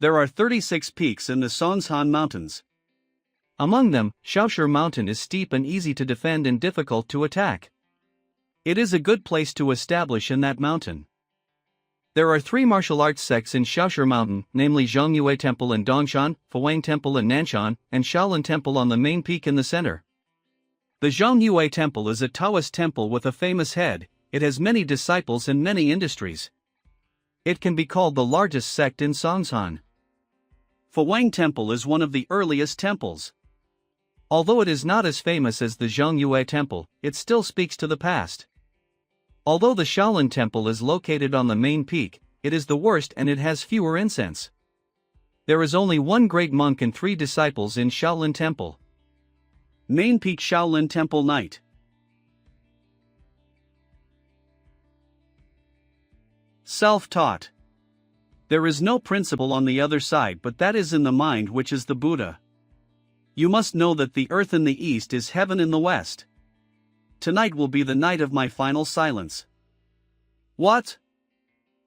There are 36 peaks in the Songshan Mountains. Among them, Shaoshi Mountain is steep and easy to defend and difficult to attack. It is a good place to establish in that mountain. There are 3 martial arts sects in Shaoshi Mountain, namely Zhongyue Temple in Dongshan, Fuwang Temple in Nanshan, and Shaolin Temple on the main peak in the center. The Zhongyue Temple is a Taoist temple with a famous head. It has many disciples and many industries. It can be called the largest sect in Songshan. Fuwang Temple is one of the earliest temples. Although it is not as famous as the Zhongyue Temple, it still speaks to the past. Although the Shaolin Temple is located on the main peak, it is the worst and it has fewer incense. There is only 1 great monk and 3 disciples in Shaolin Temple. Main Peak Shaolin Temple Night. Self-taught. There is no principle on the other side, but that is in the mind, which is the Buddha. You must know that the earth in the east is heaven in the west. Tonight will be the night of my final silence. What?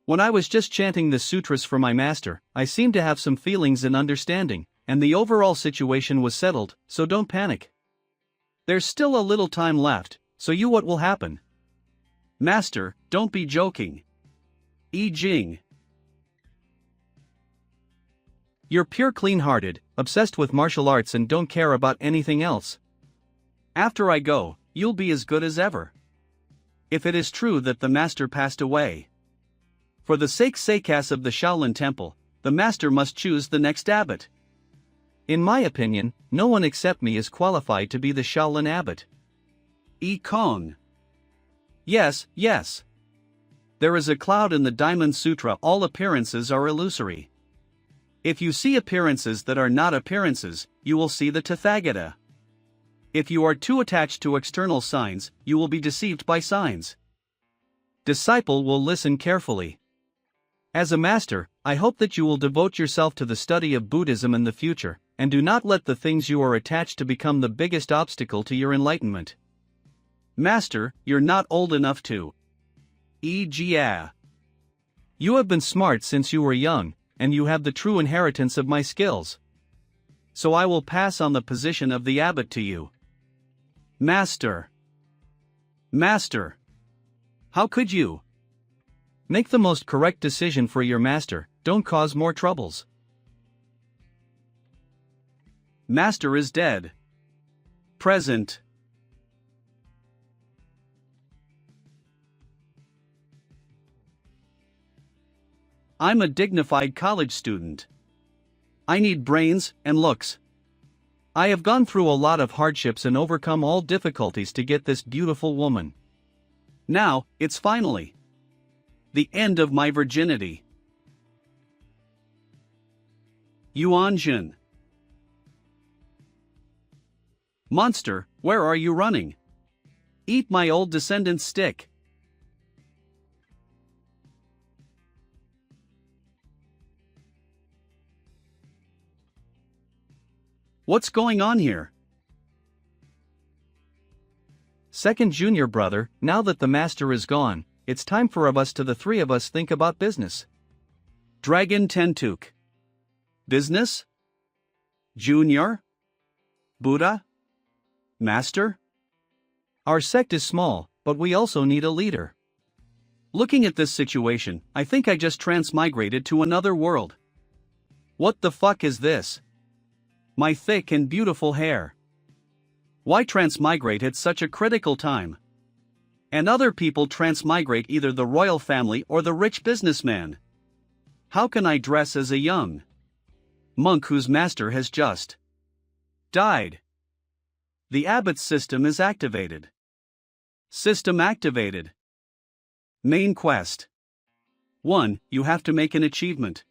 When I was just chanting the sutras for my master, I seemed to have some feelings and understanding, and the overall situation was settled, so don't panic. There's still a little time left, so what will happen? Master, don't be joking. I Jing. You're pure clean-hearted, obsessed with martial arts and don't care about anything else. After I go, you'll be as good as ever. If it is true that the master passed away. For the sake of the Shaolin Temple, the master must choose the next abbot. In my opinion, no one except me is qualified to be the Shaolin abbot. I Kong. Yes, yes. There is a cloud in the Diamond Sutra. All appearances are illusory. If you see appearances that are not appearances, you will see the Tathagata. If you are too attached to external signs, you will be deceived by signs. Disciple will listen carefully. As a master, I hope that you will devote yourself to the study of Buddhism in the future, and do not let the things you are attached to become the biggest obstacle to your enlightenment. Master, you're not old enough to. You have been smart since you were young, and you have the true inheritance of my skills. So I will pass on the position of the abbot to you. Master. Master. How could you? Make the most correct decision for your master, don't cause more troubles. Master is dead. Present. I'm a dignified college student. I need brains and looks. I have gone through a lot of hardships and overcome all difficulties to get this beautiful woman. Now, it's finally the end of my virginity. Yuanjin. Monster, where are you running? Eat my old descendant's stick. What's going on here? Second junior brother, now that the master is gone, it's time for the 3 of us think about business. Dragon Tentuk. Business? Junior? Buddha? Master? Our sect is small, but we also need a leader. Looking at this situation, I think I just transmigrated to another world. What the fuck is this? My thick and beautiful hair. Why transmigrate at such a critical time? And other people transmigrate either the royal family or the rich businessman. How can I dress as a young monk whose master has just died? The abbot's system is activated. System activated. Main quest. 1. You have to make an achievement.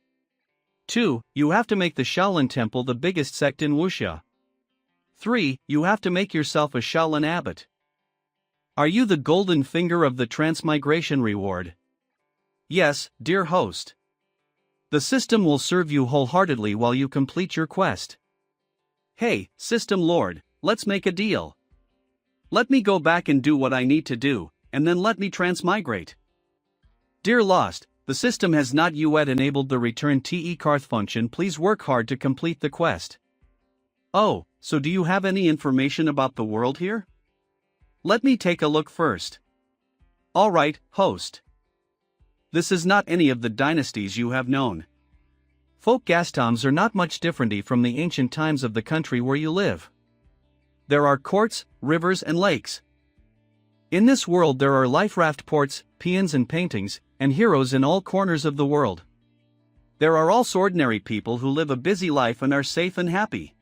2. You have to make the Shaolin Temple the biggest sect in Wuxia. 3. You have to make yourself a Shaolin abbot. Are you the golden finger of the transmigration reward? Yes, dear host. The system will serve you wholeheartedly while you complete your quest. Hey, System Lord, let's make a deal. Let me go back and do what I need to do, and then let me transmigrate. Dear Lost, The system has not yet enabled the return TE Karth function. Please work hard to complete the quest. Oh, so do you have any information about the world here? Let me take a look first. Alright, host. This is not any of the dynasties you have known. Folk Gastoms are not much different from the ancient times of the country where you live. There are courts, rivers and lakes. In this world there are life raft ports, peons and paintings, and heroes in all corners of the world. There are also ordinary people who live a busy life and are safe and happy.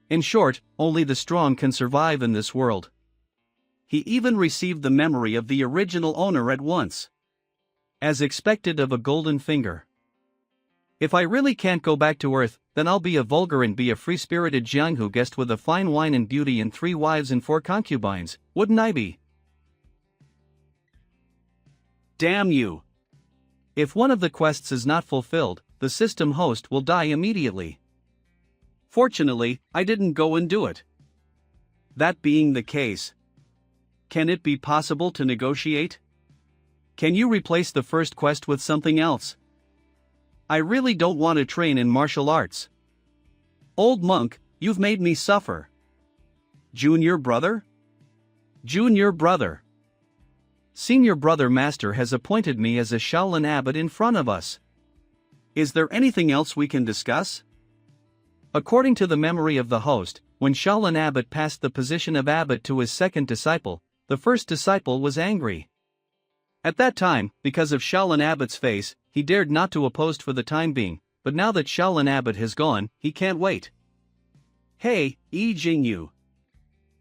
In short, only the strong can survive in this world. He even received the memory of the original owner at once. As expected of a golden finger. If I really can't go back to Earth, then I'll be a vulgar and be a free-spirited Jianghu guest with a fine wine and beauty and 3 wives and 4 concubines, wouldn't I be? Damn you! If one of the quests is not fulfilled, the system host will die immediately. Fortunately, I didn't go and do it. That being the case, can it be possible to negotiate? Can you replace the first quest with something else? I really don't want to train in martial arts. Old monk, you've made me suffer. Junior brother? Junior brother. Senior brother master has appointed me as a Shaolin abbot in front of us. Is there anything else we can discuss? According to the memory of the host, when Shaolin abbot passed the position of abbot to his second disciple, the first disciple was angry. At that time, because of Shaolin abbot's face, he dared not to oppose for the time being, but now that Shaolin abbot has gone, he can't wait. Hey, Yi Jingyu.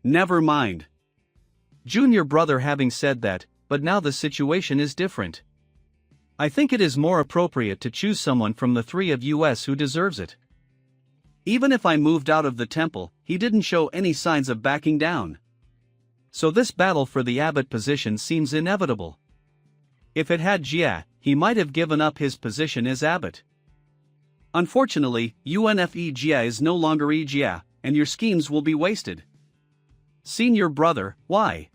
Never mind. Junior brother having said that, but now the situation is different. I think it is more appropriate to choose someone from the 3 of us who deserves it. Even if I moved out of the temple, he didn't show any signs of backing down. So this battle for the abbot position seems inevitable. If it had Jia, he might have given up his position as abbot. Unfortunately, UNFE Jia is no longer Jia, and your schemes will be wasted. Senior brother, why?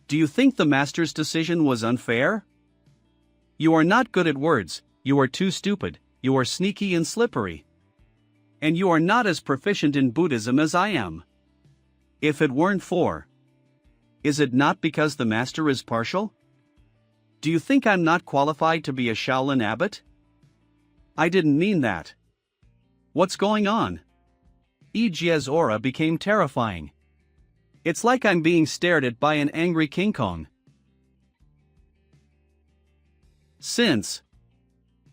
Do you think the master's decision was unfair? You are not good at words, you are too stupid, you are sneaky and slippery. And you are not as proficient in Buddhism as I am. If it weren't for... Is it not because the master is partial? Do you think I'm not qualified to be a Shaolin abbot? I didn't mean that. What's going on? Jia's aura became terrifying. It's like I'm being stared at by an angry King Kong. Since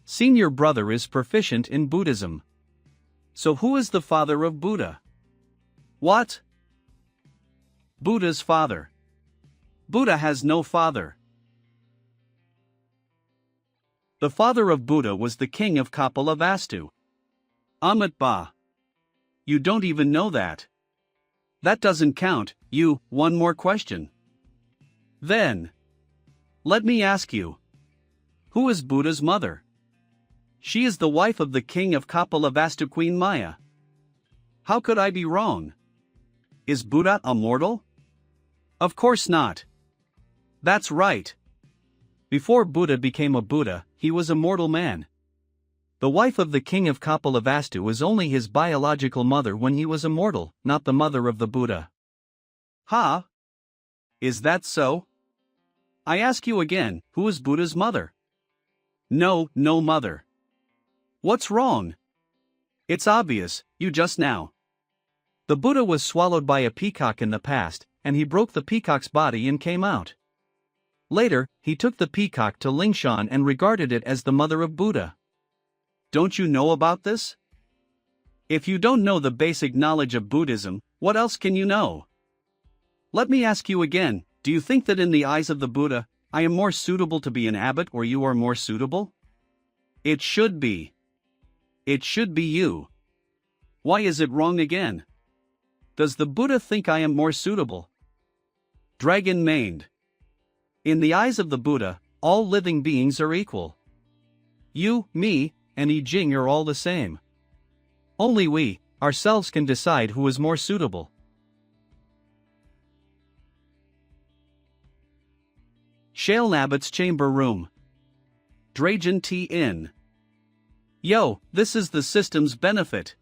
senior brother is proficient in Buddhism. So who is the father of Buddha? What? Buddha's father. Buddha has no father. The father of Buddha was the king of Kapilavastu. Amitabha. You don't even know that. That doesn't count. One more question. Then, let me ask you. Who is Buddha's mother? She is the wife of the king of Kapilavastu, Queen Maya. How could I be wrong? Is Buddha a mortal? Of course not. That's right. Before Buddha became a Buddha, he was a mortal man. The wife of the king of Kapilavastu was only his biological mother when he was a mortal, not the mother of the Buddha. Ha? Is that so? I ask you again, who is Buddha's mother? No mother. What's wrong? It's obvious, you just now. The Buddha was swallowed by a peacock in the past, and he broke the peacock's body and came out. Later, he took the peacock to Lingshan and regarded it as the mother of Buddha. Don't you know about this? If you don't know the basic knowledge of Buddhism, what else can you know? Let me ask you again, do you think that in the eyes of the Buddha, I am more suitable to be an abbot or you are more suitable? It should be. It should be you. Why is it wrong again? Does the Buddha think I am more suitable? Dragon maned. In the eyes of the Buddha, all living beings are equal. You, me, and I Ching are all the same. Only we, ourselves can decide who is more suitable. Shaolin Abbot's chamber room. Drajan T. in. Yo, this is the system's benefit.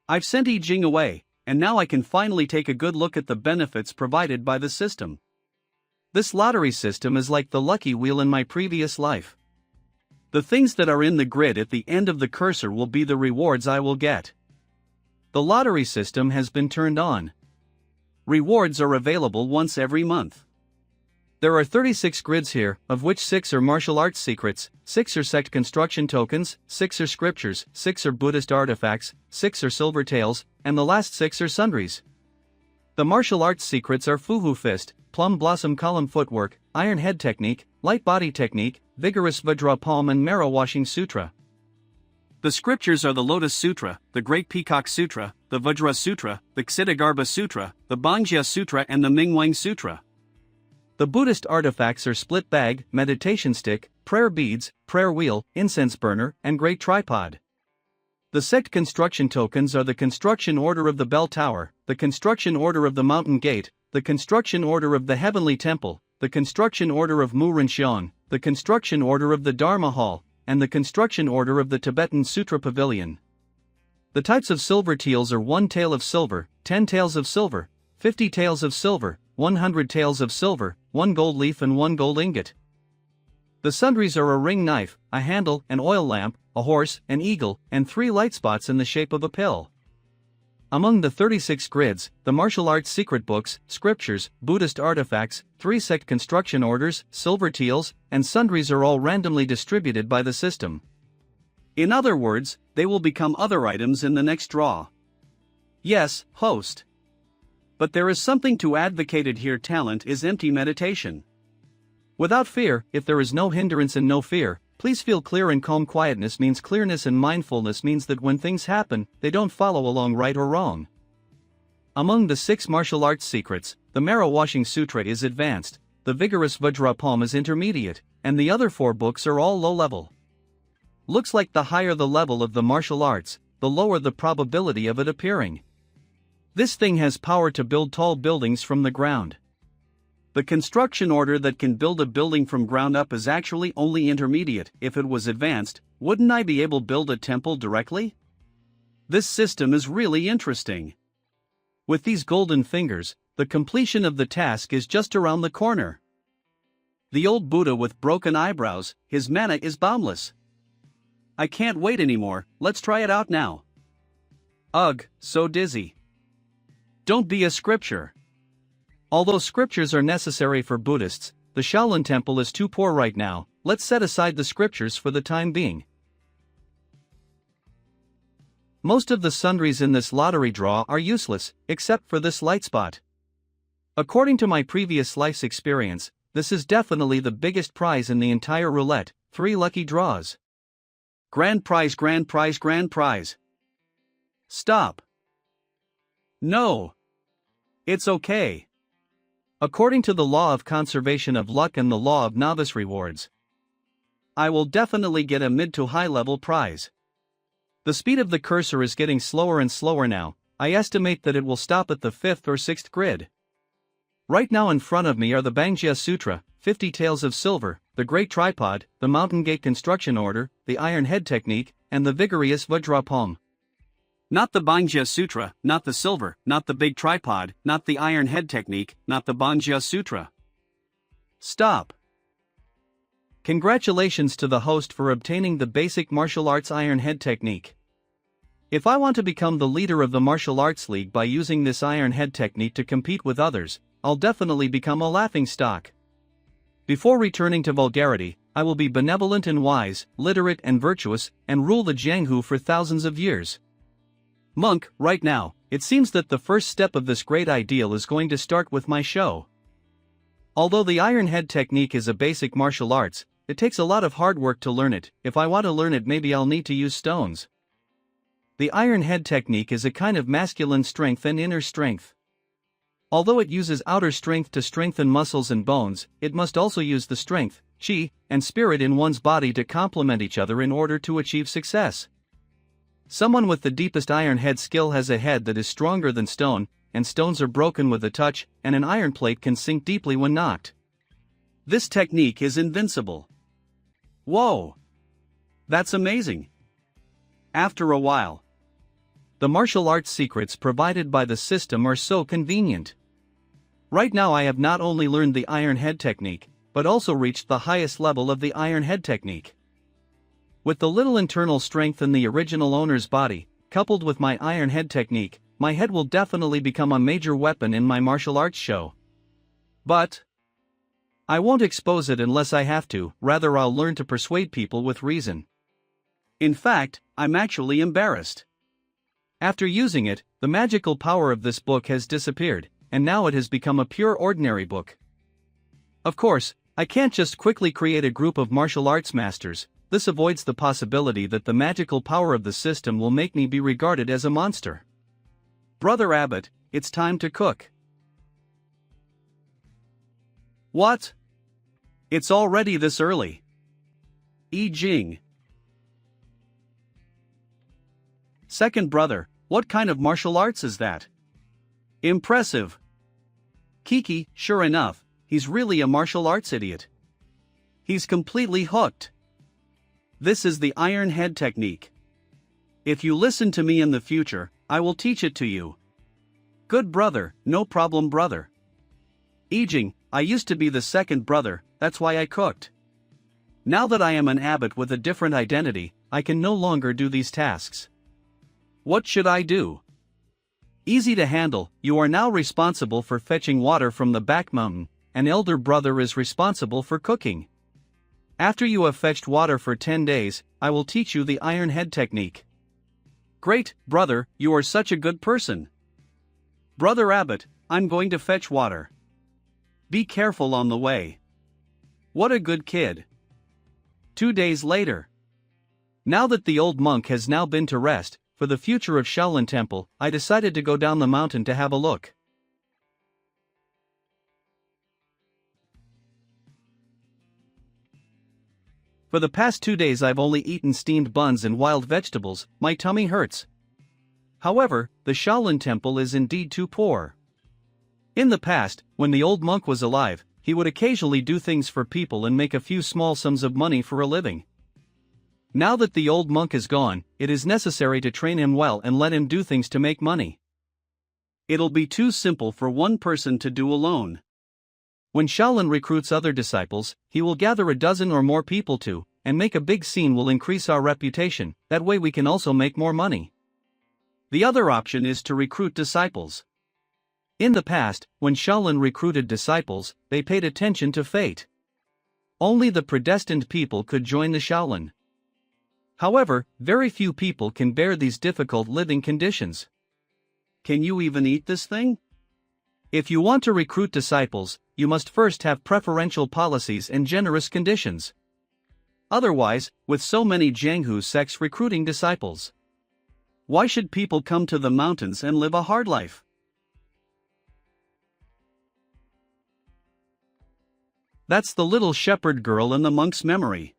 I've sent I Jing away, and now I can finally take a good look at the benefits provided by the system. This lottery system is like the lucky wheel in my previous life. The things that are in the grid at the end of the cursor will be the rewards I will get. The lottery system has been turned on. Rewards are available once every month. There are 36 grids here, of which 6 are martial arts secrets, 6 are sect construction tokens, 6 are scriptures, 6 are Buddhist artifacts, 6 are silver tails, and the last 6 are sundries. The martial arts secrets are Fuhu Fist, Plum Blossom Column Footwork, Iron Head Technique, Light Body Technique, Vigorous Vajra Palm and Marrow Washing Sutra. The scriptures are the Lotus Sutra, the Great Peacock Sutra, the Vajra Sutra, the Ksitigarbha Sutra, the Bangjia Sutra and the Mingwang Sutra. The Buddhist artifacts are split bag, meditation stick, prayer beads, prayer wheel, incense burner, and great tripod. The sect construction tokens are the construction order of the Bell Tower, the construction order of the Mountain Gate, the construction order of the Heavenly Temple, the construction order of Mu Rinxian, the construction order of the Dharma Hall, and the construction order of the Tibetan Sutra Pavilion. The types of silver taels are 1 tael of silver, 10 taels of silver, 50 taels of silver, 100 taels of silver, 1 gold leaf and 1 gold ingot. The sundries are a ring knife, a handle, an oil lamp, a horse, an eagle, and 3 light spots in the shape of a pill. Among the 36 grids, the martial arts secret books, scriptures, Buddhist artifacts, 3 sect construction orders, silver taels, and sundries are all randomly distributed by the system. In other words, they will become other items in the next draw. Yes, host. But there is something to advocated here. Talent is empty meditation. Without fear, if there is no hindrance and no fear, please feel clear and calm. Quietness means clearness and mindfulness means that when things happen, they don't follow along right or wrong. Among the 6 martial arts secrets, the Marrow Washing Sutra is advanced, the Vigorous Vajra Palm is intermediate, and the other 4 books are all low level. Looks like the higher the level of the martial arts, the lower the probability of it appearing. This thing has power to build tall buildings from the ground. The construction order that can build a building from ground up is actually only intermediate. If it was advanced, wouldn't I be able to build a temple directly? This system is really interesting. With these golden fingers, the completion of the task is just around the corner. The old Buddha with broken eyebrows, his mana is boundless. I can't wait anymore, let's try it out now. Ugh, so dizzy. Don't be a scripture. Although scriptures are necessary for Buddhists, the Shaolin temple is too poor right now. Let's set aside the scriptures for the time being. Most of the sundries in this lottery draw are useless, except for this light spot. According to my previous life's experience, this is definitely the biggest prize in the entire roulette, 3 lucky draws. Grand prize, grand prize, grand prize. Stop. No. It's okay. According to the law of conservation of luck and the law of novice rewards, I will definitely get a mid to high level prize. The speed of the cursor is getting slower and slower now. I estimate that it will stop at the 5th or 6th grid. Right now in front of me are the Bangjia Sutra, 50 taels of silver, the Great Tripod, the Mountain Gate Construction Order, the Iron Head Technique, and the Vigorous Vajra Palm. Not the Bangjia Sutra, not the silver, not the big tripod, not the Iron Head Technique, not the Bangjia Sutra. Stop. Congratulations to the host for obtaining the basic martial arts Iron Head Technique. If I want to become the leader of the martial arts league by using this Iron Head Technique to compete with others, I'll definitely become a laughingstock. Before returning to vulgarity, I will be benevolent and wise, literate and virtuous, and rule the Jianghu for thousands of years. Monk, right now, it seems that the first step of this great ideal is going to start with my show. Although the Iron Head Technique is a basic martial arts, it takes a lot of hard work to learn it. If I want to learn it, maybe I'll need to use stones. The Iron Head Technique is a kind of masculine strength and inner strength. Although it uses outer strength to strengthen muscles and bones, it must also use the strength, chi, and spirit in one's body to complement each other in order to achieve success. Someone with the deepest Iron Head skill has a head that is stronger than stone, and stones are broken with a touch, and an iron plate can sink deeply when knocked. This technique is invincible. Whoa! That's amazing. After a while, the martial arts secrets provided by the system are so convenient. Right now I have not only learned the iron head technique, but also reached the highest level of the iron head technique. With the little internal strength in the original owner's body, coupled with my iron head technique, my head will definitely become a major weapon in my martial arts show. But I won't expose it unless I have to, rather I'll learn to persuade people with reason. In fact, I'm actually embarrassed. After using it, the magical power of this book has disappeared, and now it has become a pure ordinary book. Of course, I can't just quickly create a group of martial arts masters. This avoids the possibility that the magical power of the system will make me be regarded as a monster. Brother Abbott, it's time to cook. What? It's already this early. Yi Jing. Second brother, what kind of martial arts is that? Impressive. Kiki, sure enough, he's really a martial arts idiot. He's completely hooked. This is the iron head technique. If you listen to me in the future, I will teach it to you. Good brother, no problem brother. Yi Jing, I used to be the second brother, that's why I cooked. Now that I am an abbot with a different identity, I can no longer do these tasks. What should I do? Easy to handle, you are now responsible for fetching water from the back mountain, and elder brother is responsible for cooking. After you have fetched water for 10 days, I will teach you the iron head technique. Great, brother, you are such a good person. Brother Abbott, I'm going to fetch water. Be careful on the way. What a good kid. 2 days later. Now that the old monk has now been to rest, for the future of Shaolin Temple, I decided to go down the mountain to have a look. For the past 2 days I've only eaten steamed buns and wild vegetables, my tummy hurts. However, the Shaolin Temple is indeed too poor. In the past, when the old monk was alive, he would occasionally do things for people and make a few small sums of money for a living. Now that the old monk is gone, it is necessary to train him well and let him do things to make money. It'll be too simple for one person to do alone. When Shaolin recruits other disciples, he will gather a dozen or more people to, and make a big scene will increase our reputation, that way we can also make more money. The other option is to recruit disciples. In the past, when Shaolin recruited disciples, they paid attention to fate. Only the predestined people could join the Shaolin. However, very few people can bear these difficult living conditions. Can you even eat this thing? If you want to recruit disciples, you must first have preferential policies and generous conditions. Otherwise, with so many Jianghu sects recruiting disciples, why should people come to the mountains and live a hard life? That's the little shepherd girl in the monk's memory.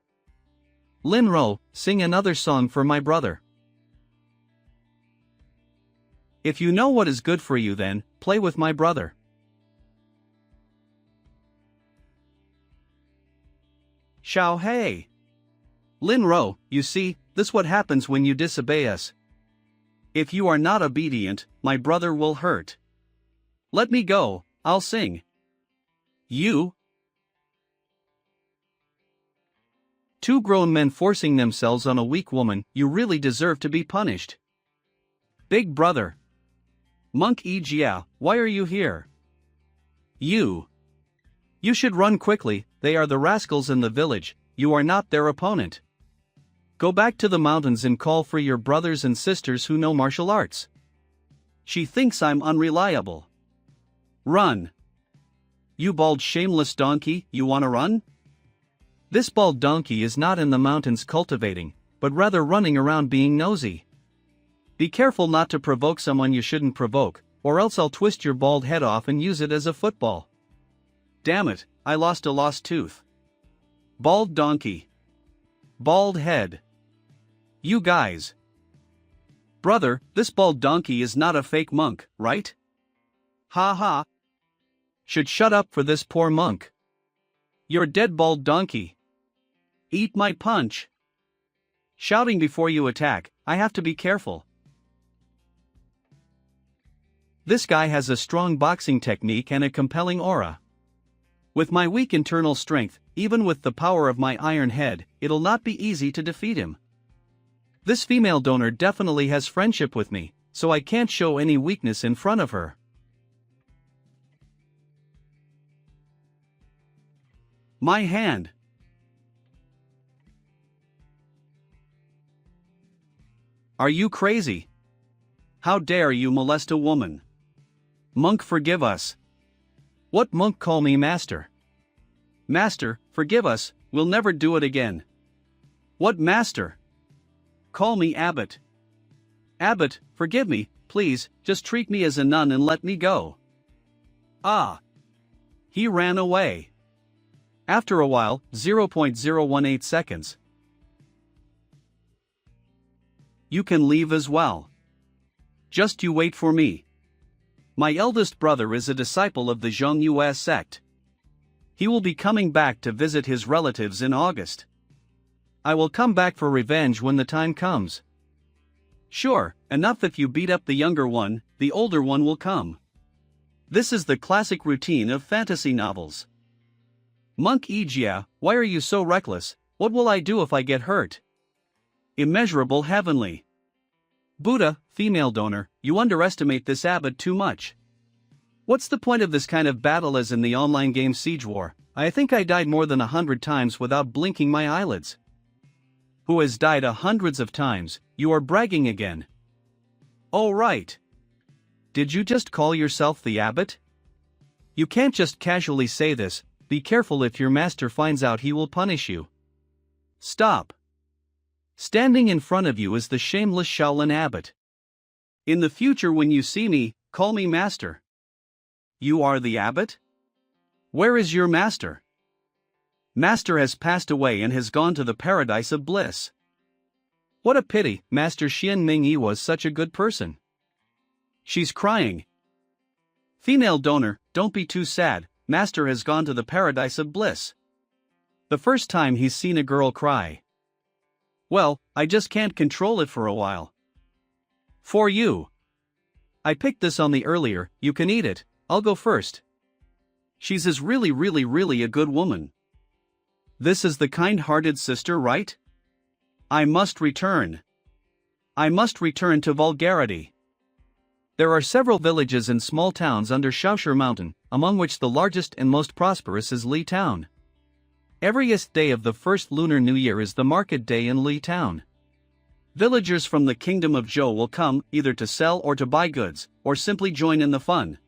Lin Ro, sing another song for my brother. If you know what is good for you then, play with my brother. Xiao Hei. Lin Ro, you see, this what happens when you disobey us. If you are not obedient, my brother will hurt. Let me go, I'll sing. You? Two grown men forcing themselves on a weak woman, you really deserve to be punished. Big brother. Monk Yi Jia, why are you here? You. You should run quickly, they are the rascals in the village, you are not their opponent. Go back to the mountains and call for your brothers and sisters who know martial arts. She thinks I'm unreliable. Run. You bald shameless donkey, you wanna run? This bald donkey is not in the mountains cultivating, but rather running around being nosy. Be careful not to provoke someone you shouldn't provoke, or else I'll twist your bald head off and use it as a football. Damn it, I lost a lost tooth. Bald donkey. Bald head. You guys. Brother, this bald donkey is not a fake monk, right? Ha ha. Should shut up for this poor monk. You're dead bald donkey. Eat my punch. Shouting before you attack, I have to be careful. This guy has a strong boxing technique and a compelling aura. With my weak internal strength, even with the power of my iron head, it'll not be easy to defeat him. This female donor definitely has friendship with me, so I can't show any weakness in front of her. My hand. Are you crazy? How dare you molest a woman? Monk, forgive us. What monk? Call me master. Master, forgive us, we'll never do it again. What master? Call me abbot. Abbot, forgive me, please, just treat me as a nun and let me go. Ah. He ran away. After a while, 0.018 seconds. You can leave as well. Just you wait for me. My eldest brother is a disciple of the Zhongyue sect. He will be coming back to visit his relatives in August. I will come back for revenge when the time comes. Sure, enough if you beat up the younger one, the older one will come. This is the classic routine of fantasy novels. Monk Ijia, why are you so reckless? What will I do if I get hurt? Immeasurable heavenly. Buddha, female donor, you underestimate this abbot too much. What's the point of this kind of battle as in the online game Siege War? I think I died more than 100 times without blinking my eyelids. Who has died hundreds of times? You are bragging again. Oh right. Did you just call yourself the abbot? You can't just casually say this, be careful if your master finds out he will punish you. Stop. Standing in front of you is the shameless Shaolin abbot. In the future when you see me, call me master. You are the abbot? Where is your master? Master has passed away and has gone to the paradise of bliss. What a pity, Master Xian Mingyi was such a good person. She's crying. Female donor, don't be too sad, Master has gone to the paradise of bliss. The first time he's seen a girl cry. Well, I just can't control it for a while. For you. I picked this on the earlier, you can eat it, I'll go first. She's really a good woman. This is the kind-hearted sister, right? I must return. I must return to vulgarity. There are several villages and small towns under Shaoshi Mountain, among which the largest and most prosperous is Li Town. Everyest day of the first Lunar New Year is the market day in Li Town. Villagers from the kingdom of Zhou will come either to sell or to buy goods, or simply join in the fun.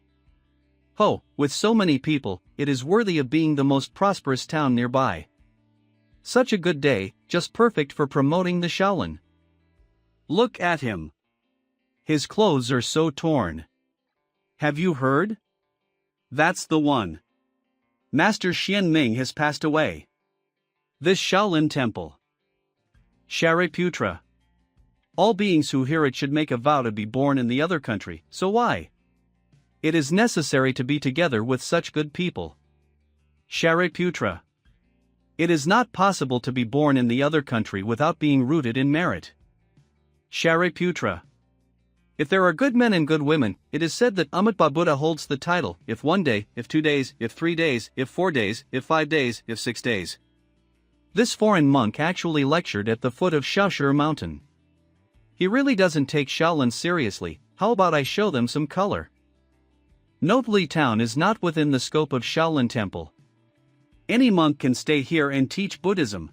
Oh, with so many people, it is worthy of being the most prosperous town nearby. Such a good day, just perfect for promoting the Shaolin. Look at him. His clothes are so torn. Have you heard? That's the one. Master Xian Ming has passed away. This Shaolin temple. Shariputra. All beings who hear it should make a vow to be born in the other country, so why? It is necessary to be together with such good people. Shariputra. It is not possible to be born in the other country without being rooted in merit. Shariputra. If there are good men and good women, it is said that Amitabha Buddha holds the title, if 1 day, if 2 days, if 3 days, if 4 days, if 5 days, if 6 days. This foreign monk actually lectured at the foot of Shaoshi Mountain. He really doesn't take Shaolin seriously, how about I show them some color? Note Li Town is not within the scope of Shaolin Temple. Any monk can stay here and teach Buddhism.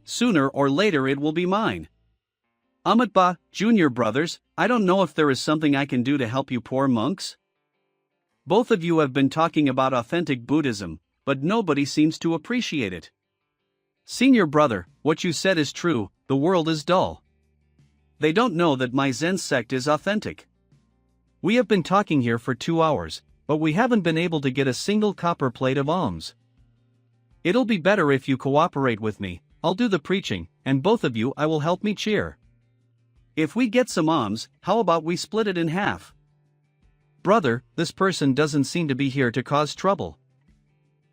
Sooner or later it will be mine. Amitabha, Junior brothers, I don't know if there is something I can do to help you poor monks. Both of you have been talking about authentic Buddhism, but nobody seems to appreciate it. Senior brother, what you said is true, the world is dull. They don't know that my Zen sect is authentic. We have been talking here for 2 hours, but we haven't been able to get a single copper plate of alms. It'll be better if you cooperate with me, I'll do the preaching, and both of you I will help me cheer. If we get some alms, how about we split it in half? Brother, this person doesn't seem to be here to cause trouble.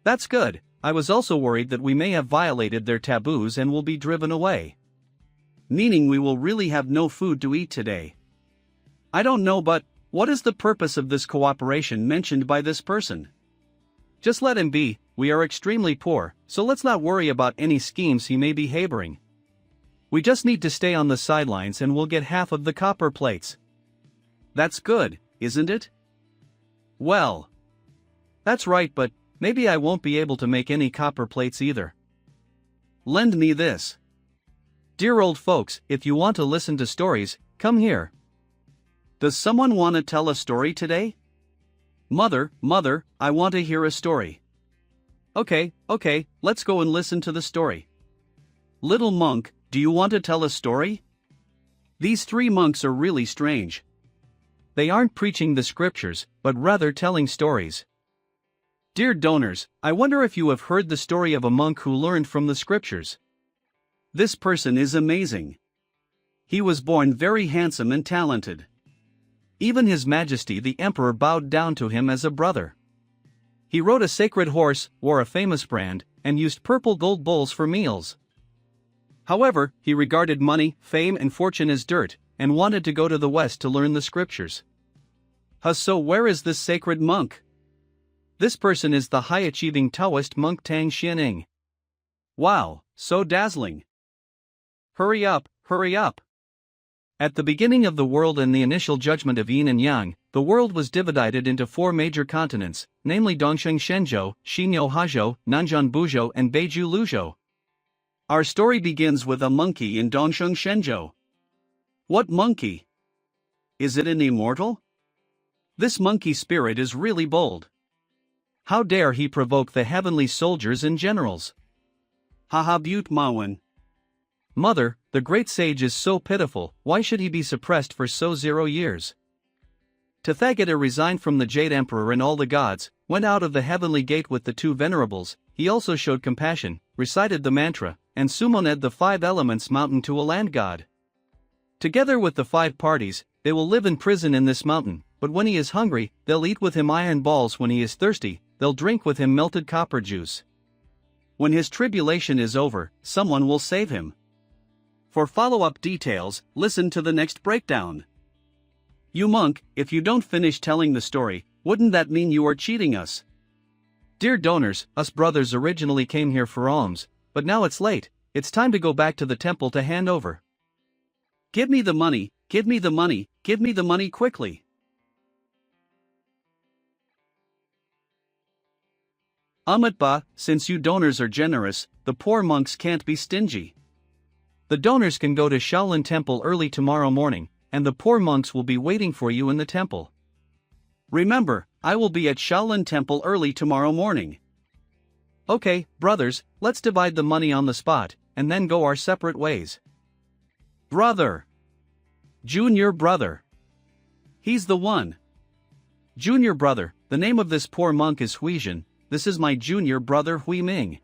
That's good. I was also worried that we may have violated their taboos and will be driven away. Meaning we will really have no food to eat today. I don't know, but what is the purpose of this cooperation mentioned by this person? Just let him be. We are extremely poor, so let's not worry about any schemes he may be harboring. We just need to stay on the sidelines and we'll get half of the copper plates. That's good, isn't it? Well, that's right, but maybe I won't be able to make any copper plates either. Lend me this. Dear old folks, if you want to listen to stories, come here. Does someone want to tell a story today? Mother, I want to hear a story. Okay, let's go and listen to the story. Little monk, do you want to tell a story? These three monks are really strange. They aren't preaching the scriptures, but rather telling stories. Dear donors, I wonder if you have heard the story of a monk who learned from the scriptures. This person is amazing. He was born very handsome and talented. Even His Majesty the Emperor bowed down to him as a brother. He rode a sacred horse, wore a famous brand, and used purple gold bowls for meals. However, he regarded money, fame and fortune as dirt, and wanted to go to the West to learn the scriptures. So where is this sacred monk? This person is the high-achieving Taoist monk Tang Xianing. Wow, so dazzling. Hurry up. At the beginning of the world and the initial judgment of Yin and Yang, the world was divided into four major continents, namely Dongsheng Shenzhou, Xinyo Hazhou, Nanjian Buzhou and Beiju Luzhou. Our story begins with a monkey in Dongsheng Shenzhou. What monkey? Is it an immortal? This monkey spirit is really bold. How dare he provoke the heavenly soldiers and generals? Haha Butte Mawen. Mother, the great sage is so pitiful, why should he be suppressed for so 0 years? Tathagata resigned from the Jade Emperor and all the gods, went out of the heavenly gate with the two venerables. He also showed compassion, recited the mantra, and summoned the 5 elements mountain to a land god. Together with the 5 parties, they will live in prison in this mountain, but when he is hungry, they'll eat with him iron balls. When he is thirsty, they'll drink with him melted copper juice. When his tribulation is over, someone will save him. For follow-up details, listen to the next breakdown. You monk, if you don't finish telling the story, wouldn't that mean you are cheating us? Dear donors, us brothers originally came here for alms, but now it's late. It's time to go back to the temple to hand over. Give me the money quickly. Amitba, since you donors are generous, the poor monks can't be stingy. The donors can go to Shaolin Temple early tomorrow morning, and the poor monks will be waiting for you in the temple. Remember, I will be at Shaolin Temple early tomorrow morning. Okay, brothers, let's divide the money on the spot, and then go our separate ways. Brother. Junior brother. He's the one. Junior brother, the name of this poor monk is Huizhen. This is my junior brother Hui Ming.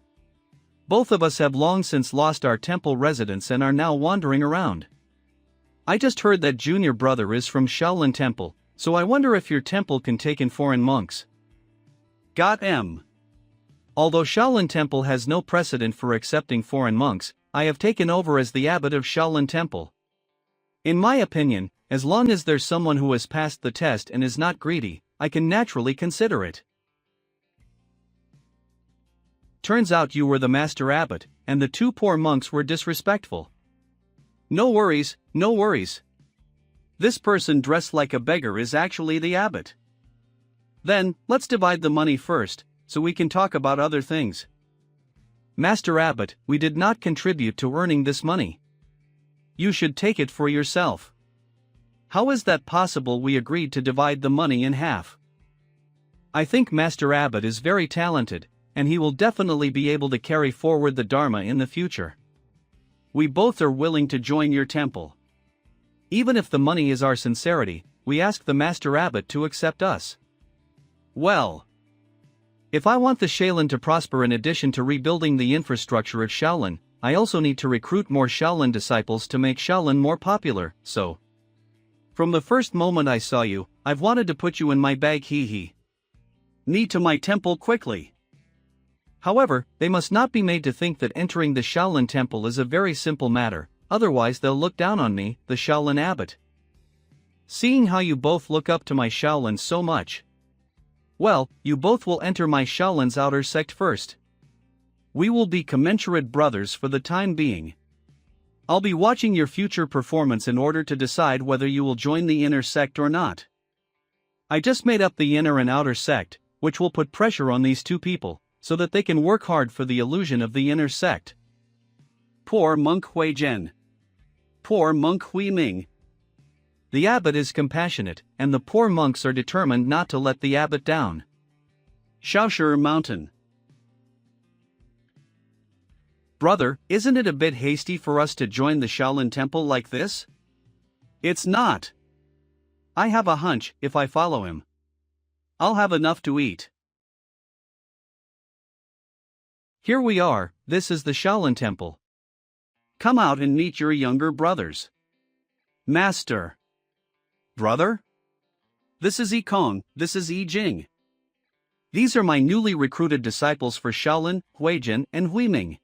Both of us have long since lost our temple residence and are now wandering around. I just heard that junior brother is from Shaolin Temple, so I wonder if your temple can take in foreign monks. Got M. Although Shaolin Temple has no precedent for accepting foreign monks, I have taken over as the abbot of Shaolin Temple. In my opinion, as long as there's someone who has passed the test and is not greedy, I can naturally consider it. Turns out you were the master abbot, and the 2 poor monks were disrespectful. No worries. This person dressed like a beggar is actually the abbot. Then, let's divide the money first, so we can talk about other things. Master Abbot, we did not contribute to earning this money. You should take it for yourself. How is that possible? We agreed to divide the money in half. I think Master Abbot is very talented, and he will definitely be able to carry forward the Dharma in the future. We both are willing to join your temple. Even if the money is our sincerity, we ask the Master Abbot to accept us. Well, if I want the Shaolin to prosper in addition to rebuilding the infrastructure of Shaolin, I also need to recruit more Shaolin disciples to make Shaolin more popular, so From the first moment I saw you, I've wanted to put you in my bag, hee hee. Me to my temple quickly. However, they must not be made to think that entering the Shaolin temple is a very simple matter, otherwise they'll look down on me, the Shaolin abbot. Seeing how you both look up to my Shaolin so much. Well, you both will enter my Shaolin's outer sect first. We will be commensurate brothers for the time being. I'll be watching your future performance in order to decide whether you will join the inner sect or not. I just made up the inner and outer sect, which will put pressure on these two people, so that they can work hard for the illusion of the inner sect. Poor monk Hui Zhen. Poor monk Hui Ming. The abbot is compassionate, and the poor monks are determined not to let the abbot down. Shaoshu Mountain. Brother, isn't it a bit hasty for us to join the Shaolin temple like this? It's not. I have a hunch, if I follow him, I'll have enough to eat. Here we are, this is the Shaolin temple. Come out and meet your younger brothers. Master. Brother? This is Yi Kong, this is Yi Jing. These are my newly recruited disciples for Shaolin, Hui Zhen, and Hui Ming.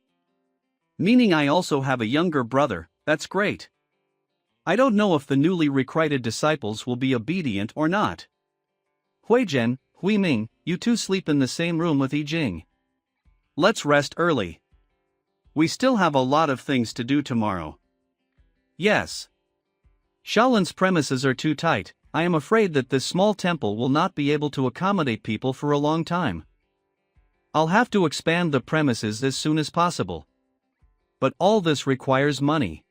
Meaning I also have a younger brother, that's great. I don't know if the newly recruited disciples will be obedient or not. Hui Zhen, Hui Ming, you two sleep in the same room with Yi Jing. Let's rest early. We still have a lot of things to do tomorrow. Yes. Shaolin's premises are too tight. I am afraid that this small temple will not be able to accommodate people for a long time. I'll have to expand the premises as soon as possible. But all this requires money.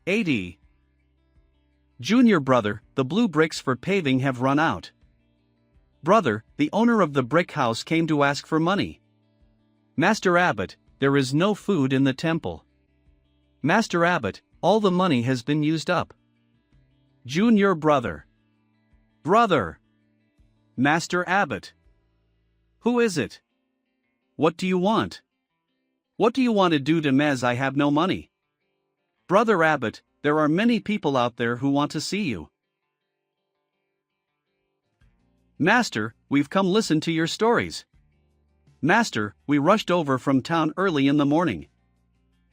80. Junior brother, the blue bricks for paving have run out. Brother, the owner of the brick house came to ask for money. Master Abbot, there is no food in the temple. Master Abbot, all the money has been used up. Junior brother. Brother. Master Abbot. Who is it? What do you want? What do you want to do to me as I have no money? Brother Abbot, there are many people out there who want to see you. Master, we've come listen to your stories. Master, we rushed over from town early in the morning.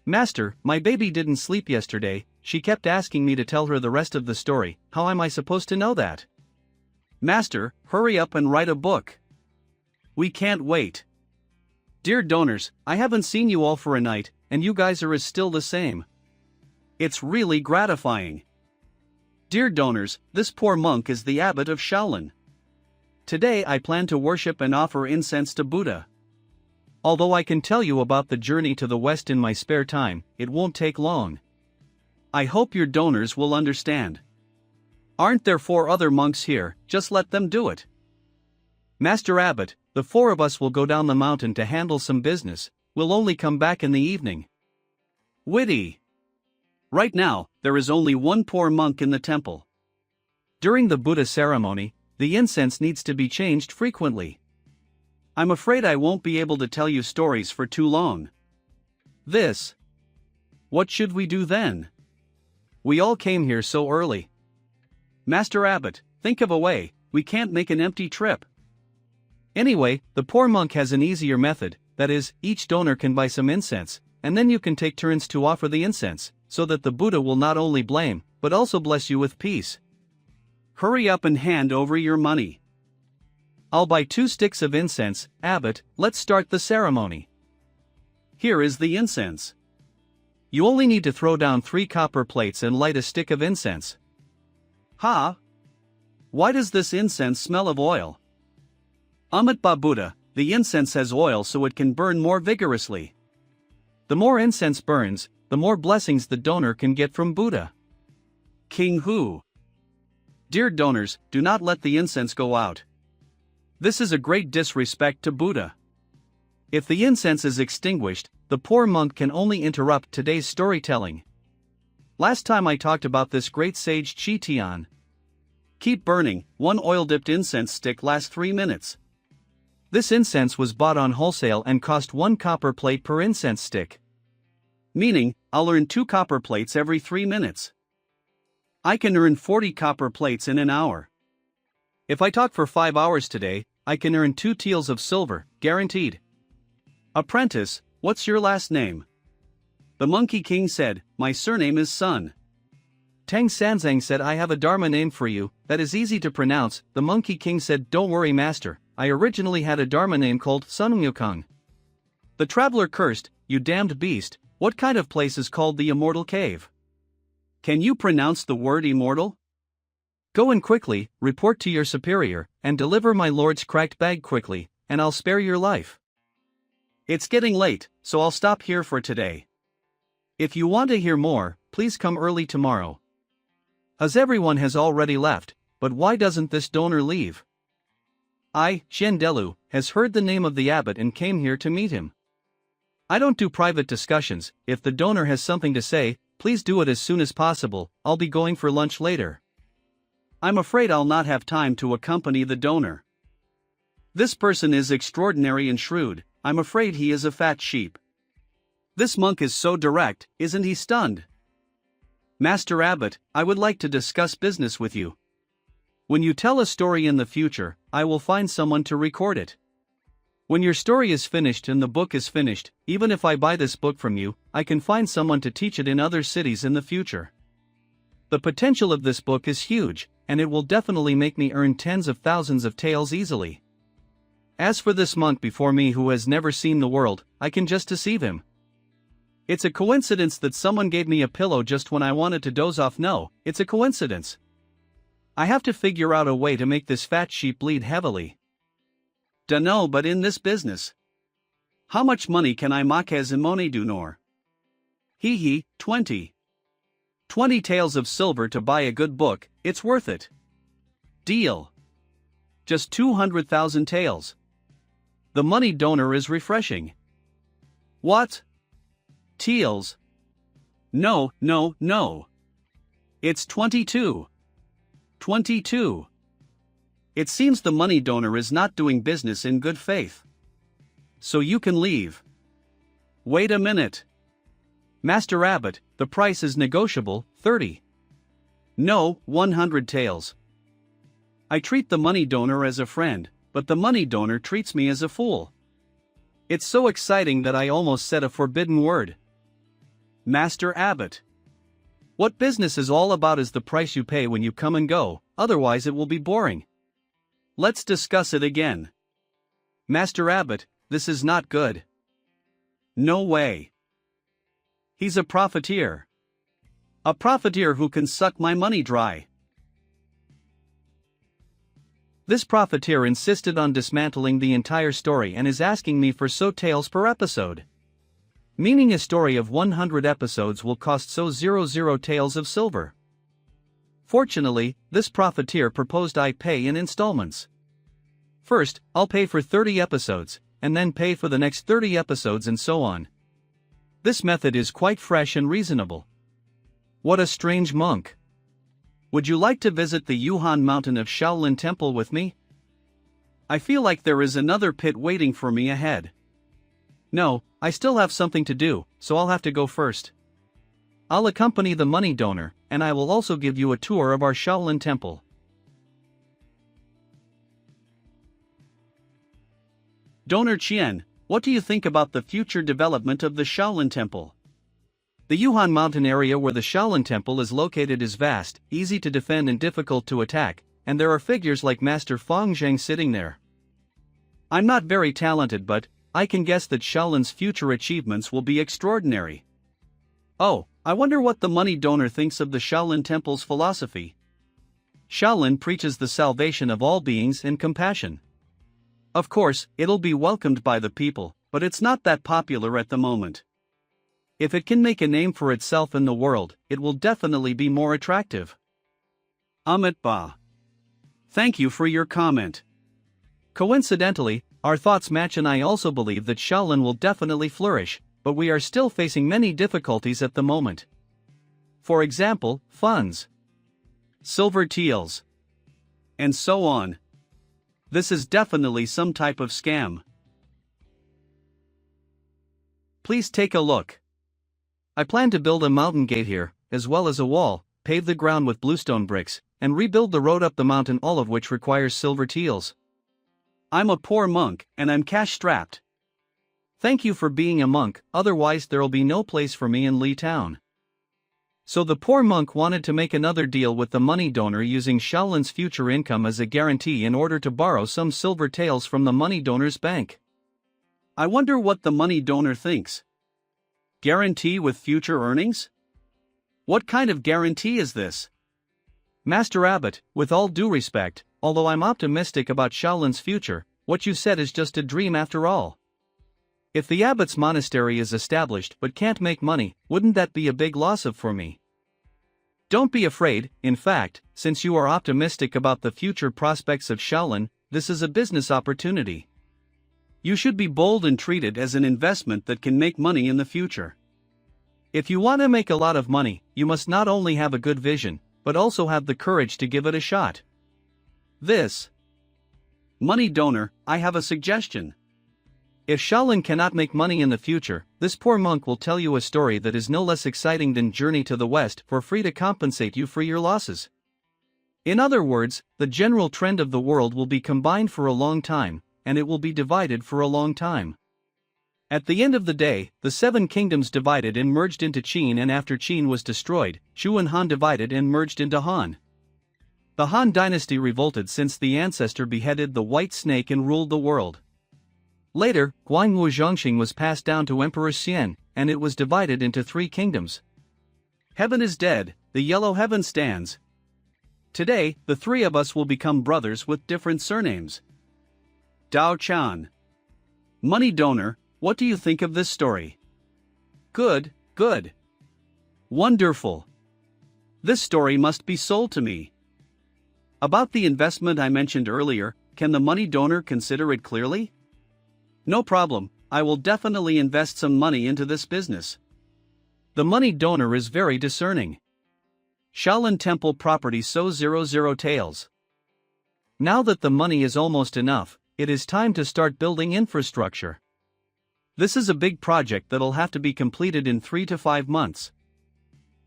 Master, my baby didn't sleep yesterday, she kept asking me to tell her the rest of the story, how am I supposed to know that? Master, hurry up and write a book. We can't wait. Dear donors, I haven't seen you all for a night, and you guys are still the same. It's really gratifying. Dear donors, this poor monk is the abbot of Shaolin. Today I plan to worship and offer incense to Buddha. Although I can tell you about the journey to the West in my spare time, it won't take long. I hope your donors will understand. Aren't there 4 other monks here? Just let them do it. Master Abbot, the 4 of us will go down the mountain to handle some business, we'll only come back in the evening. Witty. Right now, there is only one poor monk in the temple. During the Buddha ceremony, the incense needs to be changed frequently. I'm afraid I won't be able to tell you stories for too long. This. What should we do then? We all came here so early. Master Abbot, think of a way, we can't make an empty trip. Anyway, the poor monk has an easier method, that is, each donor can buy some incense, and then you can take turns to offer the incense, so that the Buddha will not only blame, but also bless you with peace. Hurry up and hand over your money. I'll buy 2 sticks of incense, Abbot, let's start the ceremony. Here is the incense. You only need to throw down 3 copper plates and light a stick of incense. Ha! Why does this incense smell of oil? Amitabha Buddha, the incense has oil so it can burn more vigorously. The more incense burns, the more blessings the donor can get from Buddha. King Hu. Dear donors, do not let the incense go out. This is a great disrespect to Buddha. If the incense is extinguished, the poor monk can only interrupt today's storytelling. Last time I talked about this great sage Chi Tian. Keep burning, 1 oil-dipped incense stick lasts 3 minutes. This incense was bought on wholesale and cost 1 copper plate per incense stick. Meaning, I'll earn 2 copper plates every 3 minutes. I can earn 40 copper plates in an hour. If I talk for 5 hours today, I can earn 2 taels of silver, guaranteed. Apprentice, what's your last name? The Monkey King said, my surname is Sun. Tang Sanzang said, I have a Dharma name for you, that is easy to pronounce. The Monkey King said, don't worry master, I originally had a Dharma name called Sun Myokang. The traveler cursed, you damned beast, what kind of place is called the Immortal Cave? Can you pronounce the word immortal? Go in quickly, report to your superior, and deliver my lord's cracked bag quickly, and I'll spare your life. It's getting late, so I'll stop here for today. If you want to hear more, please come early tomorrow. As everyone has already left, but why doesn't this donor leave? I, Shendelu, has heard the name of the abbot and came here to meet him. I don't do private discussions. If the donor has something to say, please do it as soon as possible. I'll be going for lunch later. I'm afraid I'll not have time to accompany the donor. This person is extraordinary and shrewd. I'm afraid he is a fat sheep. This monk is so direct, isn't he stunned? Master Abbot, I would like to discuss business with you. When you tell a story in the future, I will find someone to record it. When your story is finished and the book is finished, even if I buy this book from you, I can find someone to teach it in other cities in the future. The potential of this book is huge, and it will definitely make me earn tens of thousands of taels easily. As for this monk before me who has never seen the world, I can just deceive him. It's a coincidence that someone gave me a pillow just when I wanted to doze off. No, it's a coincidence. I have to figure out a way to make this fat sheep bleed heavily. Dunno, but in this business, how much money can I make as imone dunor? Hee, 20. 20 taels of silver to buy a good book, it's worth it. Deal. Just 200,000 taels. The money donor is refreshing. What? Taels? No. It's 22. 22. It seems the money donor is not doing business in good faith. So you can leave. Wait a minute. Master Abbot, the price is negotiable, 30. No, 100 taels. I treat the money donor as a friend, but the money donor treats me as a fool. It's so exciting that I almost said a forbidden word. Master Abbot. What business is all about is the price you pay when you come and go, otherwise it will be boring. Let's discuss it again. Master Abbot, this is not good. No way. He's a profiteer. A profiteer who can suck my money dry. This profiteer insisted on dismantling the entire story and is asking me for so taels per episode. Meaning a story of 100 episodes will cost so 00 taels of silver. Fortunately, this profiteer proposed I pay in installments. First, I'll pay for 30 episodes, and then pay for the next 30 episodes and so on. This method is quite fresh and reasonable. What a strange monk. Would you like to visit the Yuhan Mountain of Shaolin Temple with me? I feel like there is another pit waiting for me ahead. No, I still have something to do, so I'll have to go first. I'll accompany the money donor, and I will also give you a tour of our Shaolin Temple. Donor Qian, what do you think about the future development of the Shaolin Temple? The Yuhan Mountain area where the Shaolin Temple is located is vast, easy to defend and difficult to attack, and there are figures like Master Feng Zheng sitting there. I'm not very talented, but I can guess that Shaolin's future achievements will be extraordinary. Oh, I wonder what the money donor thinks of the Shaolin Temple's philosophy. Shaolin preaches the salvation of all beings and compassion. Of course, it'll be welcomed by the people, but it's not that popular at the moment. If it can make a name for itself in the world, it will definitely be more attractive. Amit Ba. Thank you for your comment. Coincidentally, our thoughts match, and I also believe that Shaolin will definitely flourish, but we are still facing many difficulties at the moment. For example, funds, silver taels, and so on. This is definitely some type of scam. Please take a look. I plan to build a mountain gate here, as well as a wall, pave the ground with bluestone bricks, and rebuild the road up the mountain, all of which requires silver teals. I'm a poor monk, and I'm cash-strapped. Thank you for being a monk, otherwise there'll be no place for me in Lee Town. So the poor monk wanted to make another deal with the money donor using Shaolin's future income as a guarantee in order to borrow some silver taels from the money donor's bank. I wonder what the money donor thinks. Guarantee with future earnings? What kind of guarantee is this? Master Abbot, with all due respect, although I'm optimistic about Shaolin's future, what you said is just a dream after all. If the abbot's monastery is established but can't make money, wouldn't that be a big loss for me? Don't be afraid. In fact, since you are optimistic about the future prospects of Shaolin, this is a business opportunity. You should be bold and treat it as an investment that can make money in the future. If you want to make a lot of money, you must not only have a good vision, but also have the courage to give it a shot. This money donor, I have a suggestion. If Shaolin cannot make money in the future, this poor monk will tell you a story that is no less exciting than Journey to the West for free to compensate you for your losses. In other words, the general trend of the world will be combined for a long time, and it will be divided for a long time. At the end of the day, the 7 kingdoms divided and merged into Qin, and after Qin was destroyed, Shu and Han divided and merged into Han. The Han dynasty revolted since the ancestor beheaded the white snake and ruled the world. Later, Guangwu Zhongxing was passed down to Emperor Xian, and it was divided into 3 kingdoms. Heaven is dead, the yellow heaven stands. Today, the 3 of us will become brothers with different surnames. Dao Chan. Money donor, what do you think of this story? Good, good. Wonderful. This story must be sold to me. About the investment I mentioned earlier, can the money donor consider it clearly? No problem, I will definitely invest some money into this business. The money donor is very discerning. Shaolin Temple property so 00 taels. Now that the money is almost enough, it is time to start building infrastructure. This is a big project that'll have to be completed in 3 to 5 months.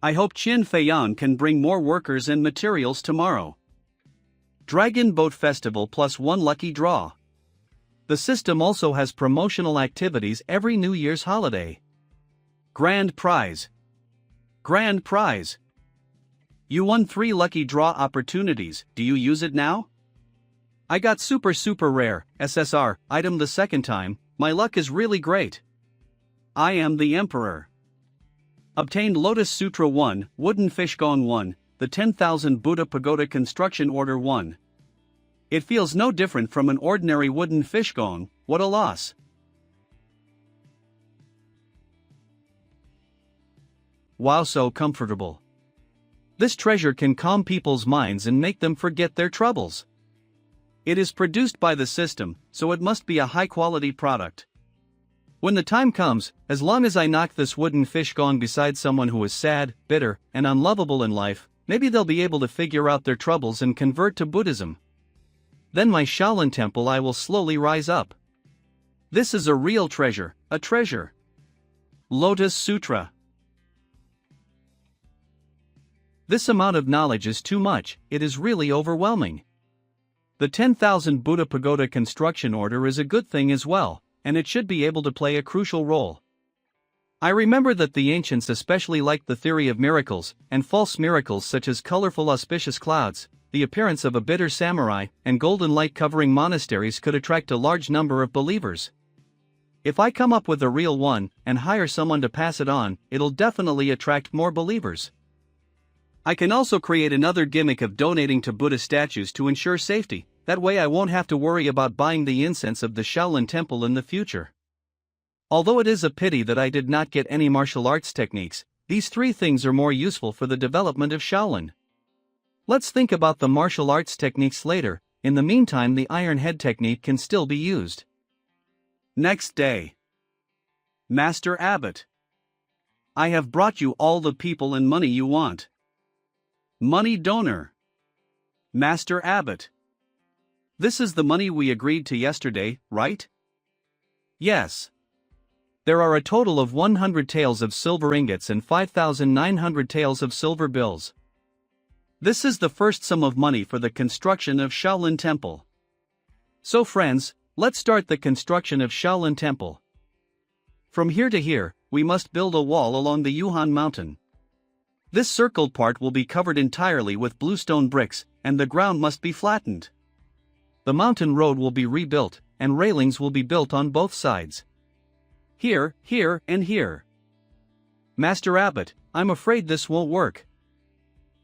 I hope Qin Feiyan can bring more workers and materials tomorrow. Dragon Boat Festival plus 1 lucky draw. The system also has promotional activities every New Year's holiday. Grand prize. Grand prize. You won 3 lucky draw opportunities, do you use it now? I got super rare, SSR, item the second time, my luck is really great. I am the Emperor. Obtained Lotus Sutra 1, Wooden Fish Gong 1, the 10,000 Buddha Pagoda Construction Order 1. It feels no different from an ordinary wooden fish gong, what a loss. Wow, so comfortable. This treasure can calm people's minds and make them forget their troubles. It is produced by the system, so it must be a high-quality product. When the time comes, as long as I knock this wooden fish gong beside someone who is sad, bitter, and unlovable in life, maybe they'll be able to figure out their troubles and convert to Buddhism. Then my Shaolin temple I will slowly rise up. This is a real treasure, a treasure. Lotus Sutra. This amount of knowledge is too much, it is really overwhelming. The 10,000 Buddha Pagoda Construction Order is a good thing as well, and it should be able to play a crucial role. I remember that the ancients especially liked the theory of miracles, and false miracles such as colorful auspicious clouds, the appearance of a bitter samurai, and golden light covering monasteries could attract a large number of believers. If I come up with a real one, and hire someone to pass it on, it'll definitely attract more believers. I can also create another gimmick of donating to Buddha statues to ensure safety, that way I won't have to worry about buying the incense of the Shaolin Temple in the future. Although it is a pity that I did not get any martial arts techniques, these 3 things are more useful for the development of Shaolin. Let's think about the martial arts techniques later, in the meantime the Iron Head technique can still be used. Next day. Master Abbot. I have brought you all the people and money you want. Money donor. Master Abbot. This is the money we agreed to yesterday, right? Yes. There are a total of 100 taels of silver ingots and 5,900 taels of silver bills. This is the first sum of money for the construction of Shaolin Temple. So friends, let's start the construction of Shaolin Temple. From here to here, we must build a wall along the Yuhan Mountain. This circled part will be covered entirely with bluestone bricks, and the ground must be flattened. The mountain road will be rebuilt, and railings will be built on both sides. Here, here, and here. Master Abbot, I'm afraid this won't work.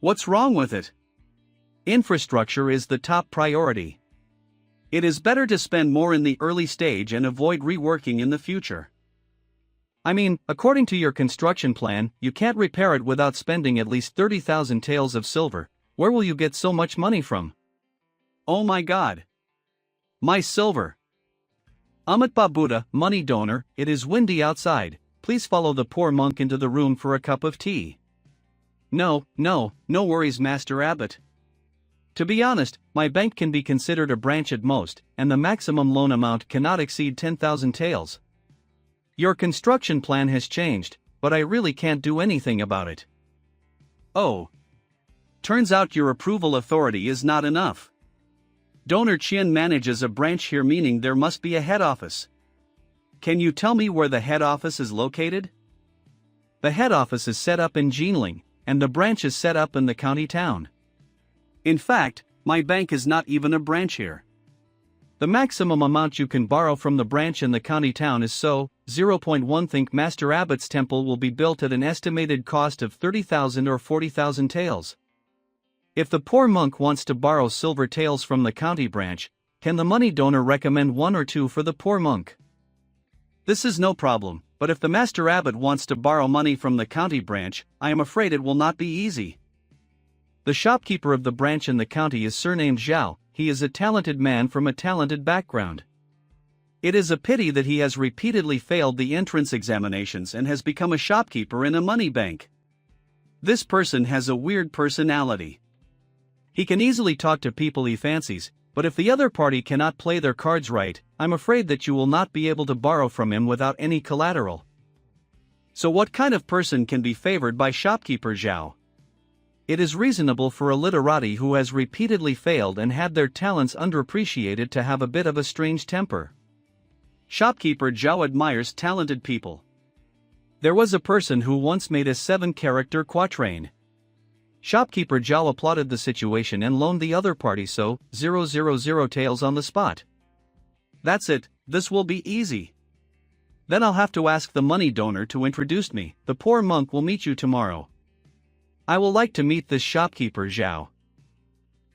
What's wrong with it? Infrastructure is the top priority. It is better to spend more in the early stage and avoid reworking in the future. I mean, according to your construction plan, you can't repair it without spending at least 30,000 taels of silver. Where will you get so much money from? Oh my god. My silver. Amitabha Buddha, money donor, it is windy outside. Please follow the poor monk into the room for a cup of tea. No worries, Master Abbot. To be honest, my bank can be considered a branch at most, and the maximum loan amount cannot exceed 10,000 taels. Your construction plan has changed, but I really can't do anything about it. Oh. Turns out your approval authority is not enough. Donor Qian manages a branch here, meaning there must be a head office. Can you tell me where the head office is located? The head office is set up in Jinling, and the branch is set up in the county town. In fact, my bank is not even a branch here. The maximum amount you can borrow from the branch in the county town is 0.1. Think Master Abbot's temple will be built at an estimated cost of 30,000 or 40,000 taels. If the poor monk wants to borrow silver taels from the county branch, can the money donor recommend 1 or 2 for the poor monk? This is no problem, but if the Master Abbot wants to borrow money from the county branch, I am afraid it will not be easy. The shopkeeper of the branch in the county is surnamed Zhao. He is a talented man from a talented background. It is a pity that he has repeatedly failed the entrance examinations and has become a shopkeeper in a money bank. This person has a weird personality. He can easily talk to people he fancies, but if the other party cannot play their cards right, I'm afraid that you will not be able to borrow from him without any collateral. So what kind of person can be favored by shopkeeper Zhao? It is reasonable for a literati who has repeatedly failed and had their talents underappreciated to have a bit of a strange temper. Shopkeeper Zhao admires talented people. There was a person who once made a 7-character quatrain. Shopkeeper Zhao applauded the situation and loaned the other party 000 taels on the spot. That's it, this will be easy. Then I'll have to ask the money donor to introduce me. The poor monk will meet you tomorrow. I will like to meet this shopkeeper Zhao.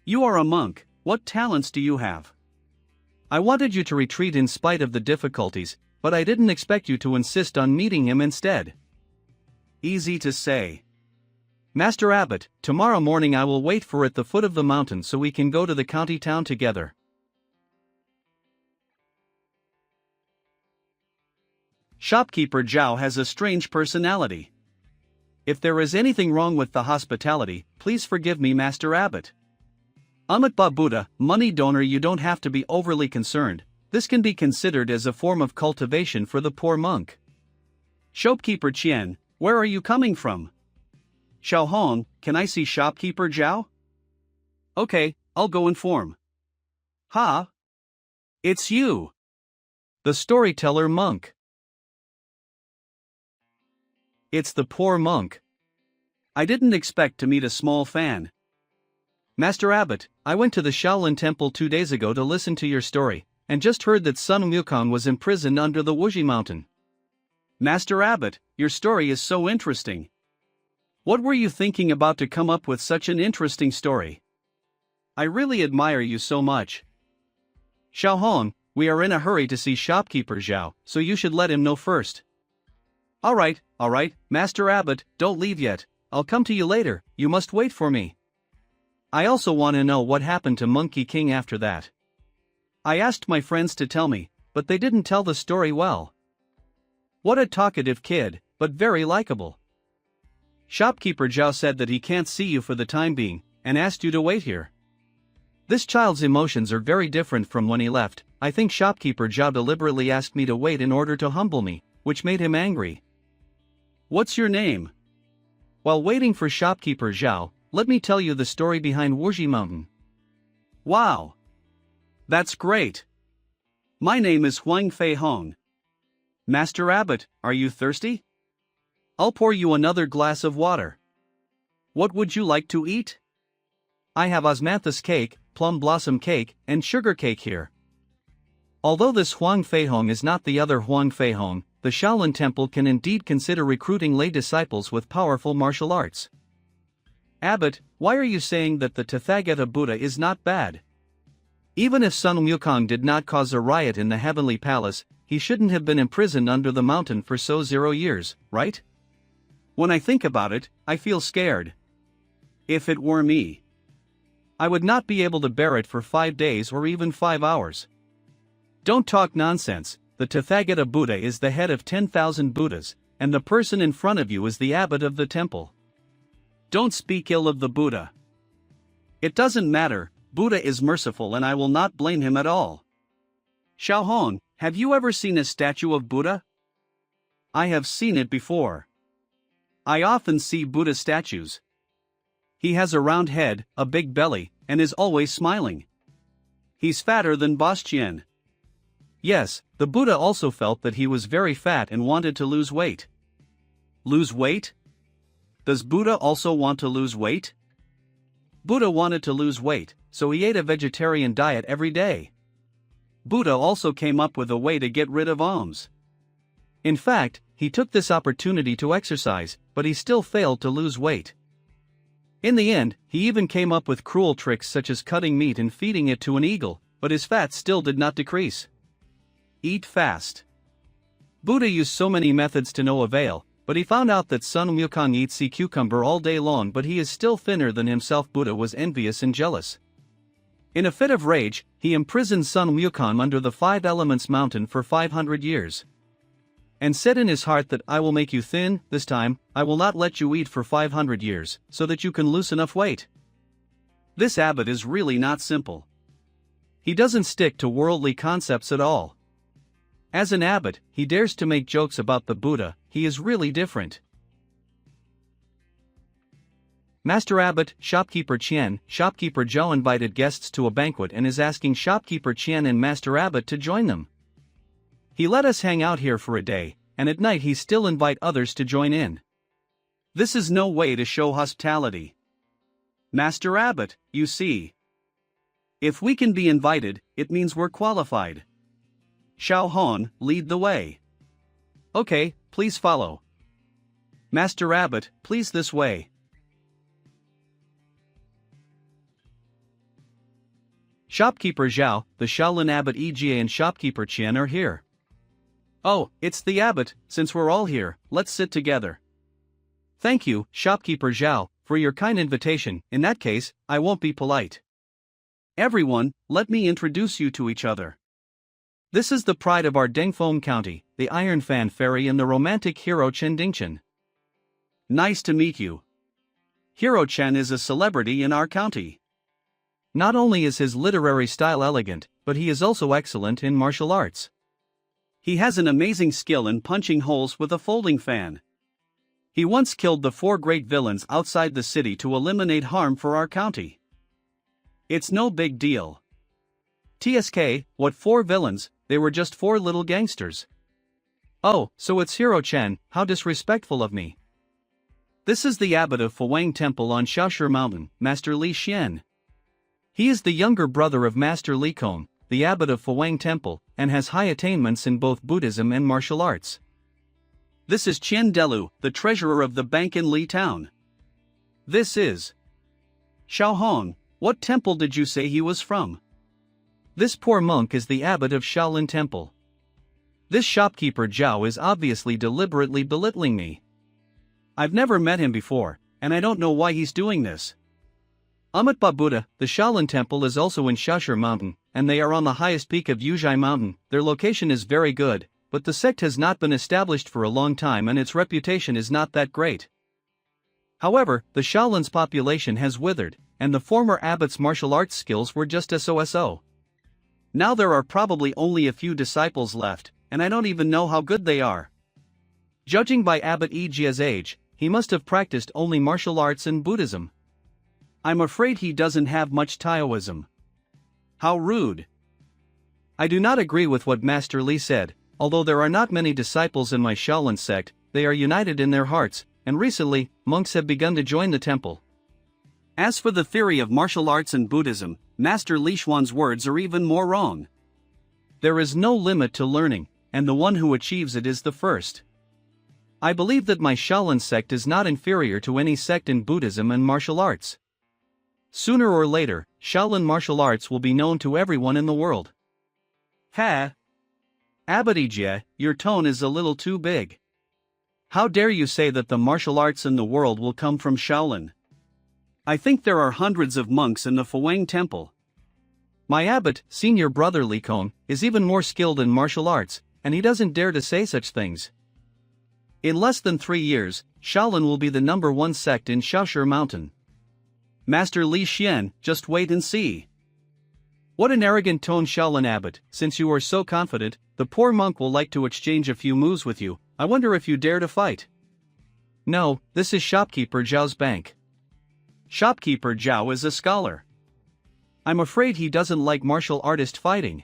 You are a monk, what talents do you have? I wanted you to retreat in spite of the difficulties, but I didn't expect you to insist on meeting him instead. Easy to say. Master Abbot, tomorrow morning I will wait for at the foot of the mountain so we can go to the county town together. Shopkeeper Zhao has a strange personality. If there is anything wrong with the hospitality, please forgive me, Master Abbot. Amitabha Buddha, money donor, you don't have to be overly concerned. This can be considered as a form of cultivation for the poor monk. Shopkeeper Qian, where are you coming from? Xiaohong, can I see shopkeeper Zhao? Okay, I'll go inform. Ha! It's you! The storyteller monk. It's the poor monk. I didn't expect to meet a small fan. Master Abbot, I went to the Shaolin Temple 2 days ago to listen to your story, and just heard that Sun Wukong was imprisoned under the Wuji Mountain. Master Abbot, your story is so interesting. What were you thinking about to come up with such an interesting story? I really admire you so much. Xiaohong, we are in a hurry to see shopkeeper Zhao, so you should let him know first. Alright, Master Abbot, don't leave yet. I'll come to you later, you must wait for me. I also want to know what happened to Monkey King after that. I asked my friends to tell me, but they didn't tell the story well. What a talkative kid, but very likable. Shopkeeper Zhao said that he can't see you for the time being, and asked you to wait here. This child's emotions are very different from when he left. I think shopkeeper Zhao deliberately asked me to wait in order to humble me, which made him angry. What's your name? While waiting for shopkeeper Zhao, let me tell you the story behind Wuji Mountain. Wow! That's great! My name is Huang Fei Hong. Master Abbot, are you thirsty? I'll pour you another glass of water. What would you like to eat? I have osmanthus cake, plum blossom cake, and sugar cake here. Although this Huang Fei Hong is not the other Huang Fei Hong, the Shaolin Temple can indeed consider recruiting lay disciples with powerful martial arts. Abbot, why are you saying that the Tathagata Buddha is not bad? Even if Sun Wukong did not cause a riot in the heavenly palace, he shouldn't have been imprisoned under the mountain for 0 years, right? When I think about it, I feel scared. If it were me, I would not be able to bear it for 5 days or even 5 hours. Don't talk nonsense. The Tathagata Buddha is the head of 10,000 Buddhas, and the person in front of you is the abbot of the temple. Don't speak ill of the Buddha. It doesn't matter, Buddha is merciful and I will not blame him at all. Xiaohong, have you ever seen a statue of Buddha? I have seen it before. I often see Buddha statues. He has a round head, a big belly, and is always smiling. He's fatter than Boss Qian. Yes, the Buddha also felt that he was very fat and wanted to lose weight. Lose weight? Does Buddha also want to lose weight? Buddha wanted to lose weight, so he ate a vegetarian diet every day. Buddha also came up with a way to get rid of alms. In fact, he took this opportunity to exercise, but he still failed to lose weight. In the end, he even came up with cruel tricks such as cutting meat and feeding it to an eagle, but his fat still did not decrease. Eat fast. Buddha used so many methods to no avail, but he found out that Sun Wukong eats sea cucumber all day long but he is still thinner than himself. Buddha was envious and jealous. In a fit of rage, he imprisoned Sun Wukong under the 5 Elements mountain for 500 years. And said in his heart that I will make you thin, this time, I will not let you eat for 500 years, so that you can lose enough weight. This abbot is really not simple. He doesn't stick to worldly concepts at all. As an abbot, he dares to make jokes about the Buddha. He is really different. Master Abbot, Shopkeeper Qian, Shopkeeper Zhao invited guests to a banquet and is asking Shopkeeper Qian and Master Abbot to join them. He let us hang out here for a day, and at night he still invite others to join in. This is no way to show hospitality. Master Abbot, you see. If we can be invited, it means we're qualified. Xiaohong, lead the way. Okay, please follow. Master Abbot, please this way. Shopkeeper Zhao, the Shaolin Abbot Ejie and Shopkeeper Qian are here. Oh, it's the abbot. Since we're all here, let's sit together. Thank you, Shopkeeper Zhao, for your kind invitation. In that case, I won't be polite. Everyone, let me introduce you to each other. This is the pride of our Dengfeng County, the Iron Fan Fairy and the romantic hero Chen Dingchen. Nice to meet you. Hero Chen is a celebrity in our county. Not only is his literary style elegant, but he is also excellent in martial arts. He has an amazing skill in punching holes with a folding fan. He once killed the 4 great villains outside the city to eliminate harm for our county. It's no big deal. TSK, what 4 villains? They were just 4 little gangsters. Oh, so it's Hero Chen, how disrespectful of me. This is the abbot of Fuwang Temple on Shaoshi Mountain, Master Li Xian. He is the younger brother of Master Li Kong, the abbot of Fuwang Temple, and has high attainments in both Buddhism and martial arts. This is Qian Delu, the treasurer of the bank in Li Town. This is Xiaohong. What temple did you say he was from? This poor monk is the abbot of Shaolin Temple. This shopkeeper Zhao is obviously deliberately belittling me. I've never met him before, and I don't know why he's doing this. Amitabha Buddha, the Shaolin Temple is also in Shaoshi Mountain, and they are on the highest peak of Yuzhai Mountain. Their location is very good, but the sect has not been established for a long time and its reputation is not that great. However, the Shaolin's population has withered, and the former abbot's martial arts skills were just so. Now there are probably only a few disciples left, and I don't even know how good they are. Judging by Abbot Ejie's age, he must have practiced only martial arts and Buddhism. I'm afraid he doesn't have much Taoism. How rude. I do not agree with what Master Li said. Although there are not many disciples in my Shaolin sect, they are united in their hearts, and recently, monks have begun to join the temple. As for the theory of martial arts and Buddhism, Master Li Xuan's words are even more wrong. There is no limit to learning, and the one who achieves it is the first. I believe that my Shaolin sect is not inferior to any sect in Buddhism and martial arts. Sooner or later, Shaolin martial arts will be known to everyone in the world. Ha! Abadijie, your tone is a little too big. How dare you say that the martial arts in the world will come from Shaolin? I think there are hundreds of monks in the Fuwang temple. My abbot, senior brother Li Kong, is even more skilled in martial arts, and he doesn't dare to say such things. In less than 3 years, Shaolin will be the #1 sect in Shaoshi Mountain. Master Li Xian, just wait and see. What an arrogant tone, Shaolin abbot. Since you are so confident, the poor monk will like to exchange a few moves with you. I wonder if you dare to fight. No, this is shopkeeper Zhao's bank. Shopkeeper Zhao is a scholar. I'm afraid he doesn't like martial artist fighting.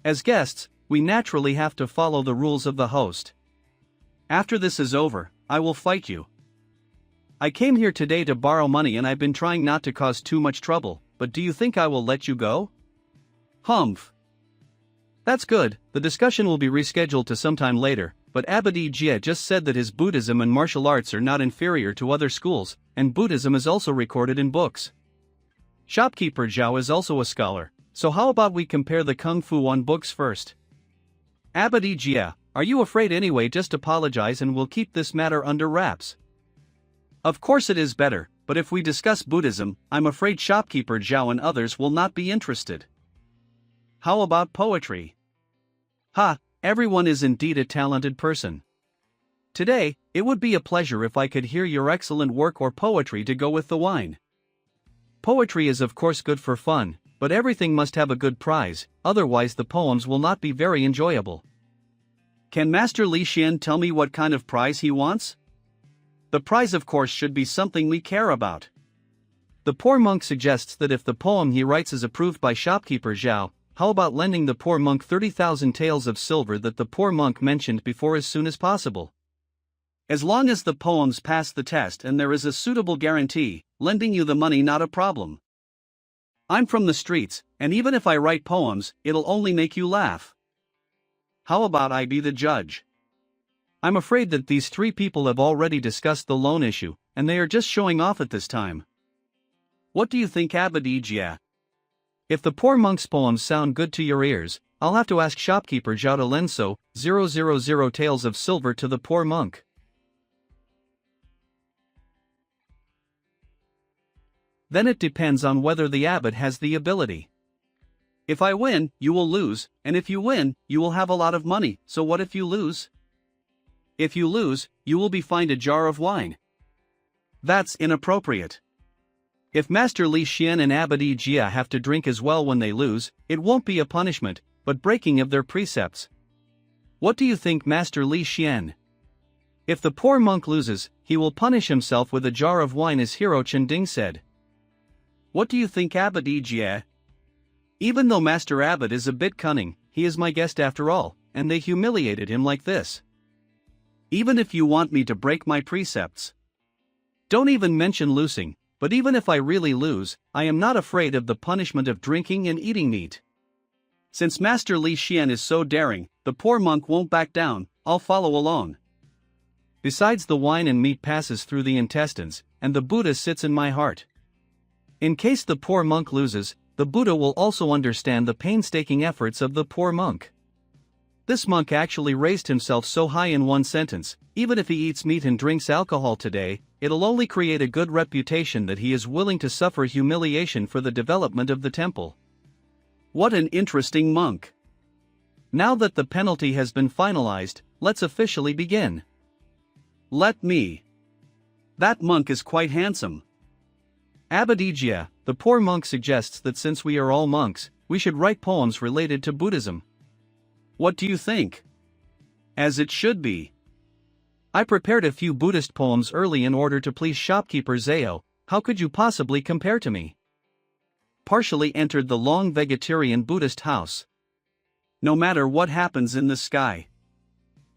As guests, we naturally have to follow the rules of the host. After this is over, I will fight you. I came here today to borrow money and I've been trying not to cause too much trouble, but do you think I will let you go? Humph. That's good. The discussion will be rescheduled to sometime later, but Abadi Jie just said that his Buddhism and martial arts are not inferior to other schools, and Buddhism is also recorded in books. Shopkeeper Zhao is also a scholar, so how about we compare the Kung Fu on books first? Abadi Jie, are you afraid anyway? Just apologize and we'll keep this matter under wraps. Of course it is better, but if we discuss Buddhism, I'm afraid Shopkeeper Zhao and others will not be interested. How about poetry? Ha, everyone is indeed a talented person. Today, it would be a pleasure if I could hear your excellent work or poetry to go with the wine. Poetry is of course good for fun, but everything must have a good prize, otherwise the poems will not be very enjoyable. Can Master Li Xian tell me what kind of prize he wants? The prize of course should be something we care about. The poor monk suggests that if the poem he writes is approved by shopkeeper Zhao, how about lending the poor monk 30,000 taels of silver that the poor monk mentioned before as soon as possible? As long as the poems pass the test and there is a suitable guarantee, lending you the money not a problem. I'm from the streets, and even if I write poems, it'll only make you laugh. How about I be the judge? I'm afraid that these 3 people have already discussed the loan issue, and they are just showing off at this time. What do you think, Abadi Jie? If the poor monk's poems sound good to your ears, I'll have to ask shopkeeper Zhao to lend 000 taels of silver to the poor monk. Then it depends on whether the abbot has the ability. If I win, you will lose, and if you win, you will have a lot of money, so what if you lose? If you lose, you will be fined a jar of wine. That's inappropriate. If Master Li Xian and Abadi Jia have to drink as well when they lose, it won't be a punishment, but breaking of their precepts. What do you think, Master Li Xian? If the poor monk loses, he will punish himself with a jar of wine, as Hero Chending said. What do you think, Abadi Jie? Even though Master Abbot is a bit cunning, he is my guest after all, and they humiliated him like this. Even if you want me to break my precepts. Don't even mention losing, but even if I really lose, I am not afraid of the punishment of drinking and eating meat. Since Master Li Xian is so daring, the poor monk won't back down. I'll follow along. Besides, the wine and meat passes through the intestines, and the Buddha sits in my heart. In case the poor monk loses, the Buddha will also understand the painstaking efforts of the poor monk. This monk actually raised himself so high in one sentence. Even if he eats meat and drinks alcohol today, it'll only create a good reputation that he is willing to suffer humiliation for the development of the temple. What an interesting monk. Now that the penalty has been finalized, let's officially begin. Let me. That monk is quite handsome. Abadijia, the poor monk suggests that since we are all monks, we should write poems related to Buddhism. What do you think? As it should be. I prepared a few Buddhist poems early in order to please shopkeeper Zhao, how could you possibly compare to me? Partially entered the long vegetarian Buddhist house. No matter what happens in the sky.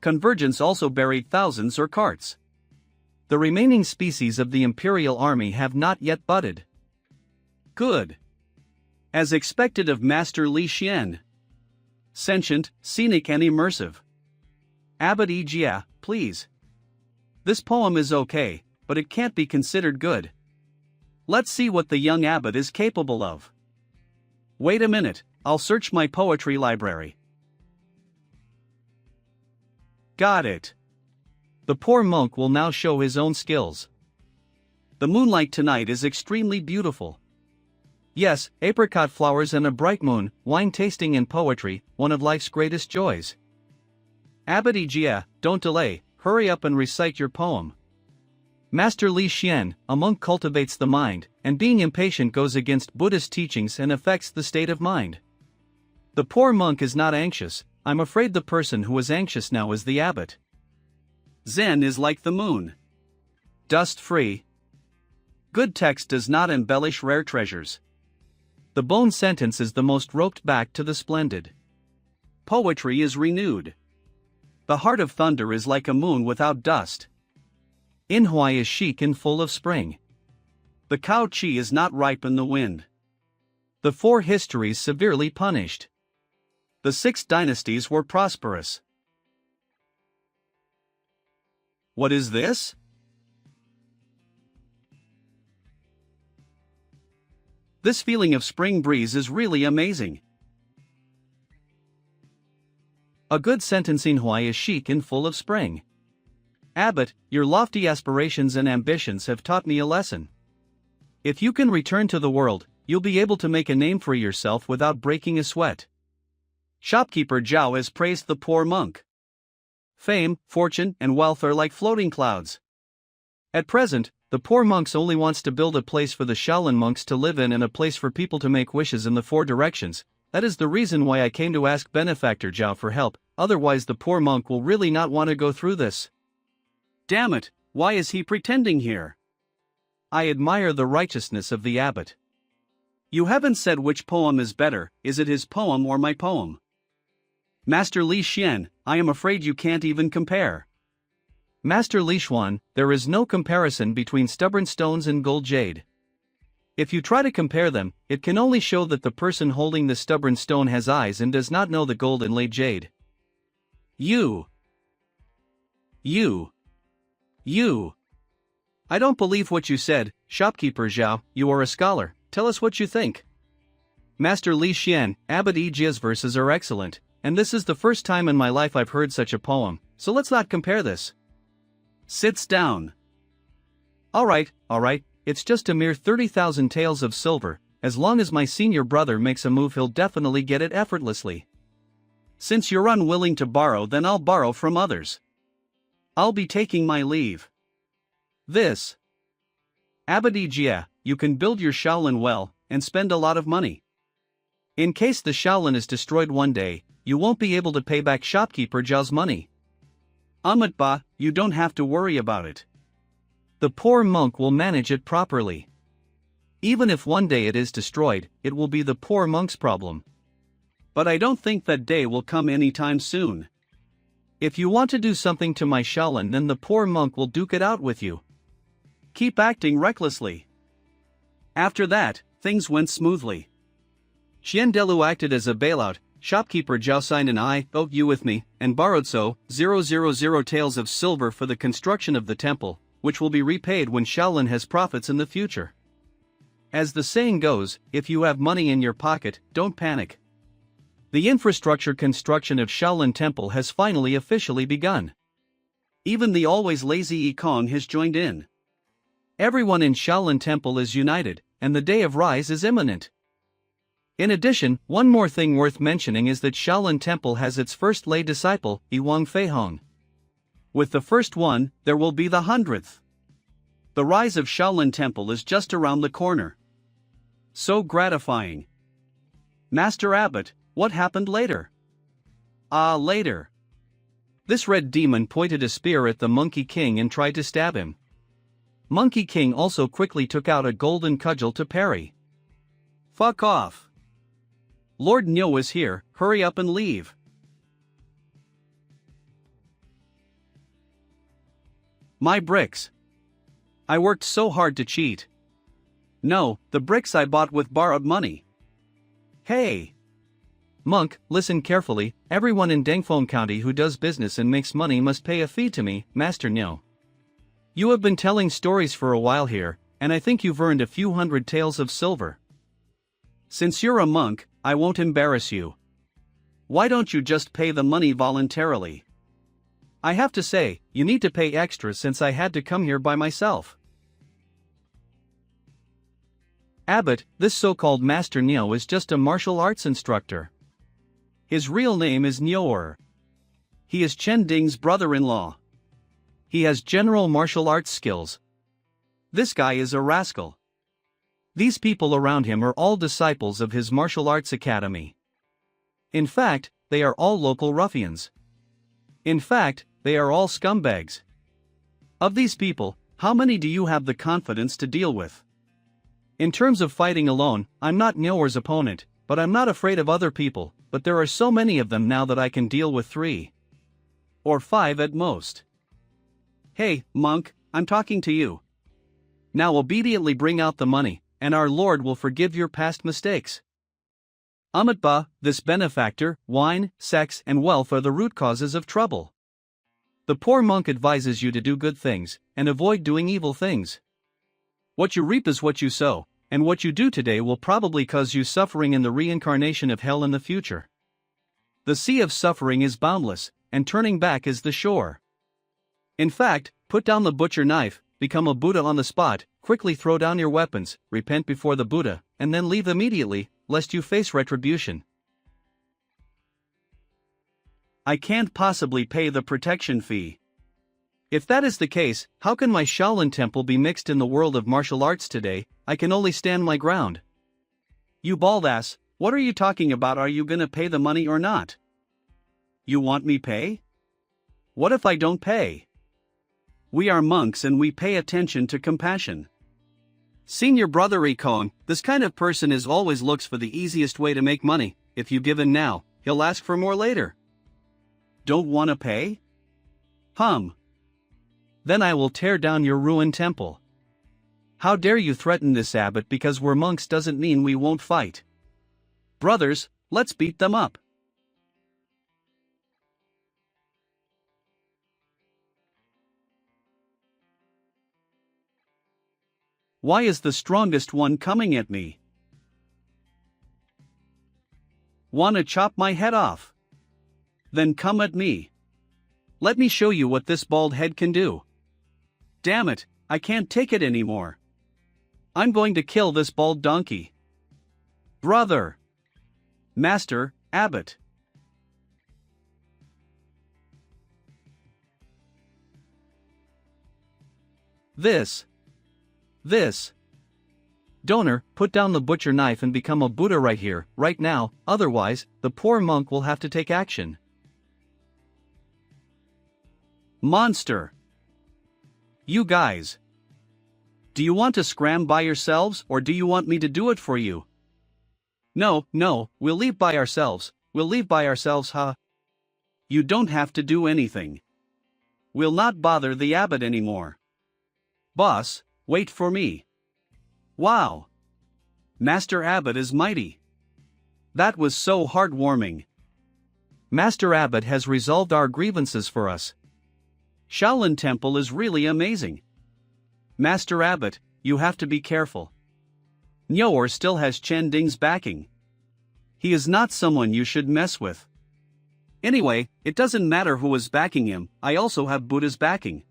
Convergence also buried thousands or carts. The remaining species of the Imperial Army have not yet budded. Good. As expected of Master Li Xian. Sentient, scenic and immersive. Abbot Jia, please. This poem is okay, but it can't be considered good. Let's see what the young abbot is capable of. Wait a minute, I'll search my poetry library. Got it. The poor monk will now show his own skills. The moonlight tonight is extremely beautiful. Yes, apricot flowers and a bright moon, wine tasting and poetry, one of life's greatest joys. Abbot Jia, don't delay, hurry up and recite your poem. Master Li Xian, a monk cultivates the mind, and being impatient goes against Buddhist teachings and affects the state of mind. The poor monk is not anxious. I'm afraid the person who is anxious now is the abbot. Zen is like the moon. Dust-free. Good text does not embellish rare treasures. The bone sentence is the most roped back to the splendid. Poetry is renewed. The heart of thunder is like a moon without dust. Manhwa is chic and full of spring. The cow chi is not ripe in the wind. The four histories severely punished. The 6 dynasties were prosperous. What is this? This feeling of spring breeze is really amazing. A good sentence. Manhwa is chic and full of spring. Abbot, your lofty aspirations and ambitions have taught me a lesson. If you can return to the world, you'll be able to make a name for yourself without breaking a sweat. Shopkeeper Zhao has praised the poor monk. Fame, fortune, and wealth are like floating clouds. At present, the poor monk only wants to build a place for the Shaolin monks to live in and a place for people to make wishes in the 4 directions. That is the reason why I came to ask Benefactor Zhao for help, otherwise the poor monk will really not want to go through this. Damn it, why is he pretending here? I admire the righteousness of the abbot. You haven't said which poem is better, is it his poem or my poem? Master Li Xian, I am afraid you can't even compare. Master Li Xuan, there is no comparison between stubborn stones and gold jade. If you try to compare them, it can only show that the person holding the stubborn stone has eyes and does not know the gold inlaid jade. You. I don't believe what you said, Shopkeeper Zhao, you are a scholar, tell us what you think. Master Li Xian, Abbot Jia's verses are excellent, and this is the first time in my life I've heard such a poem, so let's not compare this. Sits down. Alright, it's just a mere 30,000 taels of silver, as long as my senior brother makes a move he'll definitely get it effortlessly. Since you're unwilling to borrow, then I'll borrow from others. I'll be taking my leave. This. Abbot Jia, you can build your Shaolin well, and spend a lot of money. In case the Shaolin is destroyed one day, you won't be able to pay back Shopkeeper Zhao's money. Ba, you don't have to worry about it. The poor monk will manage it properly. Even if one day it is destroyed, it will be the poor monk's problem. But I don't think that day will come anytime soon. If you want to do something to my Shaolin, then the poor monk will duke it out with you. Keep acting recklessly. After that, things went smoothly. Xian Delu acted as a bailout. Shopkeeper Zhao signed an IOU with me, and borrowed 000 taels of silver for the construction of the temple, which will be repaid when Shaolin has profits in the future. As the saying goes, if you have money in your pocket, don't panic. The infrastructure construction of Shaolin Temple has finally officially begun. Even the always lazy Yikong has joined in. Everyone in Shaolin Temple is united, and the day of rise is imminent. In addition, one more thing worth mentioning is that Shaolin Temple has its first lay disciple, Yiwang Feihong. With the first one, there will be the 100th. The rise of Shaolin Temple is just around the corner. So gratifying. Master Abbot, what happened later? Later. This red demon pointed a spear at the Monkey King and tried to stab him. Monkey King also quickly took out a golden cudgel to parry. Fuck off. Lord Nyo is here, hurry up and leave. My bricks. I worked so hard to cheat. No, the bricks I bought with borrowed money. Hey! Monk, listen carefully, everyone in Dengfeng County who does business and makes money must pay a fee to me, Master Nyo. You have been telling stories for a while here, and I think you've earned a few hundred taels of silver. Since you're a monk, I won't embarrass you. Why don't you just pay the money voluntarily? I have to say, you need to pay extra since I had to come here by myself. Abbot, this so-called Master Nyo is just a martial arts instructor. His real name is Nyoer. He is Chen Ding's brother-in-law. He has general martial arts skills. This guy is a rascal. These people around him are all disciples of his martial arts academy. In fact, they are all local ruffians. In fact, they are all scumbags. Of these people, how many do you have the confidence to deal with? In terms of fighting alone, I'm not Nyoer's opponent, but I'm not afraid of other people, but there are so many of them now that I can deal with 3. Or 5 at most. Hey, monk, I'm talking to you. Now obediently bring out the money, and our Lord will forgive your past mistakes. Amitba, this benefactor, wine, sex, and wealth are the root causes of trouble. The poor monk advises you to do good things, and avoid doing evil things. What you reap is what you sow, and what you do today will probably cause you suffering in the reincarnation of hell in the future. The sea of suffering is boundless, and turning back is the shore. In fact, put down the butcher knife, become a Buddha on the spot, quickly throw down your weapons, repent before the Buddha, and then leave immediately, lest you face retribution. I can't possibly pay the protection fee. If that is the case, how can my Shaolin temple be mixed in the world of martial arts today? I can only stand my ground. You bald ass, what are you talking about? Are you gonna pay the money or not? You want me pay? What if I don't pay? We are monks and we pay attention to compassion. Senior brother Ikong, this kind of person is always looks for the easiest way to make money. If you give in now, he'll ask for more later. Don't wanna pay? Then I will tear down your ruined temple. How dare you threaten this abbot? Because we're monks doesn't mean we won't fight. Brothers, let's beat them up. Why is the strongest one coming at me? Wanna chop my head off? Then come at me. Let me show you what this bald head can do. Damn it, I can't take it anymore. I'm going to kill this bald donkey. Brother. Master, Abbot. This. Donor, put down the butcher knife and become a Buddha right here, right now, otherwise, the poor monk will have to take action. Monster. You guys. Do you want to scram by yourselves or do you want me to do it for you? No, we'll leave by ourselves, huh? You don't have to do anything. We'll not bother the abbot anymore. Boss, wait for me. Wow. Master Abbot is mighty. That was so heartwarming. Master Abbot has resolved our grievances for us. Shaolin Temple is really amazing. Master Abbot, you have to be careful. Nyoer still has Chen Ding's backing. He is not someone you should mess with. Anyway, it doesn't matter who is backing him, I also have Buddha's backing.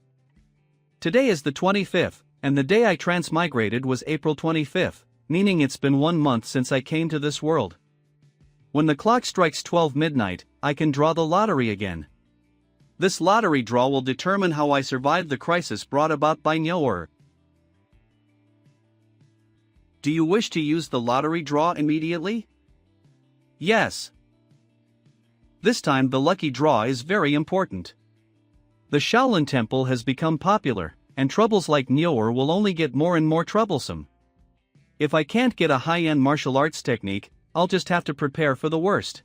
Today is the 25th, and the day I transmigrated was April 25th, meaning it's been 1 month since I came to this world. When the clock strikes 12 midnight, I can draw the lottery again. This lottery draw will determine how I survive the crisis brought about by Nyoer. Do you wish to use the lottery draw immediately? Yes. This time the lucky draw is very important. The Shaolin Temple has become popular. and troubles like Nyoer will only get more and more troublesome. If I can't get a high-end martial arts technique, I'll just have to prepare for the worst.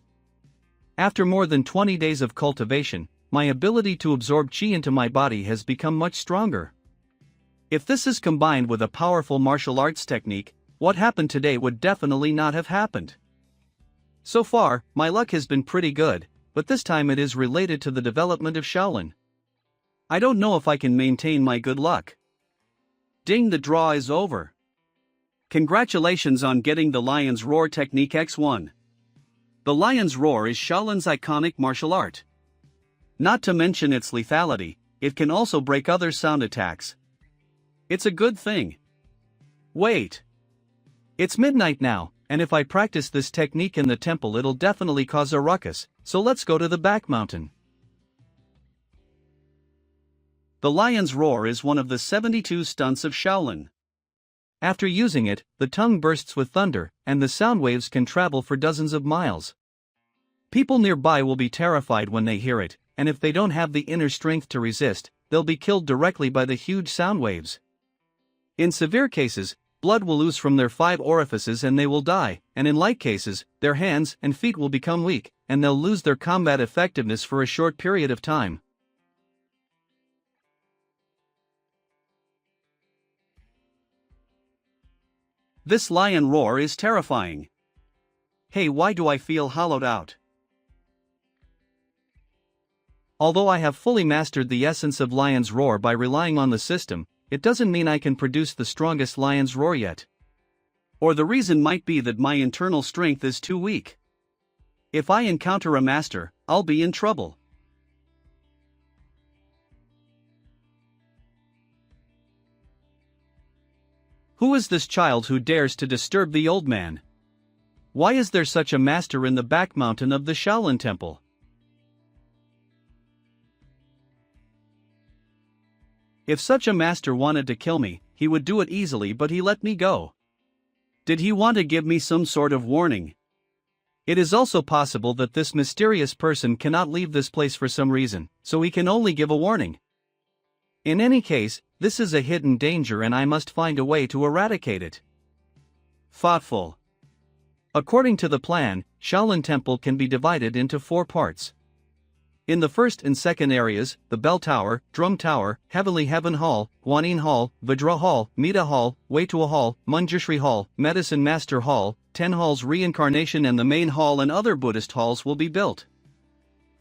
After more than 20 days of cultivation, my ability to absorb chi into my body has become much stronger. If this is combined with a powerful martial arts technique, what happened today would definitely not have happened. So far, my luck has been pretty good, but this time it is related to the development of Shaolin. I don't know if I can maintain my good luck. Ding, the draw is over. Congratulations on getting the Lion's Roar Technique X1. The Lion's Roar is Shaolin's iconic martial art. Not to mention its lethality, it can also break other sound attacks. It's a good thing. Wait. It's midnight now, and if I practice this technique in the temple it'll definitely cause a ruckus, so let's go to the back mountain. The Lion's Roar is one of the 72 stunts of Shaolin. After using it, the tongue bursts with thunder, and the sound waves can travel for dozens of miles. People nearby will be terrified when they hear it, and if they don't have the inner strength to resist, they'll be killed directly by the huge sound waves. In severe cases, blood will ooze from their 5 orifices and they will die, and in light cases, their hands and feet will become weak, and they'll lose their combat effectiveness for a short period of time. This lion roar is terrifying. Hey, why do I feel hollowed out? Although I have fully mastered the essence of lion's roar by relying on the system, it doesn't mean I can produce the strongest lion's roar yet. Or the reason might be that my internal strength is too weak. If I encounter a master, I'll be in trouble. Who is this child who dares to disturb the old man? Why is there such a master in the back mountain of the Shaolin temple? If such a master wanted to kill me, he would do it easily, but he let me go. Did he want to give me some sort of warning? It is also possible that this mysterious person cannot leave this place for some reason, so he can only give a warning. In any case, this is a hidden danger and I must find a way to eradicate it. Thoughtful. According to the plan, Shaolin Temple can be divided into 4 parts. In the first and second areas, the Bell Tower, Drum Tower, Heavenly Heaven Hall, Guanyin Hall, Vajra Hall, Mita Hall, Weitua Hall, Manjushri Hall, Medicine Master Hall, 10 halls Reincarnation and the main hall and other Buddhist halls will be built.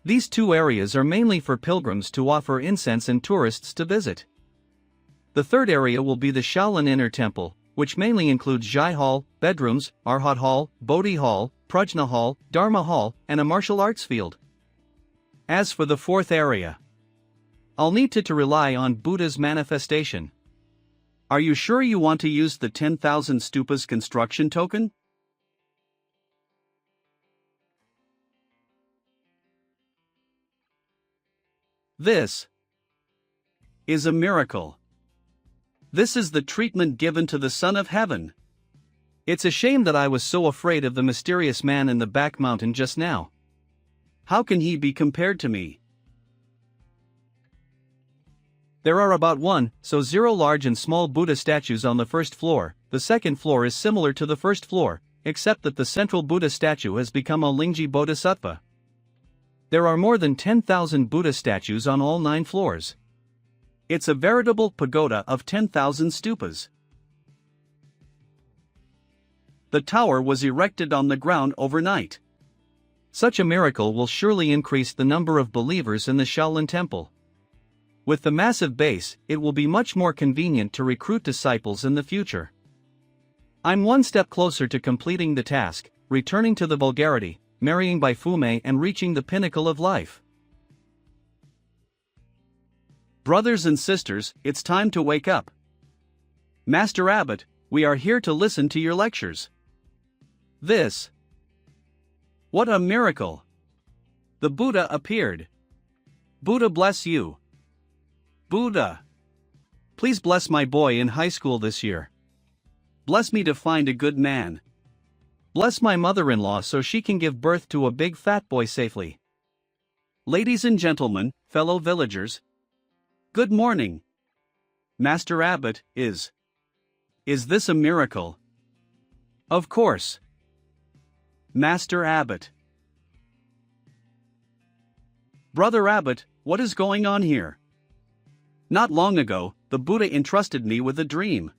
These 2 areas are mainly for pilgrims to offer incense and tourists to visit. The third area will be the Shaolin Inner Temple, which mainly includes Jai Hall, bedrooms, Arhat Hall, Bodhi Hall, Prajna Hall, Dharma Hall, and a martial arts field. As for the fourth area, I'll need to rely on Buddha's manifestation. Are you sure you want to use the 10,000 stupas construction token? This is a miracle. This is the treatment given to the Son of Heaven. It's a shame that I was so afraid of the mysterious man in the back mountain just now. How can he be compared to me? There are about 0 large and small Buddha statues on the first floor. The second floor is similar to the first floor, except that the central Buddha statue has become a Lingji Bodhisattva. There are more than 10,000 Buddha statues on all 9 floors. It's a veritable pagoda of 10,000 stupas. The tower was erected on the ground overnight. Such a miracle will surely increase the number of believers in the Shaolin Temple. With the massive base, it will be much more convenient to recruit disciples in the future. I'm one step closer to completing the task, returning to the vulgarity, marrying by Fume and reaching the pinnacle of life. Brothers and sisters, it's time to wake up. Master Abbot, we are here to listen to your lectures. What a miracle! The Buddha appeared. Buddha bless you. Buddha, please bless my boy in high school this year. Bless me to find a good man. Bless my mother-in-law so she can give birth to a big fat boy safely. Ladies and gentlemen, fellow villagers, good morning. Master Abbot, is this a miracle? Of course. Master Abbot. Brother Abbot, what is going on here? Not long ago, the Buddha entrusted me with a dream.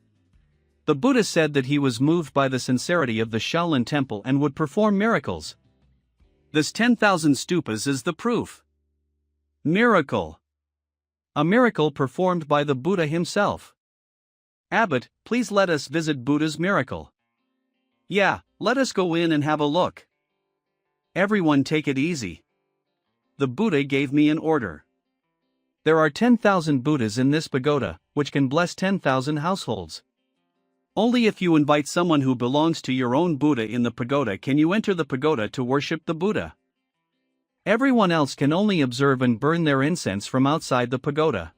The Buddha said that he was moved by the sincerity of the Shaolin temple and would perform miracles. This 10,000 stupas is the proof. Miracle. A miracle performed by the Buddha himself. Abbot, please let us visit Buddha's miracle. Yeah, let us go in and have a look. Everyone take it easy. The Buddha gave me an order. There are 10,000 Buddhas in this pagoda, which can bless 10,000 households. Only if you invite someone who belongs to your own Buddha in the pagoda can you enter the pagoda to worship the Buddha. Everyone else can only observe and burn their incense from outside the pagoda.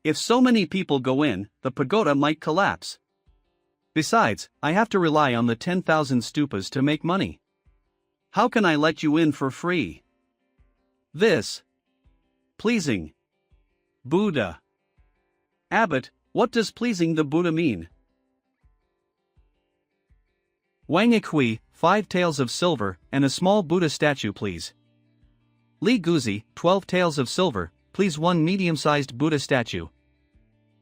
If so many people go in, the pagoda might collapse. Besides, I have to rely on the 10,000 stupas to make money. How can I let you in for free? This. Pleasing. Buddha. Abbot, what does pleasing the Buddha mean? Wang Ikui, 5 taels of silver, and a small Buddha statue please. Li Guzi, 12 taels of silver, please 1 medium-sized Buddha statue.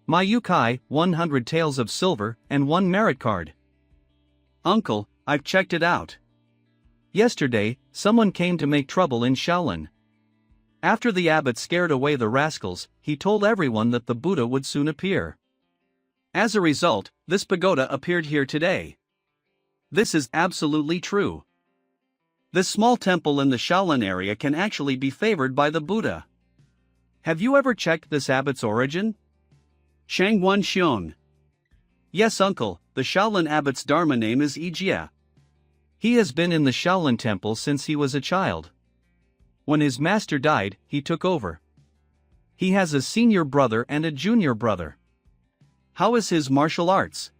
Ma Yukai, 100 taels of silver, and 1 merit card. Uncle, I've checked it out. Yesterday, someone came to make trouble in Shaolin. After the abbot scared away the rascals, he told everyone that the Buddha would soon appear. As a result, this pagoda appeared here today. This is absolutely true. This small temple in the Shaolin area can actually be favored by the Buddha. Have you ever checked this abbot's origin? Shangguan Xiong. Yes, uncle, the Shaolin abbot's Dharma name is Yijia. He has been in the Shaolin temple since he was a child. When his master died, he took over. He has a senior brother and a junior brother. How is his martial arts?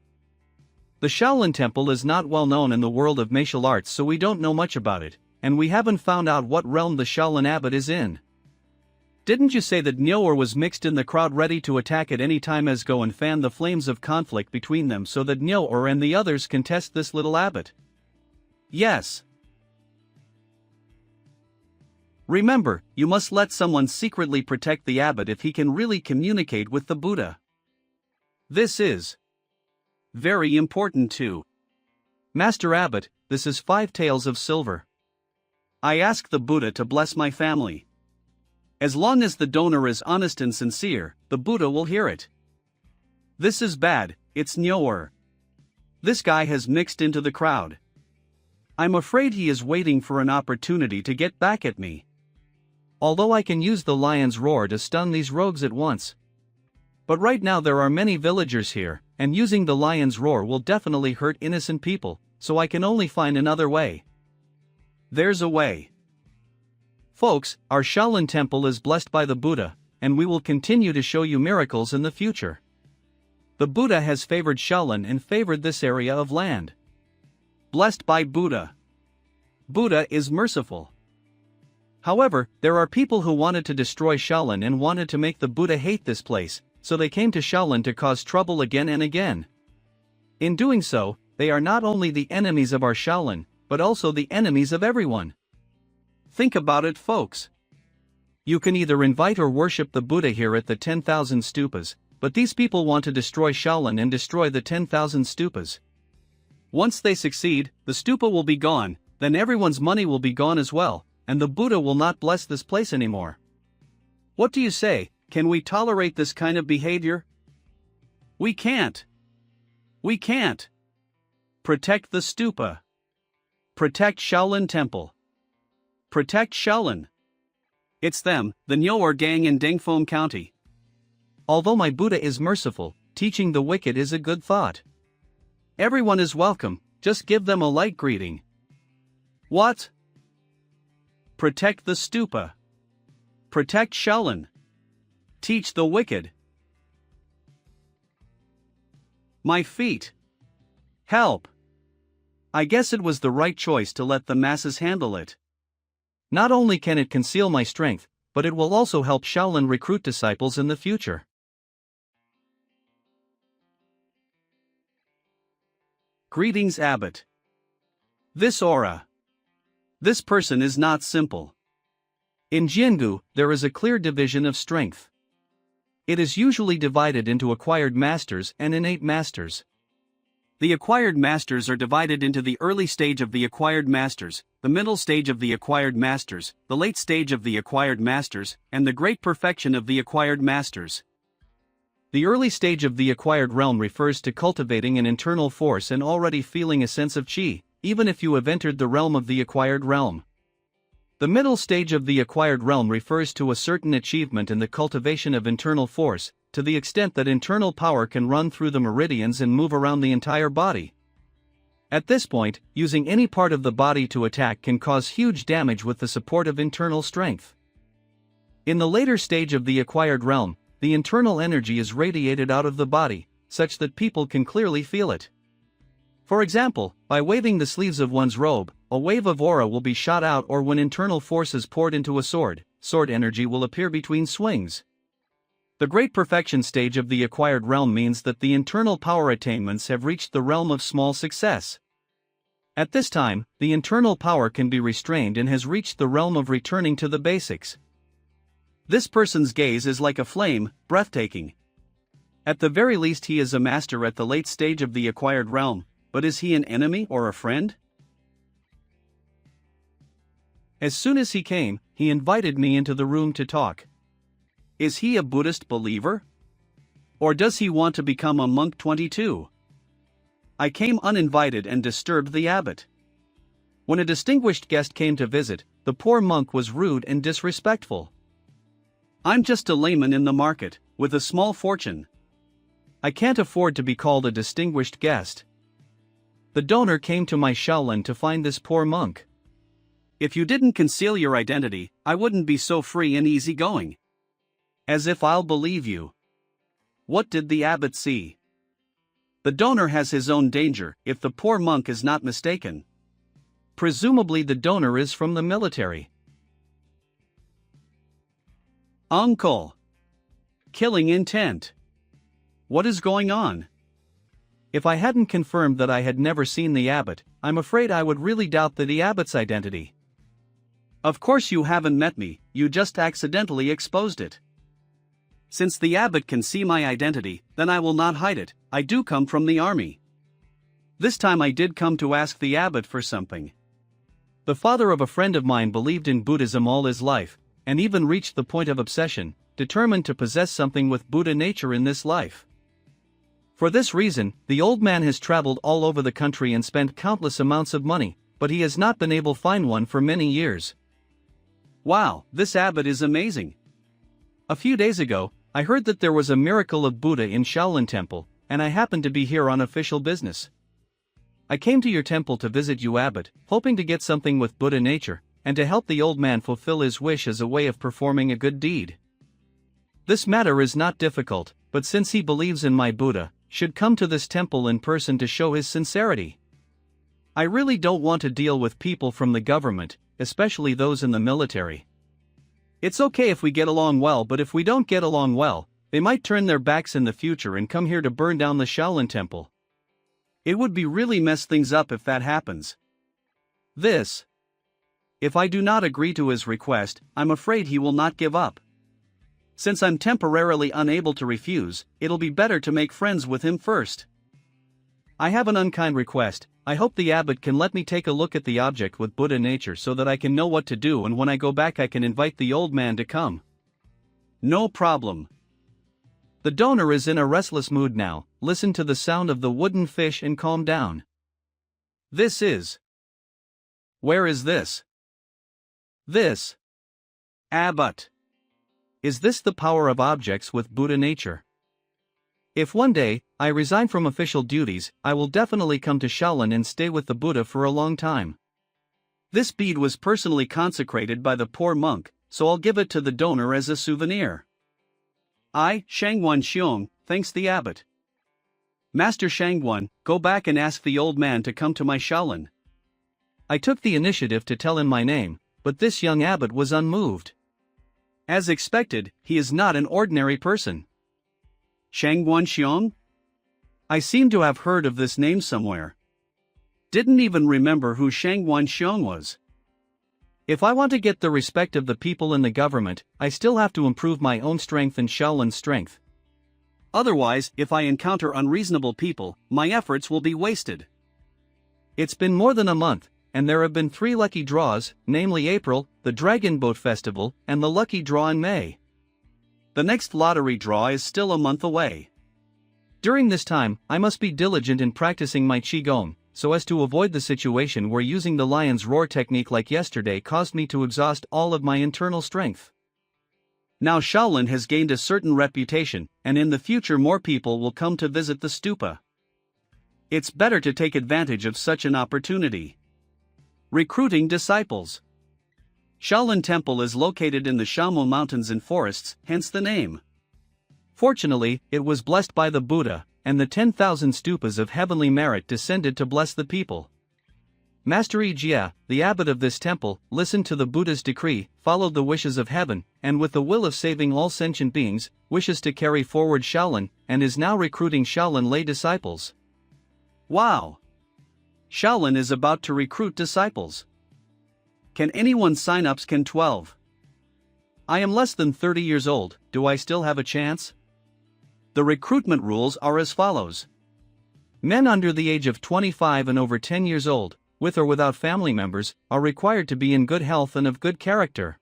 The Shaolin temple is not well known in the world of martial arts, so we don't know much about it, and we haven't found out what realm the Shaolin abbot is in. Didn't you say that Nyoer was mixed in the crowd ready to attack at any time as go and fan the flames of conflict between them so that Nyoer and the others can test this little abbot? Yes. Remember, you must let someone secretly protect the abbot if he can really communicate with the Buddha. This is very important too. Master Abbot, this is 5 taels of silver. I ask the Buddha to bless my family. As long as the donor is honest and sincere, the Buddha will hear it. This is bad, it's Nyoer. This guy has mixed into the crowd. I'm afraid he is waiting for an opportunity to get back at me. Although I can use the lion's roar to stun these rogues at once. But right now there are many villagers here, and using the lion's roar will definitely hurt innocent people, so I can only find another way. There's a way. Folks, our Shaolin temple is blessed by the Buddha, and we will continue to show you miracles in the future. The Buddha has favored Shaolin and favored this area of land. Blessed by Buddha. Buddha is merciful. However, there are people who wanted to destroy Shaolin and wanted to make the Buddha hate this place, so they came to Shaolin to cause trouble again and again. In doing so, they are not only the enemies of our Shaolin, but also the enemies of everyone. Think about it, folks. You can either invite or worship the Buddha here at the 10,000 stupas, but these people want to destroy Shaolin and destroy the 10,000 stupas. Once they succeed, the stupa will be gone, then everyone's money will be gone as well, and the Buddha will not bless this place anymore. What do you say? Can we tolerate this kind of behavior? We can't. We can't. Protect the stupa. Protect Shaolin Temple. Protect Shaolin. It's them, the Nyoer gang in Dengfeng County. Although my Buddha is merciful, teaching the wicked is a good thought. Everyone is welcome, just give them a light greeting. What? Protect the stupa. Protect Shaolin. Teach the wicked. My feet. Help. I guess it was the right choice to let the masses handle it. Not only can it conceal my strength, but it will also help Shaolin recruit disciples in the future. Greetings, Abbot. This aura. This person is not simple. In Jiangu, there is a clear division of strength. It is usually divided into acquired masters and innate masters. The acquired masters are divided into the early stage of the acquired masters, the middle stage of the acquired masters, the late stage of the acquired masters, and the great perfection of the acquired masters. The early stage of the acquired realm refers to cultivating an internal force and already feeling a sense of qi, even if you have entered the realm of the acquired realm. The middle stage of the acquired realm refers to a certain achievement in the cultivation of internal force, to the extent that internal power can run through the meridians and move around the entire body. At this point, using any part of the body to attack can cause huge damage with the support of internal strength. In the later stage of the acquired realm, the internal energy is radiated out of the body, such that people can clearly feel it. For example, by waving the sleeves of one's robe, a wave of aura will be shot out, or when internal force is poured into a sword energy will appear between swings. The great perfection stage of the acquired realm means that the internal power attainments have reached the realm of small success. At this time, the internal power can be restrained and has reached the realm of returning to the basics. This person's gaze is like a flame, breathtaking. At the very least, he is a master at the late stage of the acquired realm, but is he an enemy or a friend? As soon as he came, he invited me into the room to talk. Is he a Buddhist believer? Or does he want to become a monk 22? I came uninvited and disturbed the abbot. When a distinguished guest came to visit, the poor monk was rude and disrespectful. I'm just a layman in the market, with a small fortune. I can't afford to be called a distinguished guest. The donor came to my Shaolin to find this poor monk. If you didn't conceal your identity, I wouldn't be so free and easygoing. As if I'll believe you. What did the abbot see? The donor has his own danger, if the poor monk is not mistaken. Presumably the donor is from the military. Uncle. Killing intent. What is going on? If I hadn't confirmed that I had never seen the abbot, I'm afraid I would really doubt the abbot's identity. Of course you haven't met me, you just accidentally exposed it. Since the abbot can see my identity, then I will not hide it. I do come from the army. This time I did come to ask the abbot for something. The father of a friend of mine believed in Buddhism all his life, and even reached the point of obsession, determined to possess something with Buddha nature in this life. For this reason, the old man has traveled all over the country and spent countless amounts of money, but he has not been able to find one for many years. Wow, this abbot is amazing. A few days ago, I heard that there was a miracle of Buddha in Shaolin Temple, and I happened to be here on official business. I came to your temple to visit you, abbot, hoping to get something with Buddha nature, and to help the old man fulfill his wish as a way of performing a good deed. This matter is not difficult, but since he believes in my Buddha, should come to this temple in person to show his sincerity. I really don't want to deal with people from the government, especially those in the military. It's okay if we get along well, but if we don't get along well, they might turn their backs in the future and come here to burn down the Shaolin Temple. It would be really mess things up if that happens. If I do not agree to his request, I'm afraid he will not give up. Since I'm temporarily unable to refuse, it'll be better to make friends with him first. I have an unkind request. I hope the abbot can let me take a look at the object with Buddha nature so that I can know what to do, and when I go back I can invite the old man to come. No problem. The donor is in a restless mood now. Listen to the sound of the wooden fish and calm down. Where is this? Abbot. Is this the power of objects with Buddha nature? If one day I resign from official duties, I will definitely come to Shaolin and stay with the Buddha for a long time. This bead was personally consecrated by the poor monk, so I'll give it to the donor as a souvenir. I, Shangguan Xiong, thanks the abbot. Master Shangguan, go back and ask the old man to come to my Shaolin. I took the initiative to tell him my name, but this young abbot was unmoved. As expected, he is not an ordinary person. Shangguan Xiong? I seem to have heard of this name somewhere. Didn't even remember who Shang Wanxiong was. If I want to get the respect of the people and the government, I still have to improve my own strength and Shaolin's strength. Otherwise, if I encounter unreasonable people, my efforts will be wasted. It's been more than a month, and there have been 3 lucky draws, namely April, the Dragon Boat Festival, and the lucky draw in May. The next lottery draw is still a month away. During this time, I must be diligent in practicing my Qigong, so as to avoid the situation where using the lion's roar technique like yesterday caused me to exhaust all of my internal strength. Now Shaolin has gained a certain reputation, and in the future more people will come to visit the stupa. It's better to take advantage of such an opportunity. Recruiting disciples. Shaolin Temple is located in the Shamu Mountains and forests, hence the name. Fortunately, it was blessed by the Buddha, and the 10,000 stupas of heavenly merit descended to bless the people. Master Jia, the abbot of this temple, listened to the Buddha's decree, followed the wishes of heaven, and with the will of saving all sentient beings, wishes to carry forward Shaolin, and is now recruiting Shaolin lay disciples. Wow! Shaolin is about to recruit disciples. Can anyone sign up? Can 12? I am less than 30 years old, do I still have a chance? The recruitment rules are as follows. Men under the age of 25 and over 10 years old, with or without family members, are required to be in good health and of good character.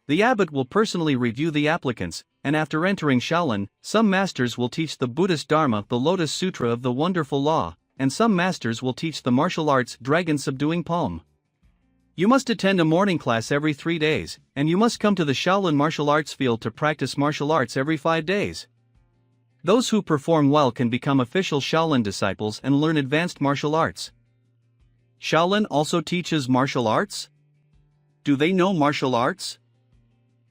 The abbot will personally review the applicants, and after entering Shaolin, some masters will teach the Buddhist Dharma, the Lotus Sutra of the Wonderful Law, and some masters will teach the martial arts Dragon Subduing Palm. You must attend a morning class every 3 days, and you must come to the Shaolin martial arts field to practice martial arts every 5 days. Those who perform well can become official Shaolin disciples and learn advanced martial arts. Shaolin also teaches martial arts? Do they know martial arts?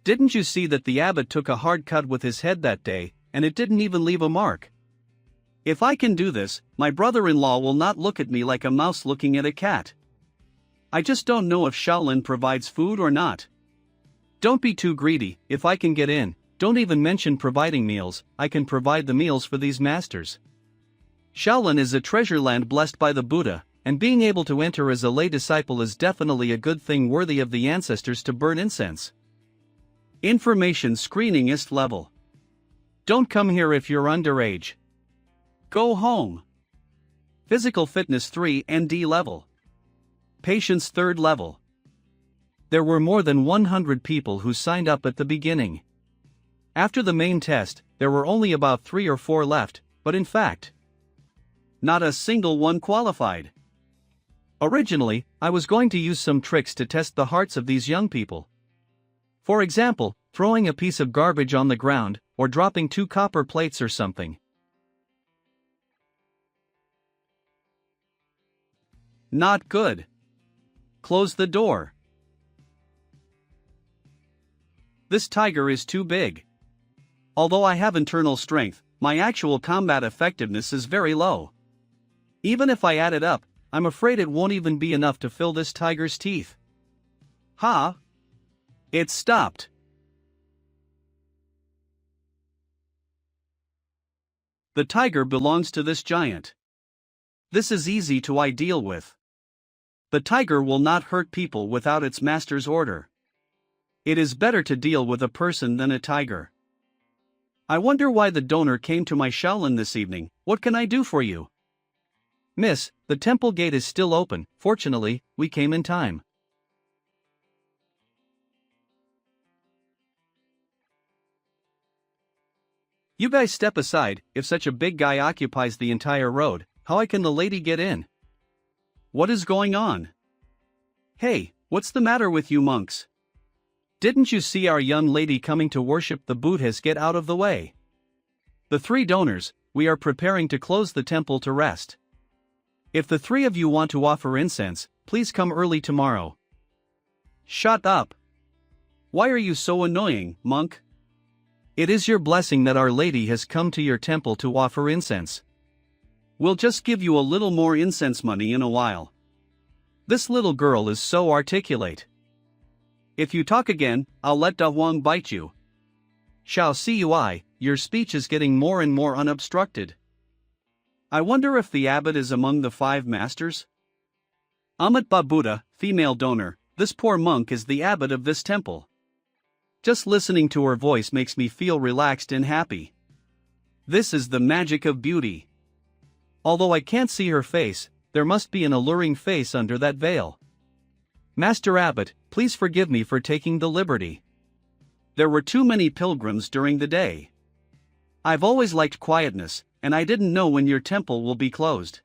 Didn't you see that the abbot took a hard cut with his head that day, and it didn't even leave a mark? If I can do this, my brother-in-law will not look at me like a mouse looking at a cat. I just don't know if Shaolin provides food or not. Don't be too greedy. If I can get in, don't even mention providing meals, I can provide the meals for these masters. Shaolin is a treasure land blessed by the Buddha, and being able to enter as a lay disciple is definitely a good thing worthy of the ancestors to burn incense. Information screening ist level. Don't come here if you're underage. Go home. Physical fitness 3 and D level. Patience 3rd level. There were more than 100 people who signed up at the beginning. After the main test, there were only about 3 or 4 left, but in fact, not a single one qualified. Originally, I was going to use some tricks to test the hearts of these young people. For example, throwing a piece of garbage on the ground, or dropping 2 copper plates or something. Not good. Close the door. This tiger is too big. Although I have internal strength, my actual combat effectiveness is very low. Even if I add it up, I'm afraid it won't even be enough to fill this tiger's teeth. Ha! It stopped. The tiger belongs to this giant. This is easy to deal with. The tiger will not hurt people without its master's order. It is better to deal with a person than a tiger. I wonder why the donor came to my Shaolin this evening. What can I do for you? Miss, the temple gate is still open. Fortunately, we came in time. You guys step aside. If such a big guy occupies the entire road, how can the lady get in? What is going on? Hey, what's the matter with you monks? Didn't you see our young lady coming to worship the Buddhas? Get out of the way. The 3 donors, we are preparing to close the temple to rest. If the 3 of you want to offer incense, please come early tomorrow. Shut up. Why are you so annoying, monk? It is your blessing that Our Lady has come to your temple to offer incense. We'll just give you a little more incense money in a while. This little girl is so articulate. If you talk again, I'll let Da Huang bite you. Shao Cui, your speech is getting more and more unobstructed. I wonder if the abbot is among the 5 masters? Amitabha Buddha, female donor, this poor monk is the abbot of this temple. Just listening to her voice makes me feel relaxed and happy. This is the magic of beauty. Although I can't see her face, there must be an alluring face under that veil. Master Abbot, please forgive me for taking the liberty. There were too many pilgrims during the day. I've always liked quietness, and I didn't know when your temple will be closed.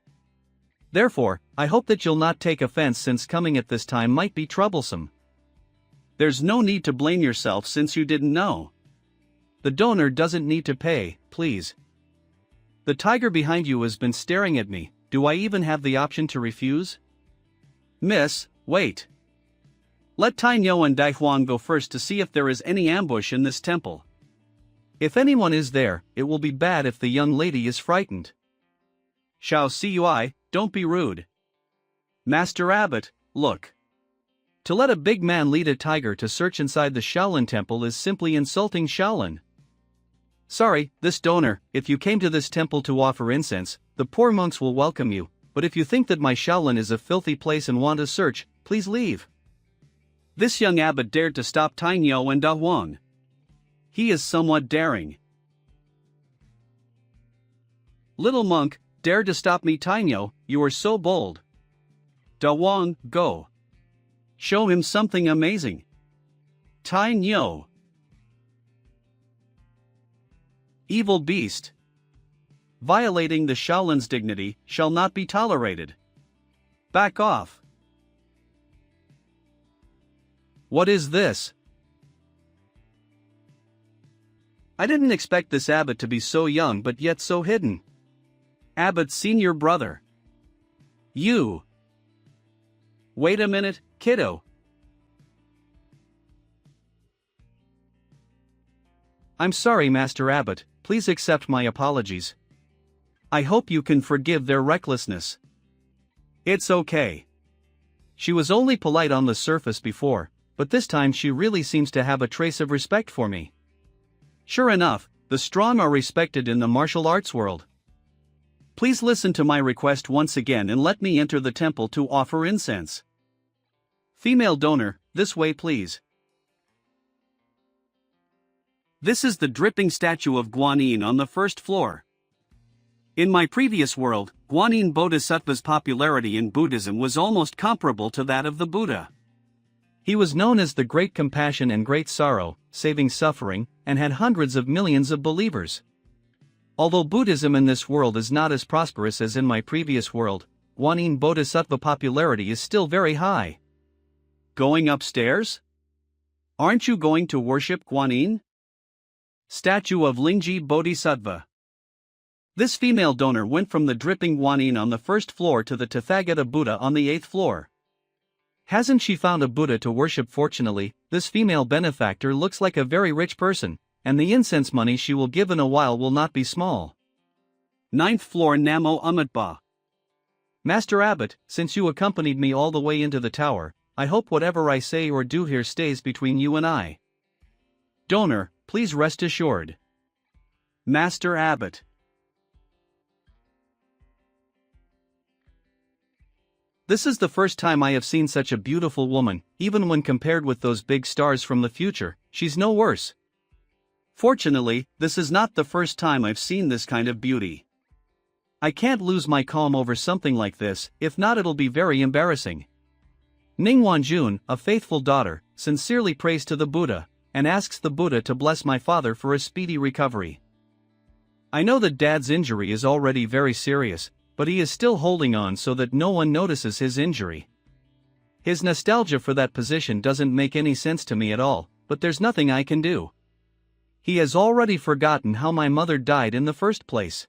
Therefore, I hope that you'll not take offense since coming at this time might be troublesome. There's no need to blame yourself since you didn't know. The donor doesn't need to pay, please. The tiger behind you has been staring at me. Do I even have the option to refuse? Miss, wait. Let Tainyo and Dai Huang go first to see if there is any ambush in this temple. If anyone is there, it will be bad if the young lady is frightened. Shao Cui, don't be rude. Master Abbot, look. To let a big man lead a tiger to search inside the Shaolin temple is simply insulting Shaolin. Sorry, this donor, if you came to this temple to offer incense, the poor monks will welcome you, but if you think that my Shaolin is a filthy place and want to search, please leave. This young abbot dared to stop Tainyo and Da Huang. He is somewhat daring. Little monk, dare to stop me Tainyo, you are so bold. Da Huang, go. Show him something amazing. Tainyo. Evil beast. Violating the Shaolin's dignity shall not be tolerated. Back off. What is this? I didn't expect this abbot to be so young but yet so hidden. Abbot's senior brother. You. Wait a minute, kiddo. I'm sorry, Master Abbot, please accept my apologies. I hope you can forgive their recklessness. It's okay. She was only polite on the surface before, but this time she really seems to have a trace of respect for me. Sure enough, the strong are respected in the martial arts world. Please listen to my request once again and let me enter the temple to offer incense. Female donor, this way please. This is the dripping statue of Guanyin on the first floor. In my previous world, Guanyin Bodhisattva's popularity in Buddhism was almost comparable to that of the Buddha. He was known as the Great Compassion and Great Sorrow, saving suffering, and had hundreds of millions of believers. Although Buddhism in this world is not as prosperous as in my previous world, Guanyin Bodhisattva popularity is still very high. Going upstairs? Aren't you going to worship Guanyin? Statue of Lingji Bodhisattva. This female donor went from the dripping Guanyin on the first floor to the Tathagata Buddha on the 8th floor. Hasn't she found a Buddha to worship? Fortunately, this female benefactor looks like a very rich person, and the incense money she will give in a while will not be small. 9th floor Namo Amitabha. Master Abbot, since you accompanied me all the way into the tower, I hope whatever I say or do here stays between you and I. Donor, please rest assured. Master Abbot. This is the first time I have seen such a beautiful woman. Even when compared with those big stars from the future, she's no worse. Fortunately, this is not the first time I've seen this kind of beauty. I can't lose my calm over something like this, if not it'll be very embarrassing. Ningguan Jun, a faithful daughter, sincerely prays to the Buddha, and asks the Buddha to bless my father for a speedy recovery. I know that Dad's injury is already very serious, but he is still holding on so that no one notices his injury. His nostalgia for that position doesn't make any sense to me at all, but there's nothing I can do. He has already forgotten how my mother died in the first place.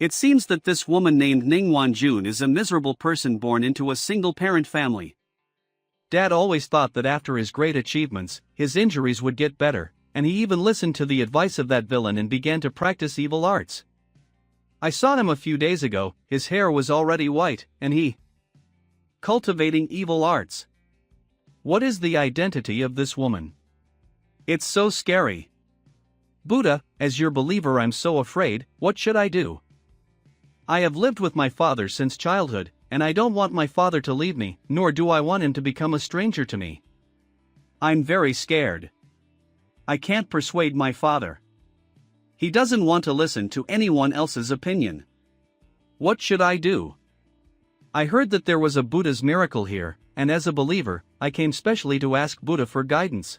It seems that this woman named Ningguan Jun is a miserable person born into a single-parent family. Dad always thought that after his great achievements, his injuries would get better, and he even listened to the advice of that villain and began to practice evil arts. I saw him a few days ago, his hair was already white, and he cultivating evil arts. What is the identity of this woman? It's so scary. Buddha, as your believer I'm so afraid, what should I do? I have lived with my father since childhood, and I don't want my father to leave me, nor do I want him to become a stranger to me. I'm very scared. I can't persuade my father. He doesn't want to listen to anyone else's opinion. What should I do? I heard that there was a Buddha's miracle here, and as a believer, I came specially to ask Buddha for guidance.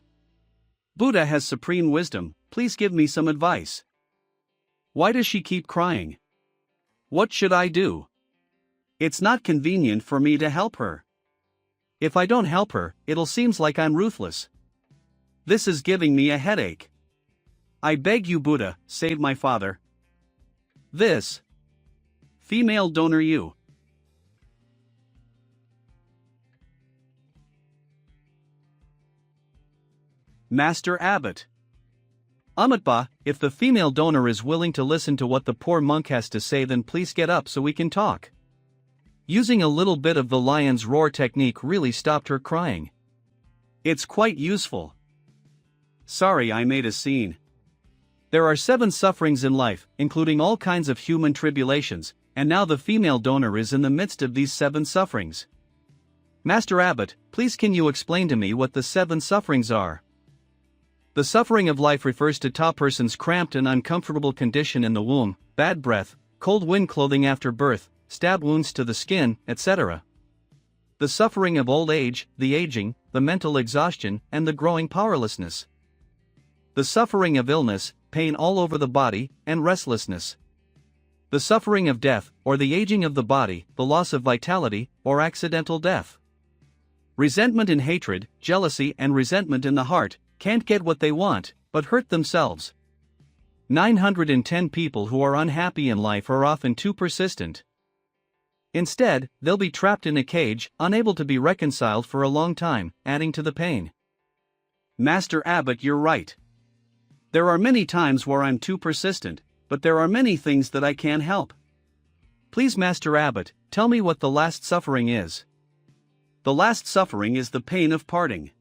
Buddha has supreme wisdom, please give me some advice. Why does she keep crying? What should I do? It's not convenient for me to help her. If I don't help her, it'll seem like I'm ruthless. This is giving me a headache. I beg you, Buddha, save my father. This. Female donor you. Master Abbot. Amitba, if the female donor is willing to listen to what the poor monk has to say, then please get up so we can talk. Using a little bit of the lion's roar technique really stopped her crying. It's quite useful. Sorry I made a scene. There are 7 sufferings in life, including all kinds of human tribulations, and now the female donor is in the midst of these 7 sufferings. Master Abbot, please can you explain to me what the 7 sufferings are? The suffering of life refers to a person's cramped and uncomfortable condition in the womb, bad breath, cold wind clothing after birth, stab wounds to the skin, etc. The suffering of old age, the aging, the mental exhaustion, and the growing powerlessness. The suffering of illness, pain all over the body, and restlessness. The suffering of death, or the aging of the body, the loss of vitality, or accidental death. Resentment and hatred, jealousy and resentment in the heart, can't get what they want, but hurt themselves. 910 people who are unhappy in life are often too persistent. Instead, they'll be trapped in a cage, unable to be reconciled for a long time, adding to the pain. Master Abbot, you're right. There are many times where I'm too persistent, but there are many things that I can't help. Please, Master Abbot, tell me what the last suffering is. The last suffering is the pain of parting.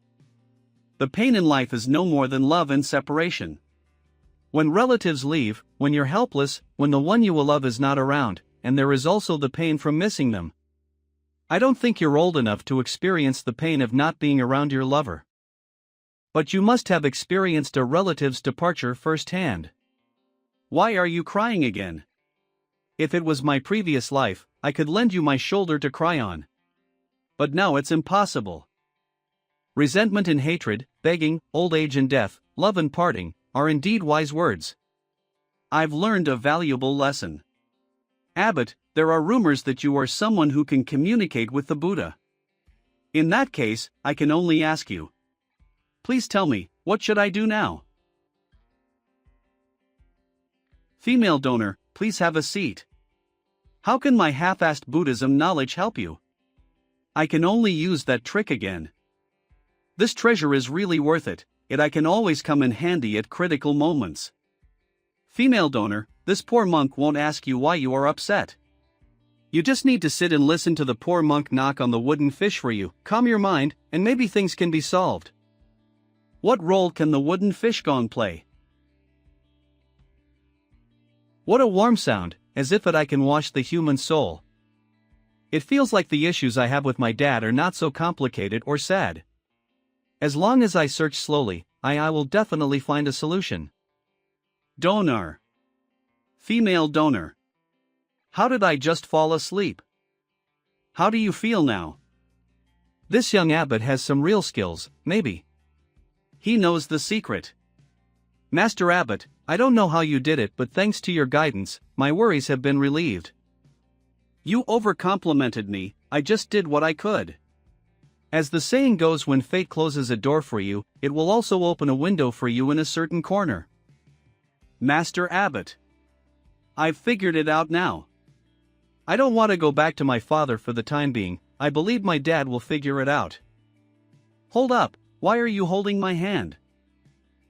The pain in life is no more than love and separation. When relatives leave, when you're helpless, when the one you will love is not around, and there is also the pain from missing them. I don't think you're old enough to experience the pain of not being around your lover. But you must have experienced a relative's departure firsthand. Why are you crying again? If it was my previous life, I could lend you my shoulder to cry on. But now it's impossible. Resentment and hatred, begging, old age and death, love and parting, are indeed wise words. I've learned a valuable lesson. Abbot, there are rumors that you are someone who can communicate with the Buddha. In that case, I can only ask you. Please tell me, what should I do now? Female donor, please have a seat. How can my half-assed Buddhism knowledge help you? I can only use that trick again. This treasure is really worth it, I can always come in handy at critical moments. Female donor, this poor monk won't ask you why you are upset. You just need to sit and listen to the poor monk knock on the wooden fish for you, calm your mind, and maybe things can be solved. What role can the wooden fish gong play? What a warm sound, as if I can wash the human soul. It feels like the issues I have with my dad are not so complicated or sad. As long as I search slowly, I will definitely find a solution. Donor. Female donor. How did I just fall asleep? How do you feel now? This young abbot has some real skills, maybe. He knows the secret. Master Abbot, I don't know how you did it, but thanks to your guidance, my worries have been relieved. You overcomplimented me, I just did what I could. As the saying goes, when fate closes a door for you, it will also open a window for you in a certain corner. Master Abbot. I've figured it out now. I don't want to go back to my father for the time being, I believe my dad will figure it out. Hold up, why are you holding my hand?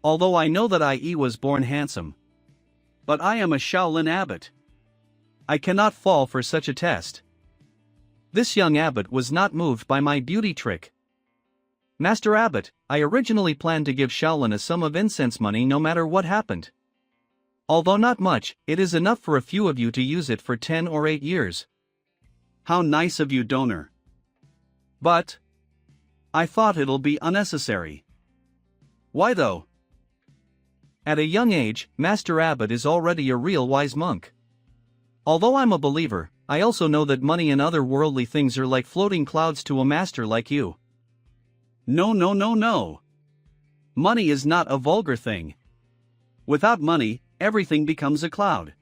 Although I know that I was born handsome. But I am a Shaolin abbot. I cannot fall for such a test. This young abbot was not moved by my beauty trick. Master Abbot, I originally planned to give Shaolin a sum of incense money no matter what happened. Although not much, it is enough for a few of you to use it for 10 or 8 years. How nice of you, donor. But I thought it'll be unnecessary. Why though? At a young age, Master Abbot is already a real wise monk. Although I'm a believer, I also know that money and other worldly things are like floating clouds to a master like you. No, no, no, no. Money is not a vulgar thing. Without money, everything becomes a cloud.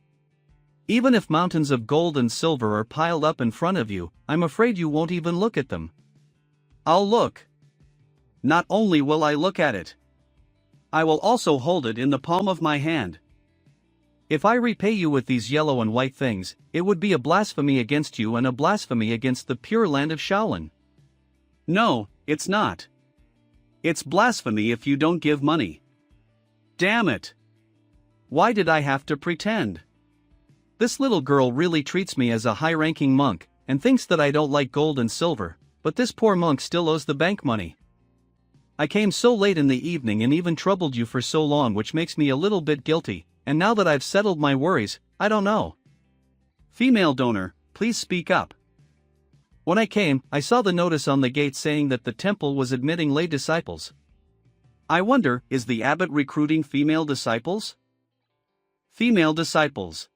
Even if mountains of gold and silver are piled up in front of you, I'm afraid you won't even look at them. I'll look. Not only will I look at it, I will also hold it in the palm of my hand. If I repay you with these yellow and white things, it would be a blasphemy against you and a blasphemy against the pure land of Shaolin. No, it's not. It's blasphemy if you don't give money. Damn it. Why did I have to pretend? This little girl really treats me as a high-ranking monk, and thinks that I don't like gold and silver, but this poor monk still owes the bank money. I came so late in the evening and even troubled you for so long, which makes me a little bit guilty, and now that I've settled my worries, I don't know. Female donor, please speak up. When I came, I saw the notice on the gate saying that the temple was admitting lay disciples. I wonder, is the abbot recruiting female disciples? Female disciples.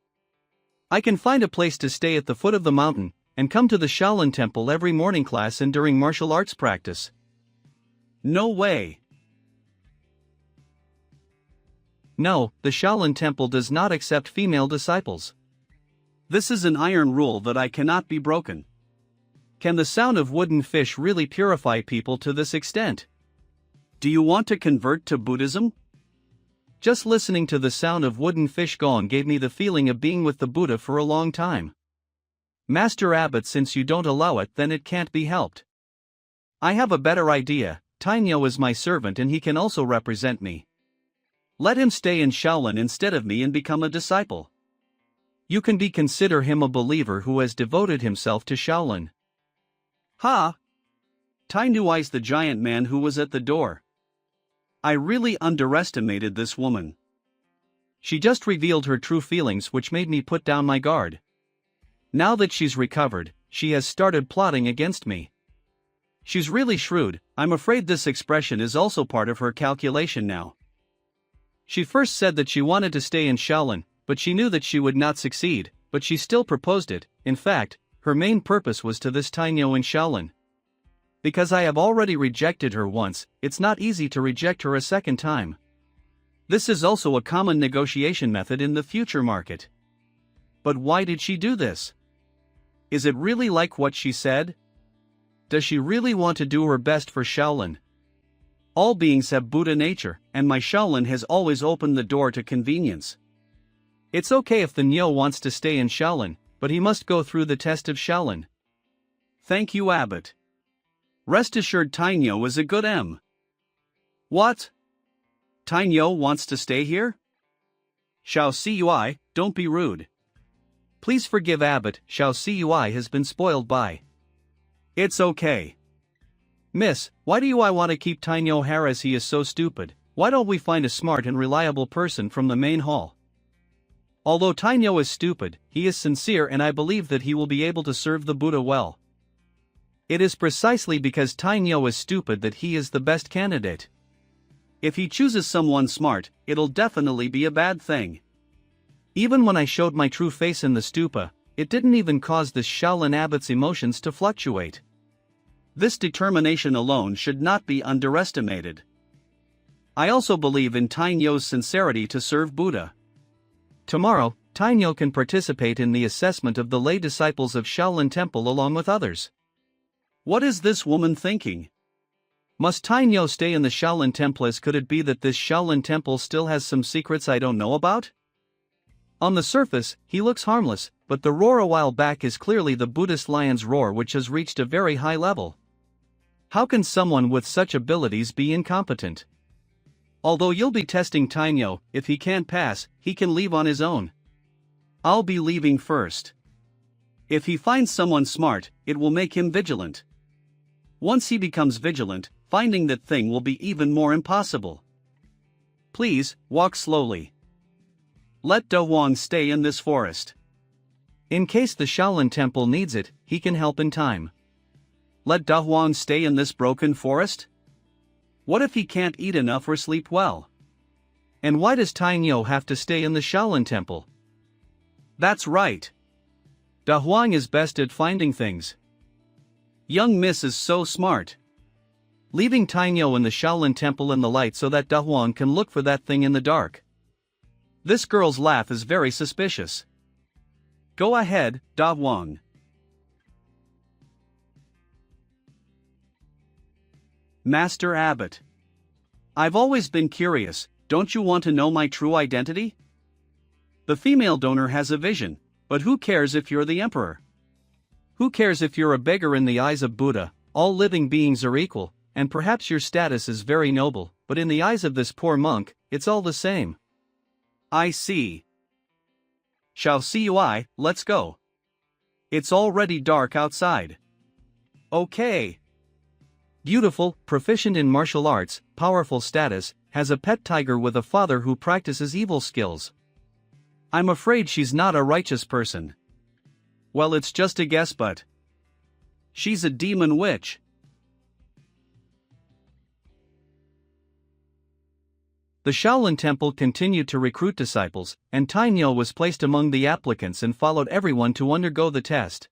I can find a place to stay at the foot of the mountain, and come to the Shaolin temple every morning class and during martial arts practice. No way. No, the Shaolin temple does not accept female disciples. This is an iron rule that I cannot be broken. Can the sound of wooden fish really purify people to this extent? Do you want to convert to Buddhism? Just listening to the sound of wooden fish gong gave me the feeling of being with the Buddha for a long time. Master Abbot, since you don't allow it, then it can't be helped. I have a better idea. Tainyo is my servant and he can also represent me. Let him stay in Shaolin instead of me and become a disciple. You can consider him a believer who has devoted himself to Shaolin. Ha! Tainyo is the giant man who was at the door. I really underestimated this woman. She just revealed her true feelings, which made me put down my guard. Now that she's recovered, she has started plotting against me. She's really shrewd. I'm afraid this expression is also part of her calculation now. She first said that she wanted to stay in Shaolin, but she knew that she would not succeed, but she still proposed it. In fact, her main purpose was to this Tainyo in Shaolin. Because I have already rejected her once, it's not easy to reject her a second time. This is also a common negotiation method in the future market. But why did she do this? Is it really like what she said? Does she really want to do her best for Shaolin? All beings have Buddha nature, and my Shaolin has always opened the door to convenience. It's okay if the Nyo wants to stay in Shaolin, but he must go through the test of Shaolin. Thank you, Abbot. Rest assured Tainyo is a good M. What? Tainyo wants to stay here? Xiao Cui, don't be rude. Please forgive Abbot, Xiao Cui has been spoiled by. It's okay. Miss, why do I want to keep Tainyo here as he is so stupid? Why don't we find a smart and reliable person from the main hall? Although Tainyo is stupid, he is sincere and I believe that he will be able to serve the Buddha well. It is precisely because Tainyo is stupid that he is the best candidate. If he chooses someone smart, it'll definitely be a bad thing. Even when I showed my true face in the stupa, it didn't even cause this Shaolin abbot's emotions to fluctuate. This determination alone should not be underestimated. I also believe in Tainyo's sincerity to serve Buddha. Tomorrow, Tainyo can participate in the assessment of the lay disciples of Shaolin Temple along with others. What is this woman thinking? Must Tainyo stay in the Shaolin Temple? Could it be that this Shaolin Temple still has some secrets I don't know about? On the surface, he looks harmless, but the roar a while back is clearly the Buddhist lion's roar, which has reached a very high level. How can someone with such abilities be incompetent? Although you'll be testing Tainyo, if he can't pass, he can leave on his own. I'll be leaving first. If he finds someone smart, it will make him vigilant. Once he becomes vigilant, finding that thing will be even more impossible. Please, walk slowly. Let Da Wang stay in this forest. In case the Shaolin Temple needs it, he can help in time. Let Da Huang stay in this broken forest? What if he can't eat enough or sleep well? And why does Tainyo have to stay in the Shaolin Temple? That's right. Da Huang is best at finding things. Young Miss is so smart. Leaving Tainyo in the Shaolin Temple in the light so that Da Huang can look for that thing in the dark. This girl's laugh is very suspicious. Go ahead, Da Huang. Master Abbot. I've always been curious, don't you want to know my true identity? The female donor has a vision, but who cares if you're the emperor? Who cares if you're a beggar in the eyes of Buddha? All living beings are equal, and perhaps your status is very noble, but in the eyes of this poor monk, it's all the same. I see. Shall see you let's go. It's already dark outside. Okay. Beautiful, proficient in martial arts, powerful status, has a pet tiger with a father who practices evil skills. I'm afraid she's not a righteous person. Well, it's just a guess, but she's a demon witch. The Shaolin Temple continued to recruit disciples, and Tainyo was placed among the applicants and followed everyone to undergo the test.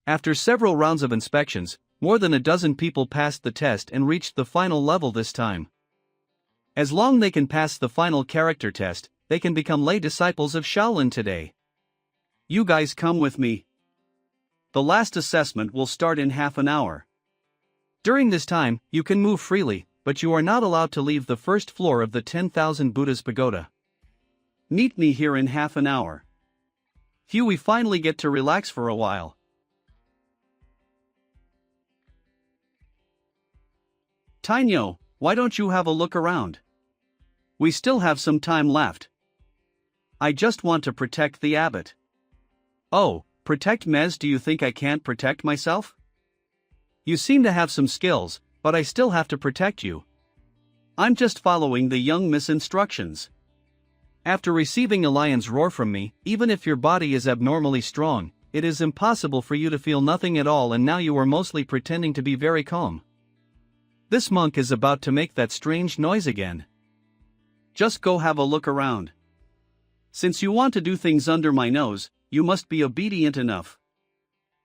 After several rounds of inspections, more than a dozen people passed the test and reached the final level this time. As long as they can pass the final character test, they can become lay disciples of Shaolin today. You guys come with me. The last assessment will start in half an hour. During this time, you can move freely, but you are not allowed to leave the first floor of the 10,000 Buddha's pagoda. Meet me here in half an hour. Phew, we finally get to relax for a while. Tainyo, why don't you have a look around? We still have some time left. I just want to protect the abbot. Oh, protect Mez? Do you think I can't protect myself? You seem to have some skills, but I still have to protect you. I'm just following the young miss instructions. After receiving a lion's roar from me, even if your body is abnormally strong, it is impossible for you to feel nothing at all, and now you are mostly pretending to be very calm. This monk is about to make that strange noise again. Just go have a look around. Since you want to do things under my nose, you must be obedient enough.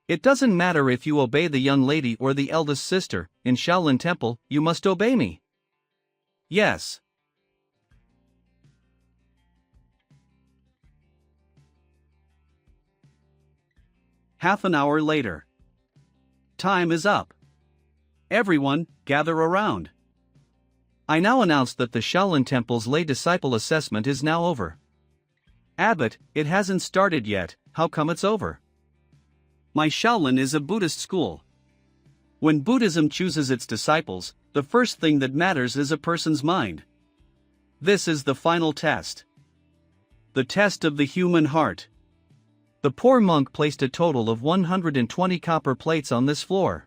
It doesn't matter if you obey the young lady or the eldest sister, in Shaolin Temple, you must obey me. Yes. Half an hour later. Time is up. Everyone, gather around. I now announce that the Shaolin Temple's lay disciple assessment is now over. Abbot, it hasn't started yet, how come it's over? My Shaolin is a Buddhist school. When Buddhism chooses its disciples, the first thing that matters is a person's mind. This is the final test. The test of the human heart. The poor monk placed a total of 120 copper plates on this floor.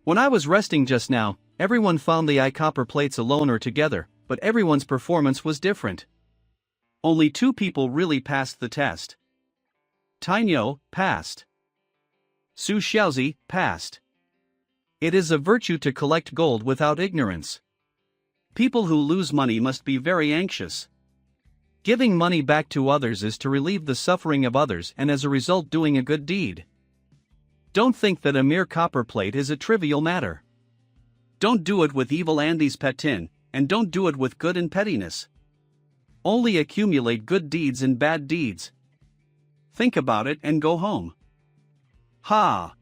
When I was resting just now, everyone found the copper plates alone or together, but everyone's performance was different. Only 2 people really passed the test. Tainyo passed. Su Xiaozi passed. It is a virtue to collect gold without ignorance. People who lose money must be very anxious. Giving money back to others is to relieve the suffering of others and as a result doing a good deed. Don't think that a mere copper plate is a trivial matter. Don't do it with evil Andy's petin, and don't do it with good and pettiness. Only accumulate good deeds and bad deeds. Think about it and go home. Ha!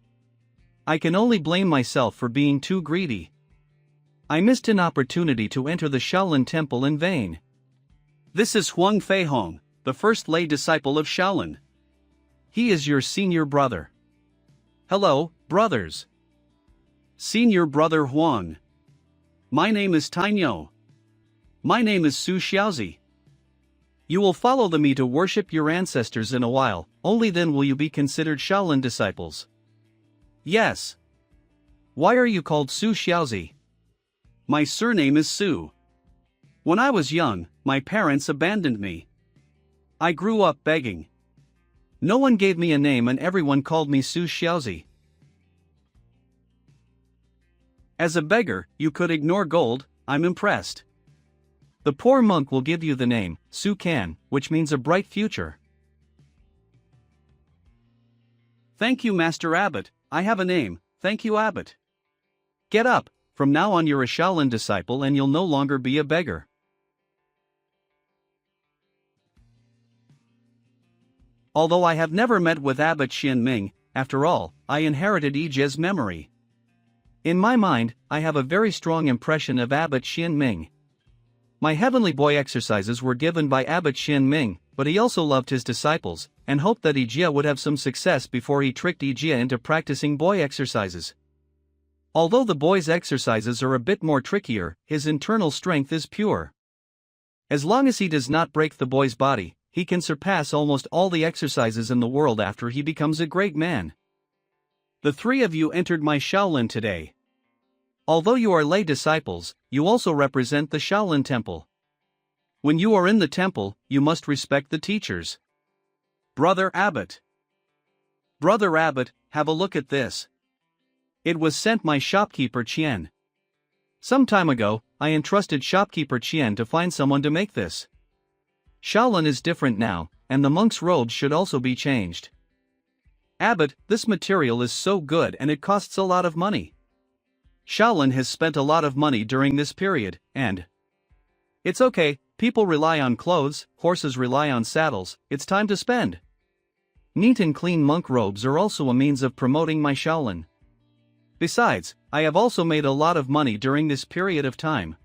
I can only blame myself for being too greedy. I missed an opportunity to enter the Shaolin Temple in vain. This is Huang Feihong, the first lay disciple of Shaolin. He is your senior brother. Hello, brothers. Senior brother Huang. My name is Tainyo. My name is Su Xiaozi. You will follow me to worship your ancestors in a while, only then will you be considered Shaolin disciples. Yes. Why are you called Su Xiaozi? My surname is Su. When I was young, my parents abandoned me. I grew up begging. No one gave me a name and everyone called me Su Xiaozi. As a beggar, you could ignore gold. I'm impressed. The poor monk will give you the name, Su Kan, which means a bright future. Thank you, Master Abbot. I have a name. Thank you, Abbot. Get up. From now on you're a Shaolin disciple and you'll no longer be a beggar. Although I have never met with Abbot Xian Ming, after all, I inherited Yijia's memory. In my mind, I have a very strong impression of Abbot Xian Ming. My heavenly boy exercises were given by Abbot Xian Ming, but he also loved his disciples, and hoped that Yijia would have some success before he tricked Yijia into practicing boy exercises. Although the boy's exercises are a bit more trickier, his internal strength is pure. As long as he does not break the boy's body, he can surpass almost all the exercises in the world after he becomes a great man. The three of you entered my Shaolin today. Although you are lay disciples, you also represent the Shaolin temple. When you are in the temple, you must respect the teachers. Brother Abbot. Brother Abbot, have a look at this. It was sent my shopkeeper Qian. Some time ago, I entrusted shopkeeper Qian to find someone to make this. Shaolin is different now, and the monk's robes should also be changed. Abbot, this material is so good and it costs a lot of money. Shaolin has spent a lot of money during this period, and it's okay, people rely on clothes, horses rely on saddles, it's time to spend. Neat and clean monk robes are also a means of promoting my Shaolin. Besides, I have also made a lot of money during this period of time.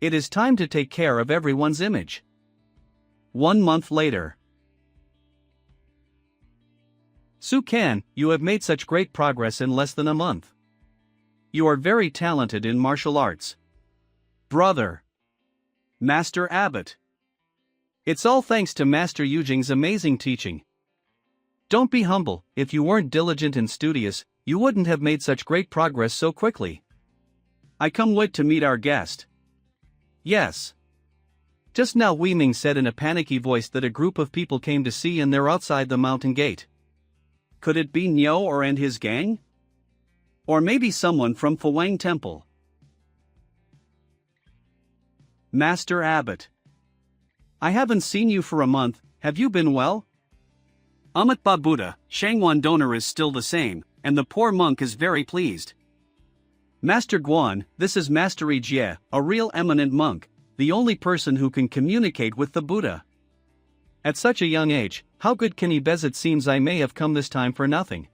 It is time to take care of everyone's image. 1 month later. Su Kan, you have made such great progress in less than a month. You are very talented in martial arts. Brother. Master Abbot. It's all thanks to Master Yujing's amazing teaching. Don't be humble, if you weren't diligent and studious, you wouldn't have made such great progress so quickly. I come late to meet our guest. Yes. Just now Wei Ming said in a panicky voice that a group of people came to see and they're outside the mountain gate. Could it be Niu or and his gang? Or maybe someone from Fuwang Temple. Master Abbot. I haven't seen you for a month, have you been well? Amitabha Buddha, Shangwan donor is still the same, and the poor monk is very pleased. Master Guan, this is Master Yijie, a real eminent monk, the only person who can communicate with the Buddha. At such a young age, how good can he be? It seems I may have come this time for nothing.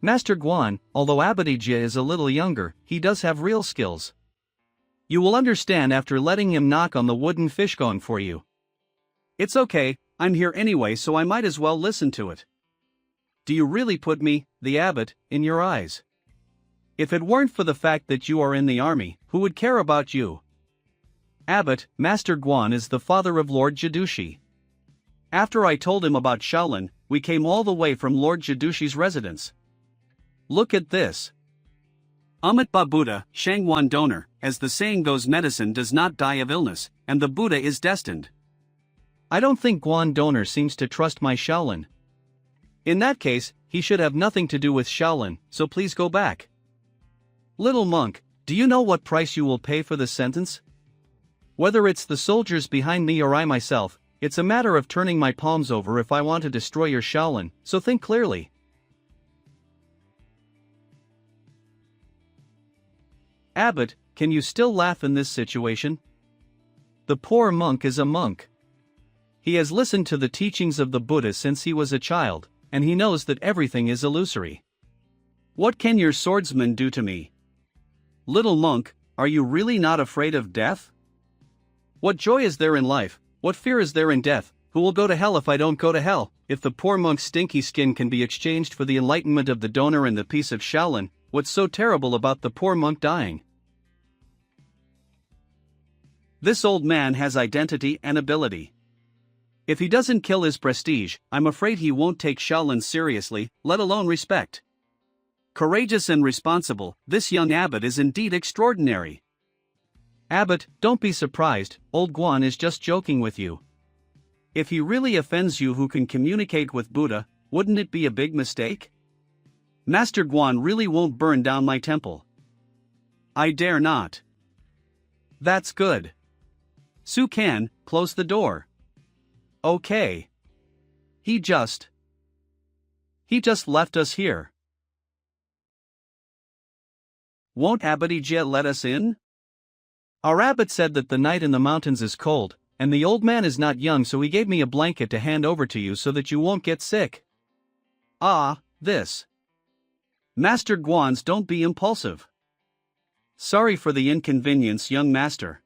Master Guan, although Abbot Yijie is a little younger, he does have real skills. You will understand after letting him knock on the wooden fishgong for you. It's okay, I'm here anyway so I might as well listen to it. Do you really put me, the abbot, in your eyes? If it weren't for the fact that you are in the army, who would care about you? Abbot, Master Guan is the father of Lord Jidushi. After I told him about Shaolin, we came all the way from Lord Jidushi's residence. Look at this. Amitabha Buddha, Shangwan donor, as the saying goes, medicine does not die of illness, and the Buddha is destined. I don't think Guan donor seems to trust my Shaolin. In that case, he should have nothing to do with Shaolin, so please go back. Little monk, do you know what price you will pay for this sentence? Whether it's the soldiers behind me or I myself, it's a matter of turning my palms over if I want to destroy your Shaolin, so think clearly. Abbot, can you still laugh in this situation? The poor monk is a monk. He has listened to the teachings of the Buddha since he was a child, and he knows that everything is illusory. What can your swordsman do to me? Little monk, are you really not afraid of death? What joy is there in life, what fear is there in death? Who will go to hell if I don't go to hell? If the poor monk's stinky skin can be exchanged for the enlightenment of the donor and the peace of Shaolin, what's so terrible about the poor monk dying? This old man has identity and ability. If he doesn't kill his prestige, I'm afraid he won't take Shaolin seriously, let alone respect. Courageous and responsible, this young abbot is indeed extraordinary. Abbot, don't be surprised, old Guan is just joking with you. If he really offends you who can communicate with Buddha, wouldn't it be a big mistake? Master Guan really won't burn down my temple. I dare not. That's good. Su Kan, close the door. Okay. He just left us here. Won't Abadijia let us in? Our abbot said that the night in the mountains is cold, and the old man is not young, so he gave me a blanket to hand over to you so that you won't get sick. Ah, this. Master Guans, don't be impulsive. Sorry for the inconvenience, young master.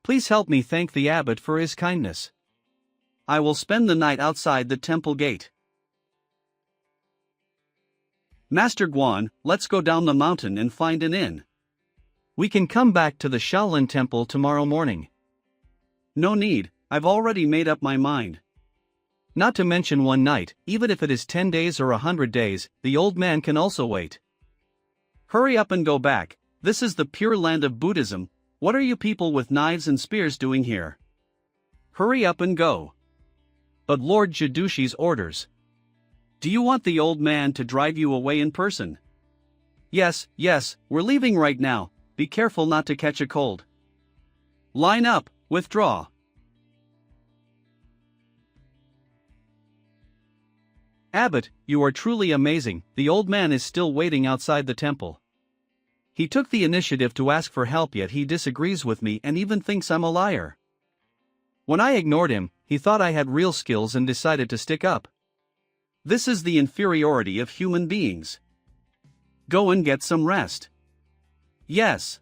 Please help me thank the abbot for his kindness. I will spend the night outside the temple gate. Master Guan, let's go down the mountain and find an inn. We can come back to the Shaolin temple tomorrow morning. No need, I've already made up my mind. Not to mention one night, even if it is 10 days or 100 days, the old man can also wait. Hurry up and go back, this is the pure land of Buddhism. What are you people with knives and spears doing here? Hurry up and go. But Lord Jidushi's orders. Do you want the old man to drive you away in person? Yes, we're leaving right now, be careful not to catch a cold. Line up, withdraw. Abbot, you are truly amazing, the old man is still waiting outside the temple. He took the initiative to ask for help, yet he disagrees with me and even thinks I'm a liar. When I ignored him, he thought I had real skills and decided to stick up. This is the inferiority of human beings. Go and get some rest. Yes.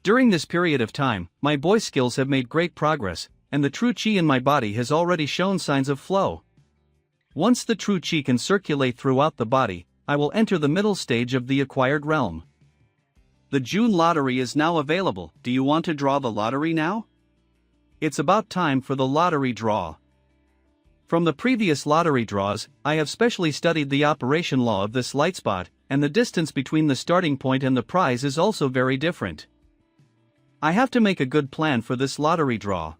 During this period of time, my boy skills have made great progress, and the true chi in my body has already shown signs of flow. Once the true chi can circulate throughout the body, I will enter the middle stage of the acquired realm. The June lottery is now available. Do you want to draw the lottery now? It's about time for the lottery draw. From the previous lottery draws, I have specially studied the operation law of this light spot, and the distance between the starting point and the prize is also very different. I have to make a good plan for this lottery draw.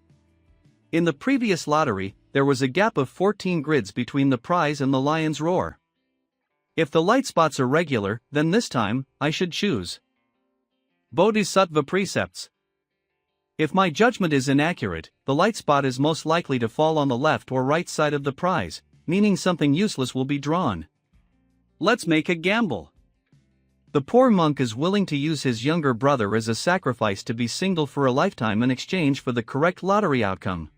In the previous lottery, there was a gap of 14 grids between the prize and the lion's roar. If the light spots are regular, then this time, I should choose Bodhisattva precepts. If my judgment is inaccurate, the light spot is most likely to fall on the left or right side of the prize, meaning something useless will be drawn. Let's make a gamble. The poor monk is willing to use his younger brother as a sacrifice to be single for a lifetime in exchange for the correct lottery outcome.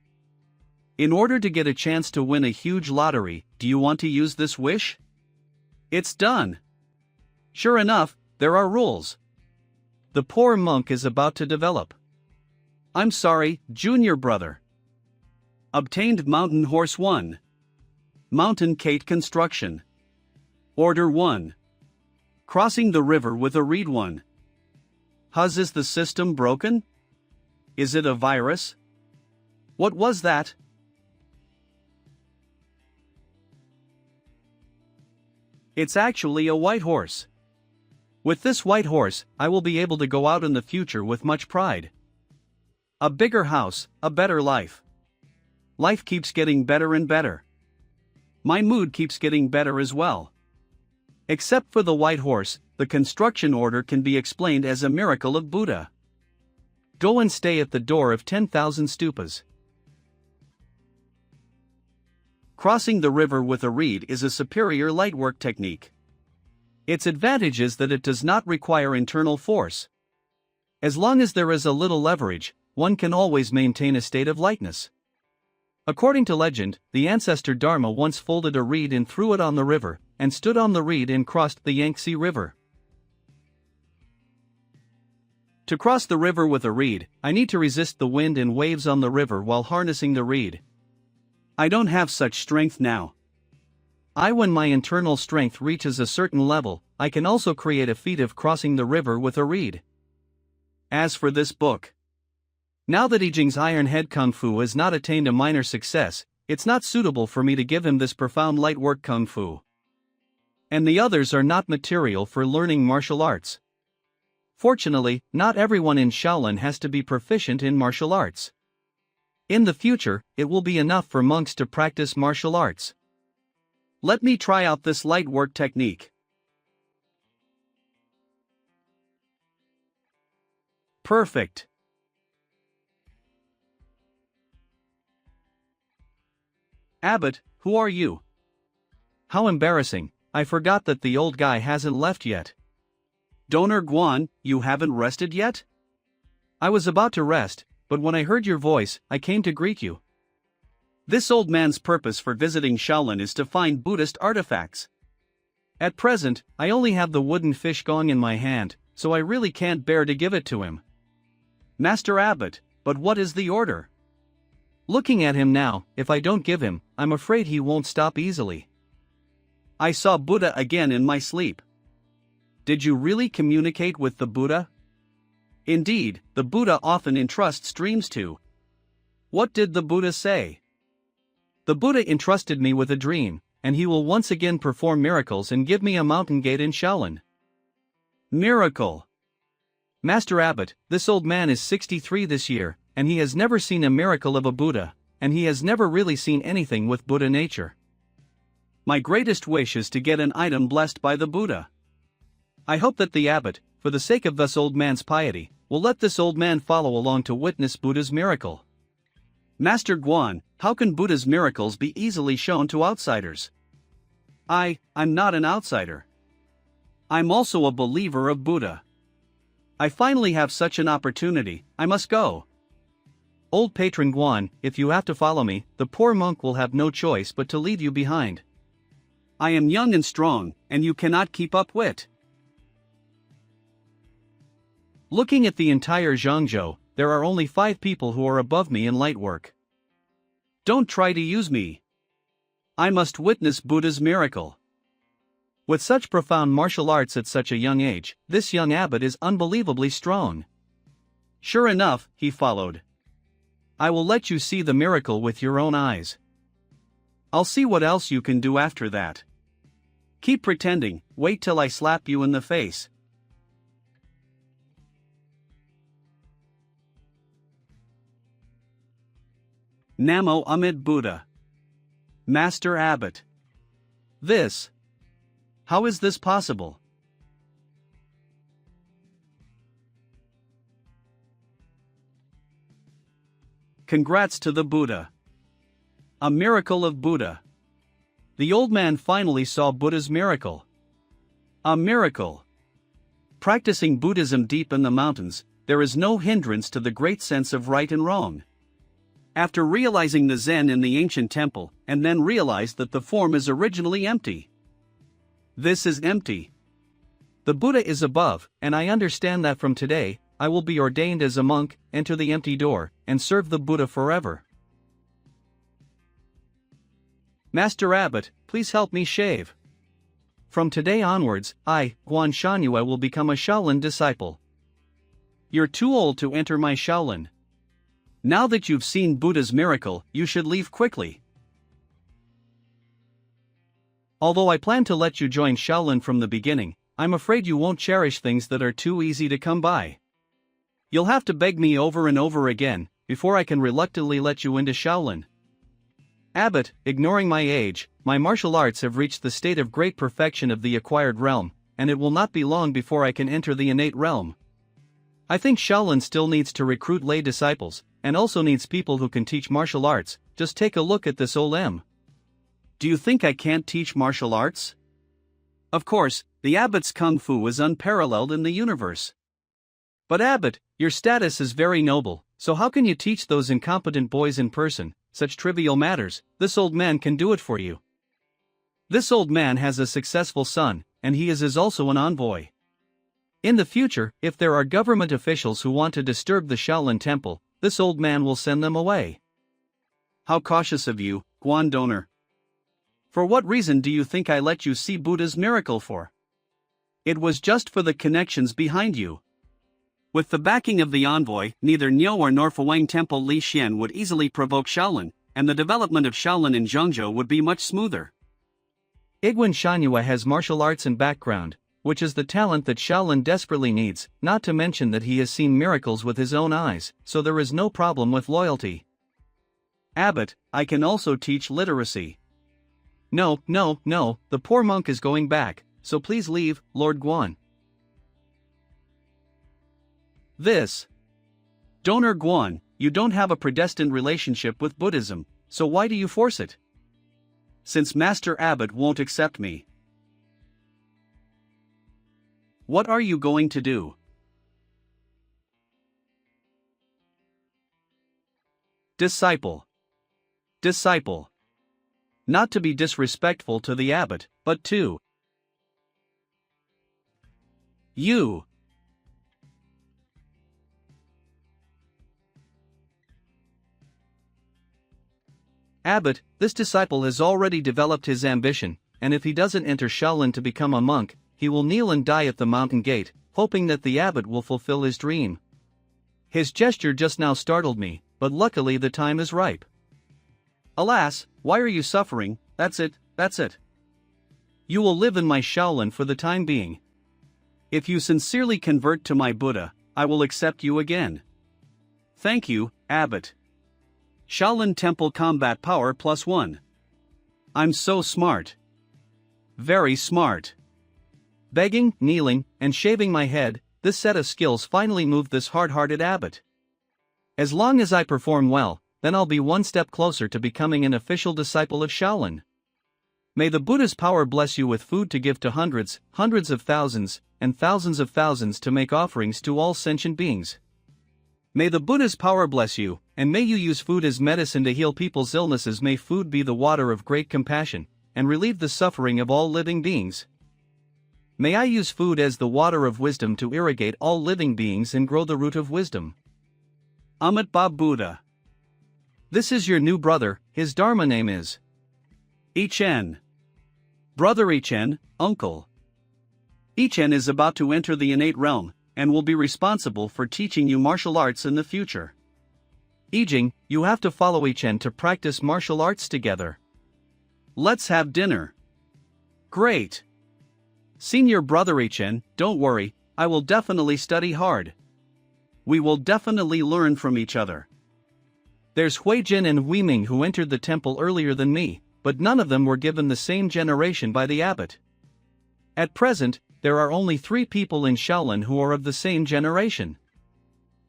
In order to get a chance to win a huge lottery, do you want to use this wish? It's done. Sure enough, there are rules. The poor monk is about to develop. I'm sorry, junior brother. Obtained Mountain Horse 1. Mountain Kate Construction. Order 1. Crossing the river with a reed 1. Huz, is the system broken? Is it a virus? What was that? It's actually a white horse. With this white horse, I will be able to go out in the future with much pride. A bigger house, a better life. Life keeps getting better and better. My mood keeps getting better as well. Except for the white horse, the construction order can be explained as a miracle of Buddha. Go and stay at the door of 10,000 stupas. Crossing the river with a reed is a superior lightwork technique. Its advantage is that it does not require internal force. As long as there is a little leverage, one can always maintain a state of lightness. According to legend, the ancestor Dharma once folded a reed and threw it on the river, and stood on the reed and crossed the Yangtze River. To cross the river with a reed, I need to resist the wind and waves on the river while harnessing the reed. I don't have such strength now. When my internal strength reaches a certain level, I can also create a feat of crossing the river with a reed. As for this book, now that Yijing's Iron Head Kung Fu has not attained a minor success, it's not suitable for me to give him this profound light work Kung Fu. And the others are not material for learning martial arts. Fortunately, not everyone in Shaolin has to be proficient in martial arts. In the future, it will be enough for monks to practice martial arts. Let me try out this light work technique. Perfect. Abbot, who are you? How embarrassing, I forgot that the old guy hasn't left yet. Donor Guan, you haven't rested yet? I was about to rest, but when I heard your voice, I came to greet you. This old man's purpose for visiting Shaolin is to find Buddhist artifacts. At present, I only have the wooden fish gong in my hand, so I really can't bear to give it to him. Master Abbot, but what is the order? Looking at him now, if I don't give him, I'm afraid he won't stop easily. I saw Buddha again in my sleep. Did you really communicate with the Buddha? Indeed, the Buddha often entrusts dreams to. What did the Buddha say? The Buddha entrusted me with a dream, and he will once again perform miracles and give me a mountain gate in Shaolin. Miracle. Master Abbot, this old man is 63 this year, and he has never seen a miracle of a Buddha, and he has never really seen anything with Buddha nature. My greatest wish is to get an item blessed by the Buddha. I hope that the abbot, for the sake of this old man's piety, will let this old man follow along to witness Buddha's miracle. Master Guan, how can Buddha's miracles be easily shown to outsiders? I'm not an outsider. I'm also a believer of Buddha. I finally have such an opportunity, I must go. Old patron Guan, if you have to follow me, the poor monk will have no choice but to leave you behind. I am young and strong, and you cannot keep up with. Looking at the entire Zhangzhou, there are only 5 people who are above me in light work. Don't try to use me. I must witness Buddha's miracle. With such profound martial arts at such a young age, this young abbot is unbelievably strong. Sure enough, he followed. I will let you see the miracle with your own eyes. I'll see what else you can do after that. Keep pretending, wait till I slap you in the face. Namo Amid Buddha. Master Abbot. How is this possible? Congrats to the Buddha. A miracle of Buddha. The old man finally saw Buddha's miracle. A miracle. Practicing Buddhism deep in the mountains, there is no hindrance to the great sense of right and wrong. After realizing the Zen in the ancient temple, and then realized that the form is originally empty. This is empty. The Buddha is above, and I understand that from today, I will be ordained as a monk, enter the empty door, and serve the Buddha forever. Master Abbot, please help me shave. From today onwards, I, Guan Shanhua, will become a Shaolin disciple. You're too old to enter my Shaolin. Now that you've seen Buddha's miracle, you should leave quickly. Although I plan to let you join Shaolin from the beginning, I'm afraid you won't cherish things that are too easy to come by. You'll have to beg me over and over again, before I can reluctantly let you into Shaolin. Abbot, ignoring my age, my martial arts have reached the state of great perfection of the acquired realm, and it will not be long before I can enter the innate realm. I think Shaolin still needs to recruit lay disciples, and also needs people who can teach martial arts. Just take a look at this old M. Do you think I can't teach martial arts? Of course, the abbot's kung fu is unparalleled in the universe. But Abbot, your status is very noble, so how can you teach those incompetent boys in person such trivial matters? This old man can do it for you. This old man has a successful son, and he is also an envoy. In the future, if there are government officials who want to disturb the Shaolin temple, this old man will send them away. How cautious of you, Guan Donor. For what reason do you think I let you see Buddha's miracle for? It was just for the connections behind you. With the backing of the envoy, neither Niu or Norfuang Temple Li Xian would easily provoke Shaolin, and the development of Shaolin in Zhangzhou would be much smoother. Guan Shanhua has martial arts and background, which is the talent that Shaolin desperately needs, not to mention that he has seen miracles with his own eyes, so there is no problem with loyalty. Abbot, I can also teach literacy. No, the poor monk is going back, so please leave, Lord Guan. This. Donor Guan, you don't have a predestined relationship with Buddhism, so why do you force it? Since Master Abbot won't accept me. What are you going to do? Disciple. Disciple. Not to be disrespectful to the abbot, but to you. Abbot, this disciple has already developed his ambition, and if he doesn't enter Shaolin to become a monk, he will kneel and die at the mountain gate, hoping that the abbot will fulfill his dream. His gesture just now startled me, but luckily the time is ripe. Alas, why are you suffering? That's it. You will live in my Shaolin for the time being. If you sincerely convert to my Buddha, I will accept you again. Thank you, Abbot. Shaolin Temple Combat Power +1. I'm so smart. Very smart. Begging, kneeling, and shaving my head, this set of skills finally moved this hard-hearted abbot. As long as I perform well, then I'll be one step closer to becoming an official disciple of Shaolin. May the Buddha's power bless you with food to give to hundreds of thousands, and thousands of thousands to make offerings to all sentient beings. May the Buddha's power bless you, and may you use food as medicine to heal people's illnesses. May food be the water of great compassion, and relieve the suffering of all living beings. May I use food as the water of wisdom to irrigate all living beings and grow the root of wisdom. Amitabha Buddha. This is your new brother, his Dharma name is Ichen. Brother Ichen, uncle. Ichen is about to enter the innate realm, and will be responsible for teaching you martial arts in the future. Yijing, you have to follow Ichen to practice martial arts together. Let's have dinner. Great. Senior brother Ichen, don't worry, I will definitely study hard. We will definitely learn from each other. There's Huijin and Huiming who entered the temple earlier than me, but none of them were given the same generation by the abbot. At present, there are only 3 people in Shaolin who are of the same generation.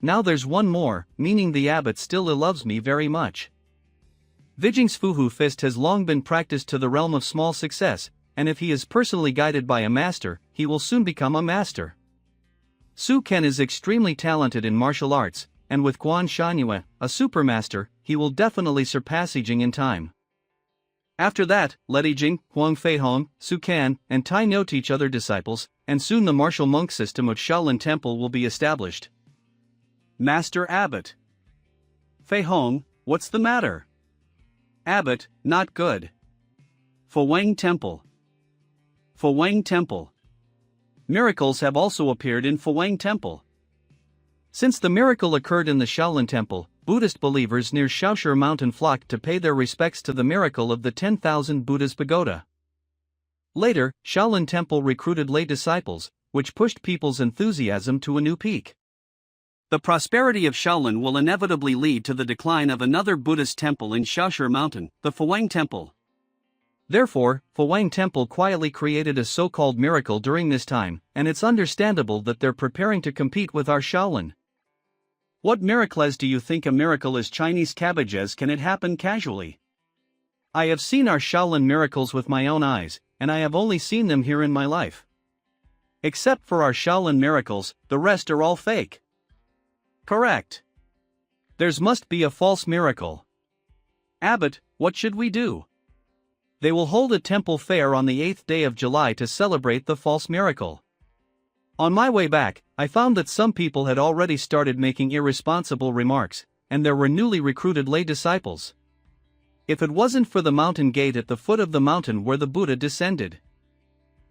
Now there's one more, meaning the abbot still loves me very much. Vijing's Fuhu fist has long been practiced to the realm of small success, and if he is personally guided by a master, he will soon become a master. Su Ken is extremely talented in martial arts, and with Guan Shanyue, a supermaster, he will definitely surpass Yijing in time. After that, let Yijing, Huang Feihong, Su Kan, and Tai know to each other disciples, and soon the martial monk system of Shaolin Temple will be established. Master Abbot. Feihong, what's the matter? Abbot, not good. Fuwang Temple. Fuwang Temple. Miracles have also appeared in Fuwang Temple. Since the miracle occurred in the Shaolin Temple, Buddhist believers near Shaoshi Mountain flocked to pay their respects to the miracle of the 10,000 Buddhas pagoda. Later, Shaolin Temple recruited lay disciples, which pushed people's enthusiasm to a new peak. The prosperity of Shaolin will inevitably lead to the decline of another Buddhist temple in Shaoshi Mountain, the Fuwang Temple. Therefore, Fuwang Temple quietly created a so-called miracle during this time, and it's understandable that they're preparing to compete with our Shaolin. What miracles do you think a miracle is? Chinese cabbages? Can it happen casually? I have seen our Shaolin miracles with my own eyes, and I have only seen them here in my life. Except for our Shaolin miracles, the rest are all fake. Correct. There's must be a false miracle. Abbot, what should we do? They will hold a temple fair on the 8th day of July to celebrate the false miracle. On my way back, I found that some people had already started making irresponsible remarks, and there were newly recruited lay disciples. If it wasn't for the mountain gate at the foot of the mountain where the Buddha descended,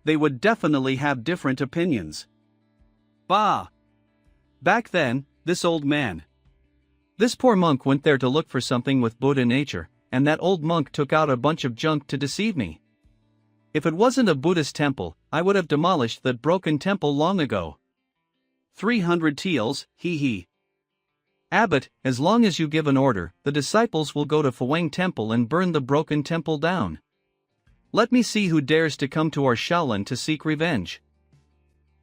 they would definitely have different opinions. Bah! Back then, this old man. This poor monk went there to look for something with Buddha nature, and that old monk took out a bunch of junk to deceive me. If it wasn't a Buddhist temple, I would have demolished that broken temple long ago. 300 taels, hee hee. Abbot, as long as you give an order, the disciples will go to Fuwang Temple and burn the broken temple down. Let me see who dares to come to our Shaolin to seek revenge.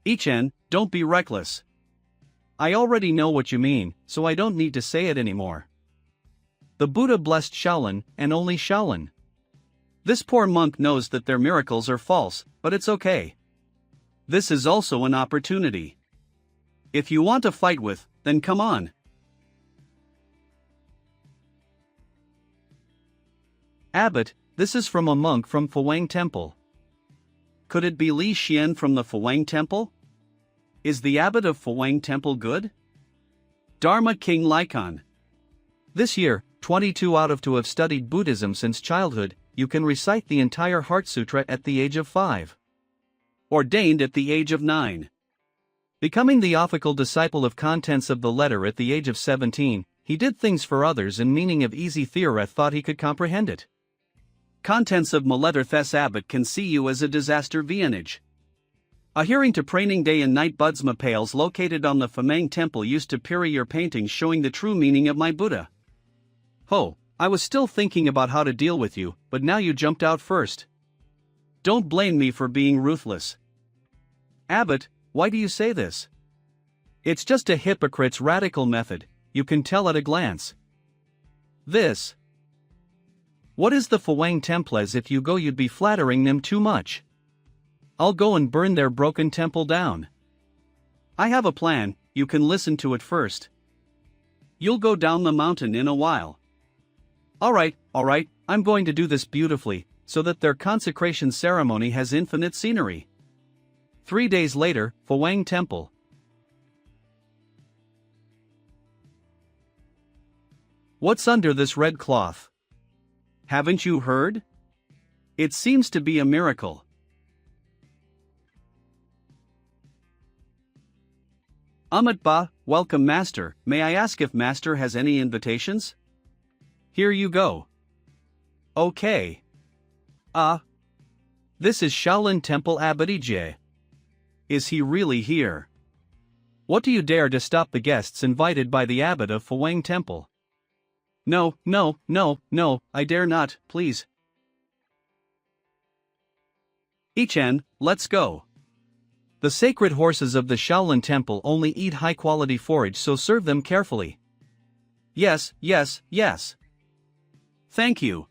Ichen, don't be reckless. I already know what you mean, so I don't need to say it anymore. The Buddha blessed Shaolin, and only Shaolin. This poor monk knows that their miracles are false, but it's okay. This is also an opportunity. If you want to fight with, then come on. Abbot, this is from a monk from Fuwang Temple. Could it be Li Xian from the Fuwang Temple? Is the abbot of Fuwang Temple good? Dharma King Lycon. This year, 22 out of 2 have studied Buddhism since childhood. You can recite the entire Heart Sutra at the age of 5. Ordained at the age of 9. Becoming the official disciple of contents of the letter at the age of 17, he did things for others and meaning of easy theory thought he could comprehend it. Contents of Maletter Thes Abbot can see you as a disaster vienage. A hearing to praining day and night Budsma Pales located on the Famang Temple used to piri your paintings showing the true meaning of my Buddha. Ho, I was still thinking about how to deal with you, but now you jumped out first. Don't blame me for being ruthless. Abbot, why do you say this? It's just a hypocrite's radical method, you can tell at a glance. This. What is the Fuwang Temple? As if you go you'd be flattering them too much. I'll go and burn their broken temple down. I have a plan, you can listen to it first. You'll go down the mountain in a while. Alright, I'm going to do this beautifully, so that their consecration ceremony has infinite scenery. 3 days later, Fuwang Temple. What's under this red cloth? Haven't you heard? It seems to be a miracle. Ba, welcome Master. May I ask if Master has any invitations? Here you go. Okay. This is Shaolin Temple Abbot Ije. Is he really here? What do you dare to stop the guests invited by the abbot of Fuwang Temple? No, I dare not, please. Ichen, let's go. The sacred horses of the Shaolin Temple only eat high-quality forage, so serve them carefully. Yes. Thank you.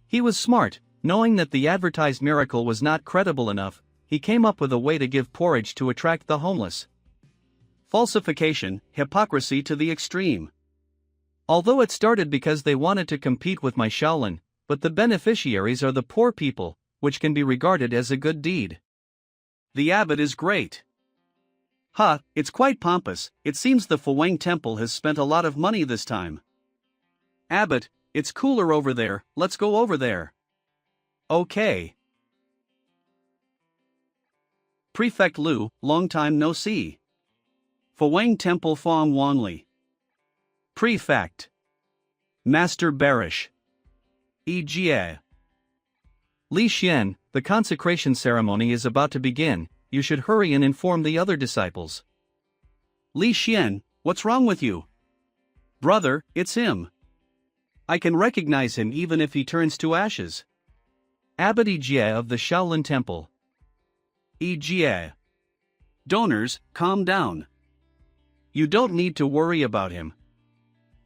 He was smart, knowing that the advertised miracle was not credible enough. He came up with a way to give porridge to attract the homeless. Falsification, hypocrisy to the extreme. Although it started because they wanted to compete with my Shaolin, but the beneficiaries are the poor people, which can be regarded as a good deed. The abbot is great. It's quite pompous. It seems the Fuwang Temple has spent a lot of money this time. Abbot, it's cooler over there, let's go over there. Okay. Prefect Lu, long time no see. Fuwang Temple Fong Wanli. Prefect. Master Barish. Ejie. Li Xian, the consecration ceremony is about to begin, you should hurry and inform the other disciples. Li Xian, what's wrong with you? Brother, it's him. I can recognize him even if he turns to ashes. Abbot Ejie of the Shaolin Temple. Ejie. Donors, calm down. You don't need to worry about him.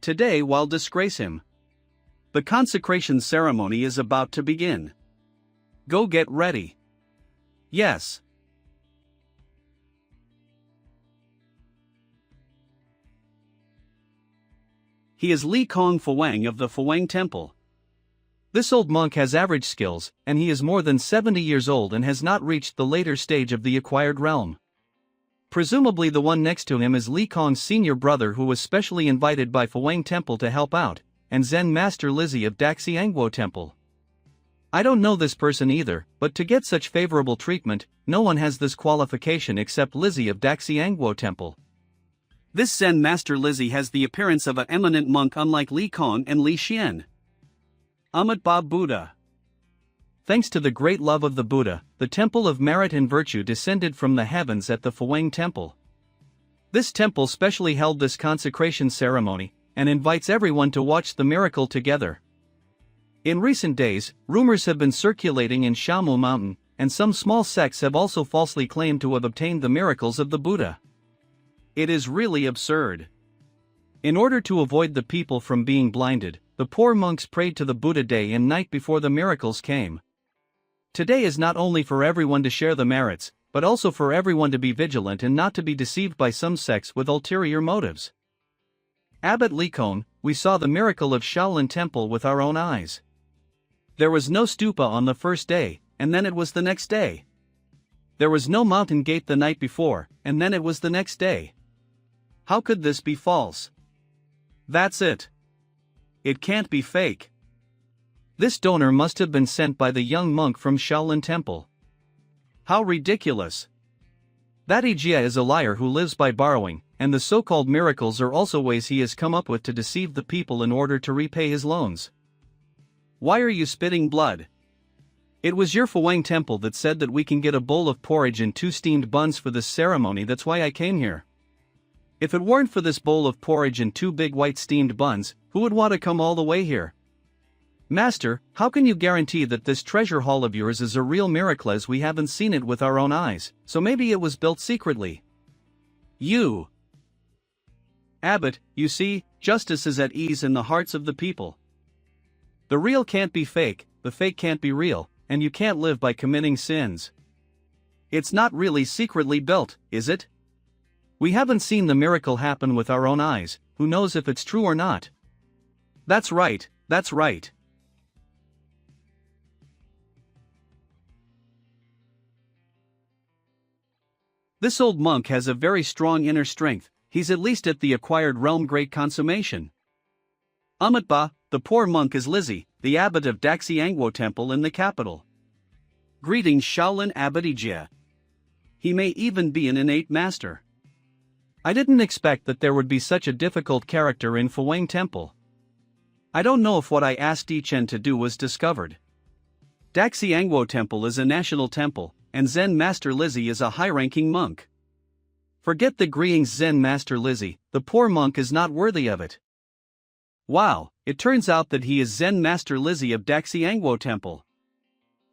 Today while disgrace him. The consecration ceremony is about to begin. Go get ready. Yes. He is Li Kong Fuwang of the Fuwang Temple. This old monk has average skills, and he is more than 70 years old and has not reached the later stage of the acquired realm. Presumably the one next to him is Li Kong's senior brother who was specially invited by Fuwang Temple to help out, and Zen Master Lizzie of Daxiangwo Temple. I don't know this person either, but to get such favorable treatment, no one has this qualification except Lizzie of Daxiangwo Temple. This Zen Master Lizzie has the appearance of an eminent monk unlike Li Kong and Li Xian. Ba Buddha. thanks to the great love of the Buddha, the temple of merit and virtue descended from the heavens at the Fuwang Temple. This temple specially held this consecration ceremony, and invites everyone to watch the miracle together. In recent days, rumors have been circulating in Shamu Mountain, and some small sects have also falsely claimed to have obtained the miracles of the Buddha. It is really absurd. In order to avoid the people from being blinded, the poor monks prayed to the Buddha day and night before the miracles came. Today is not only for everyone to share the merits, but also for everyone to be vigilant and not to be deceived by some sects with ulterior motives. Abbot Likon, we saw the miracle of Shaolin Temple with our own eyes. There was no stupa on the first day, and then it was the next day. There was no mountain gate the night before, and then it was the next day. How could this be false? That's it. It can't be fake. This donor must have been sent by the young monk from Shaolin Temple. How ridiculous. That Ijia is a liar who lives by borrowing, and the so-called miracles are also ways he has come up with to deceive the people in order to repay his loans. Why are you spitting blood? It was your Fuwang Temple that said that we can get a bowl of porridge and 2 steamed buns for this ceremony. That's why I came here. If it weren't for this bowl of porridge and 2 big white steamed buns, who would want to come all the way here? Master, how can you guarantee that this treasure hall of yours is a real miracle as we haven't seen it with our own eyes, so maybe it was built secretly? You. Abbot, you see, justice is at ease in the hearts of the people. The real can't be fake, the fake can't be real, and you can't live by committing sins. It's not really secretly built, is it? We haven't seen the miracle happen with our own eyes, who knows if it's true or not? That's right, that's right. This old monk has a very strong inner strength, he's at least at the acquired realm great consummation. Amatba, the poor monk is Lizzie, the abbot of Daxiangwo Temple in the capital. Greetings Shaolin Abbot Ijia. He may even be an innate master. I didn't expect that there would be such a difficult character in Fuwang Temple. I don't know if what I asked Ichen to do was discovered. Daxiangwo Temple is a national temple, and Zen Master Lizzie is a high-ranking monk. Forget the greetings Zen Master Lizzie, the poor monk is not worthy of it. Wow, it turns out that he is Zen Master Lizzie of Daxiangwo Temple.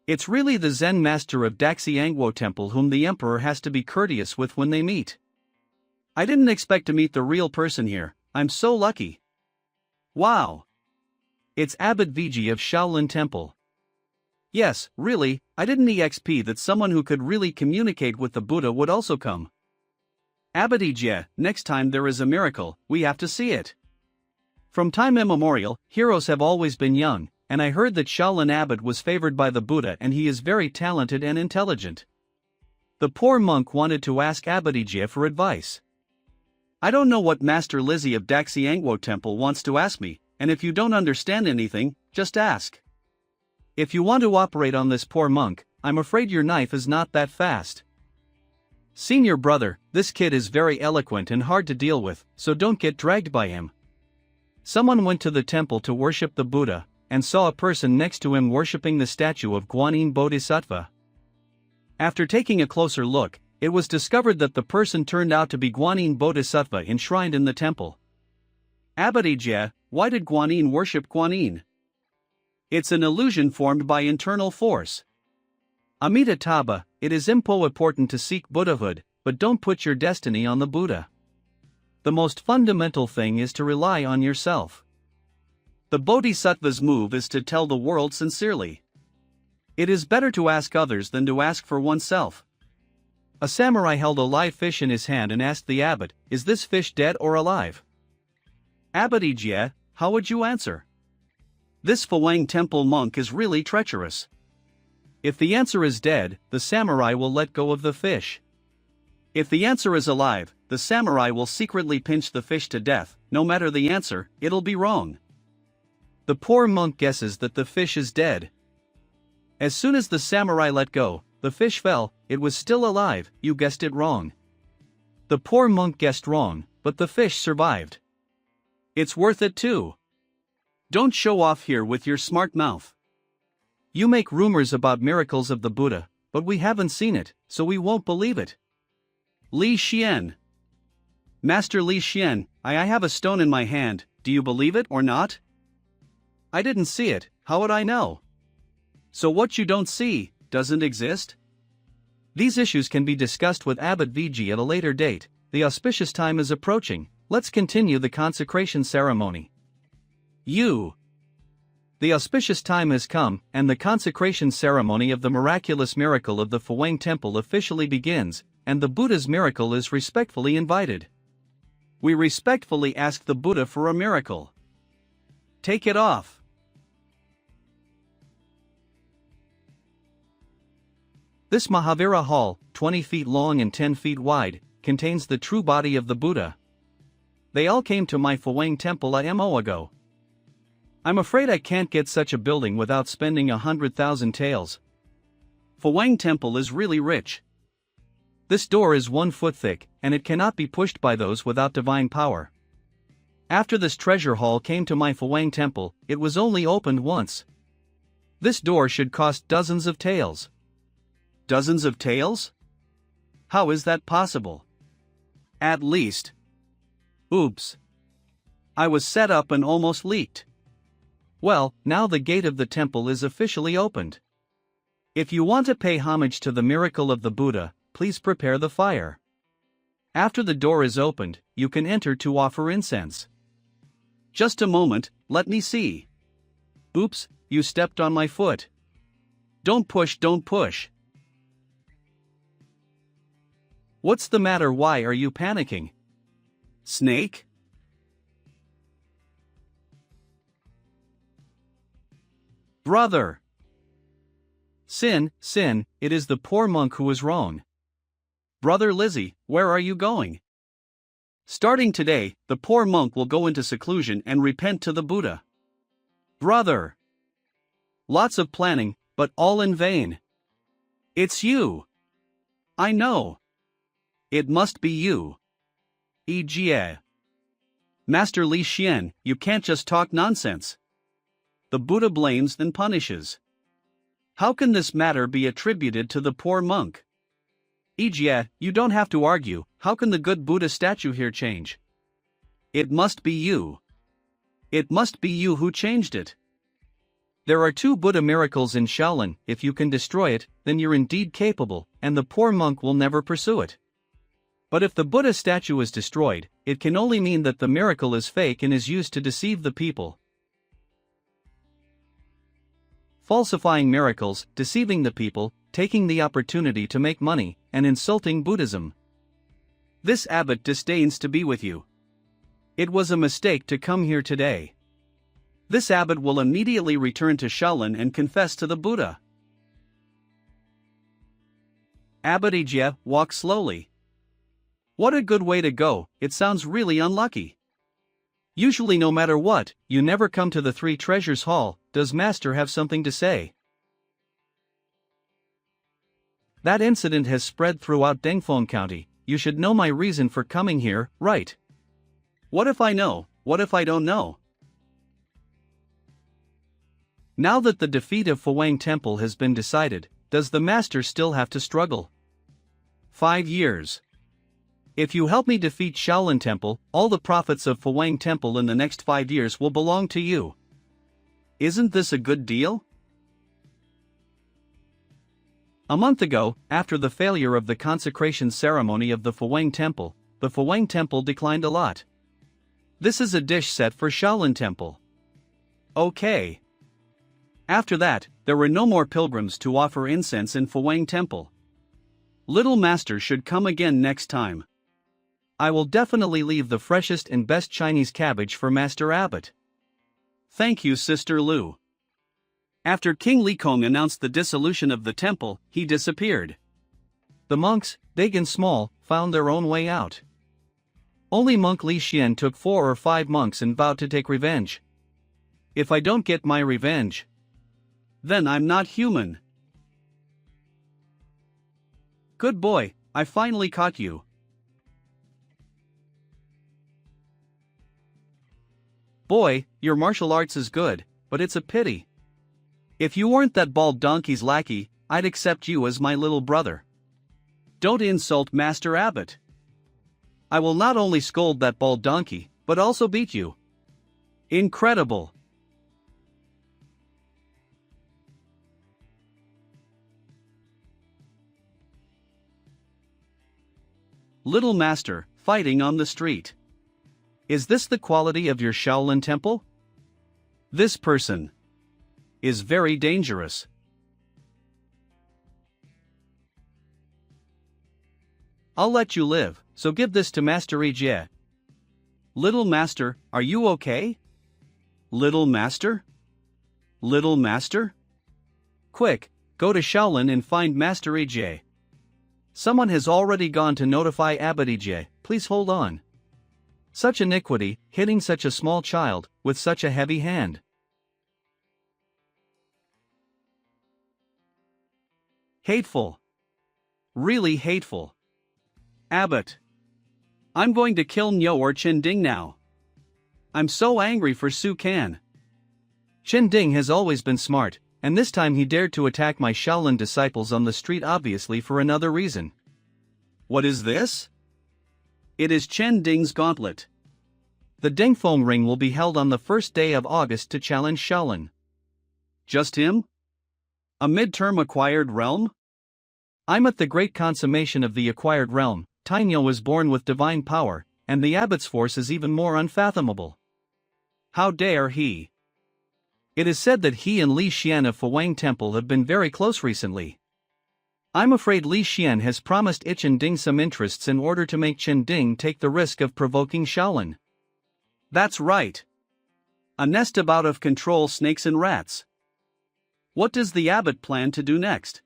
It's really the Zen Master of Daxiangwo Temple whom the Emperor has to be courteous with when they meet. I didn't expect to meet the real person here, I'm so lucky. Wow. It's Abbot Viji of Shaolin Temple. Yes, really, I didn't expect that someone who could really communicate with the Buddha would also come. Abbot Ijia, next time there is a miracle, we have to see it. From time immemorial, heroes have always been young, and I heard that Shaolin Abbot was favored by the Buddha and he is very talented and intelligent. The poor monk wanted to ask Abbot Ijia for advice. I don't know what Master Lizzie of Daxiangwo Temple wants to ask me, and if you don't understand anything, just ask. If you want to operate on this poor monk, I'm afraid your knife is not that fast. Senior brother, this kid is very eloquent and hard to deal with, so don't get dragged by him. Someone went to the temple to worship the Buddha, and saw a person next to him worshipping the statue of Guanyin Bodhisattva. After taking a closer look, it was discovered that the person turned out to be Guanyin Bodhisattva enshrined in the temple. Abbot Ijia, why did Guanyin worship Guanyin? It's an illusion formed by internal force. Amita Taba, it is important to seek Buddhahood, but don't put your destiny on the Buddha. The most fundamental thing is to rely on yourself. The Bodhisattva's move is to tell the world sincerely. It is better to ask others than to ask for oneself. A samurai held a live fish in his hand and asked the abbot, "Is this fish dead or alive?" Abbot Ijia, how would you answer? This Fuwang Temple monk is really treacherous. If the answer is dead, the samurai will let go of the fish. If the answer is alive, the samurai will secretly pinch the fish to death. No matter the answer, it'll be wrong. The poor monk guesses that the fish is dead. As soon as the samurai let go, the fish fell. It was still alive. You guessed it wrong. The poor monk guessed wrong, but the fish survived. It's worth it too. Don't show off here with your smart mouth. You make rumors about miracles of the Buddha, but we haven't seen it, so we won't believe it. Li Xian. Master Li Xian, I have a stone in my hand, do you believe it or not? I didn't see it, how would I know? So what you don't see, doesn't exist? These issues can be discussed with Abbot VG at a later date. The auspicious time is approaching, let's continue the consecration ceremony. The auspicious time has come, and the consecration ceremony of the miraculous miracle of the Fuwang Temple officially begins, and the Buddha's miracle is respectfully invited. We respectfully ask the Buddha for a miracle. Take it off. This Mahavira Hall, 20 feet long and 10 feet wide, contains the true body of the Buddha. They all came to my Fuwang Temple a mo ago. I'm afraid I can't get such a building without spending 100,000 taels. Fuwang Temple is really rich. This door is 1 foot thick, and it cannot be pushed by those without divine power. After this treasure hall came to my Fuwang Temple, it was only opened once. This door should cost dozens of taels. Dozens of taels? How is that possible? At least. Oops. I was set up and almost leaked. Well, now the gate of the temple is officially opened. If you want to pay homage to the miracle of the Buddha, please prepare the fire. After the door is opened, you can enter to offer incense. Just a moment, let me see. Oops, you stepped on my foot. Don't push, don't push. What's the matter? Why are you panicking? Snake? Brother! Sin, it is the poor monk who is wrong. Brother Lizzie, where are you going? Starting today, the poor monk will go into seclusion and repent to the Buddha. Brother! Lots of planning, but all in vain. It's you! I know. It must be you. E.G.A. Master Li Xian, you can't just talk nonsense. The Buddha blames and punishes. How can this matter be attributed to the poor monk? E.G.A. You don't have to argue, how can the good Buddha statue here change? It must be you. It must be you who changed it. There are 2 Buddha miracles in Shaolin. If you can destroy it, then you're indeed capable, and the poor monk will never pursue it. But if the Buddha statue is destroyed, it can only mean that the miracle is fake and is used to deceive the people. Falsifying miracles, deceiving the people, taking the opportunity to make money, and insulting Buddhism. This abbot disdains to be with you. It was a mistake to come here today. This abbot will immediately return to Shaolin and confess to the Buddha. Abbot Ijie, walk slowly. What a good way to go, it sounds really unlucky. Usually no matter what, you never come to the 3 Treasures Hall. Does Master have something to say? That incident has spread throughout Dengfeng County. You should know my reason for coming here, right? What if I know? What if I don't know? Now that the defeat of Fuwang Temple has been decided, does the Master still have to struggle? 5 years. If you help me defeat Shaolin Temple, all the profits of Fuwang Temple in the next 5 years will belong to you. Isn't this a good deal? A month ago, after the failure of the consecration ceremony of the Fuwang Temple declined a lot. This is a dish set for Shaolin Temple. Okay. After that, there were no more pilgrims to offer incense in Fuwang Temple. Little Master should come again next time. I will definitely leave the freshest and best Chinese cabbage for Master Abbot. Thank you, Sister Lu. After King Li Kong announced the dissolution of the temple, he disappeared. The monks, big and small, found their own way out. Only monk Li Xian took 4 or 5 monks and vowed to take revenge. If I don't get my revenge, then I'm not human. Good boy, I finally caught you. Boy, your martial arts is good, but it's a pity. If you weren't that bald donkey's lackey, I'd accept you as my little brother. Don't insult Master Abbot. I will not only scold that bald donkey, but also beat you. Incredible. Little Master, fighting on the street. Is this the quality of your Shaolin temple? This person is very dangerous. I'll let you live, so give this to Master Ijie. Little Master, are you okay? Little Master? Little Master? Quick, go to Shaolin and find Master Ijie. Someone has already gone to notify Abbot Ijie, please hold on. Such iniquity, hitting such a small child, with such a heavy hand. Hateful. Really hateful. Abbot. I'm going to kill Nyo or Chen Ding now. I'm so angry for Su Kan. Chen Ding has always been smart, and this time he dared to attack my Shaolin disciples on the street, obviously for another reason. What is this? It is Chen Ding's gauntlet. The Dengfeng Ring will be held on the first day of August to challenge Shaolin. Just him? A mid-term acquired realm? I'm at the great consummation of the acquired realm. Tainyo was born with divine power, and the abbot's force is even more unfathomable. How dare he? It is said that he and Li Xian of Fuwang Temple have been very close recently. I'm afraid Li Xian has promised Chen Ding some interests in order to make Chen Ding take the risk of provoking Shaolin. That's right. A nest of out-of-control snakes and rats. What does the abbot plan to do next?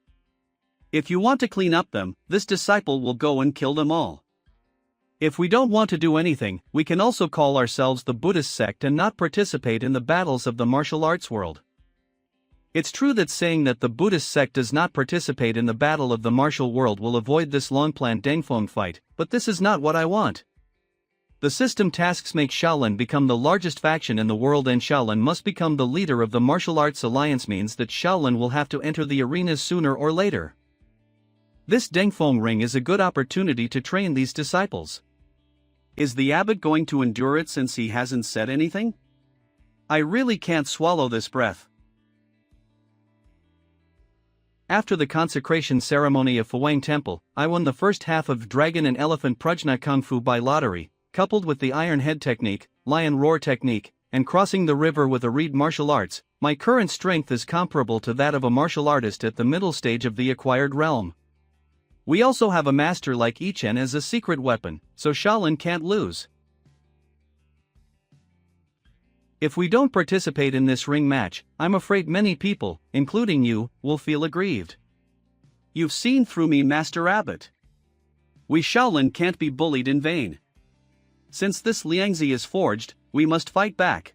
If you want to clean up them, this disciple will go and kill them all. If we don't want to do anything, we can also call ourselves the Buddhist sect and not participate in the battles of the martial arts world. It's true that saying that the Buddhist sect does not participate in the battle of the martial world will avoid this long-planned Dengfeng fight, but this is not what I want. The system tasks make Shaolin become the largest faction in the world, and Shaolin must become the leader of the martial arts alliance means that Shaolin will have to enter the arenas sooner or later. This Dengfeng Ring is a good opportunity to train these disciples. Is the abbot going to endure it since he hasn't said anything? I really can't swallow this breath. After the consecration ceremony of Fuwang Temple, I won the first half of Dragon and Elephant Prajna Kung Fu by lottery, coupled with the Iron Head technique, Lion Roar technique, and crossing the river with a reed martial arts. My current strength is comparable to that of a martial artist at the middle stage of the acquired realm. We also have a master like Ichen as a secret weapon, so Shaolin can't lose. If we don't participate in this ring match, I'm afraid many people, including you, will feel aggrieved. You've seen through me, Master Abbot. We Shaolin can't be bullied in vain. Since this Liangzi is forged, we must fight back.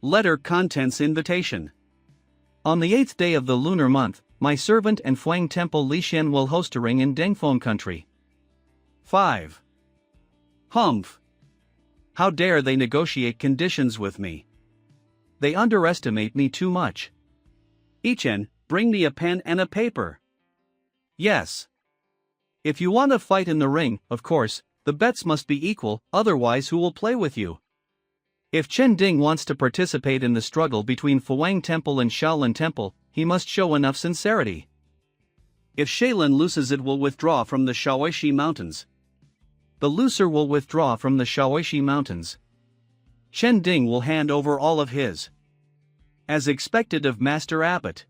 Letter contents invitation. On the 8th day of the lunar month, my servant and Fuang Temple Li Xian will host a ring in Dengfeng country. 5. Humph. How dare they negotiate conditions with me? They underestimate me too much. Ichen, bring me a pen and a paper. Yes. If you want to fight in the ring, of course, the bets must be equal, otherwise who will play with you? If Chen Ding wants to participate in the struggle between Fuwang Temple and Shaolin Temple, he must show enough sincerity. If Shaolin loses, it will withdraw from the Shaoishi Mountains. The loser will withdraw from the Shaoishi Mountains. Chen Ding will hand over all of his. As expected of Master Abbot.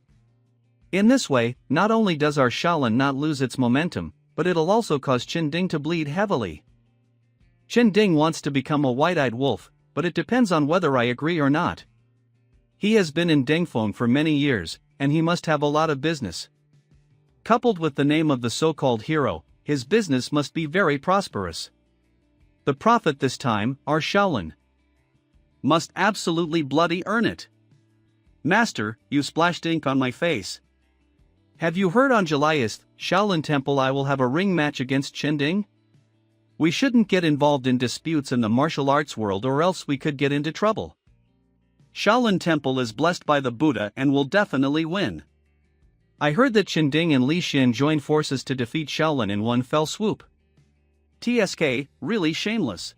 In this way, not only does our Shaolin not lose its momentum, but it'll also cause Chen Ding to bleed heavily. Chen Ding wants to become a white-eyed wolf, but it depends on whether I agree or not. He has been in Dengfeng for many years, and he must have a lot of business. Coupled with the name of the so-called hero, his business must be very prosperous. The profit this time, our Shaolin, must absolutely bloody earn it. Master, you splashed ink on my face. Have you heard on Julyist, Shaolin Temple I will have a ring match against Chen Ding? We shouldn't get involved in disputes in the martial arts world or else we could get into trouble. Shaolin Temple is blessed by the Buddha and will definitely win. I heard that Qinding and Li Xin joined forces to defeat Shaolin in one fell swoop. TSK, really shameless.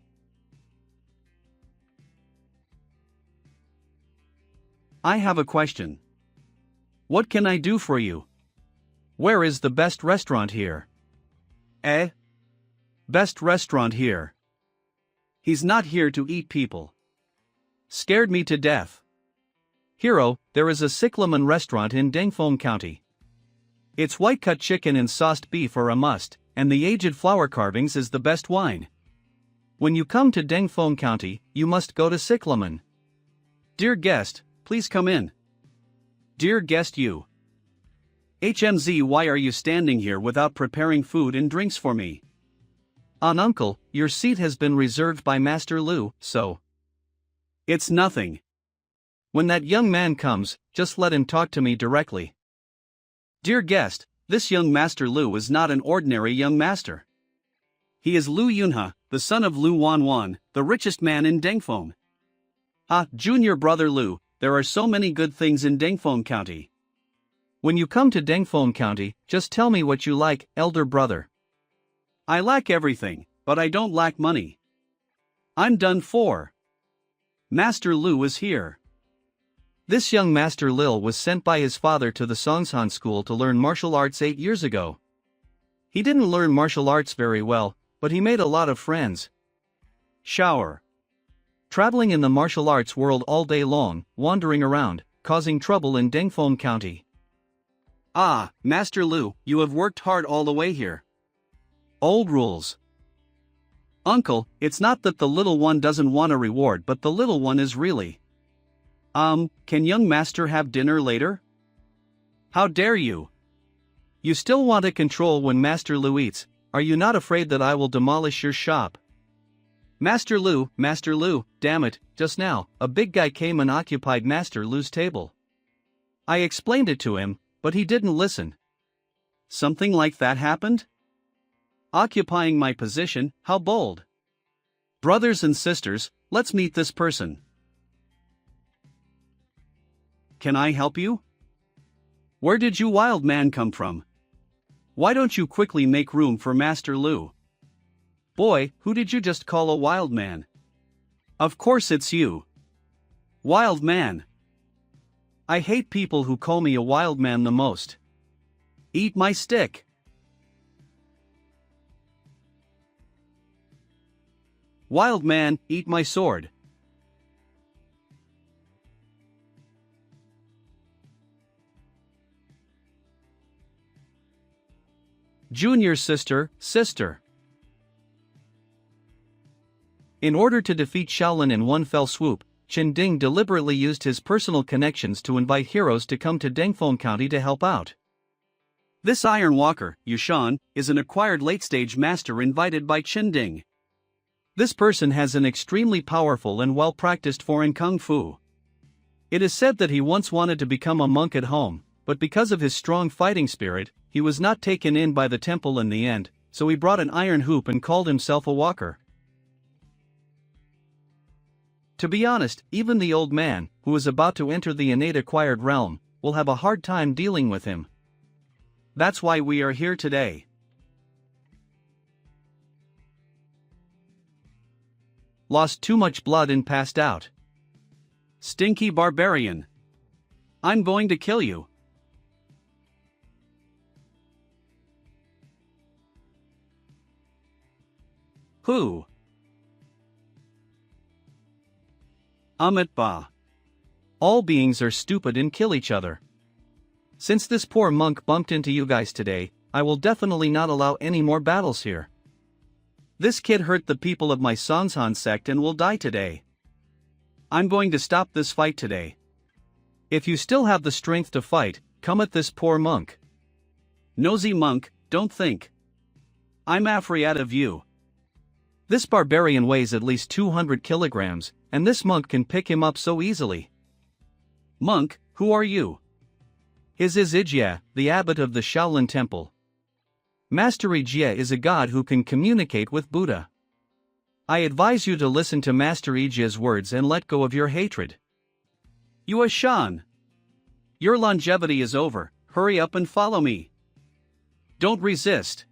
I have a question. What can I do for you? Where is the best restaurant here? Best restaurant here. He's not here to eat people. Scared me to death. Hero, there is a cyclamen restaurant in Dengfeng County. Its white-cut chicken and sauced beef are a must, and the aged flower carvings is the best wine. When you come to Dengfeng County, you must go to cyclamen. Dear guest, please come in. Dear guest you. HMZ, why are you standing here without preparing food and drinks for me? Uncle, your seat has been reserved by Master Lu, so. It's nothing. When that young man comes, just let him talk to me directly. Dear guest, this young Master Lu is not an ordinary young master. He is Lu Yunhe, the son of Lu Wanwan, the richest man in Dengfeng. Junior brother Lu, there are so many good things in Dengfeng County. When you come to Dengfeng County, just tell me what you like, elder brother. I lack everything, but I don't lack money. I'm done for. Master Lu is here. This young Master Lil was sent by his father to the Songshan school to learn martial arts 8 years ago. He didn't learn martial arts very well, but he made a lot of friends. Shower. Traveling in the martial arts world all day long, wandering around, causing trouble in Dengfeng County. Master Lu, you have worked hard all the way here. Old rules. Uncle, it's not that the little one doesn't want a reward, but the little one is really. Can young master have dinner later? How dare you? You still want to control when Master Lu eats. Are you not afraid that I will demolish your shop? Master Lu, damn it, just now, a big guy came and occupied Master Lu's table. I explained it to him, but he didn't listen. Something like that happened? Occupying my position, how bold. Brothers and sisters, let's meet this person. Can I help you? Where did you wild man come from? Why don't you quickly make room for Master Lu? Boy, who did you just call a wild man? Of course it's you. Wild man. I hate people who call me a wild man the most. Eat my stick. Wild man, eat my sword. Junior sister. In order to defeat Shaolin in one fell swoop, Qinding deliberately used his personal connections to invite heroes to come to Dengfeng County to help out. This Iron Walker, Yushan, is an acquired late-stage master invited by Qinding. This person has an extremely powerful and well-practiced foreign kung fu. It is said that he once wanted to become a monk at home, but because of his strong fighting spirit, he was not taken in by the temple in the end, so he brought an iron hoop and called himself a walker. To be honest, even the old man, who is about to enter the innate acquired realm, will have a hard time dealing with him. That's why we are here today. Lost too much blood and passed out. Stinky barbarian. I'm going to kill you. Who? Amit Ba. All beings are stupid and kill each other. Since this poor monk bumped into you guys today, I will definitely not allow any more battles here. This kid hurt the people of my Songshan sect and will die today. I'm going to stop this fight today. If you still have the strength to fight, come at this poor monk. Nosy monk, don't think. I'm afraid of you. This barbarian weighs at least 200 kilograms, and this monk can pick him up so easily. Monk, who are you? His is Ijie, the abbot of the Shaolin Temple. Master Ijie is a god who can communicate with Buddha. I advise you to listen to Master Ijie's words and let go of your hatred. You Shan. Your longevity is over, hurry up and follow me. Don't resist.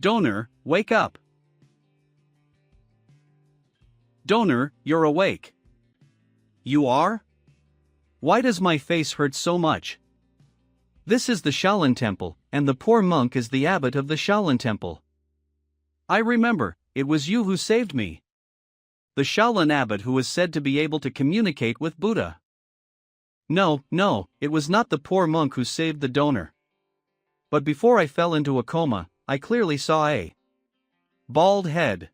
Donor, wake up. Donor, you're awake. You are? Why does my face hurt so much? This is the Shaolin Temple, and the poor monk is the abbot of the Shaolin Temple. I remember, it was you who saved me. The Shaolin abbot who is said to be able to communicate with Buddha. No, it was not the poor monk who saved the donor. But before I fell into a coma, I clearly saw a bald head.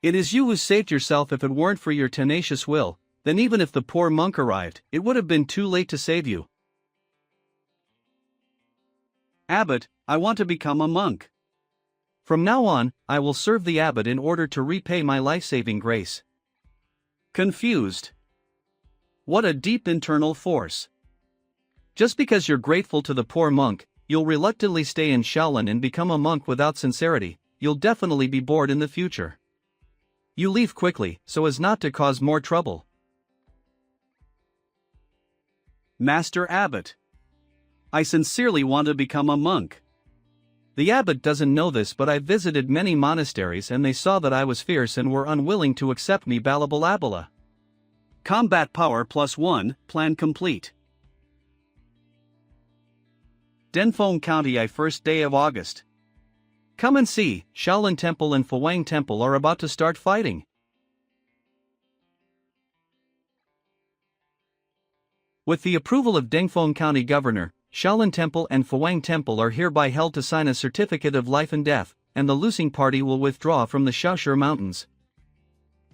It is you who saved yourself. If it weren't for your tenacious will, then even if the poor monk arrived, it would have been too late to save you. Abbot, I want to become a monk. From now on, I will serve the abbot in order to repay my life-saving grace. Confused. What a deep internal force. Just because you're grateful to the poor monk, you'll reluctantly stay in Shaolin and become a monk without sincerity. You'll definitely be bored in the future. You leave quickly, so as not to cause more trouble. Master Abbot, I sincerely want to become a monk. The abbot doesn't know this, but I visited many monasteries and they saw that I was fierce and were unwilling to accept me. Balabala. Combat power +1, plan complete. Denfeng County, first day of August. Come and see, Shaolin Temple and Fuwang Temple are about to start fighting. With the approval of Denfeng County Governor, Shaolin Temple and Fuwang Temple are hereby held to sign a certificate of life and death, and the losing party will withdraw from the Shaoshi Mountains.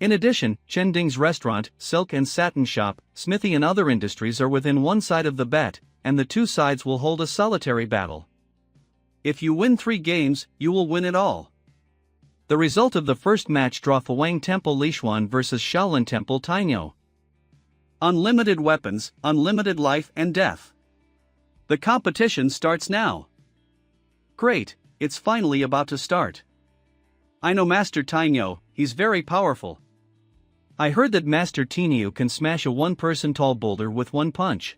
In addition, Chending's restaurant, silk and satin shop, smithy and other industries are within one side of the bet, and the two sides will hold a solitary battle. If you win 3 games, you will win it all. The result of the first match draw: Fuwang Temple Lishuan vs Shaolin Temple Tainyo. Unlimited weapons, unlimited life and death. The competition starts now. Great, it's finally about to start. I know Master Tainyo, he's very powerful. I heard that Master Tainyo can smash a one-person tall boulder with one punch.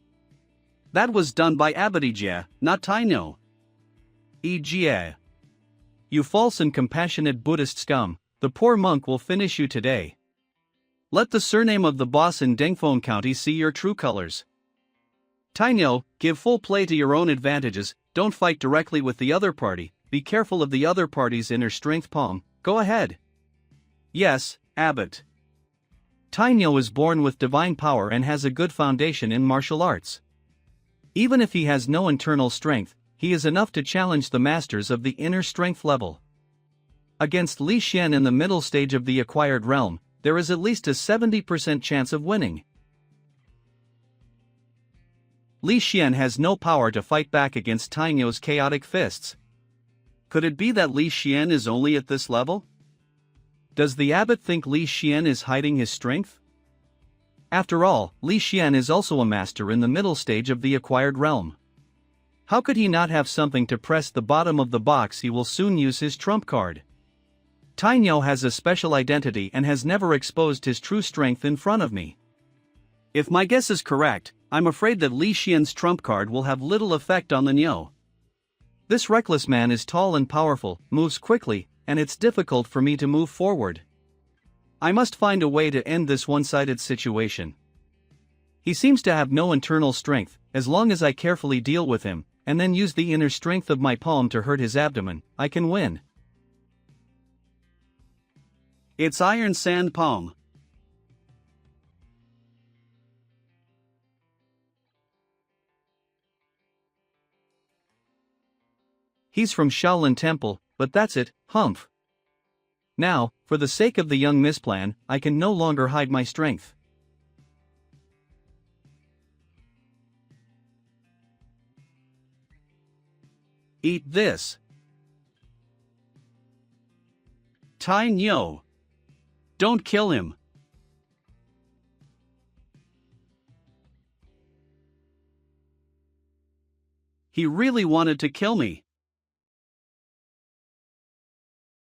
That was done by Abadijia, not Tainyo. Ejia. You false and compassionate Buddhist scum, the poor monk will finish you today. Let the surname of the boss in Denfeng County see your true colors. Tainyo, give full play to your own advantages, don't fight directly with the other party, be careful of the other party's inner strength. Palm, go ahead. Yes, Abbot. Tainyo is born with divine power and has a good foundation in martial arts. Even if he has no internal strength, he is enough to challenge the masters of the inner strength level. Against Li Xian in the middle stage of the acquired realm, there is at least a 70% chance of winning. Li Xian has no power to fight back against Tainyo's chaotic fists. Could it be that Li Xian is only at this level? Does the abbot think Li Xian is hiding his strength? After all, Li Xian is also a master in the middle stage of the acquired realm. How could he not have something to press the bottom of the box? He will soon use his trump card. Tainyo has a special identity and has never exposed his true strength in front of me. If my guess is correct, I'm afraid that Li Xian's trump card will have little effect on the Nyo. This reckless man is tall and powerful, moves quickly, and it's difficult for me to move forward. I must find a way to end this one-sided situation. He seems to have no internal strength. As long as I carefully deal with him, and then use the inner strength of my palm to hurt his abdomen, I can win. It's Iron Sand Palm. He's from Shaolin Temple, but that's it, humph. Now, for the sake of the young misplan, I can no longer hide my strength. Eat this. Tainyo. Don't kill him. He really wanted to kill me.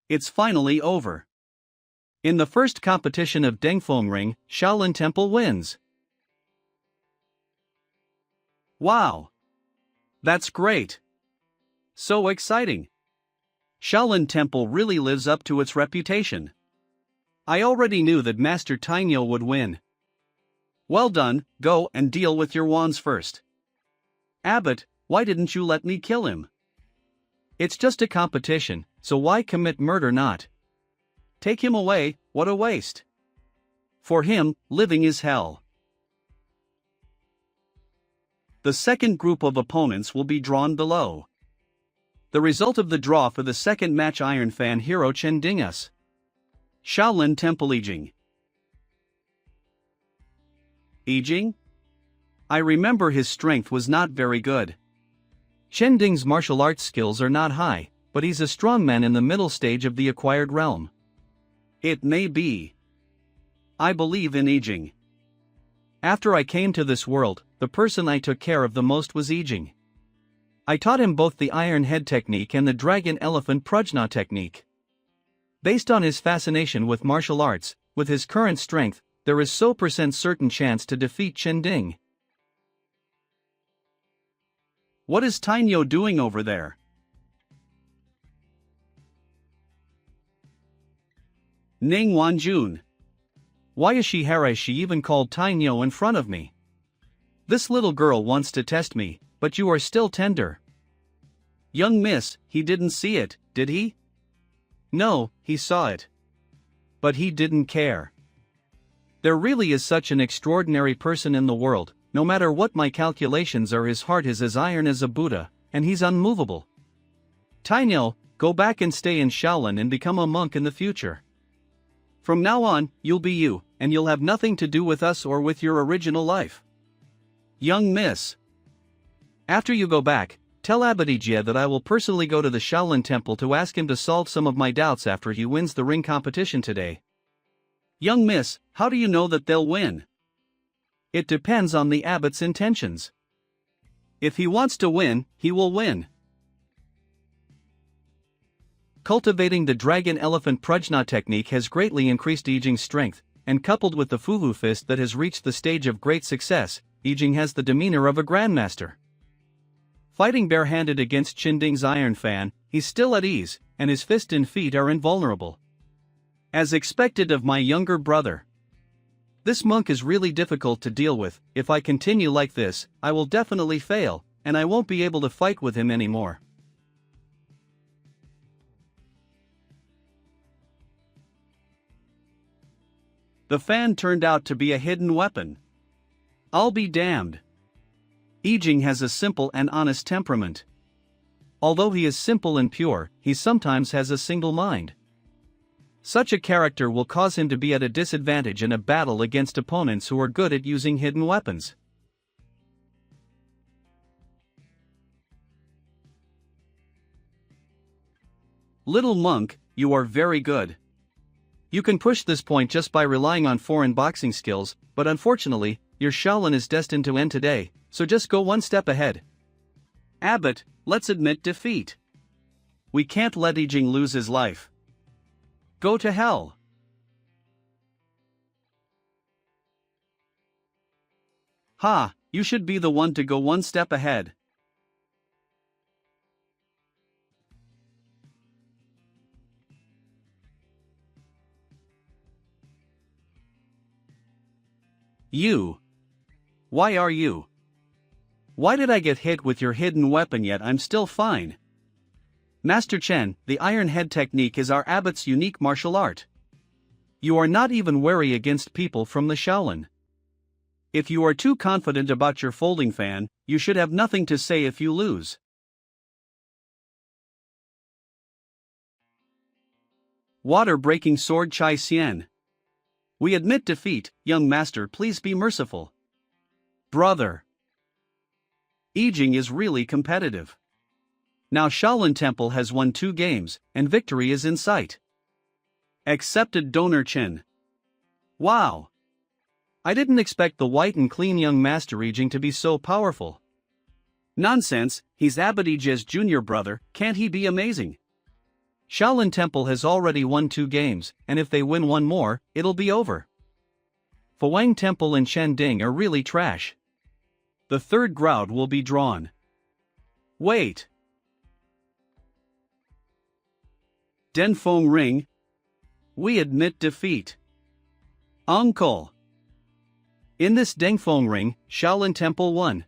It's finally over. In the first competition of Dengfeng Ring, Shaolin Temple wins. Wow! That's great! So exciting! Shaolin Temple really lives up to its reputation. I already knew that Master Tainyo would win. Well done, go and deal with your wands first. Abbot, why didn't you let me kill him? It's just a competition, so why commit murder not? Take him away, what a waste. For him, living is hell. The second group of opponents will be drawn below. The result of the draw for the second match: Iron Fan Hero Chen Dingus. Shaolin Temple Yijing. Yijing? I remember his strength was not very good. Chen Ding's martial arts skills are not high, but he's a strongman in the middle stage of the acquired realm. It may be. I believe in Yijing. After I came to this world, the person I took care of the most was Yijing. I taught him both the Iron Head technique and the Dragon Elephant Prajna technique. Based on his fascination with martial arts, with his current strength, there is so % certain chance to defeat Chen Ding. What is Tainyo doing over there? Ning Wanjun. Why is she even called Tainyo in front of me? This little girl wants to test me, but you are still tender. Young miss, he didn't see it, did he? No, he saw it. But he didn't care. There really is such an extraordinary person in the world. No matter what my calculations are, his heart is as iron as a Buddha, and he's unmovable. Tainyo, go back and stay in Shaolin and become a monk in the future. From now on, you'll be you, and you'll have nothing to do with us or with your original life. Young miss. After you go back, tell Abadijia that I will personally go to the Shaolin Temple to ask him to solve some of my doubts after he wins the ring competition today. Young miss, how do you know that they'll win? It depends on the abbot's intentions. If he wants to win, he will win. Cultivating the Dragon Elephant Prajna technique has greatly increased Yijing's strength, and coupled with the Fuhu fist that has reached the stage of great success, Yijing has the demeanor of a grandmaster. Fighting barehanded against Chen Ding's Iron Fan, he's still at ease, and his fist and feet are invulnerable. As expected of my younger brother. This monk is really difficult to deal with. If I continue like this, I will definitely fail, and I won't be able to fight with him anymore. The fan turned out to be a hidden weapon. I'll be damned. Yijing has a simple and honest temperament. Although he is simple and pure, he sometimes has a single mind. Such a character will cause him to be at a disadvantage in a battle against opponents who are good at using hidden weapons. Little monk, you are very good. You can push this point just by relying on foreign boxing skills, but unfortunately, your Shaolin is destined to end today, so just go one step ahead. Abbot, let's admit defeat. We can't let Yijing lose his life. Go to hell. Ha, you should be the one to go one step ahead. You. Why are you? Why did I get hit with your hidden weapon yet I'm still fine? Master Chen, the Iron Head technique is our abbot's unique martial art. You are not even wary against people from the Shaolin. If you are too confident about your folding fan, you should have nothing to say if you lose. Water-breaking sword Chai Xian. We admit defeat, young master, please be merciful. Brother. Yijing is really competitive. Now Shaolin Temple has won 2 games, and victory is in sight. Accepted donor Chen. Wow. I didn't expect the white and clean young master Yijing to be so powerful. Nonsense, he's Abadija's junior brother, can't he be amazing? Shaolin Temple has already won 2 games, and if they win 1 more, it'll be over. Fuwang Temple and Chen Ding are really trash. the third ground will be drawn. Wait. Denfeng Ring. We admit defeat. Uncle. In this Denfeng Ring, Shaolin Temple won.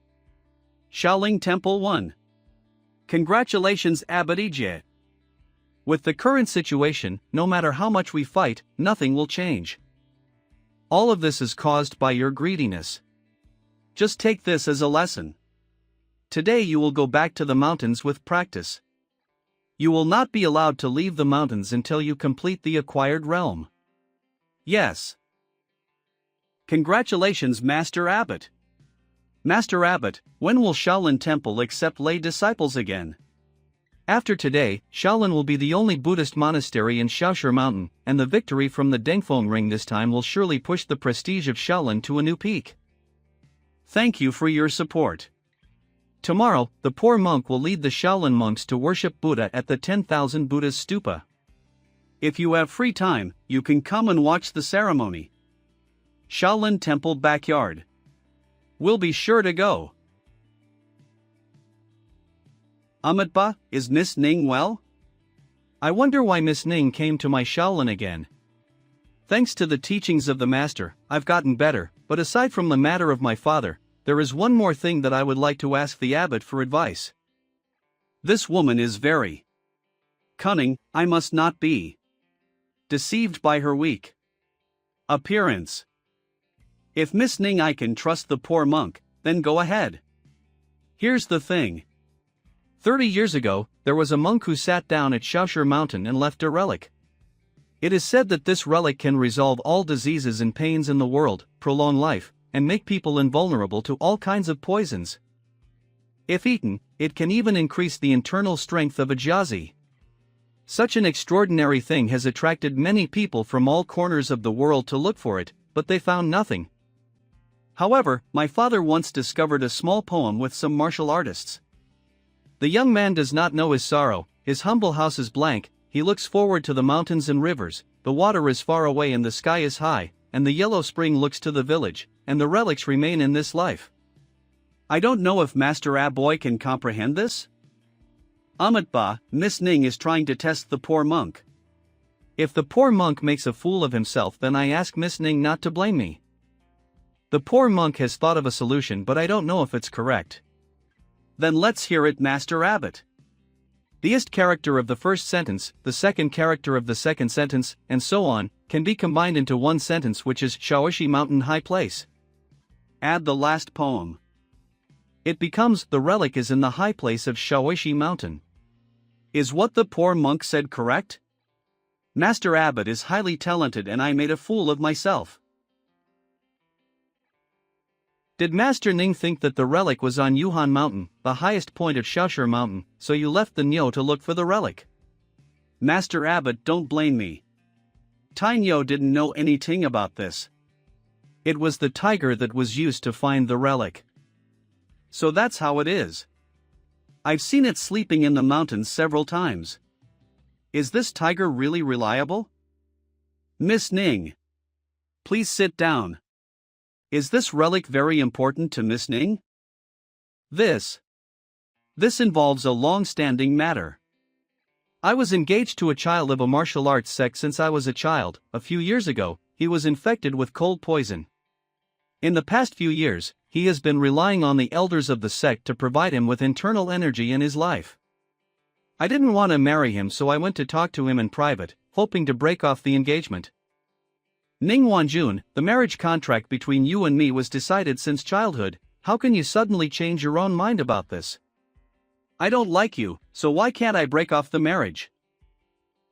Shaolin Temple won. Congratulations, Abbot Ije. With the current situation, no matter how much we fight, nothing will change. All of this is caused by your greediness. Just take this as a lesson. Today you will go back to the mountains with practice. You will not be allowed to leave the mountains until you complete the acquired realm. Yes. Congratulations, Master Abbot. Master Abbot, when will Shaolin Temple accept lay disciples again? After today, Shaolin will be the only Buddhist monastery in Shaoshi Mountain, and the victory from the Denfeng Ring this time will surely push the prestige of Shaolin to a new peak. Thank you for your support. Tomorrow, the poor monk will lead the Shaolin monks to worship Buddha at the 10,000 Buddha's stupa. If you have free time, you can come and watch the ceremony. Shaolin Temple backyard. We'll be sure to go. Amitba, is Miss Ning well? I wonder why Miss Ning came to my Shaolin again. Thanks to the teachings of the master, I've gotten better, but aside from the matter of my father, there is one more thing that I would like to ask the abbot for advice. This woman is very cunning. I must not be deceived by her weak appearance. If Miss Ning I can trust the poor monk, then go ahead. Here's the thing. 30 years ago, there was a monk who sat down at Shaoshi Mountain and left a relic. It is said that this relic can resolve all diseases and pains in the world, prolong life, and make people invulnerable to all kinds of poisons. If eaten, it can even increase the internal strength of a jiazi. Such an extraordinary thing has attracted many people from all corners of the world to look for it, but they found nothing. However, my father once discovered a small poem with some martial artists. The young man does not know his sorrow, his humble house is blank, he looks forward to the mountains and rivers, the water is far away and the sky is high, and the yellow spring looks to the village, and the relics remain in this life. I don't know if Master Aboy can comprehend this. Amitba, Miss Ning is trying to test the poor monk. If the poor monk makes a fool of himself, then I ask Miss Ning not to blame me. The poor monk has thought of a solution, but I don't know if it's correct. Then let's hear it, Master Abbot. The ist character of the first sentence, the second character of the second sentence, and so on, can be combined into one sentence, which is Shaoshi Mountain High Place. Add the last poem. It becomes the relic is in the high place of Shaoshi Mountain. Is what the poor monk said correct? Master Abbot is highly talented and I made a fool of myself. Did Master Ning think that the relic was on Yuhan Mountain, the highest point of Shaoshi Mountain, so you left the Nyo to look for the relic? Master Abbot, don't blame me. Tai Nyo didn't know anything about this. It was the tiger that was used to find the relic. So that's how it is. I've seen it sleeping in the mountains several times. Is this tiger really reliable? Miss Ning, please sit down. Is this relic very important to Miss Ning? This involves a long-standing matter. I was engaged to a child of a martial arts sect since I was a child. A few years ago, he was infected with cold poison. In the past few years, he has been relying on the elders of the sect to provide him with internal energy in his life. I didn't want to marry him, so I went to talk to him in private, hoping to break off the engagement. Ning Wanjun, the marriage contract between you and me was decided since childhood. How can you suddenly change your own mind about this? I don't like you, so why can't I break off the marriage?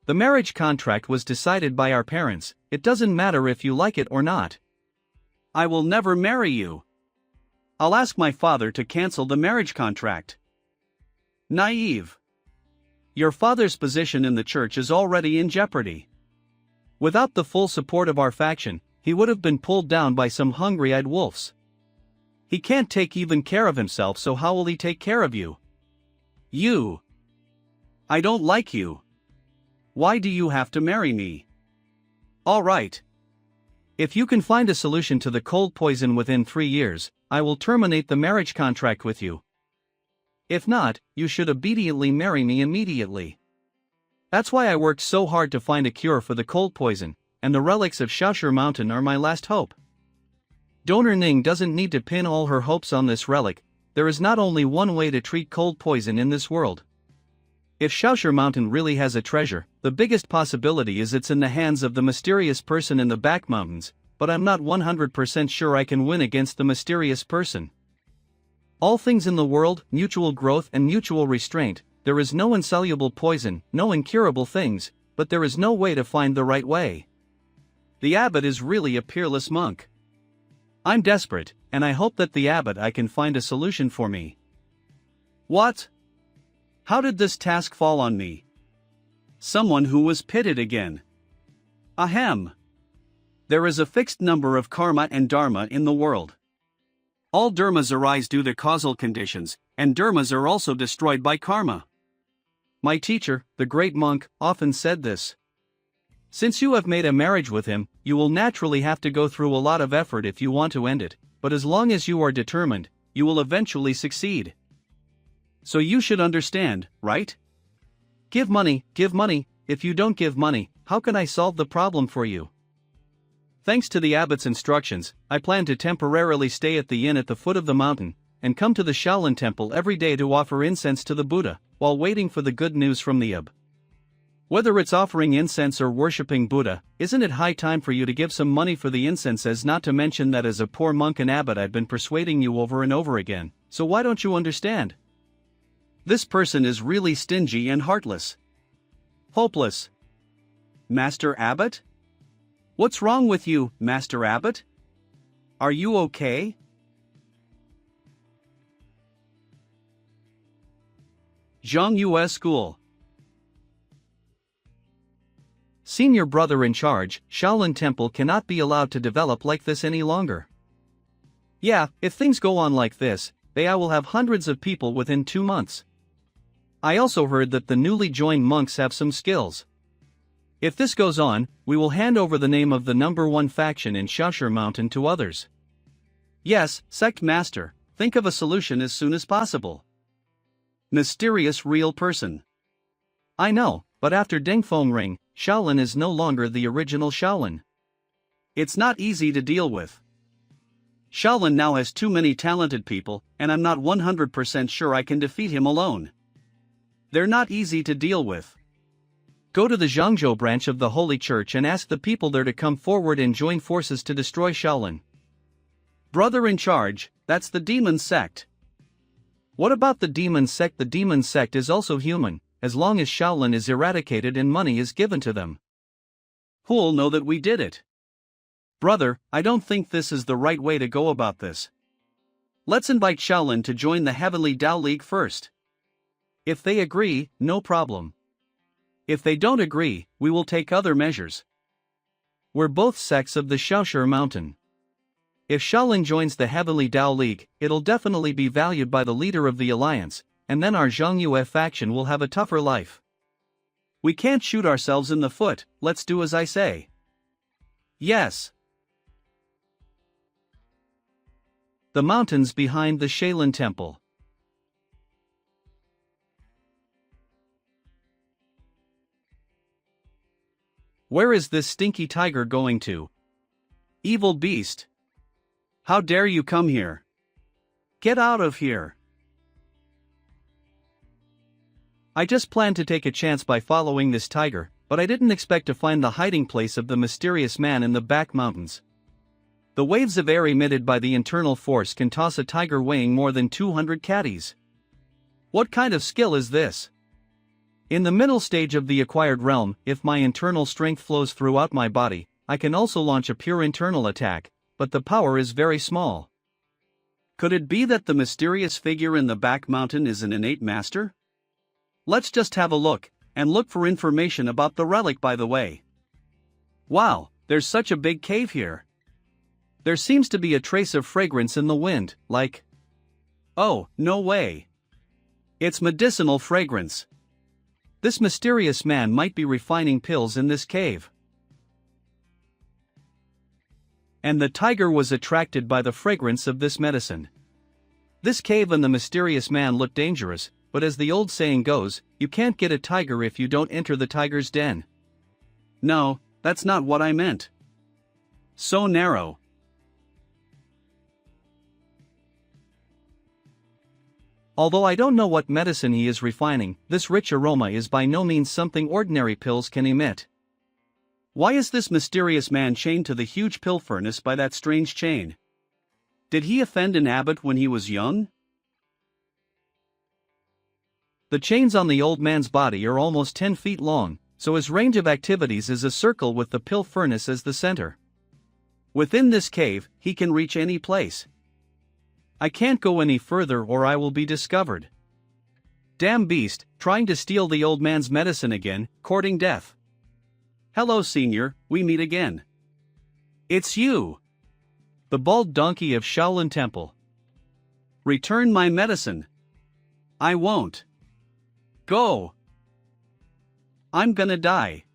The marriage contract was decided by our parents. It doesn't matter if you like it or not. I will never marry you. I'll ask my father to cancel the marriage contract. Naive. Your father's position in the church is already in jeopardy. Without the full support of our faction, he would have been pulled down by some hungry-eyed wolves. He can't take even care of himself, so how will he take care of you? You. I don't like you. Why do you have to marry me? All right. If you can find a solution to the cold poison within 3 years, I will terminate the marriage contract with you. If not, you should obediently marry me immediately. That's why I worked so hard to find a cure for the cold poison, and the relics of Shaoshi Mountain are my last hope. Donor Ning doesn't need to pin all her hopes on this relic. There is not only one way to treat cold poison in this world. If Shaoshi Mountain really has a treasure, the biggest possibility is it's in the hands of the mysterious person in the back mountains, but I'm not 100% sure I can win against the mysterious person. All things in the world, mutual growth and mutual restraint. There is no insoluble poison, no incurable things, but there is no way to find the right way. The abbot is really a peerless monk. I'm desperate, and I hope that the abbot I can find a solution for me. What? How did this task fall on me? Someone who was pitted again. Ahem. There is a fixed number of karma and dharma in the world. All dharmas arise due to causal conditions, and dharmas are also destroyed by karma. My teacher, the great monk, often said this. Since you have made a marriage with him, you will naturally have to go through a lot of effort if you want to end it, but as long as you are determined, you will eventually succeed. So you should understand, right? Give money, if you don't give money, how can I solve the problem for you? Thanks to the abbot's instructions, I plan to temporarily stay at the inn at the foot of the mountain, and come to the Shaolin temple every day to offer incense to the Buddha, while waiting for the good news from the abbot. Whether it's offering incense or worshipping Buddha, isn't it high time for you to give some money for the incense? As not to mention that as a poor monk and abbot I've been persuading you over and over again, so why don't you understand? This person is really stingy and heartless. Hopeless. Master Abbot? What's wrong with you, Master Abbot? Are you okay? Zhongyue School. Senior brother in charge, Shaolin Temple cannot be allowed to develop like this any longer. Yeah, if things go on like this, I will have hundreds of people within 2 months. I also heard that the newly joined monks have some skills. If this goes on, we will hand over the name of the #1 faction in Shaoshi Mountain to others. Yes, Sect Master, think of a solution as soon as possible. Mysterious real person. I know, but after Dengfeng Ring, Shaolin is no longer the original Shaolin. It's not easy to deal with. Shaolin now has too many talented people, and I'm not 100% sure I can defeat him alone. They're not easy to deal with. Go to the Zhangzhou branch of the Holy Church and ask the people there to come forward and join forces to destroy Shaolin. Brother in charge, that's the demon sect. What about the demon sect? The demon sect is also human, as long as Shaolin is eradicated and money is given to them. Who'll know that we did it? Brother, I don't think this is the right way to go about this. Let's invite Shaolin to join the Heavenly Tao League first. If they agree, no problem. If they don't agree, we will take other measures. We're both sects of the Shaoshi Mountain. If Shaolin joins the Heavenly Tao League, it'll definitely be valued by the leader of the alliance, and then our Zhongyue faction will have a tougher life. We can't shoot ourselves in the foot, let's do as I say. Yes. The mountains behind the Shaolin Temple. Where is this stinky tiger going to? Evil beast. How dare you come here? Get out of here. I just planned to take a chance by following this tiger, but I didn't expect to find the hiding place of the mysterious man in the back mountains. The waves of air emitted by the internal force can toss a tiger weighing more than 200 catties. What kind of skill is this? In the middle stage of the acquired realm, if my internal strength flows throughout my body, I can also launch a pure internal attack, but the power is very small. Could it be that the mysterious figure in the back mountain is an innate master? Let's just have a look, and look for information about the relic by the way. Wow, there's such a big cave here. There seems to be a trace of fragrance in the wind, like... Oh, no way. It's medicinal fragrance. This mysterious man might be refining pills in this cave. And the tiger was attracted by the fragrance of this medicine. This cave and the mysterious man looked dangerous, but as the old saying goes, you can't get a tiger if you don't enter the tiger's den. No, that's not what I meant. So narrow. Although I don't know what medicine he is refining, this rich aroma is by no means something ordinary pills can emit. Why is this mysterious man chained to the huge pill furnace by that strange chain? Did he offend an abbot when he was young? The chains on the old man's body are almost 10 feet long, so his range of activities is a circle with the pill furnace as the center. Within this cave, he can reach any place. I can't go any further or I will be discovered. Damn beast, trying to steal the old man's medicine again, courting death. Hello, senior, we meet again. It's you! The bald donkey of Shaolin Temple. Return my medicine. I won't. Go! I'm gonna die.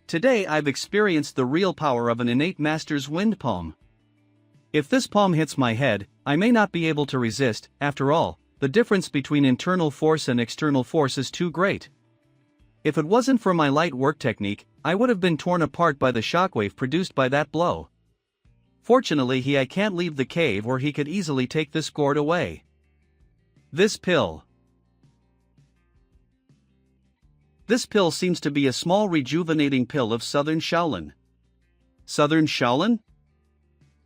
Today I've experienced the real power of an innate master's wind palm. If this palm hits my head, I may not be able to resist. After all, the difference between internal force and external force is too great. If it wasn't for my light work technique, I would have been torn apart by the shockwave produced by that blow. Fortunately, I can't leave the cave or he could easily take this gourd away. This pill. This pill seems to be a small rejuvenating pill of Southern Shaolin. Southern Shaolin?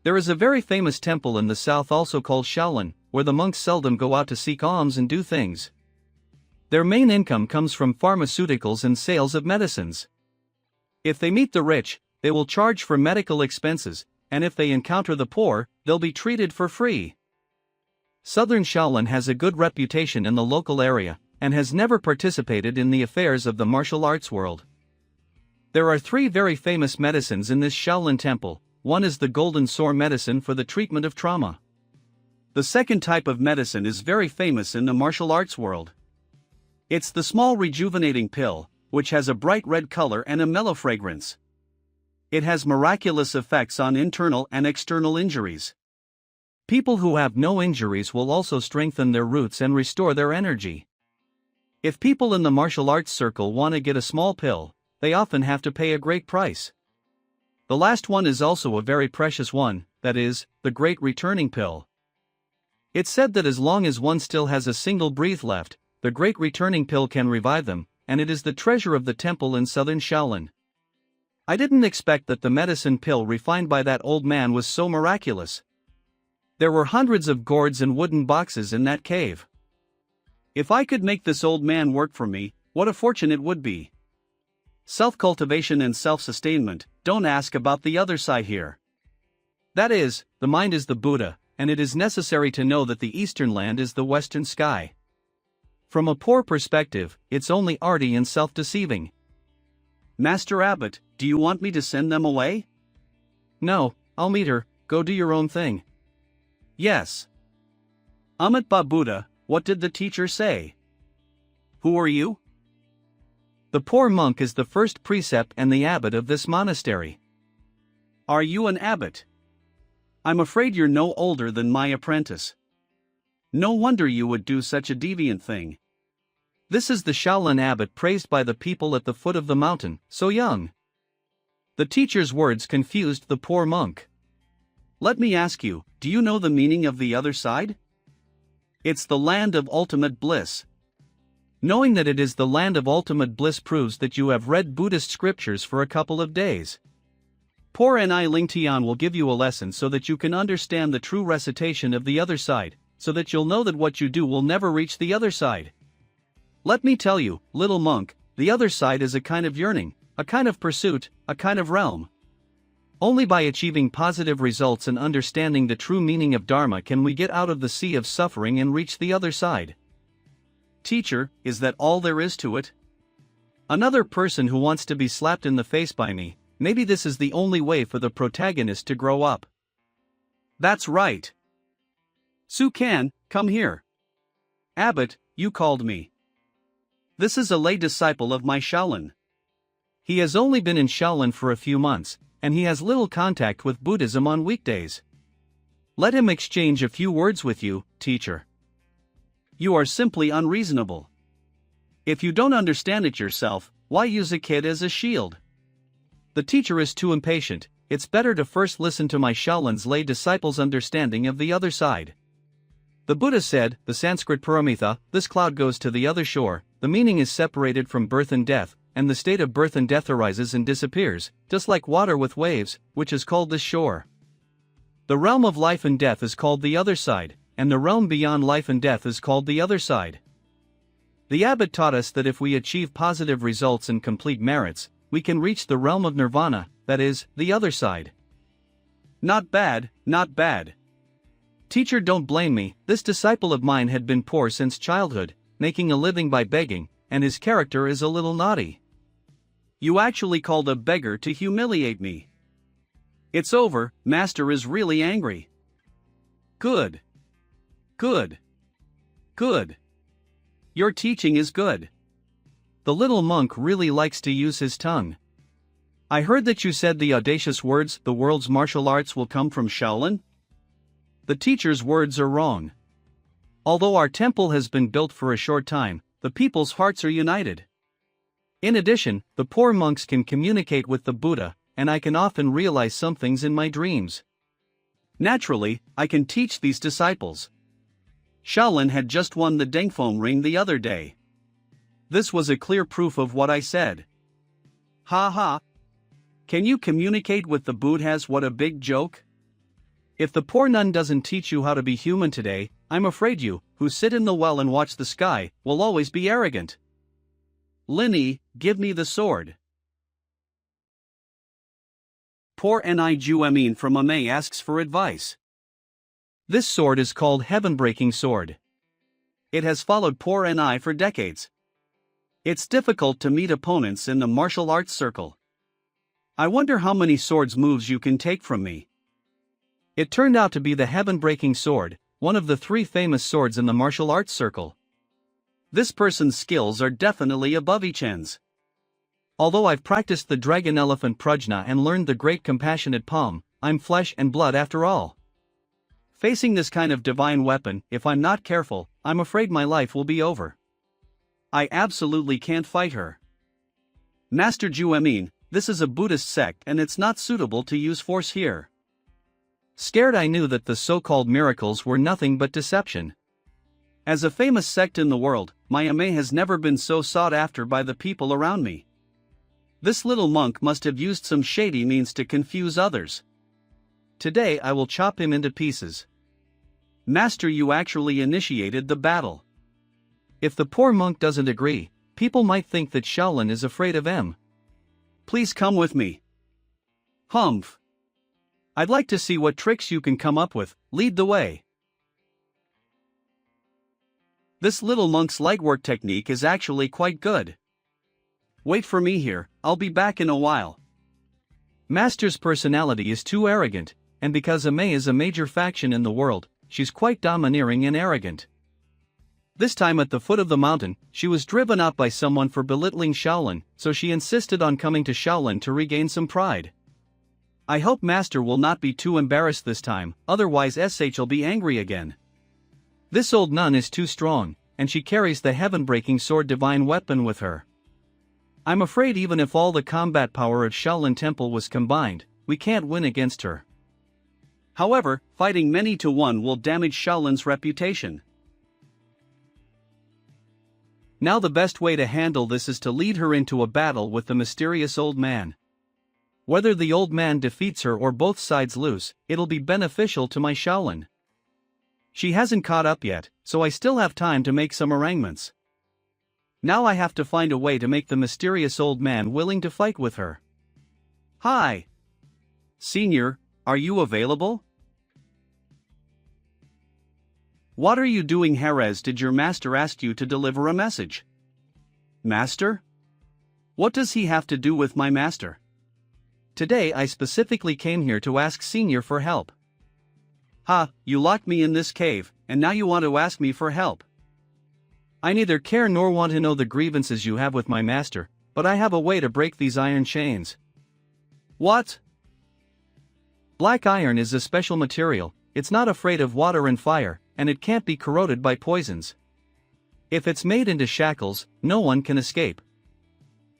There is a very famous temple in the south also called Shaolin, where the monks seldom go out to seek alms and do things. Their main income comes from pharmaceuticals and sales of medicines. If they meet the rich, they will charge for medical expenses, and if they encounter the poor, they'll be treated for free. Southern Shaolin has a good reputation in the local area, and has never participated in the affairs of the martial arts world. There are 3 very famous medicines in this Shaolin temple. One is the golden sword medicine for the treatment of trauma. The second type of medicine is very famous in the martial arts world. It's the small rejuvenating pill, which has a bright red color and a mellow fragrance. It has miraculous effects on internal and external injuries. People who have no injuries will also strengthen their roots and restore their energy. If people in the martial arts circle want to get a small pill, they often have to pay a great price. The last one is also a very precious one, that is, the great returning pill. It's said that as long as one still has a single breath left, the great returning pill can revive them, and it is the treasure of the temple in Southern Shaolin. I didn't expect that the medicine pill refined by that old man was so miraculous. There were hundreds of gourds and wooden boxes in that cave. If I could make this old man work for me, what a fortune it would be. Self-cultivation and self-sustainment, don't ask about the other side here. That is, the mind is the Buddha, and it is necessary to know that the eastern land is the western sky. From a poor perspective, it's only arty and self-deceiving. Master Abbot, do you want me to send them away? No, I'll meet her, go do your own thing. Yes. Amit Ba Buddha, what did the teacher say? Who are you? The poor monk is the first precept and the abbot of this monastery. Are you an abbot? I'm afraid you're no older than my apprentice. No wonder you would do such a deviant thing. This is the Shaolin abbot praised by the people at the foot of the mountain, so young. The teacher's words confused the poor monk. Let me ask you, do you know the meaning of the other side? It's the land of ultimate bliss. Knowing that it is the land of ultimate bliss proves that you have read Buddhist scriptures for a couple of days. Poor Ni Ling Tian will give you a lesson so that you can understand the true recitation of the other side, so that you'll know that what you do will never reach the other side. Let me tell you, little monk, the other side is a kind of yearning, a kind of pursuit, a kind of realm. Only by achieving positive results and understanding the true meaning of Dharma can we get out of the sea of suffering and reach the other side. Teacher, is that all there is to it? Another person who wants to be slapped in the face by me, maybe this is the only way for the protagonist to grow up. That's right. Su Kan, come here. Abbot, you called me. This is a lay disciple of my Shaolin. He has only been in Shaolin for a few months, and he has little contact with Buddhism on weekdays. Let him exchange a few words with you, teacher. You are simply unreasonable. If you don't understand it yourself, why use a kid as a shield? The teacher is too impatient. It's better to first listen to my Shaolin's lay disciple's understanding of the other side. The Buddha said, the Sanskrit Paramitha, this cloud goes to the other shore, the meaning is separated from birth and death, and the state of birth and death arises and disappears, just like water with waves, which is called the shore. The realm of life and death is called the other side, and the realm beyond life and death is called the other side. The abbot taught us that if we achieve positive results and complete merits, we can reach the realm of nirvana, that is, the other side. Not bad, not bad. Teacher, don't blame me, this disciple of mine had been poor since childhood, making a living by begging, and his character is a little naughty. You actually called a beggar to humiliate me. It's over, Master is really angry. Good. Good. Good. Your teaching is good. The little monk really likes to use his tongue. I heard that you said the audacious words, the world's martial arts will come from Shaolin? The teacher's words are wrong. Although our temple has been built for a short time, the people's hearts are united. In addition, the poor monks can communicate with the Buddha, and I can often realize some things in my dreams. Naturally, I can teach these disciples. Shaolin had just won the Dengfeng ring the other day. This was a clear proof of what I said. Ha ha. Can you communicate with the Buddhas? What a big joke. If the poor nun doesn't teach you how to be human today, I'm afraid you, who sit in the well and watch the sky, will always be arrogant. Linny, give me the sword. Poor Ni Juemin from Ame asks for advice. This sword is called Heaven-Breaking Sword. It has followed poor Ni for decades. It's difficult to meet opponents in the martial arts circle. I wonder how many swords moves you can take from me. It turned out to be the Heaven-Breaking Sword, one of the 3 famous swords in the martial arts circle. This person's skills are definitely above Ichen's. Although I've practiced the Dragon Elephant Prajna and learned the Great Compassionate Palm, I'm flesh and blood after all. Facing this kind of divine weapon, if I'm not careful, I'm afraid my life will be over. I absolutely can't fight her. Master Juemin, this is a Buddhist sect and it's not suitable to use force here. Scared I knew that the so-called miracles were nothing but deception. As a famous sect in the world, my Ame has never been so sought after by the people around me. This little monk must have used some shady means to confuse others. Today I will chop him into pieces. Master, you actually initiated the battle. If the poor monk doesn't agree, people might think that Shaolin is afraid of him. Please come with me. Humph. I'd like to see what tricks you can come up with, lead the way. This little monk's legwork technique is actually quite good. Wait for me here, I'll be back in a while. Master's personality is too arrogant, and because Ame is a major faction in the world, she's quite domineering and arrogant. This time at the foot of the mountain, she was driven out by someone for belittling Shaolin, so she insisted on coming to Shaolin to regain some pride. I hope Master will not be too embarrassed this time, otherwise SH'll be angry again. This old nun is too strong, and she carries the heaven-breaking sword divine weapon with her. I'm afraid even if all the combat power of Shaolin Temple was combined, we can't win against her. However, fighting many to one will damage Shaolin's reputation. Now the best way to handle this is to lead her into a battle with the mysterious old man. Whether the old man defeats her or both sides lose, it'll be beneficial to my Shaolin. She hasn't caught up yet, so I still have time to make some arrangements. Now I have to find a way to make the mysterious old man willing to fight with her. Hi. Senior, are you available? What are you doing, Jerez? Did your master ask you to deliver a message? Master? What does he have to do with my master? Today I specifically came here to ask Senior for help. Ha, you locked me in this cave, and now you want to ask me for help. I neither care nor want to know the grievances you have with my master, but I have a way to break these iron chains. What? Black iron is a special material, it's not afraid of water and fire, and it can't be corroded by poisons. If it's made into shackles, no one can escape.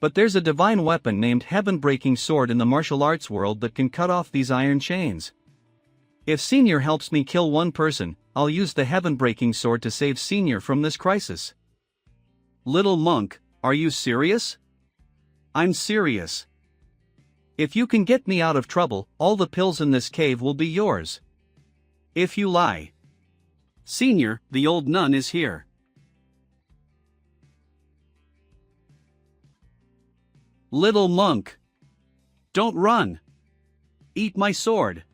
But there's a divine weapon named Heaven-Breaking Sword in the martial arts world that can cut off these iron chains. If Senior helps me kill one person, I'll use the Heaven-Breaking Sword to save Senior from this crisis. Little monk, are you serious? I'm serious. If you can get me out of trouble, all the pills in this cave will be yours. If you lie. Senior, the old nun is here. Little monk. Don't run. Eat my sword.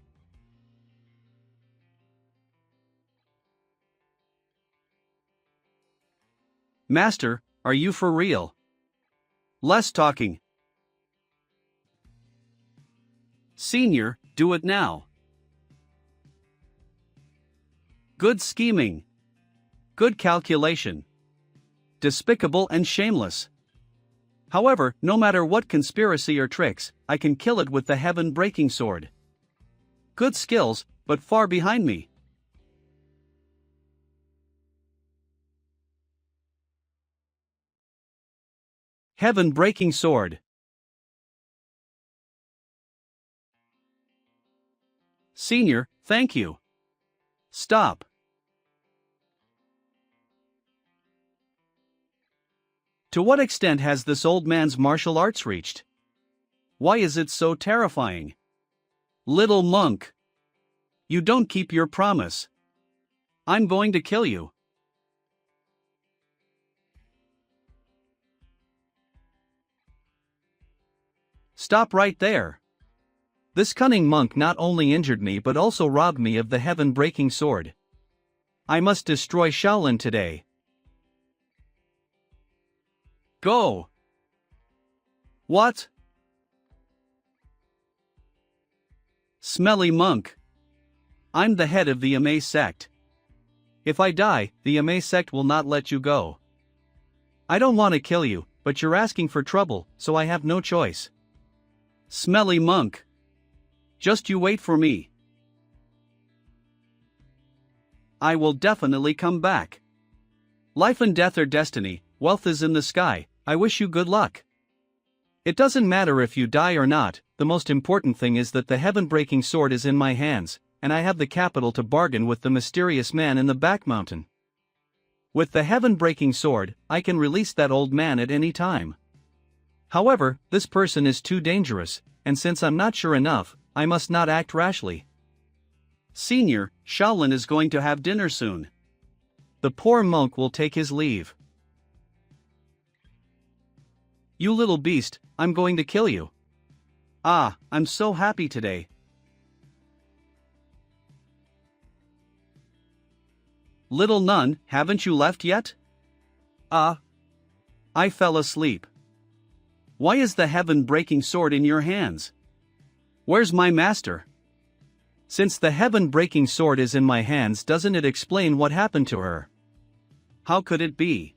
Master, are you for real? Less talking. Senior, do it now. Good scheming. Good calculation. Despicable and shameless. However, no matter what conspiracy or tricks, I can kill it with the Heaven-Breaking Sword. Good skills, but far behind me. Heaven-Breaking Sword. Senior, thank you. Stop. To what extent has this old man's martial arts reached? Why is it so terrifying? Little monk. You don't keep your promise. I'm going to kill you. Stop right there. This cunning monk not only injured me but also robbed me of the Heaven-Breaking Sword. I must destroy Shaolin today. Go! What? Smelly monk. I'm the head of the Amei sect. If I die, the Amei sect will not let you go. I don't want to kill you, but you're asking for trouble, so I have no choice. Smelly monk. Just you wait for me. I will definitely come back. Life and death are destiny, wealth is in the sky, I wish you good luck. It doesn't matter if you die or not, the most important thing is that the Heaven-Breaking Sword is in my hands, and I have the capital to bargain with the mysterious man in the back mountain. With the Heaven-Breaking Sword, I can release that old man at any time. However, this person is too dangerous, and since I'm not sure enough, I must not act rashly. Senior, Shaolin is going to have dinner soon. The poor monk will take his leave. You little beast, I'm going to kill you. Ah, I'm so happy today. Little nun, haven't you left yet? I fell asleep. Why is the Heaven-Breaking Sword in your hands? Where's my master? Since the Heaven-Breaking Sword is in my hands, doesn't it explain what happened to her? How could it be?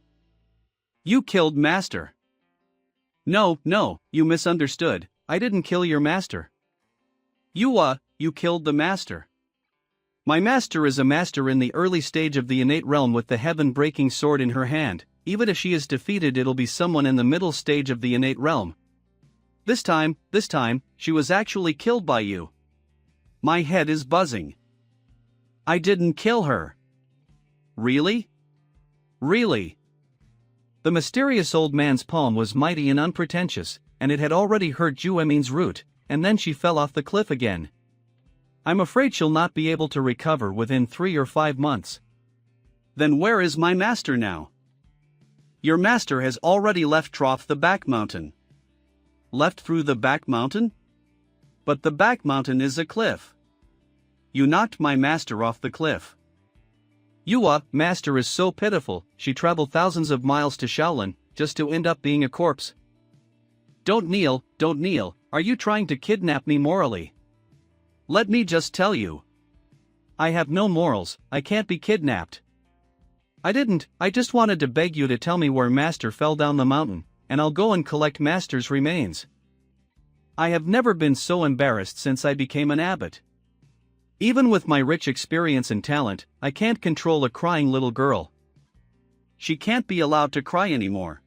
You killed master. No, you misunderstood, I didn't kill your master. You killed the master. My master is a master in the early stage of the innate realm with the Heaven-Breaking Sword in her hand. Even if she is defeated, it'll be someone in the middle stage of the innate realm. This time, she was actually killed by you. My head is buzzing. I didn't kill her. Really? Really? The mysterious old man's palm was mighty and unpretentious, and it had already hurt Juemin's root, and then she fell off the cliff again. I'm afraid she'll not be able to recover within 3 or 5 months. Then where is my master now? Your master has already left Trough the back mountain. Left through the back mountain? But the back mountain is a cliff. You knocked my master off the cliff. Master is so pitiful, she traveled thousands of miles to Shaolin, just to end up being a corpse. Don't kneel, are you trying to kidnap me morally? Let me just tell you. I have no morals, I can't be kidnapped. I just wanted to beg you to tell me where Master fell down the mountain, and I'll go and collect Master's remains. I have never been so embarrassed since I became an abbot. Even with my rich experience and talent, I can't control a crying little girl. She can't be allowed to cry anymore.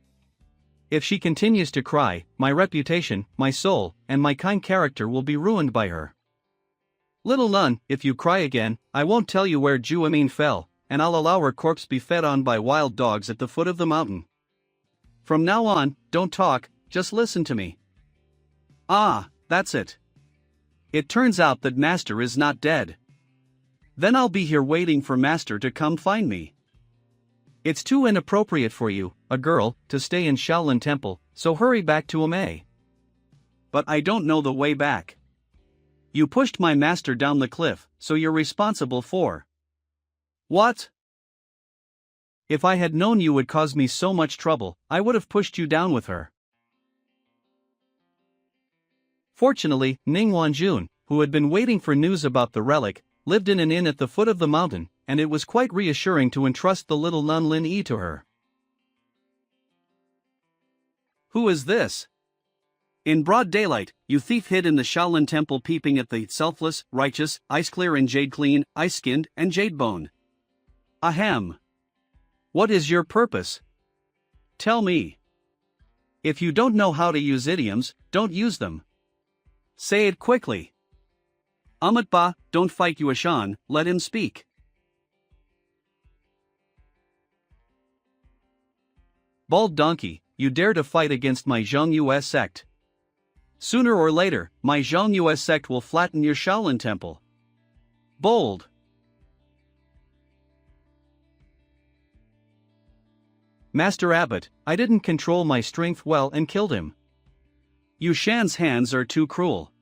If she continues to cry, my reputation, my soul, and my kind character will be ruined by her. Little nun, if you cry again, I won't tell you where Juamin fell, and I'll allow her corpse be fed on by wild dogs at the foot of the mountain. From now on, don't talk, just listen to me. Ah, that's it. It turns out that Master is not dead. Then I'll be here waiting for Master to come find me. It's too inappropriate for you, a girl, to stay in Shaolin Temple, so hurry back to Amei. But I don't know the way back. You pushed my master down the cliff, so you're responsible for. What? If I had known you would cause me so much trouble, I would have pushed you down with her. Fortunately, Ning Wanjun, who had been waiting for news about the relic, lived in an inn at the foot of the mountain, and it was quite reassuring to entrust the little nun Lin Yi to her. Who is this? In broad daylight, you thief hid in the Shaolin Temple peeping at the selfless, righteous, ice-clear and jade-clean, ice-skinned and jade-bone. Ahem. What is your purpose? Tell me. If you don't know how to use idioms, don't use them. Say it quickly. Amatba, don't fight Yuashan, let him speak. Bald donkey, you dare to fight against my Zhongyue sect. Sooner or later, my Zhongyue sect will flatten your Shaolin Temple. Bold. Master Abbot, I didn't control my strength well and killed him. Yushan's hands are too cruel.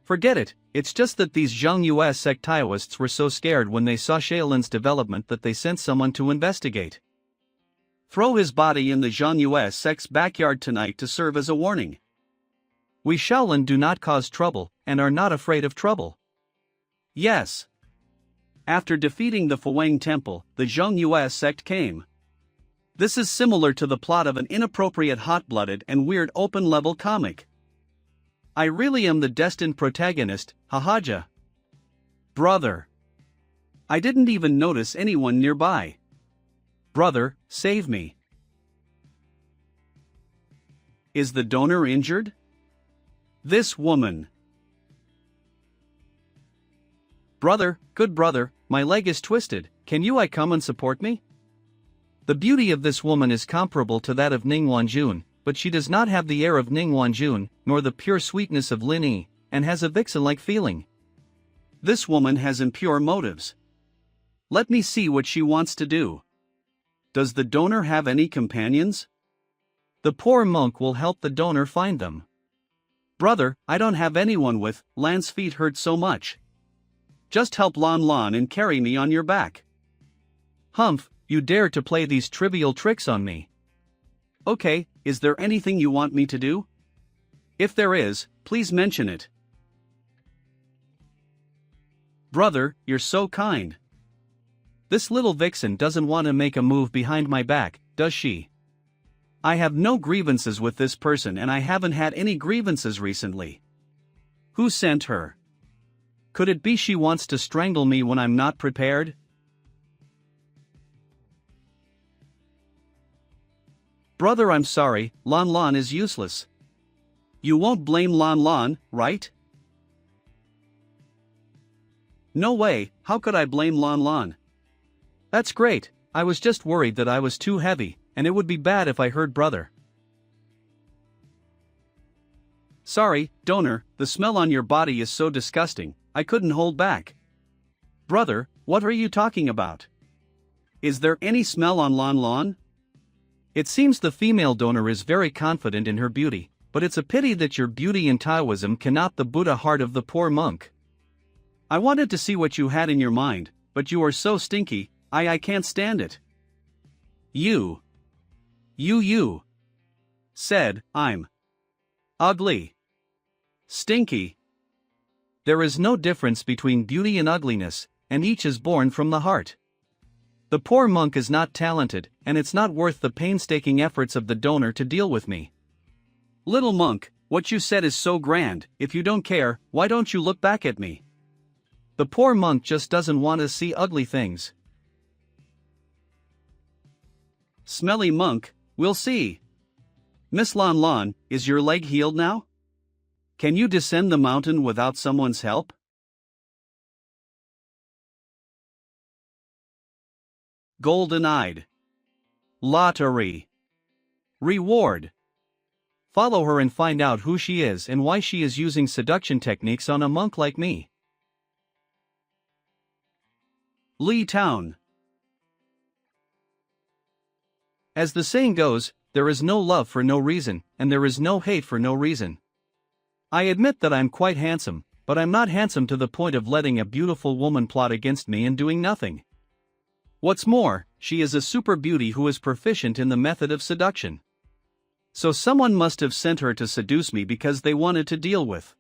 Forget it, it's just that these Zhongyue sect Taoists were so scared when they saw Shaolin's development that they sent someone to investigate. Throw his body in the Zhongyue sect's backyard tonight to serve as a warning. We Shaolin do not cause trouble, and are not afraid of trouble. Yes. After defeating the Fuwang Temple, the Zhongyue sect came. This is similar to the plot of an inappropriate hot-blooded and weird open-level comic. I really am the destined protagonist, hahaja. Brother. I didn't even notice anyone nearby. Brother, save me. Is the donor injured? This woman. Brother, good brother, my leg is twisted, can you come and support me? The beauty of this woman is comparable to that of Ning Wanjun, but she does not have the air of Ning Wanjun, nor the pure sweetness of Lin Yi, and has a vixen-like feeling. This woman has impure motives. Let me see what she wants to do. Does the donor have any companions? The poor monk will help the donor find them. Brother, I don't have anyone with, Lan's feet hurt so much. Just help Lon Lon and carry me on your back. Humph, you dare to play these trivial tricks on me. Okay, is there anything you want me to do? If there is, please mention it. Brother, you're so kind. This little vixen doesn't want to make a move behind my back, does she? I have no grievances with this person and I haven't had any grievances recently. Who sent her? Could it be she wants to strangle me when I'm not prepared? Brother, I'm sorry, Lon Lon is useless. You won't blame Lon Lon, right? No way, how could I blame Lon Lon? That's great, I was just worried that I was too heavy, and it would be bad if I hurt brother. Sorry, donor, the smell on your body is so disgusting, I couldn't hold back. Brother, what are you talking about? Is there any smell on Lon Lon? It seems the female donor is very confident in her beauty, but it's a pity that your beauty in Taoism cannot the Buddha heart of the poor monk. I wanted to see what you had in your mind, but you are so stinky, I can't stand it. You said, I'm ugly. Stinky. There is no difference between beauty and ugliness, and each is born from the heart. The poor monk is not talented, and it's not worth the painstaking efforts of the donor to deal with me. Little monk, what you said is so grand. If you don't care, why don't you look back at me? The poor monk just doesn't want to see ugly things. Smelly monk, we'll see. Miss Lon Lon, is your leg healed now? Can you descend the mountain without someone's help? Golden-eyed. Lottery. Reward. Follow her and find out who she is and why she is using seduction techniques on a monk like me. Lee Town. As the saying goes, there is no love for no reason, and there is no hate for no reason. I admit that I'm quite handsome, but I'm not handsome to the point of letting a beautiful woman plot against me and doing nothing. What's more, she is a super beauty who is proficient in the method of seduction. So someone must have sent her to seduce me because they wanted to deal with.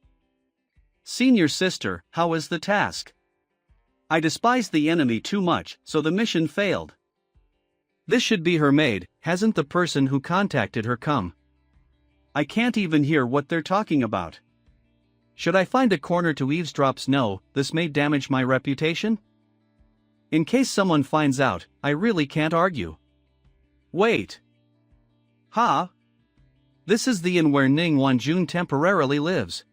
Senior sister, how is the task? I despise the enemy too much, so the mission failed. This should be her maid. Hasn't the person who contacted her come? I can't even hear what they're talking about. Should I find a corner to eavesdrop? No, this may damage my reputation. In case someone finds out, I really can't argue. Wait. Ha? This is the inn where Ning Wanjun temporarily lives.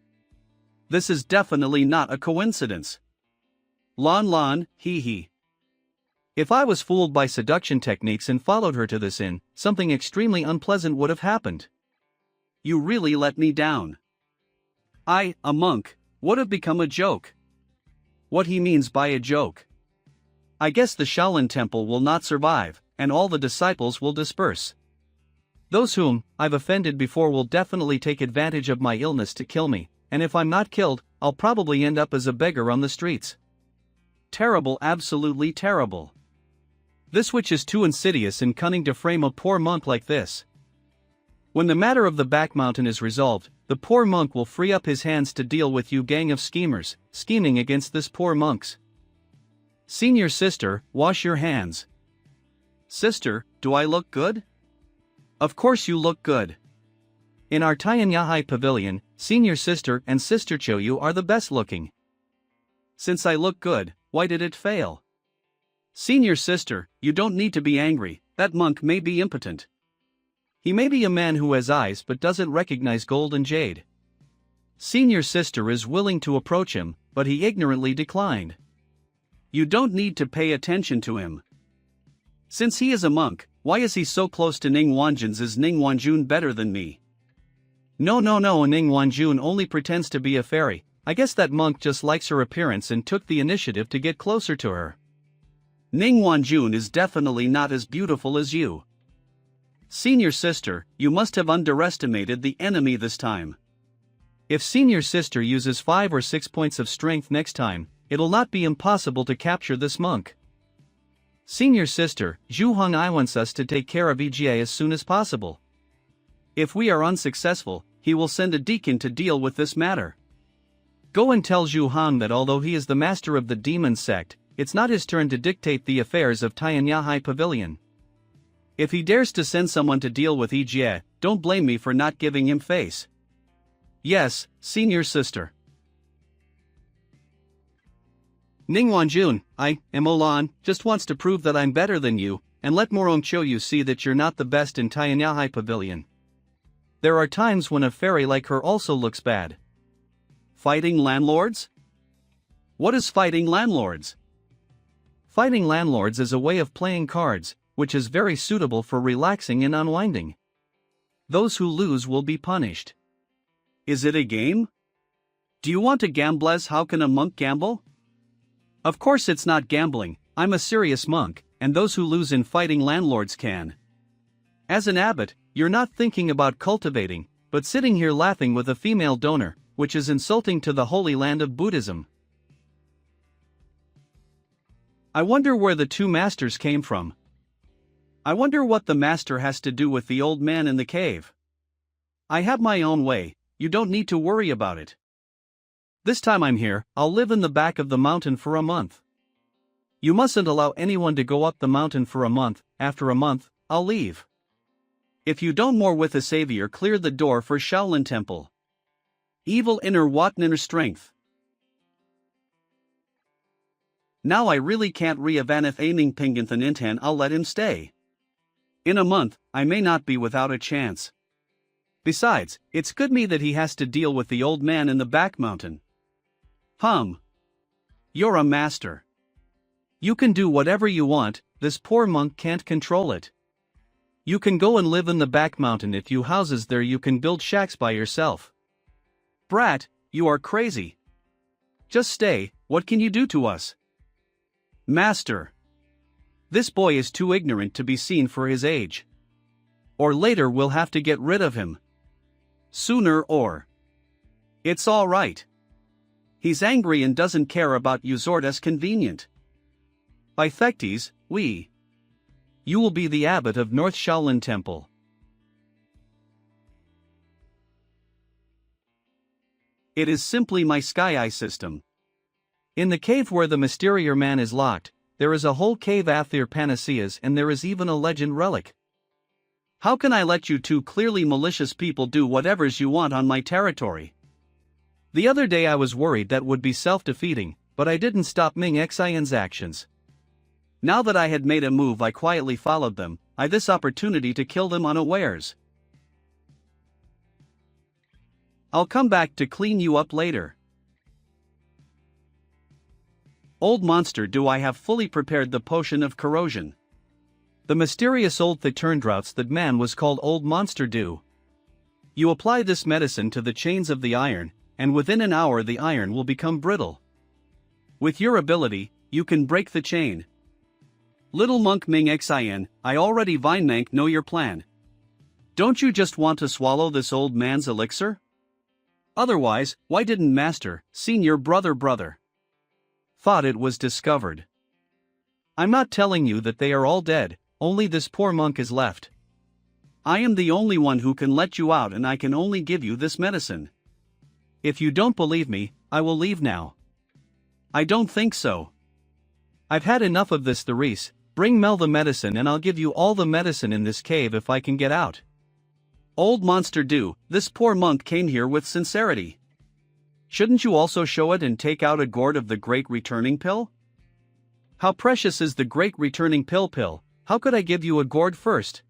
This is definitely not a coincidence. Lon Lon, hee hee. If I was fooled by seduction techniques and followed her to this inn, something extremely unpleasant would have happened. You really let me down. I, a monk, would have become a joke. What he means by a joke? I guess the Shaolin temple will not survive, and all the disciples will disperse. Those whom I've offended before will definitely take advantage of my illness to kill me, and if I'm not killed, I'll probably end up as a beggar on the streets. Terrible, absolutely terrible. This witch is too insidious and cunning to frame a poor monk like this. When the matter of the back mountain is resolved, the poor monk will free up his hands to deal with you gang of schemers, scheming against this poor monks. Senior sister, wash your hands. Sister, do I look good? Of course you look good. In our Tianyahai pavilion, senior sister and sister Choyu are the best looking. Since I look good, why did it fail? Senior sister, you don't need to be angry, that monk may be impotent. He may be a man who has eyes but doesn't recognize gold and jade. Senior sister is willing to approach him, but he ignorantly declined. You don't need to pay attention to him. Since he is a monk, why is he so close to Ning Wanjun's? Is Ning Wanjun better than me? No, Ning Wanjun only pretends to be a fairy. I guess that monk just likes her appearance and took the initiative to get closer to her. Ning Wanjun is definitely not as beautiful as you. Senior sister, you must have underestimated the enemy this time. If senior sister uses 5 or 6 points of strength next time, it'll not be impossible to capture this monk. Senior sister, Zhu Hong'ai wants us to take care of EGA as soon as possible. If we are unsuccessful, he will send a deacon to deal with this matter. Go and tell Zhu Han that although he is the master of the demon sect, it's not his turn to dictate the affairs of Tianyahai Pavilion. If he dares to send someone to deal with EGA, don't blame me for not giving him face. Yes, senior sister. Ning Wanjun, I, Olan, just wants to prove that I'm better than you, and let Morong Choyu see that you're not the best in Tianyahai Pavilion. There are times when a fairy like her also looks bad. Fighting landlords? What is fighting landlords? Fighting landlords is a way of playing cards, which is very suitable for relaxing and unwinding. Those who lose will be punished. Is it a game? Do you want to gamble? As how can a monk gamble? Of course it's not gambling, I'm a serious monk, and those who lose in fighting landlords can. As an abbot, you're not thinking about cultivating, but sitting here laughing with a female donor, which is insulting to the holy land of Buddhism. I wonder where the two masters came from. I wonder what the master has to do with the old man in the cave. I have my own way, you don't need to worry about it. This time I'm here, I'll live in the back of the mountain for a month. You mustn't allow anyone to go up the mountain for a month. After a month, I'll leave. If you don't more with a savior, clear the door for Shaolin Temple. Evil inner Wat inner strength. Now I really can't re-avanif aiming pinganthan intan, I'll let him stay. In a month, I may not be without a chance. Besides, it's good me that he has to deal with the old man in the back mountain. You're a master. You can do whatever you want, this poor monk can't control it. You can go and live in the back mountain. If you houses there, you can build shacks by yourself. Brat, you are crazy. Just stay, what can you do to us? Master. This boy is too ignorant to be seen for his age. Or later we'll have to get rid of him. Sooner or. It's all right. He's angry and doesn't care about you, Zordas convenient. By Thectes, you will be the abbot of North Shaolin Temple. It is simply my sky eye system. In the cave where the Mysterior Man is locked, there is a whole cave Athir panaceas, and there is even a legend relic. How can I let you two clearly malicious people do whatevers you want on my territory? The other day I was worried that would be self-defeating, but I didn't stop Ming Xian's actions. Now that I had made a move, I quietly followed them. I this opportunity to kill them unawares. I'll come back to clean you up later. Old monster, do I have fully prepared the potion of corrosion? The mysterious old Thiturndrauts that man was called Old Monster do. You apply this medicine to the chains of the iron, and within an hour the iron will become brittle. With your ability, you can break the chain. Little monk Ming Xian, I already Vinemank know your plan. Don't you just want to swallow this old man's elixir? Otherwise, why didn't Master, Senior brother, thought it was discovered? I'm not telling you that they are all dead, only this poor monk is left. I am the only one who can let you out, and I can only give you this medicine. If you don't believe me, I will leave now. I don't think so. I've had enough of this, Therese. Bring Mel the medicine and I'll give you all the medicine in this cave if I can get out. Old monster, this poor monk came here with sincerity. Shouldn't you also show it and take out a gourd of the great returning pill? How precious is the great returning pill? How could I give you a gourd first?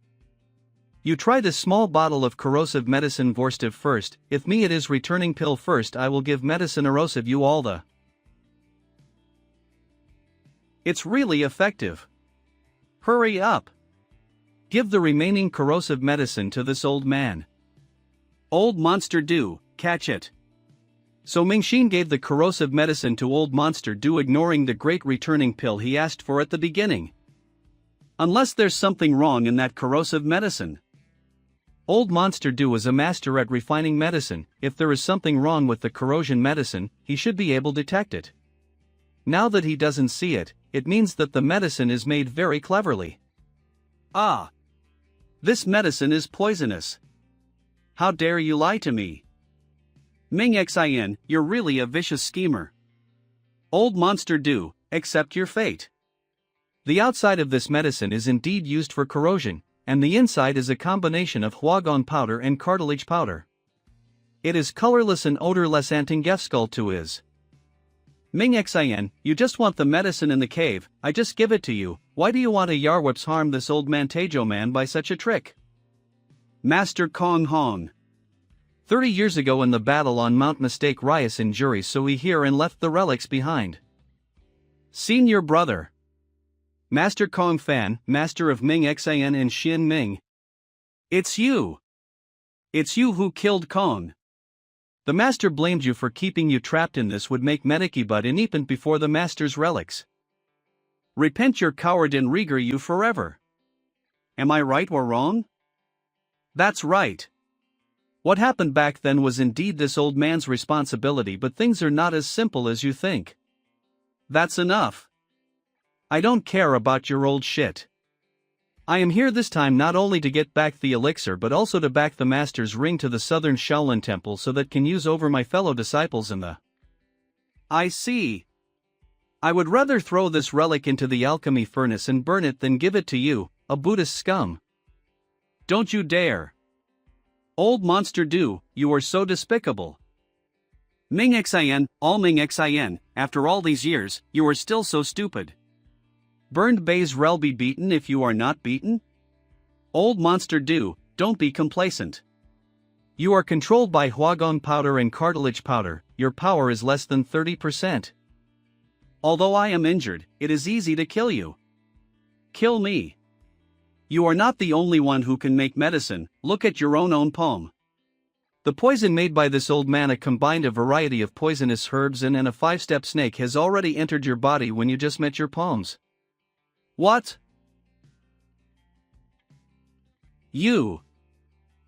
You try this small bottle of corrosive medicine Vorstiv first. If me it is returning pill first, I will give medicine erosive you all the. It's really effective. Hurry up. Give the remaining corrosive medicine to this old man. Old monster, catch it. So Mingxin gave the corrosive medicine to old monster, ignoring the great returning pill he asked for at the beginning. Unless there's something wrong in that corrosive medicine. Old monster is a master at refining medicine. If there is something wrong with the corrosion medicine, he should be able to detect it. Now that he doesn't see it, it means that the medicine is made very cleverly. Ah! This medicine is poisonous. How dare you lie to me? Ming Xian, you're really a vicious schemer. Old monster, accept your fate. The outside of this medicine is indeed used for corrosion, and the inside is a combination of huagon powder and cartilage powder. It is colorless and odorless. Antingefskull to is. Ming Xian, you just want the medicine in the cave, I just give it to you. Why do you want a Yarwips harm this old Mantejo man by such a trick? Master Kong Hong. 30 years ago in the battle on Mount Mistake Ryas in Jury, so we here and left the relics behind. Senior brother. Master Kong Fan, master of Ming Xian and Xin Ming. It's you. It's you who killed Kong. The master blamed you for keeping you trapped in this would make Mediki but inepent before the master's relics. Repent your coward and rigor you forever. Am I right or wrong? That's right. What happened back then was indeed this old man's responsibility, but things are not as simple as you think. That's enough. I don't care about your old shit. I am here this time not only to get back the elixir but also to back the master's ring to the southern Shaolin Temple so that can use over my fellow disciples in the. I see. I would rather throw this relic into the alchemy furnace and burn it than give it to you, a Buddhist scum. Don't you dare. Old monster do, you are so despicable. Ming Xin, all Ming Xin, after all these years, you are still so stupid. Burned bays rel be beaten if you are not beaten? Old monster do, don't be complacent. You are controlled by huagong powder and cartilage powder, your power is less than 30%. Although I am injured, it is easy to kill you. Kill me. You are not the only one who can make medicine, look at your own poem. The poison made by this old man combined a variety of poisonous herbs and a 5-step snake has already entered your body when you just met your palms. What? You.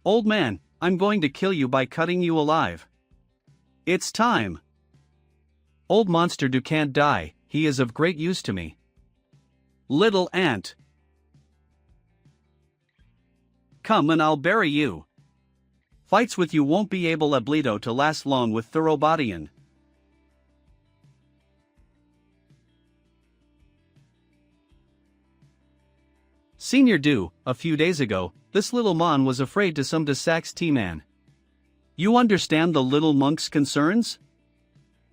Old man, I'm going to kill you by cutting you alive. It's time. Old monster do can't die, he is of great use to me. Little ant. Come and I'll bury you. Fights with you won't be able Abledo to last long with Thurobodian. Senior do, a few days ago, this little mon was afraid to some de Sax T-man. You understand the little monk's concerns?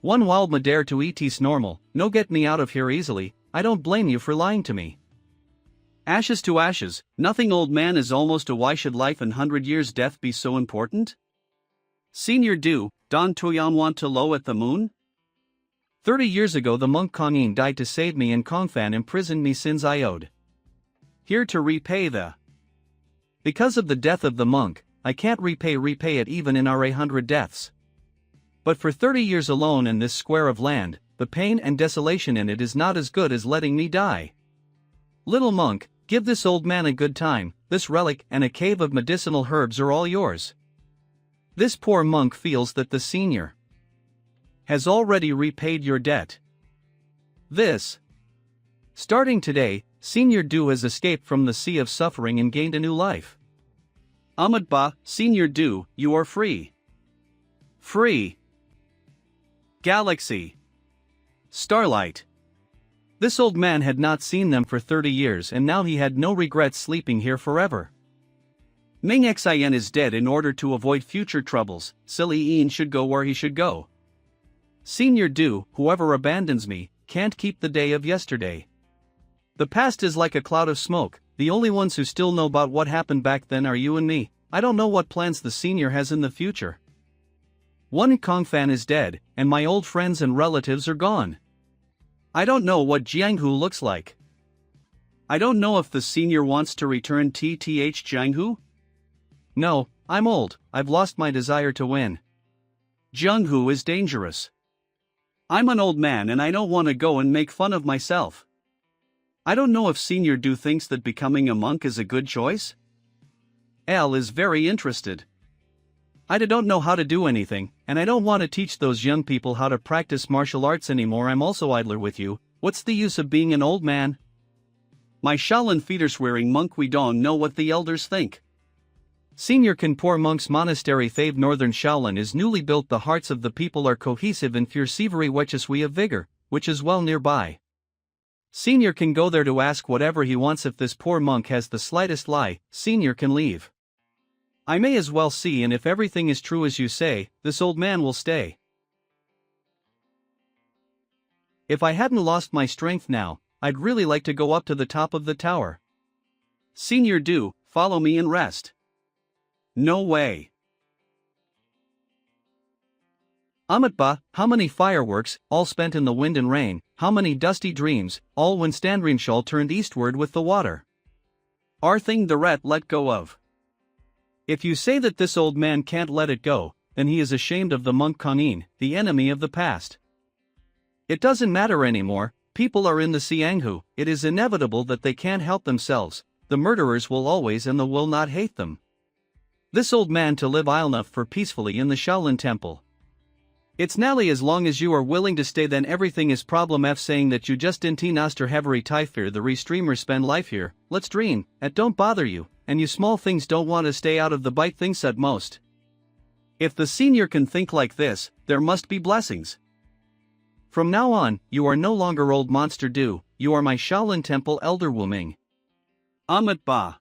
One wild madare to etis normal, no get me out of here easily, I don't blame you for lying to me. Ashes to ashes, nothing old man is almost a why should life and 100 years death be so important? Senior do, Don Tuyan want to low at the moon? 30 years ago the monk Kongyin died to save me and Kongfan imprisoned me sins I owed. Here to repay the. Because of the death of the monk, I can't repay it even in our 100 deaths. But for 30 years alone in this square of land, the pain and desolation in it is not as good as letting me die. Little monk, give this old man a good time, this relic and a cave of medicinal herbs are all yours. This poor monk feels that the senior has already repaid your debt. Starting today, Senior Du has escaped from the sea of suffering and gained a new life. Ahmedba, Senior Du, you are free. Free. Galaxy. Starlight. This old man had not seen them for 30 years and now he had no regrets sleeping here forever. Ming Xin is dead in order to avoid future troubles, silly Ian should go where he should go. Senior Du, whoever abandons me, can't keep the day of yesterday. The past is like a cloud of smoke, the only ones who still know about what happened back then are you and me, I don't know what plans the senior has in the future. One Kongfan is dead, and my old friends and relatives are gone. I don't know what Jianghu looks like. I don't know if the senior wants to return TTH Jianghu? No, I'm old, I've lost my desire to win. Jianghu is dangerous. I'm an old man and I don't want to go and make fun of myself. I don't know if Senior Du thinks that becoming a monk is a good choice? Al is very interested. I don't know how to do anything, and I don't want to teach those young people how to practice martial arts anymore. I'm also idler with you, what's the use of being an old man? My Shaolin feeder-swearing monk we don't know what the elders think. Senior Kanpur Monks Monastery Thave Northern Shaolin is newly built. The hearts of the people are cohesive and fiercevery wetches we of vigor, which is well nearby. Senior can go there to ask whatever he wants. If this poor monk has the slightest lie, Senior can leave. I may as well see, and if everything is true as you say, this old man will stay. If I hadn't lost my strength now, I'd really like to go up to the top of the tower. Senior Du, follow me and rest. No way. Amitba, how many fireworks, all spent in the wind and rain, how many dusty dreams, all when Standrinshall turned eastward with the water. Arthing the ret let go of. If you say that this old man can't let it go, then he is ashamed of the monk Kanin, the enemy of the past. It doesn't matter anymore, people are in the Xianghu, it is inevitable that they can't help themselves, the murderers will always and will not hate them. This old man to live enough for peacefully in the Shaolin temple. It's nally as long as you are willing to stay, then everything is problem F saying that you just inti naster hevery tyfir the re-streamers spend life here, let's dream, at don't bother you, and you small things don't want to stay out of the bite things at most. If the senior can think like this, there must be blessings. From now on, you are no longer old monster Du, you are my Shaolin Temple elder Wu Ming. Ba.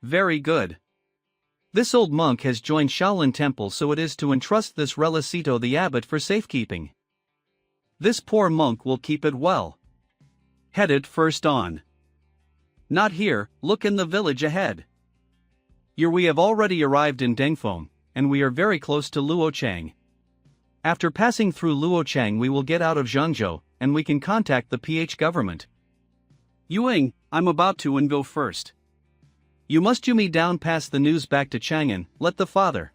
Very good. This old monk has joined Shaolin Temple, so it is to entrust this Relicito the abbot for safekeeping. This poor monk will keep it well. Headed first on. Not here, look in the village ahead. Here we have already arrived in Dengfeng, and we are very close to Luochang. After passing through Luochang we will get out of Zhengzhou, and we can contact the PH government. Yuing, I'm about to and go first. You must you me down pass the news back to Chang'an, let the father.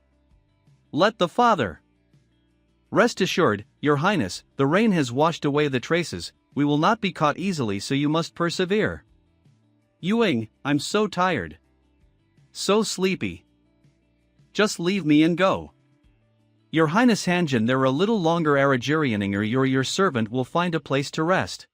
Rest assured, Your Highness, the rain has washed away the traces, we will not be caught easily, so you must persevere. Yuing, I'm so tired. So sleepy. Just leave me and go. Your Highness Hanjin, there a little longer Arajirianing or your servant will find a place to rest.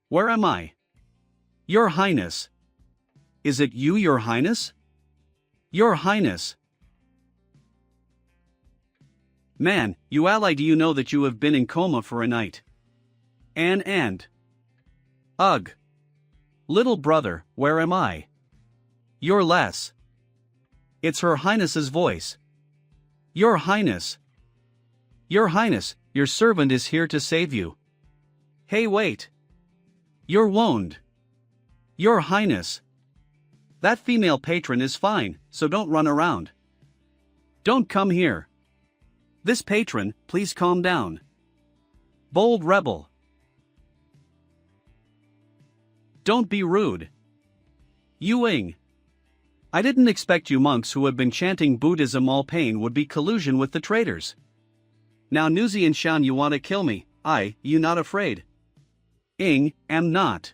Where am I? Your Highness. Is it you, Your Highness? Your Highness. Man, you ally, do you know that you have been in coma for a night? And. Ugh. Little brother, where am I? Your less. It's Her Highness's voice. Your Highness. Your Highness, your servant is here to save you. Hey, wait. You're wound. Your Highness. That female patron is fine, so don't run around. Don't come here. This patron, please calm down. Bold rebel. Don't be rude. Yuing. I didn't expect you monks who have been chanting Buddhism all pain would be collusion with the traitors. Now Nuzi and Shan, you want to kill me, you not afraid? Am not.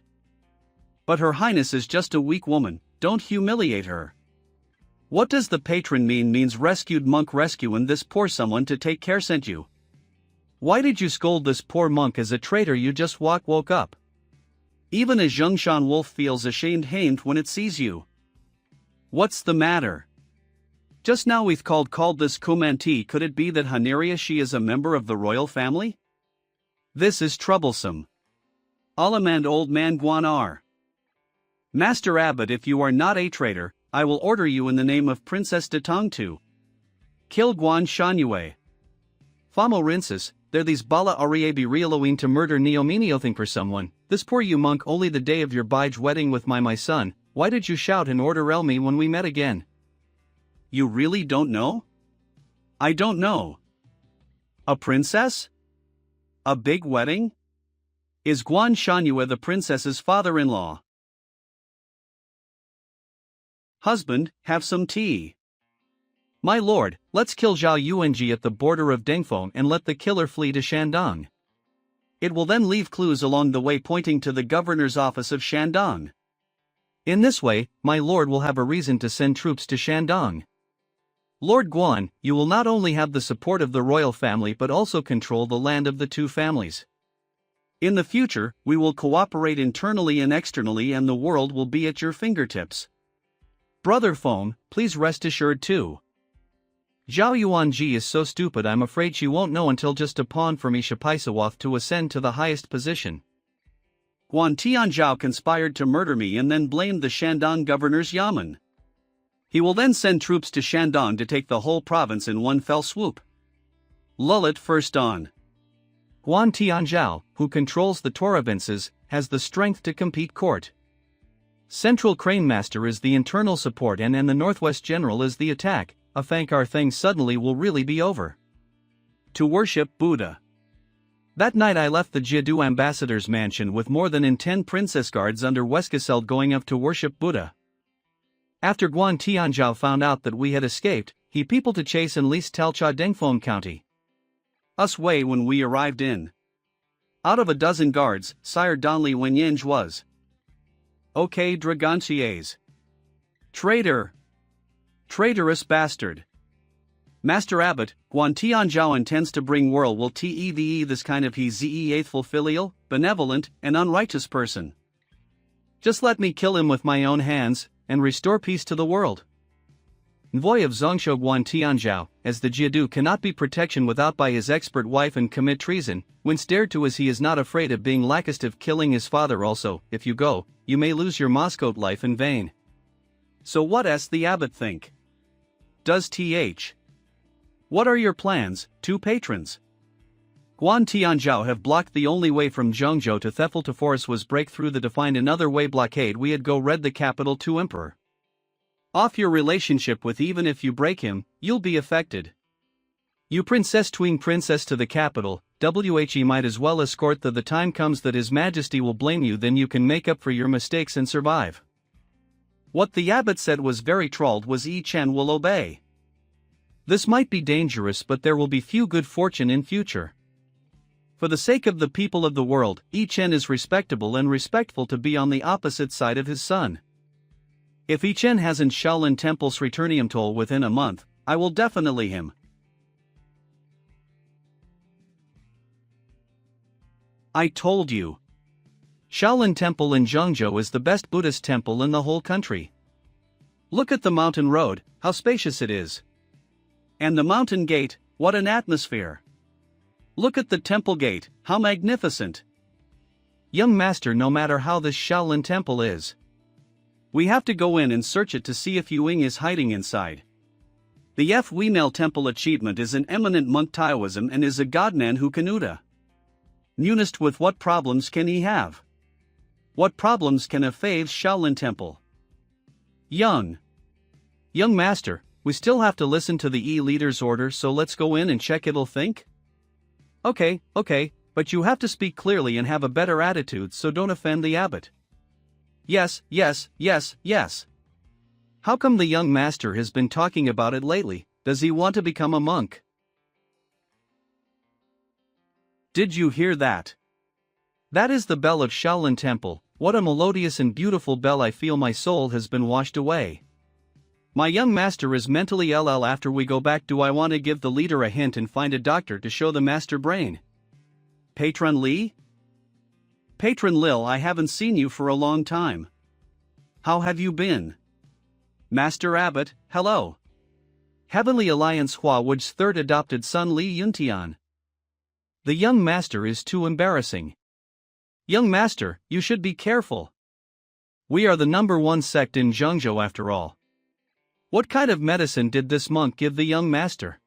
But Her Highness is just a weak woman, don't humiliate her. What does the patron mean? Means rescued monk, rescuing this poor someone to take care sent you. Why did you scold this poor monk as a traitor? You just woke up. Even a Zhengshan wolf feels ashamed when it sees you. What's the matter? Just now we've called this Kumanti. Could it be that Haneria she is a member of the royal family? This is troublesome. Alamand old man Guan R. Master Abbot, if you are not a traitor, I will order you in the name of Princess de Tong to kill Guan Shanyue. Famo Rinsis, there these Bala Ariabi Realoin to murder Neomenio thing for someone. This poor you monk, only the day of your Bige wedding with my son, why did you shout and order me when we met again? You really don't know? I don't know. A princess? A big wedding? Is Guan Shanyue the princess's father-in-law? Husband, have some tea. My lord, let's kill Zhao Yuanji at the border of Dengfeng and let the killer flee to Shandong. It will then leave clues along the way pointing to the governor's office of Shandong. In this way, my lord will have a reason to send troops to Shandong. Lord Guan, you will not only have the support of the royal family but also control the land of the two families. In the future, we will cooperate internally and externally, and the world will be at your fingertips. Brother Phone, please rest assured too. Zhao Yuanji is so stupid, I'm afraid she won't know until just a pawn for me Shapaisawath to ascend to the highest position. Guan Tianzhao conspired to murder me and then blamed the Shandong governor's yamen. He will then send troops to Shandong to take the whole province in one fell swoop. Lullet first on. Guan Tianzhao, who controls the provinces, has the strength to compete court. Central Crane Master is the internal support and the Northwest General is the attack. I think our thing suddenly will really be over. To worship Buddha. That night I left the Jiadu ambassador's mansion with more than 10 princess guards under Weskeseld going up to worship Buddha. After Guan Tianzhao found out that we had escaped, he people to chase and lease Talcha Dengfeng County. Us way when we arrived in. Out of a dozen guards, Sire Donli Wenyinj was. Okay, Dragonciers. Traitor. Traitorous bastard. Master Abbot, Guan Tianzhao intends to bring world will teve this kind of he ze faithful filial, benevolent, and unrighteous person. Just let me kill him with my own hands, and restore peace to the world. Envoy of Zhongsho Guan Tianzhao, as the Jiadu cannot be protection without by his expert wife and commit treason, when stared to as he is not afraid of being lackest of killing his father also, if you go, you may lose your Moscow life in vain. So what does the abbot think? Does th? What are your plans, two patrons? Guan Tianzhao have blocked the only way from Zhengzhou to Thefel to Forest was break through the defined another way blockade we had go red the capital to emperor. Off your relationship with even if you break him, you'll be affected. You princess tween princess to the capital, whe might as well escort the time comes that his majesty will blame you then you can make up for your mistakes and survive. What the abbot said was very trolled was Yi Chen will obey. This might be dangerous but there will be few good fortune in future. For the sake of the people of the world, Yi Chen is respectable and respectful to be on the opposite side of his son. If Yi Chen hasn't Shaolin Temple's returnium toll within a month, I will definitely him. I told you. Shaolin Temple in Zhengzhou is the best Buddhist temple in the whole country. Look at the mountain road, how spacious it is. And the mountain gate, what an atmosphere. Look at the temple gate, how magnificent. Young master, no matter how this Shaolin Temple is, we have to go in and search it to see if Yuing is hiding inside. The Wemale Temple achievement is an eminent monk Taoism and is a godman who can Uda. Munist with what problems can he have? What problems can a Fave's Shaolin Temple? Young master, we still have to listen to the E leader's order so let's go in and check it'll think? Okay, but you have to speak clearly and have a better attitude so don't offend the abbot. Yes. How come the young master has been talking about it lately? Does he want to become a monk? Did you hear that? That is the bell of Shaolin Temple. What a melodious and beautiful bell. I feel my soul has been washed away. My young master is mentally LL. After we go back, do I want to give the leader a hint and find a doctor to show the master brain? Patron Li? Patron Lil, I haven't seen you for a long time. How have you been? Master Abbot, hello. Heavenly Alliance Hua Wuj's third adopted son Li Yuntian. The young master is too embarrassing. Young master, you should be careful. We are the #1 sect in Zhengzhou after all. What kind of medicine did this monk give the young master?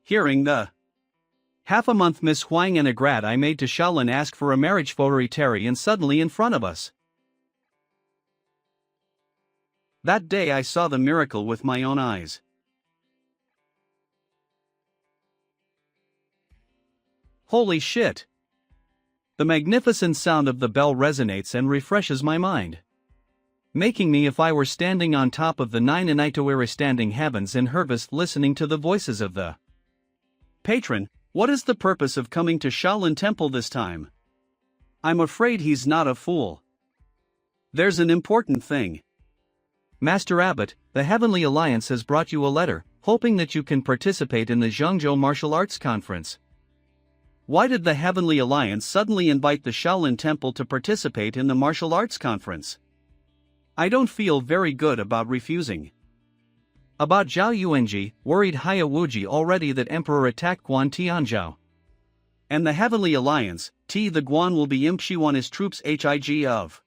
Hearing the half a month Miss Huang and a grad I made to Shaolin ask for a marriage for Terry and suddenly in front of us. That day I saw the miracle with my own eyes. Holy shit! The magnificent sound of the bell resonates and refreshes my mind, making me if I were standing on top of the 9 Itoere standing heavens in harvest listening to the voices of the patron. What is the purpose of coming to Shaolin Temple this time? I'm afraid he's not a fool. There's an important thing. Master Abbot, the Heavenly Alliance has brought you a letter, hoping that you can participate in the Zhengzhou Martial Arts Conference. Why did the Heavenly Alliance suddenly invite the Shaolin Temple to participate in the Martial Arts Conference? I don't feel very good about refusing. About Zhao Yuanji, worried Haya Wuji already that Emperor attacked Guan Tianzhao. And the Heavenly Alliance, the Guan will be Imchiwan his troops Hig of.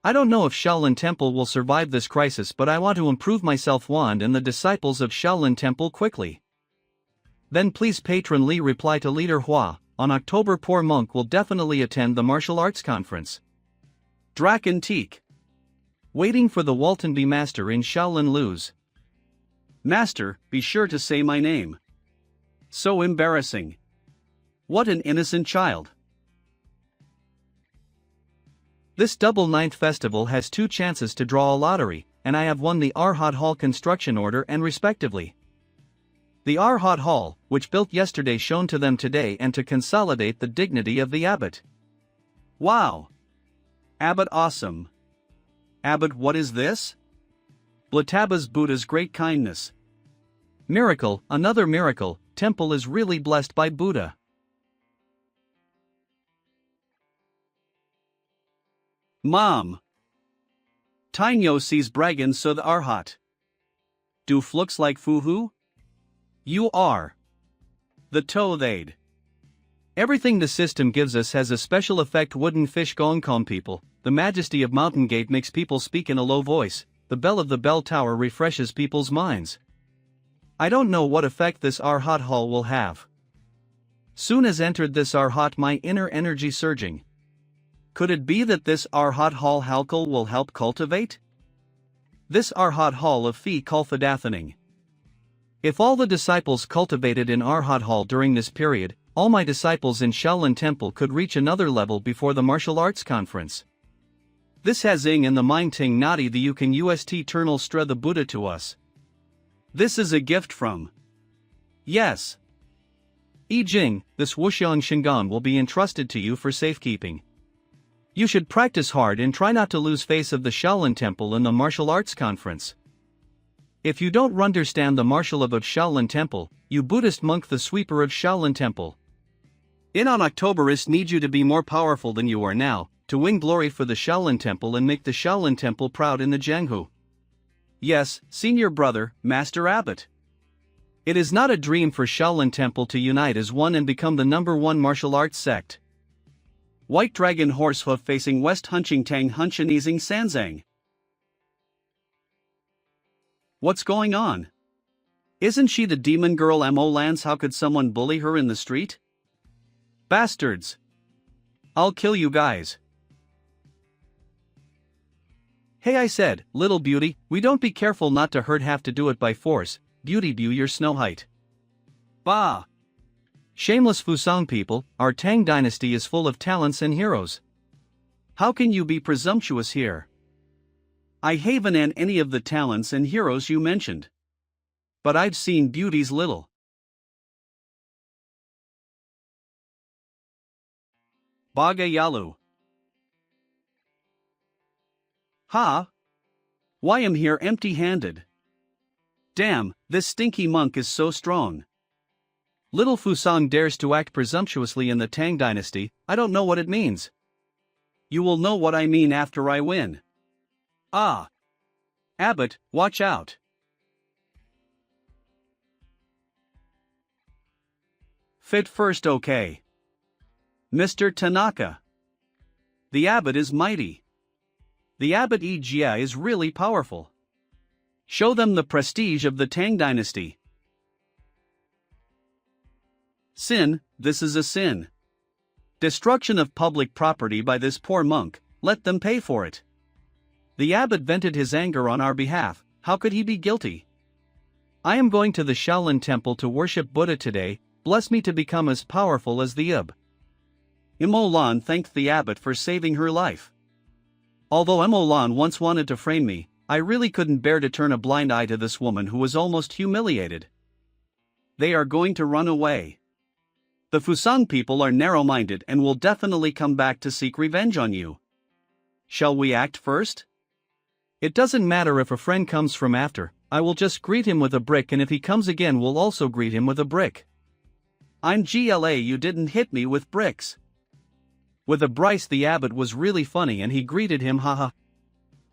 I don't know if Shaolin Temple will survive this crisis, but I want to improve myself Wand and the disciples of Shaolin Temple quickly. Then please Patron Li reply to Leader Hua, on October poor monk will definitely attend the martial arts conference. Draken Teak. Waiting for the Waltonby Master in Shaolin Luz. Master, be sure to say my name. So embarrassing. What an innocent child. This double ninth festival has 2 chances to draw a lottery, and I have won the Arhat Hall construction order and respectively. The Arhat Hall, which built yesterday shown to them today and to consolidate the dignity of the abbot. Wow! Abbot awesome. Abbot, what is this? Blataba's Buddha's great kindness. Miracle, another miracle, temple is really blessed by Buddha. Mom. Tainyo sees Bragan so the Arhat. Du flux like Fuhu? You are. The toe they'd. Everything the system gives us has a special effect. Wooden fish gongkong people. The majesty of Mountain Gate makes people speak in a low voice. The bell of the bell tower refreshes people's minds. I don't know what effect this Arhat hall will have. Soon as entered this Arhat, my inner energy surging. Could it be that this Arhat hall halkal will help cultivate? This Arhat hall of Fi Kulfadathaning. If all the disciples cultivated in Arhat hall during this period, all my disciples in Shaolin Temple could reach another level before the martial arts conference. This has ing in the mind ting nadi the Yukon ust eternal stra the Buddha to us. This is a gift from. Yes. I Jing, this Wuxiang Shingon will be entrusted to you for safekeeping. You should practice hard and try not to lose face of the Shaolin Temple in the martial arts conference. If you don't understand the martial of Shaolin Temple, you Buddhist monk the sweeper of Shaolin Temple. In on Octoberist need you to be more powerful than you are now, to win glory for the Shaolin Temple and make the Shaolin Temple proud in the Jianghu. Yes, senior brother, Master Abbot. It is not a dream for Shaolin Temple to unite as one and become the #1 martial arts sect. White Dragon Horsehoof facing West Hunching Tang Hunchanizing Sanzang. What's going on? Isn't she the demon girl Mo Lance? How could someone bully her in the street? Bastards! I'll kill you guys. Hey, I said, little beauty, we don't be careful not to hurt, have to do it by force. Beauty bew your snow height. Bah! Shameless Fusang people, our Tang dynasty is full of talents and heroes. How can you be presumptuous here? I haven't any of the talents and heroes you mentioned. But I've seen beauties little. Baga Yalu. Ha? Why am here empty-handed? Damn, this stinky monk is so strong. Little Fusang dares to act presumptuously in the Tang dynasty. I don't know what it means. You will know what I mean after I win. Ah. Abbot, watch out. Fit first, okay. Mr. Tanaka. The abbot is mighty. The abbot Ejia is really powerful. Show them the prestige of the Tang dynasty. Sin, this is a sin. Destruction of public property by this poor monk, let them pay for it. The abbot vented his anger on our behalf, how could he be guilty? I am going to the Shaolin Temple to worship Buddha today, bless me to become as powerful as the Ib. Imolan thanked the abbot for saving her life. Although Imolan once wanted to frame me, I really couldn't bear to turn a blind eye to this woman who was almost humiliated. They are going to run away. The Fusang people are narrow-minded and will definitely come back to seek revenge on you. Shall we act first? It doesn't matter if a friend comes from after, I will just greet him with a brick, and if he comes again we'll also greet him with a brick. I'm GLA, you didn't hit me with bricks. With a Bryce, the abbot was really funny and he greeted him, haha.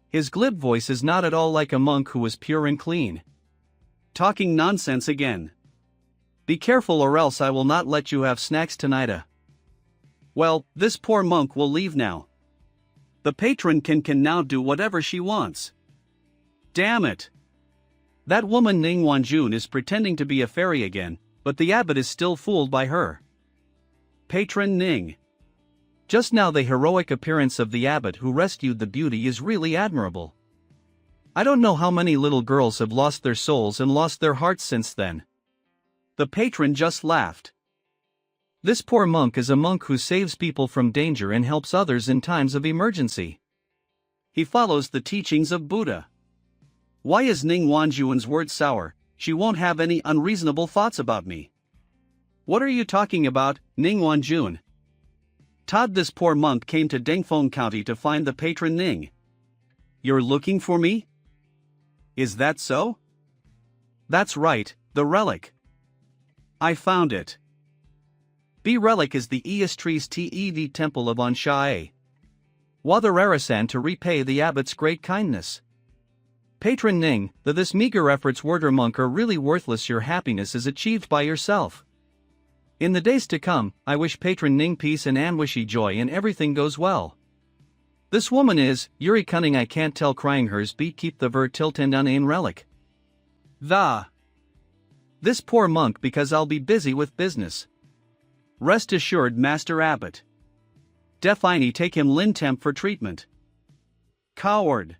His glib voice is not at all like a monk who is pure and clean. Talking nonsense again. Be careful or else I will not let you have snacks tonight. Well, this poor monk will leave now. The patron can now do whatever she wants. Damn it. That woman Ning Wanjun is pretending to be a fairy again, but the abbot is still fooled by her. Patron Ning. Just now the heroic appearance of the abbot who rescued the beauty is really admirable. I don't know how many little girls have lost their souls and lost their hearts since then. The patron just laughed. This poor monk is a monk who saves people from danger and helps others in times of emergency. He follows the teachings of Buddha. Why is Ning Wanjuan's word sour? She won't have any unreasonable thoughts about me. What are you talking about, Ning Wanjun? Todd, this poor monk came to Dengfeng County to find the patron Ning. You're looking for me? Is that so? That's right, the relic. I found it. B relic is the Eastries Ted temple of Anshae. Wadararasan to repay the abbot's great kindness. Patron Ning, the this meager efforts Werder monk are really worthless. Your happiness is achieved by yourself. In the days to come, I wish Patron Ning peace and anwishy joy and everything goes well. This woman is, Yuri cunning I can't tell crying hers beat keep the ver tiltend ein relic. This poor monk because I'll be busy with business. Rest assured Master Abbot. Define take him Lin Temp for treatment. Coward.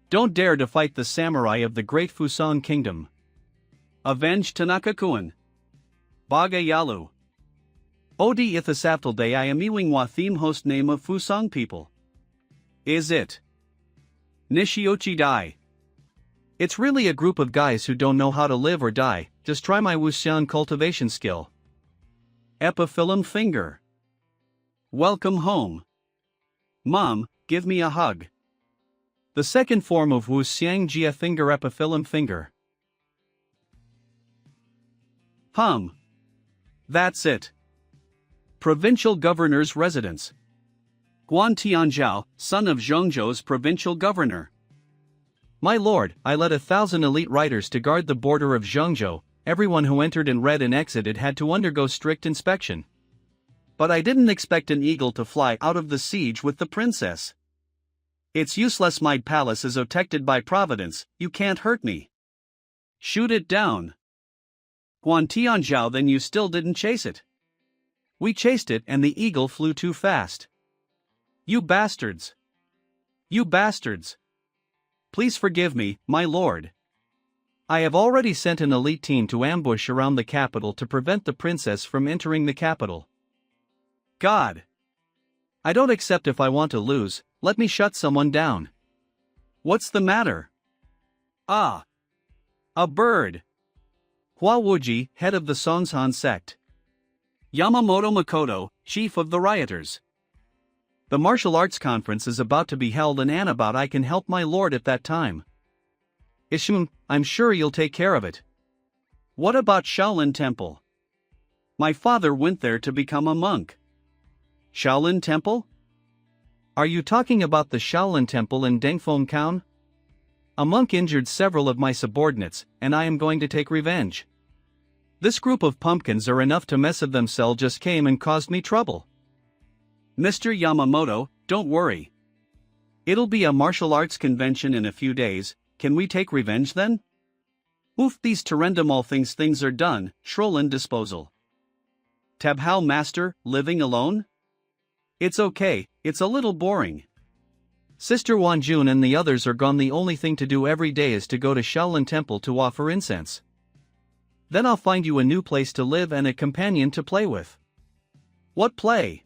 Don't dare to fight the samurai of the great Fusang kingdom. Avenge Tanaka-kun. Baga Yalu. Odi Ithasaftal Day I am Ewing Wa theme host name of Fusang people. Is it? Nishiochi Dai. It's really a group of guys who don't know how to live or die, just try my Wuxian cultivation skill. Epiphyllum finger. Welcome home. Mom, give me a hug. The second form of Wuxiang Jia finger epiphyllum finger. That's it. Provincial Governor's Residence. Guan Tianzhao, son of Zhengzhou's provincial governor. My lord, I led 1,000 elite riders to guard the border of Zhengzhou. Everyone who entered and read and exited had to undergo strict inspection. But I didn't expect an eagle to fly out of the siege with the princess. It's useless, my palace is protected by Providence, you can't hurt me. Shoot it down. Guan Tianzhao, then you still didn't chase it. We chased it and the eagle flew too fast. You bastards. You bastards. Please forgive me, my lord. I have already sent an elite team to ambush around the capital to prevent the princess from entering the capital. God. I don't accept if I want to lose, let me shut someone down. What's the matter? A bird. Hua Wuji, head of the Songzhan sect. Yamamoto Makoto, chief of the rioters. The martial arts conference is about to be held in Anabout. I can help my lord at that time. Ishun, I'm sure you'll take care of it. What about Shaolin Temple? My father went there to become a monk. Shaolin Temple? Are you talking about the Shaolin Temple in Dengfeng Town? A monk injured several of my subordinates, and I am going to take revenge. This group of pumpkins are enough to mess of themselves just came and caused me trouble. Mr. Yamamoto, don't worry. It'll be a martial arts convention in a few days, can we take revenge then? Oof, these Terendum all things are done, Shaolin disposal. Tabhao master, living alone? It's okay, it's a little boring. Sister Wanjun and the others are gone. The only thing to do every day is to go to Shaolin Temple to offer incense. Then I'll find you a new place to live and a companion to play with. What play?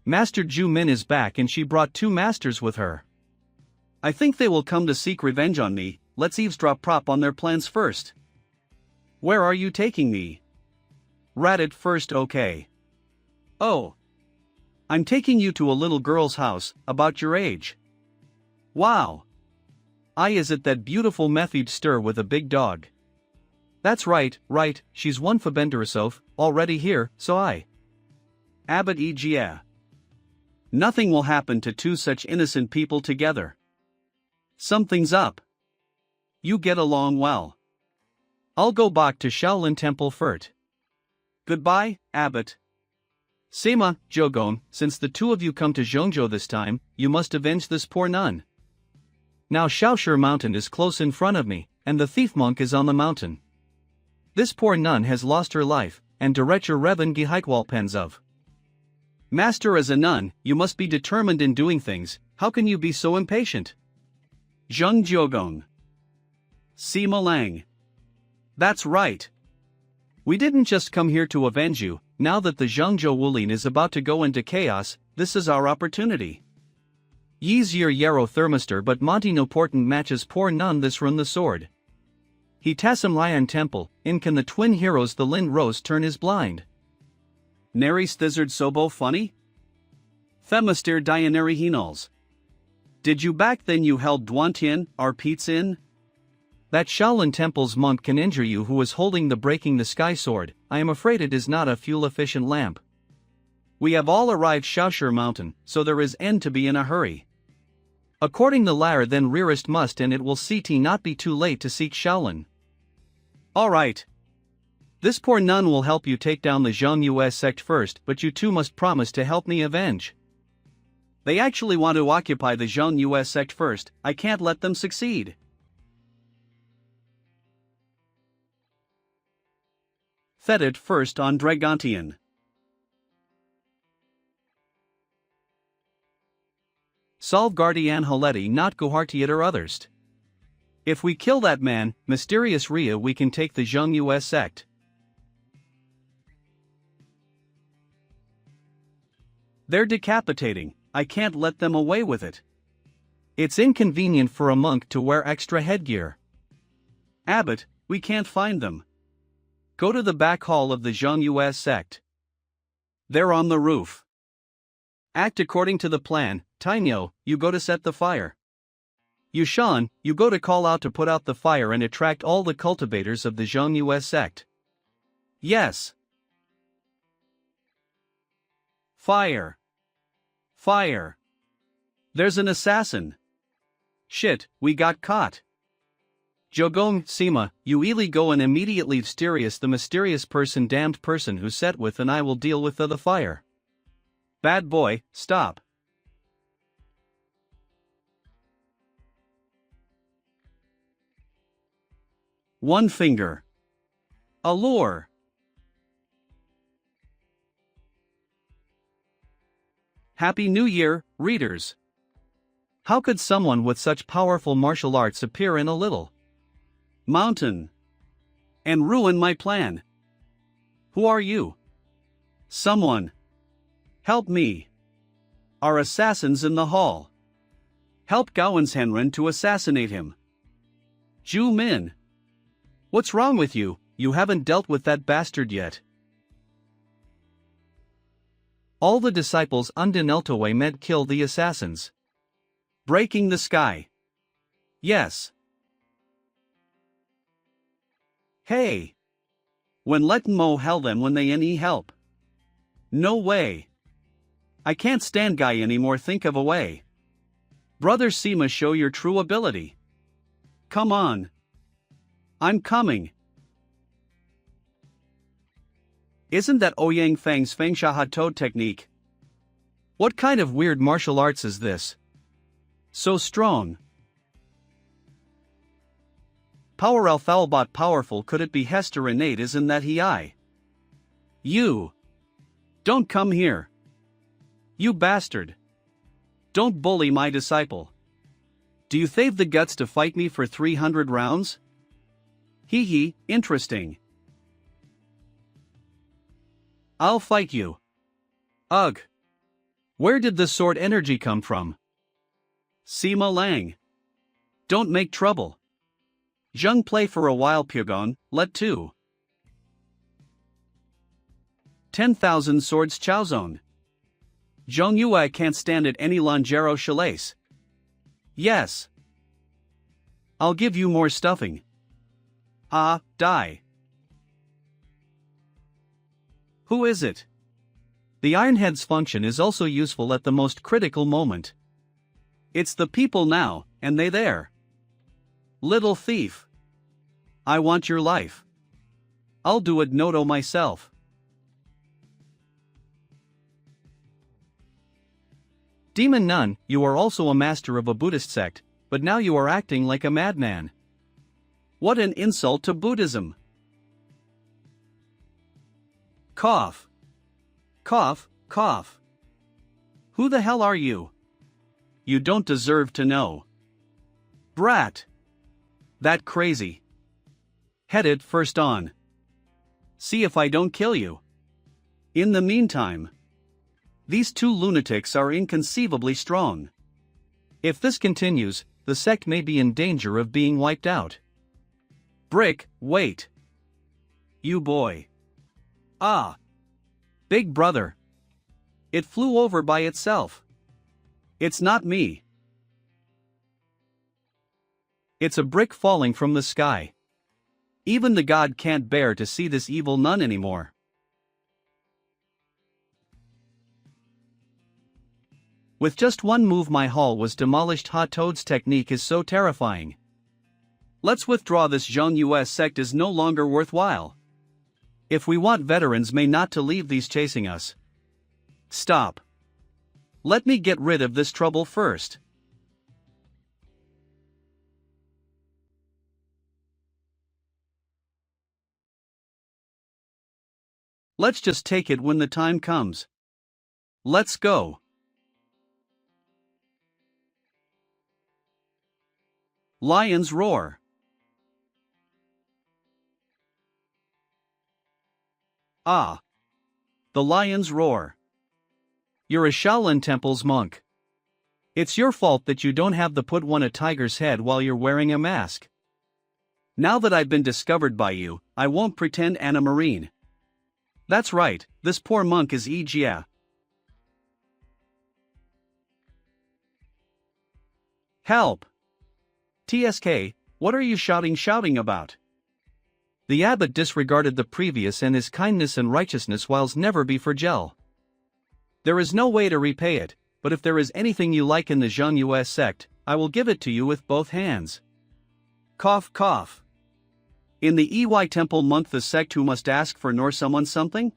Master Ju Min is back and she brought 2 masters with her. I think they will come to seek revenge on me, let's eavesdrop prop on their plans first. Where are you taking me? Rat it first, okay. Oh. I'm taking you to a little girl's house, about your age. Wow. Is it that beautiful method stir with a big dog? That's right, she's one Fabenderisov, already here, so I. Abbot Egia. Nothing will happen to 2 such innocent people together. Something's up. You get along well. I'll go back to Shaolin Temple first. Goodbye, Abbot. Sema, Jogon, since the 2 of you come to Zhengzhou this time, you must avenge this poor nun. Now Shaoshi Mountain is close in front of me, and the thief monk is on the mountain. This poor nun has lost her life, and Director Revan Gihaikwal pens of. Master, as a nun, you must be determined in doing things, how can you be so impatient? Zheng Jiogong. Sima Lang. That's right. We didn't just come here to avenge you, now that the Zhengzhou Wulin is about to go into chaos, this is our opportunity. Ye's year yarrow thermistor but Monty no portent matches poor nun this run the sword. He Tassim Lion Temple, in can the twin heroes the Lin Rose turn is blind. Nary Stizzard Sobo funny? Themister Dianary Henols. Did you back then you held Duantian, our Pete's in? That Shaolin Temple's monk can injure you who is holding the breaking the sky sword, I am afraid it is not a fuel-efficient lamp. We have all arrived Shaoshi Mountain, so there is end to be in a hurry. According the latter then rearest must and it will not be too late to seek Shaolin. Alright. This poor nun will help you take down the Zhongyue sect first, but you two must promise to help me avenge. They actually want to occupy the Zhongyue sect first, I can't let them succeed. Fetid first on Dragontian. Solve Guardian Haleti not Guhartiat or others. If we kill that man, Mysterious Rhea, we can take the Zhongyue sect. They're decapitating, I can't let them away with it. It's inconvenient for a monk to wear extra headgear. Abbot, we can't find them. Go to the back hall of the Zhongyue sect. They're on the roof. Act according to the plan. Tainyo, you go to set the fire. Yushan, you go to call out to put out the fire and attract all the cultivators of the Zhongyue sect. Yes. Fire. Fire. There's an assassin. Shit, we got caught. Jogong, Sima, you Eli go and immediately the mysterious person damned person who set with and I will deal with the fire. Bad boy, stop. One finger. Allure. Happy New Year, readers. How could someone with such powerful martial arts appear in a little mountain and ruin my plan? Who are you? Someone. Help me. Are assassins in the hall? Help Gowans Henren to assassinate him. Ju Min. What's wrong with you? You haven't dealt with that bastard yet. All the disciples undeneltoway med kill the assassins. Breaking the sky. Yes. Hey. When let Mo hell them when they any help. No way. I can't stand guy anymore, think of a way. Brother Sima, show your true ability. Come on. I'm coming. Isn't that Ouyang Fang's Feng Shaha Toad technique? What kind of weird martial arts is this? So strong. Power Alphalbot powerful, could it be Hester innate, isn't that he I? You. Don't come here. You bastard. Don't bully my disciple. Do you thave the guts to fight me for 300 rounds? Hee hee, interesting. I'll fight you. Ugh. Where did the sword energy come from? Sima Lang. Don't make trouble. Zheng play for a while, Pyogon, let 2. 10,000 swords Chaozone. Zhong Yue can't stand it any Longero Chalace. Yes. I'll give you more stuffing. Ah, die. Who is it? The Ironhead's function is also useful at the most critical moment. It's the people now, and they there. Little thief. I want your life. I'll do it Noto myself. Demon Nun, you are also a master of a Buddhist sect, but now you are acting like a madman. What an insult to Buddhism. Cough. Cough, cough. Who the hell are you? You don't deserve to know. Brat. That crazy. Headed first on. See if I don't kill you. In the meantime. These two lunatics are inconceivably strong. If this continues, the sect may be in danger of being wiped out. Brick, wait. You boy. Ah. Big brother. It flew over by itself. It's not me. It's a brick falling from the sky. Even the god can't bear to see this evil nun anymore. With just one move my hall was demolished. Hot Toad's technique is so terrifying. Let's withdraw. This Zhang US sect is no longer worthwhile. If we want veterans may not to leave these chasing us. Stop. Let me get rid of this trouble first. Let's just take it when the time comes. Let's go. Lions roar. Ah. The lions roar. You're a Shaolin Temple's monk. It's your fault that you don't have the put on a tiger's head while you're wearing a mask. Now that I've been discovered by you, I won't pretend Anna Marine. That's right, this poor monk is EGA. Help! TSK, what are you shouting about? The abbot disregarded the previous and his kindness and righteousness whiles never be for gel. There is no way to repay it, but if there is anything you like in the Zhang US sect, I will give it to you with both hands. Cough cough. In the EY Temple monk the sect who must ask for nor someone something?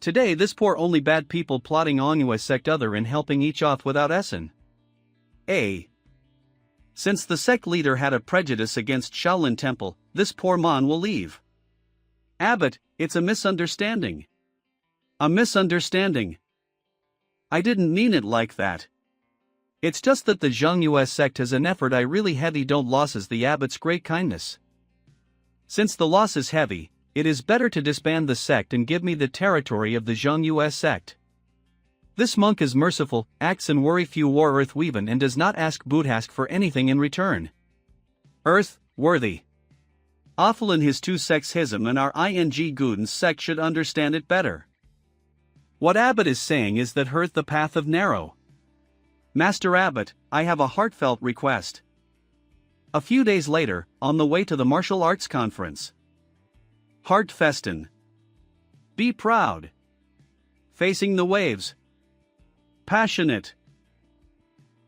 Today this poor only bad people plotting on US sect other and helping each off without essen. A. Since the sect leader had a prejudice against Shaolin Temple, this poor man will leave. Abbot, it's a misunderstanding. A misunderstanding. I didn't mean it like that. It's just that the Zhang US sect has an effort I really heavy don't losses the abbot's great kindness. Since the loss is heavy, it is better to disband the sect and give me the territory of the Zhang US sect. This monk is merciful, acts and worry few war earth weaven and does not ask Budhask for anything in return. Earth, worthy. Awful in his two sects hism and our ing Gooden's sect should understand it better. What Abbot is saying is that earth the path of narrow. Master Abbot, I have a heartfelt request. A few days later, on the way to the martial arts conference. Heart festen. Be proud. Facing the waves. Passionate.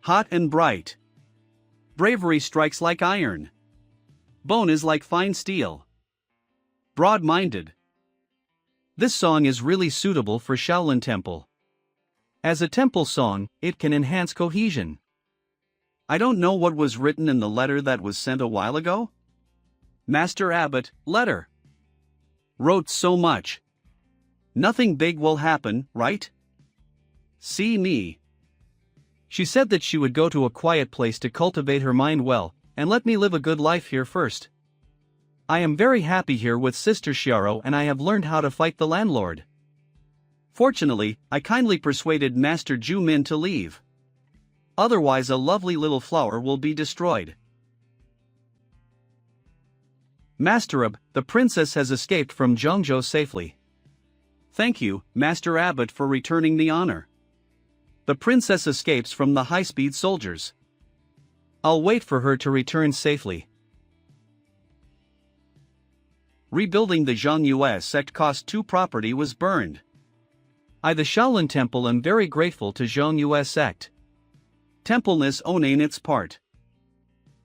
Hot and bright. Bravery strikes like iron. Bone is like fine steel. Broad-minded. This song is really suitable for Shaolin Temple. As a temple song, it can enhance cohesion. I don't know what was written in the letter that was sent a while ago. Master Abbot, letter. Wrote so much. Nothing big will happen, right? See me. She said that she would go to a quiet place to cultivate her mind well, and let me live a good life here first. I am very happy here with Sister Xiaro and I have learned how to fight the landlord. Fortunately, I kindly persuaded Master Ju Min to leave. Otherwise a lovely little flower will be destroyed. Master Ab, the princess has escaped from Zhongzhou safely. Thank you, Master Abbot, for returning the honor. The princess escapes from the high-speed soldiers. I'll wait for her to return safely. Rebuilding the Zhang US sect cost 2 property was burned. I the Shaolin Temple am very grateful to Zhang US sect. Templeness own its part.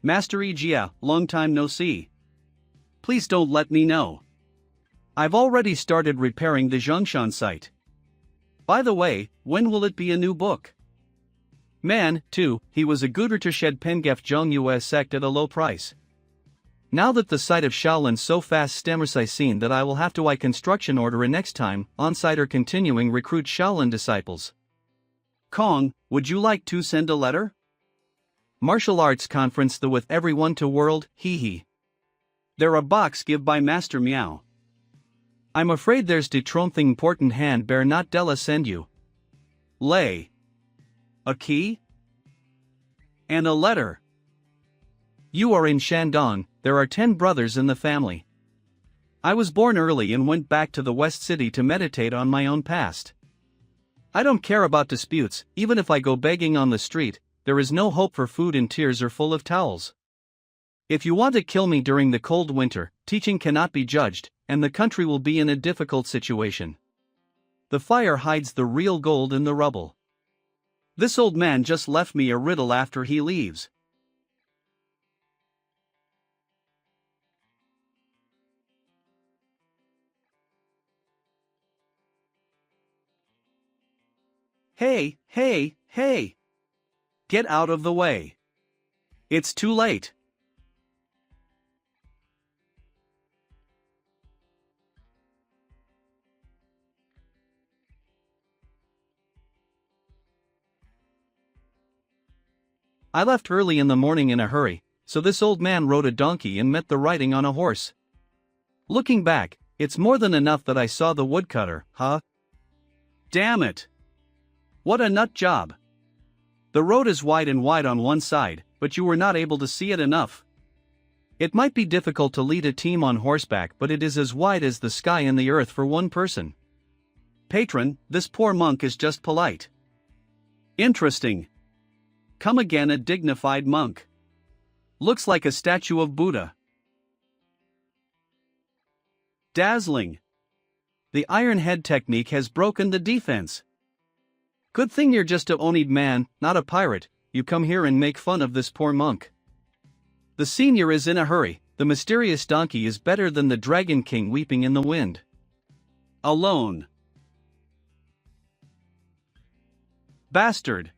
Master Ejia, long time no see. Please don't let me know. I've already started repairing the Zhongshan site. By the way, when will it be a new book? Man, too, he was a gooder to shed Pengef Zhang US sect at a low price. Now that the site of Shaolin so fast stemmers I seen that I will have to construction order a next time, on-site or continuing recruit Shaolin disciples. Kong, would you like to send a letter? Martial Arts Conference the with everyone to world, hee hee. There a box give by Master Meow. I'm afraid there's de something important hand bear not della send you. Lay. A key? And a letter. You are in Shandong, there are 10 brothers in the family. I was born early and went back to the West City to meditate on my own past. I don't care about disputes, even if I go begging on the street, there is no hope for food and tears are full of towels. If you want to kill me during the cold winter, teaching cannot be judged, and the country will be in a difficult situation. The fire hides the real gold in the rubble. This old man just left me a riddle after he leaves. Hey, hey, hey! Get out of the way. It's too late. I left early in the morning in a hurry, so this old man rode a donkey and met the riding on a horse. Looking back, it's more than enough that I saw the woodcutter, huh? Damn it! What a nut job! The road is wide and wide on one side, but you were not able to see it enough. It might be difficult to lead a team on horseback, but it is as wide as the sky and the earth for one person. Patron, this poor monk is just polite. Interesting. Come again, a dignified monk. Looks like a statue of Buddha. Dazzling. The iron head technique has broken the defense. Good thing you're just a Onid man, not a pirate. You come here and make fun of this poor monk. The senior is in a hurry. The mysterious donkey is better than the Dragon King weeping in the wind. Alone. Bastard.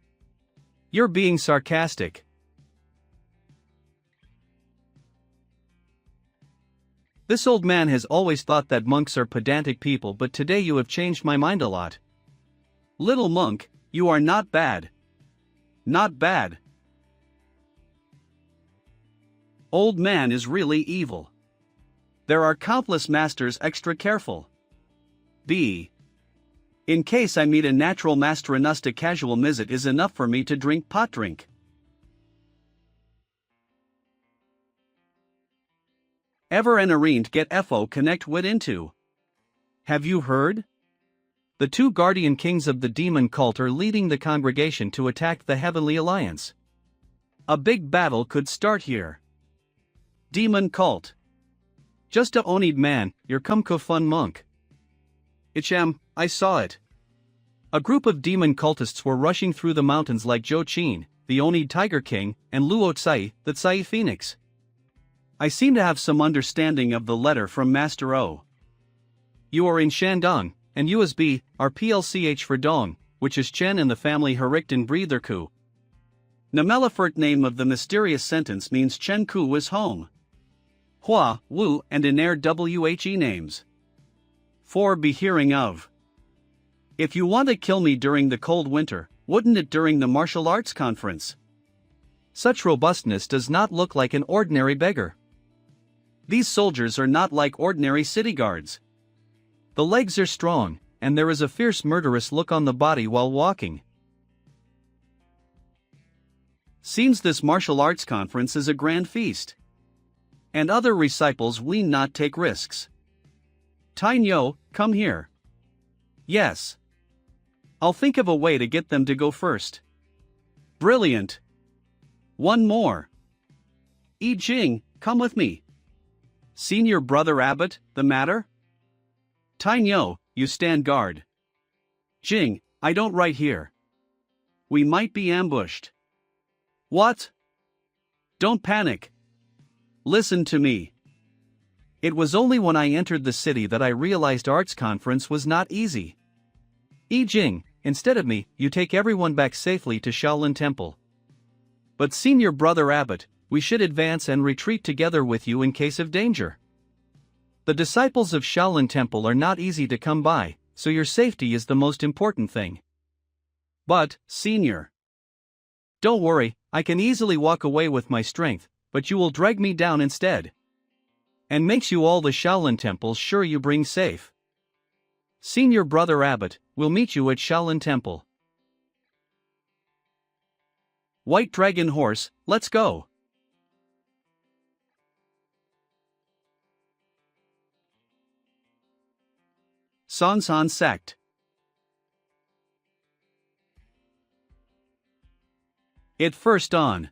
You're being sarcastic. This old man has always thought that monks are pedantic people, but today you have changed my mind a lot. Little monk, you are not bad. Not bad. Old man is really evil. There are countless masters extra careful. B. In case I meet a natural master, enough a casual visit is enough for me to drink pot drink. Ever an arranged get FO connect wit into. Have you heard? The two guardian kings of the demon cult are leading the congregation to attack the Heavenly Alliance. A big battle could start here. Demon cult. Just a Onid man, your kumko fun monk. Icham, I saw it. A group of demon cultists were rushing through the mountains like Zhou Qin, the Onid Tiger King, and Luo Tsai, the Tsai Phoenix. I seem to have some understanding of the letter from Master O. You are in Shandong, and USB are PLCH for Dong, which is Chen in the family Herichten Breather Ku. Namelafert name of the mysterious sentence means Chen Ku is home. Hua, Wu, and Inair WHE names. 4. Be hearing of. If you want to kill me during the cold winter, wouldn't it during the martial arts conference? Such robustness does not look like an ordinary beggar. These soldiers are not like ordinary city guards. The legs are strong, and there is a fierce murderous look on the body while walking. Seems this martial arts conference is a grand feast. And other disciples we not take risks. Tainyo, come here. Yes. I'll think of a way to get them to go first. Brilliant. One more. Yi Jing, come with me. Senior brother Abbot, the matter? Tainyo, you stand guard. Jing, I don't right here. We might be ambushed. What? Don't panic. Listen to me. It was only when I entered the city that I realized arts conference was not easy. Yi Jing, instead of me, you take everyone back safely to Shaolin Temple. But senior brother Abbot, we should advance and retreat together with you in case of danger. The disciples of Shaolin Temple are not easy to come by, so your safety is the most important thing. But, senior. Don't worry, I can easily walk away with my strength, but you will drag me down instead. And makes you all the Shaolin temples sure you bring safe. Senior brother Abbot, we'll meet you at Shaolin Temple. White Dragon Horse, let's go. Sansan Sect. It first on.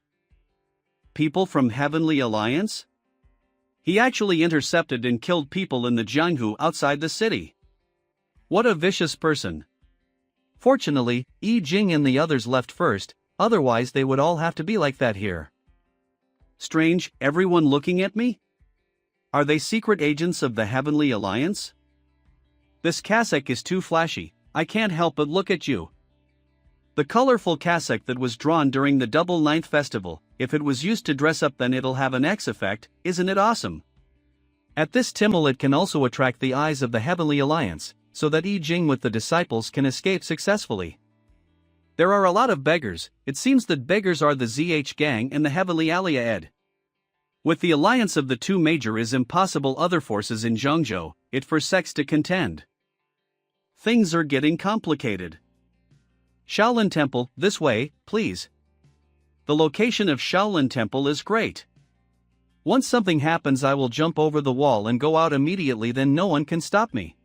People from Heavenly Alliance? He actually intercepted and killed people in the Jianghu outside the city. What a vicious person. Fortunately, Yi Jing and the others left first, otherwise they would all have to be like that here. Strange, everyone looking at me? Are they secret agents of the Heavenly Alliance? This cassock is too flashy, I can't help but look at you. The colorful cassock that was drawn during the Double Ninth Festival, if it was used to dress up then it'll have an X effect, isn't it awesome? At this Timmel it can also attract the eyes of the Heavenly Alliance, so that Yi Jing with the disciples can escape successfully. There are a lot of beggars, it seems that beggars are the ZH gang and the Heavenly Alliance. With the alliance of the two major is impossible other forces in Zhengzhou, it for sects to contend. Things are getting complicated. Shaolin Temple, this way, please. The location of Shaolin Temple is great. Once something happens I will jump over the wall and go out immediately, then no one can stop me.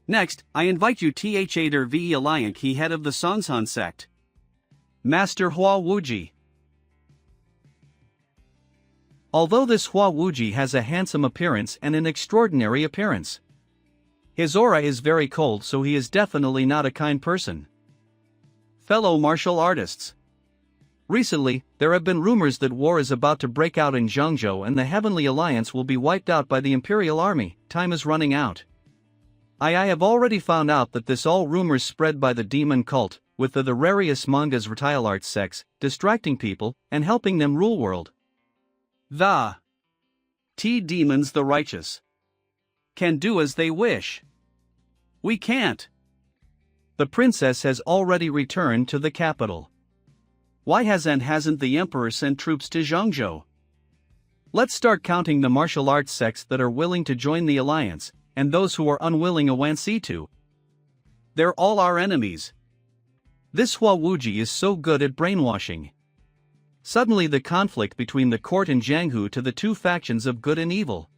Next, I invite you Th Ve Alliant He head of the Sanzhan sect. Master Hua Wuji. Although this Hua Wuji has a handsome appearance and an extraordinary appearance, his aura is very cold, so he is definitely not a kind person. Fellow martial artists. Recently, there have been rumors that war is about to break out in Zhengzhou and the Heavenly Alliance will be wiped out by the Imperial Army. Time is running out. I have already found out that this all rumors spread by the demon cult, with the rariest mangas retail arts sects, distracting people, and helping them rule world. The demons the righteous can do as they wish. We can't. The princess has already returned to the capital. Why hasn't the emperor sent troops to Zhengzhou? Let's start counting the martial arts sects that are willing to join the alliance, and those who are unwilling awansi to. They're all our enemies. This Hua Wuji is so good at brainwashing. Suddenly the conflict between the court and Jianghu to the two factions of good and evil.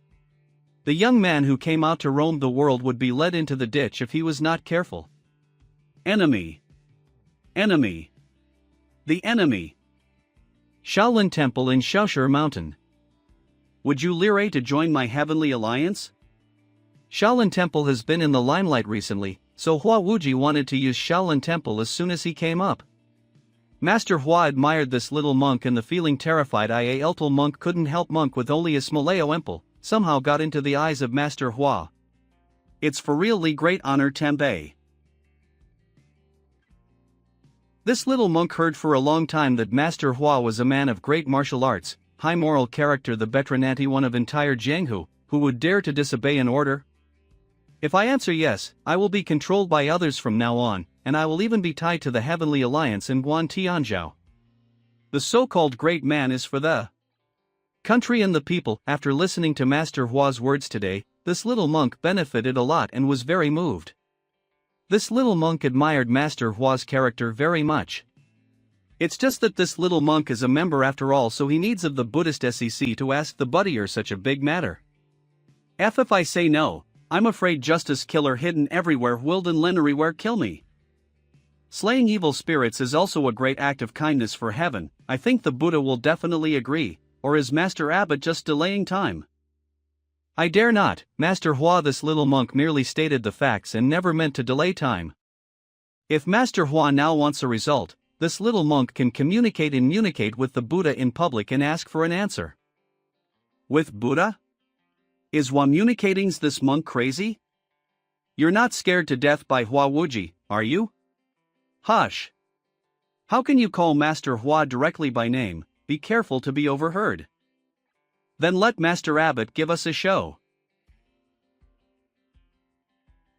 The young man who came out to roam the world would be led into the ditch if he was not careful. Enemy. Enemy. The enemy. Shaolin Temple in Shaoshi Mountain. Would you lire to join my Heavenly Alliance? Shaolin Temple has been in the limelight recently, so Hua Wuji wanted to use Shaolin Temple as soon as he came up. Master Hua admired this little monk and the feeling terrified little monk couldn't help monk with only a smoleo emple, somehow got into the eyes of Master Hua. It's for really great honor Tambay. This little monk heard for a long time that Master Hua was a man of great martial arts, high moral character, the Betrananti one of entire Jianghu, who would dare to disobey an order? If I answer yes, I will be controlled by others from now on, and I will even be tied to the Heavenly Alliance in Guan Tianzhou. The so-called great man is for the country and the people. After listening to Master Hua's words today, this little monk benefited a lot and was very moved. This little monk admired Master Hua's character very much. It's just that this little monk is a member after all, so he needs of the Buddhist SEC to ask the buddier such a big matter. If I say no, I'm afraid justice killer hidden everywhere Wilden Lenarywhere kill me. Slaying evil spirits is also a great act of kindness for heaven. I think the Buddha will definitely agree, or is Master Abbot just delaying time? I dare not, Master Hua. This little monk merely stated the facts and never meant to delay time. If Master Hua now wants a result, this little monk can communicate with the Buddha in public and ask for an answer. With Buddha? Is Wamunicatings this monk crazy? You're not scared to death by Hua Wuji, are you? Hush. How can you call Master Hua directly by name? Be careful to be overheard. Then let Master Abbot give us a show.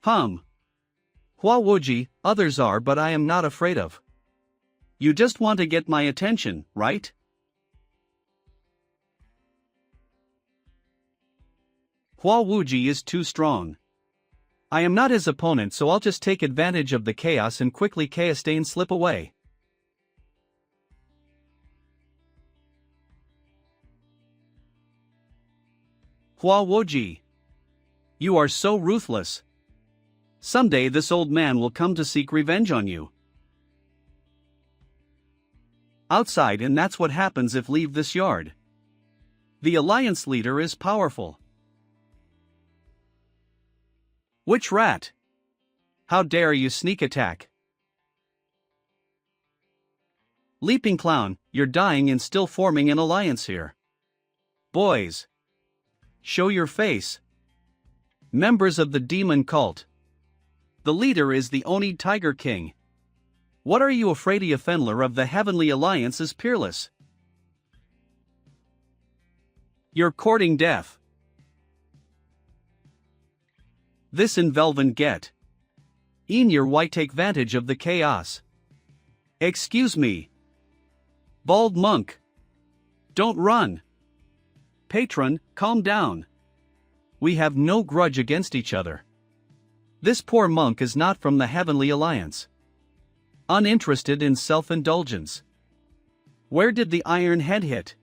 Hua Wuji, others are, but I am not afraid of. You just want to get my attention, right? Hua Wuji is too strong. I am not his opponent, so I'll just take advantage of the chaos and quickly Chaostain slip away. Hua Wuji. You are so ruthless. Someday this old man will come to seek revenge on you. Outside, and that's what happens if leave this yard. The alliance leader is powerful. Which rat? How dare you sneak attack? Leaping clown, you're dying and still forming an alliance here. Boys, show your face. Members of the demon cult. The leader is the Oni Tiger King. What are you afraid of? Fenler of the Heavenly Alliance is peerless. You're courting death. This in Velven get. In your white take vantage of the chaos. Excuse me. Bald monk. Don't run. Patron, calm down. We have no grudge against each other. This poor monk is not from the Heavenly Alliance. Uninterested in self-indulgence. Where did the iron head hit?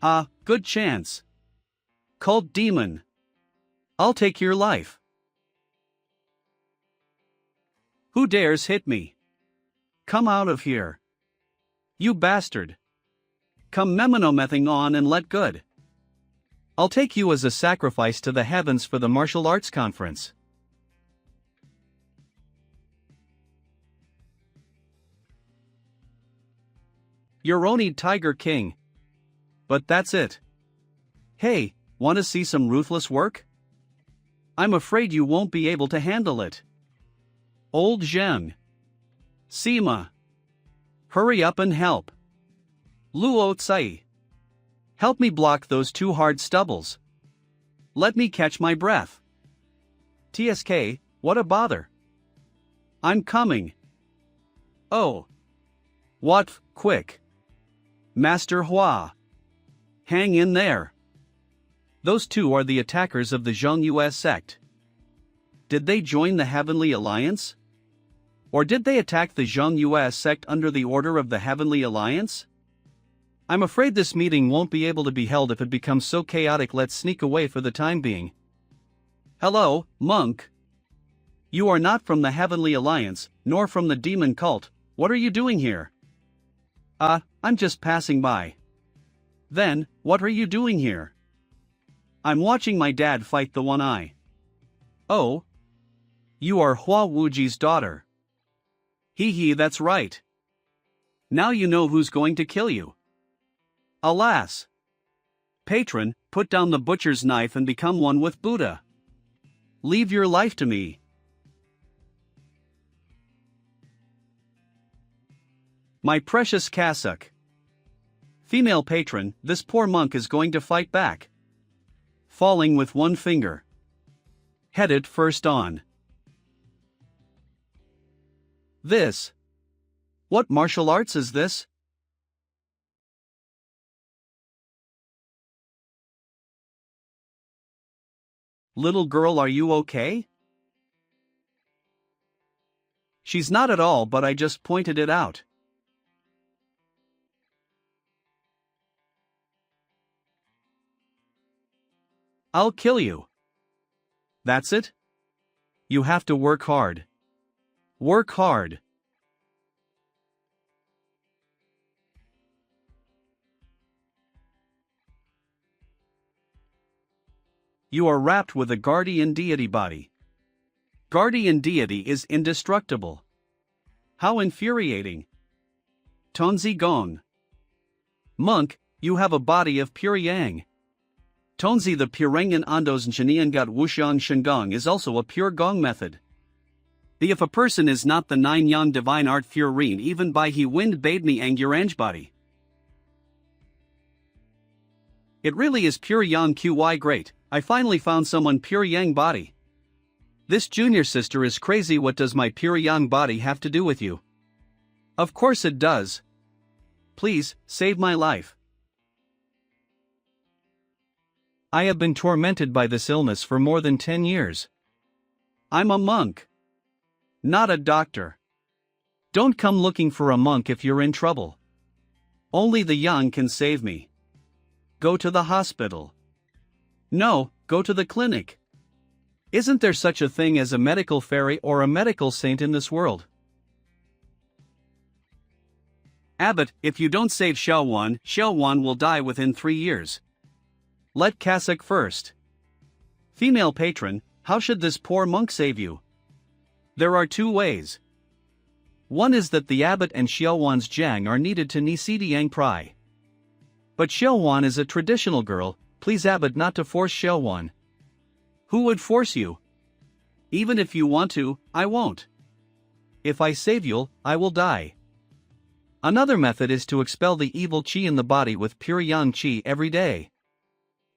Ah, good chance. Cult demon. I'll take your life. Who dares hit me? Come out of here. You bastard. Come memonomething on and let good. I'll take you as a sacrifice to the heavens for the martial arts conference. You're Oni Tiger King. But that's it. Hey, want to see some ruthless work? I'm afraid you won't be able to handle it. Old Zheng. Sima. Hurry up and help. Luo Tsai. Help me block those two hard stubbles. Let me catch my breath. TSK, what a bother. I'm coming. Oh. What, quick. Master Hua. Hang in there. Those two are the attackers of the Zhongyue sect. Did they join the Heavenly Alliance? Or did they attack the Zhongyue sect under the order of the Heavenly Alliance? I'm afraid this meeting won't be able to be held if it becomes so chaotic. Let's sneak away for the time being. Hello, monk. You are not from the Heavenly Alliance, nor from the demon cult. What are you doing here? I'm just passing by. Then, what are you doing here? I'm watching my dad fight the one eye. Oh. You are Hua Wuji's daughter. Hee, that's right. Now you know who's going to kill you. Alas. Patron, put down the butcher's knife and become one with Buddha. Leave your life to me. My precious cassock. Female patron, this poor monk is going to fight back. Falling with one finger. Headed first on. This. What martial arts is this? Little girl, are you okay? She's not at all, but I just pointed it out. I'll kill you. That's it? You have to work hard. Work hard. You are wrapped with a guardian deity body. Guardian deity is indestructible. How infuriating. Tonzi Gong. Monk, you have a body of pure yang. Tonzi the Purengan Andos Gat Wuxiang Shenggong is also a pure gong method. If a person is not the 9 yang divine art Furin even by he wind bade me angurange body. It really is pure yang qy great, I finally found someone pure yang body. This junior sister is crazy. What does my pure yang body have to do with you? Of course it does. Please, save my life. I have been tormented by this illness for more than 10 years. I'm a monk. Not a doctor. Don't come looking for a monk if you're in trouble. Only the young can save me. Go to the hospital. No, go to the clinic. Isn't there such a thing as a medical fairy or a medical saint in this world? Abbot, if you don't save Xiaowan will die within 3 years. Let cassock first. Female patron, How should this poor monk save you? There are two ways. One is that the abbot and Xiaowan's Jiang are needed to Nisidi Yang Prai. But Xiaowan is a traditional girl, please abbot not to force Xiaowan. Who would force you? Even if you want to, I won't. If I save you, I will die. Another method is to expel the evil qi in the body with pure yang qi every day.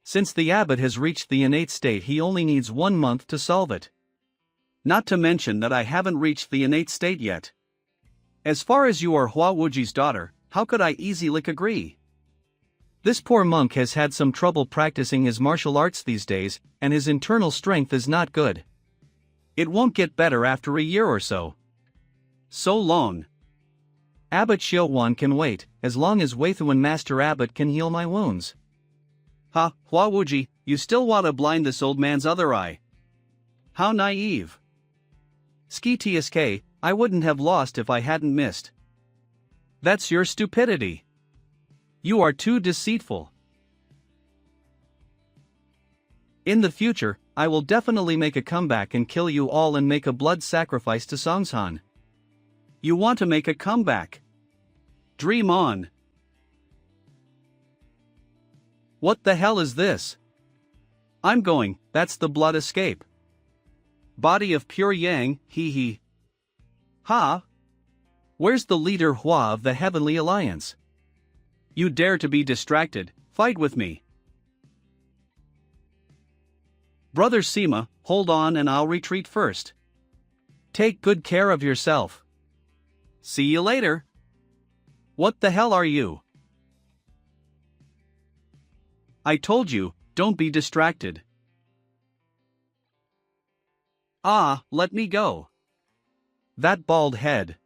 Since the abbot has reached the innate state, he only needs 1 month to solve it. Not to mention that I haven't reached the innate state yet. As far as you are Hua Wuji's daughter, how could I easily agree? This poor monk has had some trouble practicing his martial arts these days, and his internal strength is not good. It won't get better after a year or so. So long. Abbot Xiaowan can wait, as long as Weithuan Master Abbot can heal my wounds. Ha, Hua Wuji, you still want to blind this old man's other eye. How naive. Ski TSK, I wouldn't have lost if I hadn't missed. That's your stupidity. You are too deceitful. In the future, I will definitely make a comeback and kill you all and make a blood sacrifice to Songshan. You want to make a comeback? Dream on. What the hell is this? I'm going, that's the blood escape. Body of pure yang, hee hee. Ha? Where's the leader Hua of the Heavenly Alliance? You dare to be distracted, fight with me. Brother Sima, hold on and I'll retreat first. Take good care of yourself. See you later. What the hell are you? I told you, don't be distracted. Ah, let me go. That bald head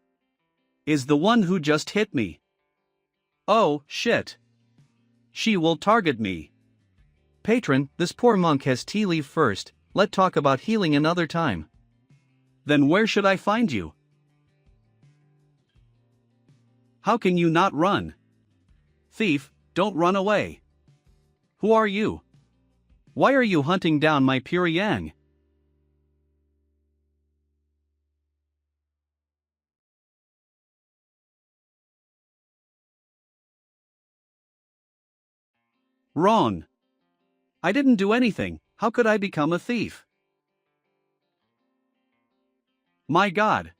is the one who just hit me. Oh, shit. She will target me. Patron, this poor monk has tea leave first, let's talk about healing another time. Then where should I find you? How can you not run? Thief, don't run away. Who are you? Why are you hunting down my pure yang? Wrong. I didn't do anything, how could I become a thief? My god.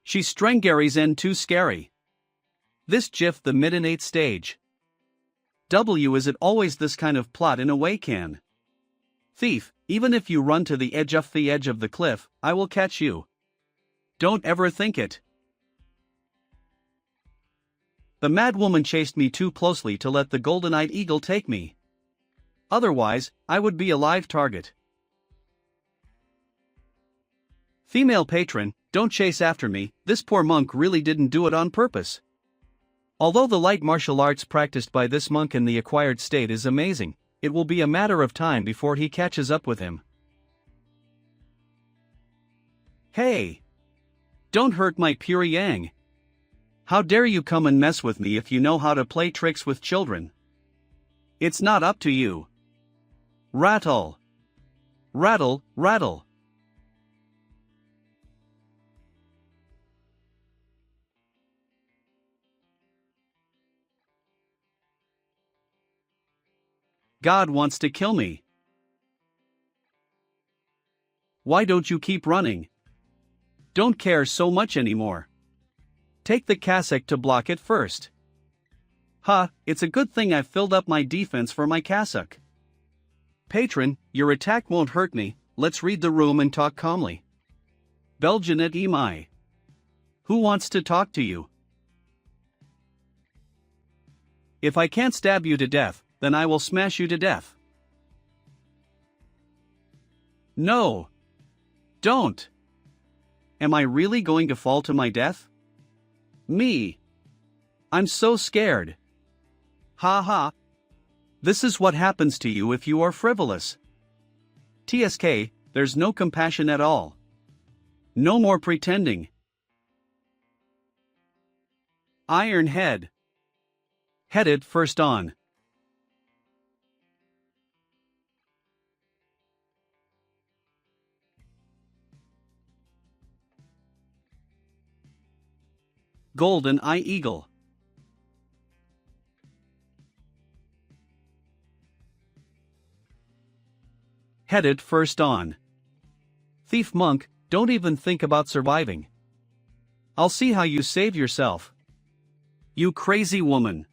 She's Strengary's end too scary. This GIF the mid-innate stage. W, is it always this kind of plot in a way can? Thief, even if you run to the edge of the cliff, I will catch you. Don't ever think it. The mad woman chased me too closely to let the golden-eyed eagle take me. Otherwise, I would be a live target. Female patron, don't chase after me, this poor monk really didn't do it on purpose. Although the light martial arts practiced by this monk in the acquired state is amazing, it will be a matter of time before he catches up with him. Hey! Don't hurt my pure yang. How dare you come and mess with me if you know how to play tricks with children? It's not up to you. Rattle. Rattle, rattle. God wants to kill me. Why don't you keep running? Don't care so much anymore. Take the cassock to block it first. Ha, it's a good thing I've filled up my defense for my cassock. Patron, your attack won't hurt me, let's read the room and talk calmly. Belgianet Emai. Who wants to talk to you? If I can't stab you to death, then I will smash you to death. No. Don't. Am I really going to fall to my death? Me. I'm so scared. Ha ha. This is what happens to you if you are frivolous. TSK, there's no compassion at all. No more pretending. Iron Head. Headed first on. Golden Eye Eagle. Headed first on. Thief monk, don't even think about surviving. I'll see how you save yourself. You crazy woman.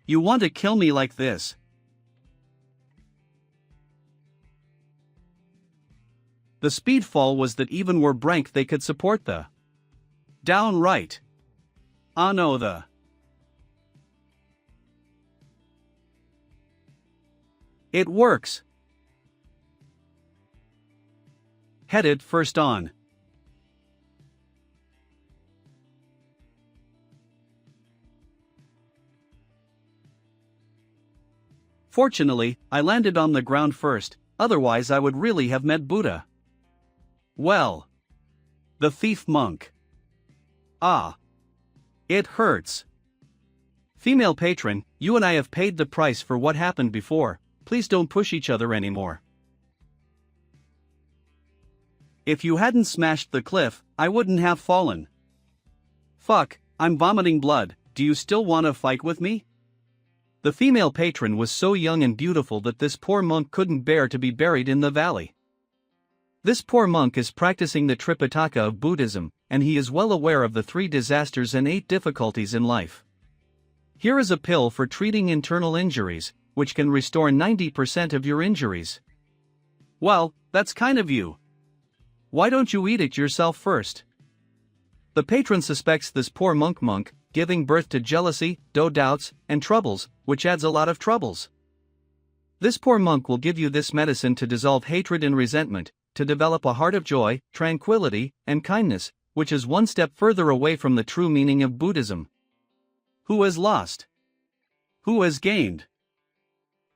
You want to kill me like this? The speedfall was that even were Brank they could support the downright. Ah no the. It works. Headed first on. Fortunately, I landed on the ground first, otherwise I would really have met Buddha. Well. The thief monk. Ah. It hurts. Female patron, you and I have paid the price for what happened before, please don't push each other anymore. If you hadn't smashed the cliff, I wouldn't have fallen. Fuck, I'm vomiting blood, do you still want to fight with me? The female patron was so young and beautiful that this poor monk couldn't bear to be buried in the valley. This poor monk is practicing the Tripitaka of Buddhism, and he is well aware of the 3 disasters and 8 difficulties in life. Here is a pill for treating internal injuries, which can restore 90% of your injuries. Well, that's kind of you. Why don't you eat it yourself first? The patron suspects this poor monk, giving birth to jealousy, doubts, and troubles, which adds a lot of troubles. This poor monk will give you this medicine to dissolve hatred and resentment, to develop a heart of joy, tranquility, and kindness, which is one step further away from the true meaning of Buddhism. Who has lost? Who has gained?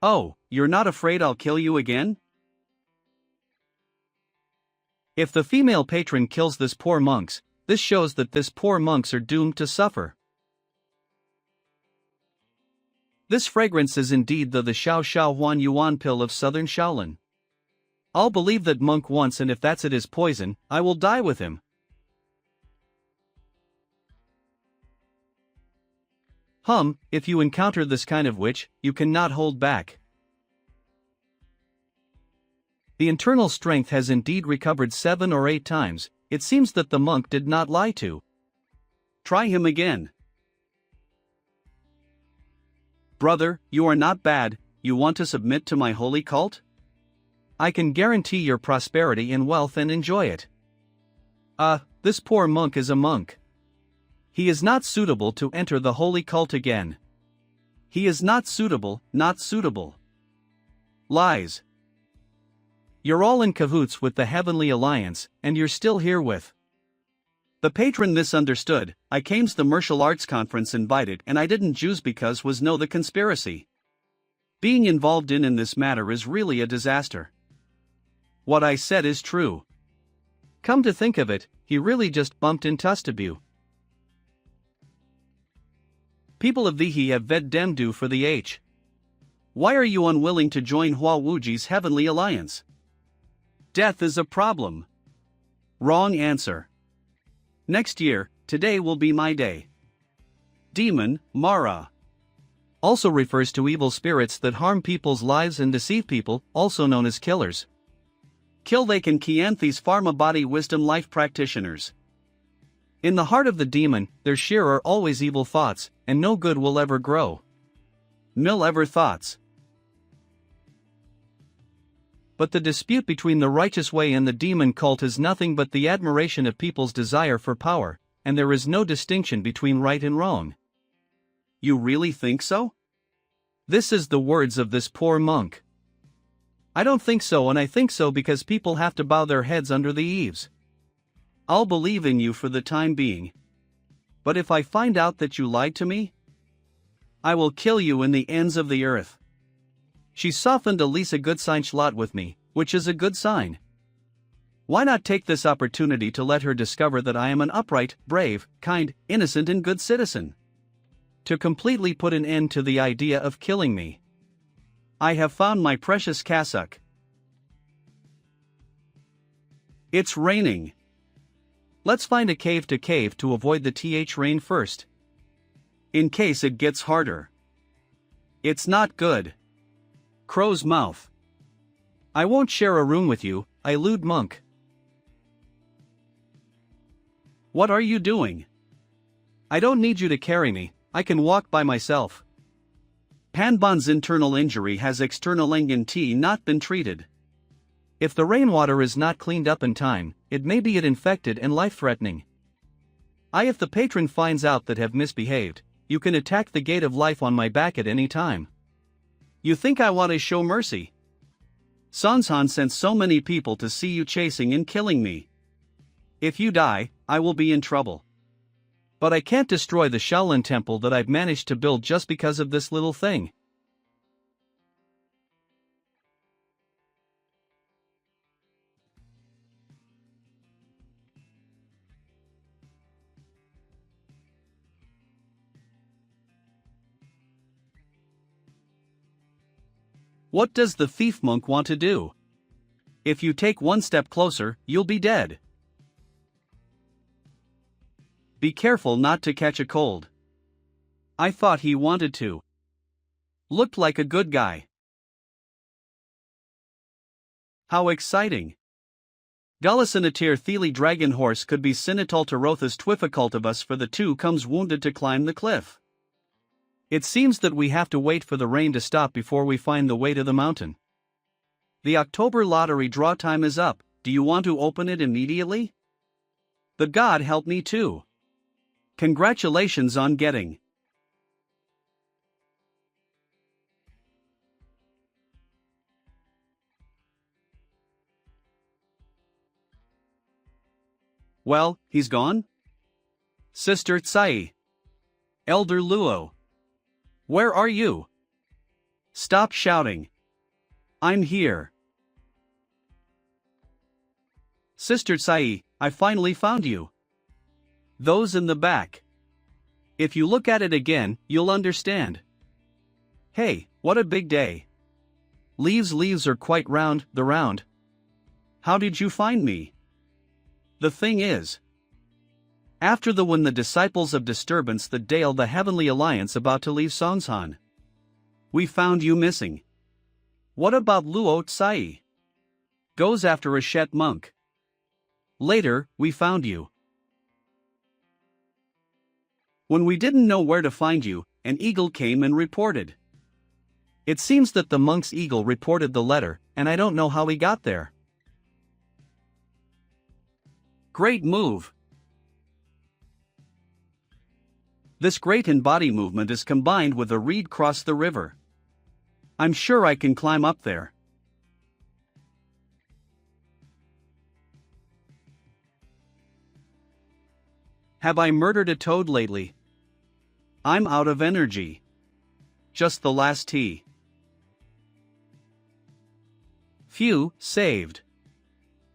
Oh, you're not afraid I'll kill you again? If the female patron kills this poor monks, this shows that this poor monks are doomed to suffer. This fragrance is indeed the Xiao Huan Yuan pill of southern Shaolin. I'll believe that monk once, and if that's it is poison, I will die with him. If you encounter this kind of witch, you cannot hold back. The internal strength has indeed recovered 7 or 8 times, it seems that the monk did not lie to. Try him again. Brother, you are not bad, you want to submit to my holy cult? I can guarantee your prosperity and wealth and enjoy it. This poor monk is a monk. He is not suitable to enter the holy cult again. He is not suitable, not suitable. Lies. You're all in cahoots with the Heavenly Alliance, and you're still here with. The patron misunderstood, I came to the martial arts conference invited and I didn't choose because was no the conspiracy. Being involved in this matter is really a disaster. What I said is true. Come to think of it, he really just bumped into Tustabu. People of the He have ved dem do for the H. Why are you unwilling to join Hua Wuji's Heavenly Alliance? Death is a problem. Wrong answer. Next year, today will be my day. Demon, Mara. Also refers to evil spirits that harm people's lives and deceive people, also known as killers. Kill they can Kianthis Pharma Body Wisdom Life Practitioners. In the heart of the demon, there sure are always evil thoughts, and no good will ever grow. Nil ever thoughts. But the dispute between the righteous way and the demon cult is nothing but the admiration of people's desire for power, and there is no distinction between right and wrong. You really think so? This is the words of this poor monk. I don't think so, and I think so because people have to bow their heads under the eaves. I'll believe in you for the time being. But if I find out that you lied to me, I will kill you in the ends of the earth. She softened Elisa good sign lot with me, which is a good sign. Why not take this opportunity to let her discover that I am an upright, brave, kind, innocent and good citizen? To completely put an end to the idea of killing me. I have found my precious cassock. It's raining. Let's find a cave to avoid the rain first. In case it gets harder. It's not good. Crow's mouth. I won't share a room with you, I lewd monk. What are you doing? I don't need you to carry me, I can walk by myself. Panbon's internal injury has external not been treated. If the rainwater is not cleaned up in time, it may be infected and life-threatening. If the patron finds out that have misbehaved, you can attack the gate of life on my back at any time. You think I want to show mercy? Sansan sent so many people to see you chasing and killing me. If you die, I will be in trouble. But I can't destroy the Shaolin temple that I've managed to build just because of this little thing. What does the thief monk want to do? If you take one step closer, you'll be dead. Be careful not to catch a cold. I thought he wanted to. Looked like a good guy. How exciting. Gulisinatir Theli Dragon Horse could be Sinatultarothus Twifacultivus for the two comes wounded to climb the cliff. It seems that we have to wait for the rain to stop before we find the way to the mountain. The October lottery draw time is up, do you want to open it immediately? The God help me too. Congratulations on getting. Well, he's gone? Sister Tsai. Elder Luo. Where are you? Stop shouting. I'm here. Sister Tsai, I finally found you. Those in the back. If you look at it again, you'll understand. Hey, what a big day. Leaves are quite round, the round. How did you find me? The thing is, after when the disciples of disturbance the Dale the Heavenly Alliance about to leave Songsan, we found you missing. What about Luo Tsai? Goes after a Shet monk. Later, we found you. When we didn't know where to find you, an eagle came and reported. It seems that the monk's eagle reported the letter, and I don't know how he got there. Great move. This great in-body movement is combined with a reed cross the river. I'm sure I can climb up there. Have I murdered a toad lately? I'm out of energy. Just the last tea. Phew, saved.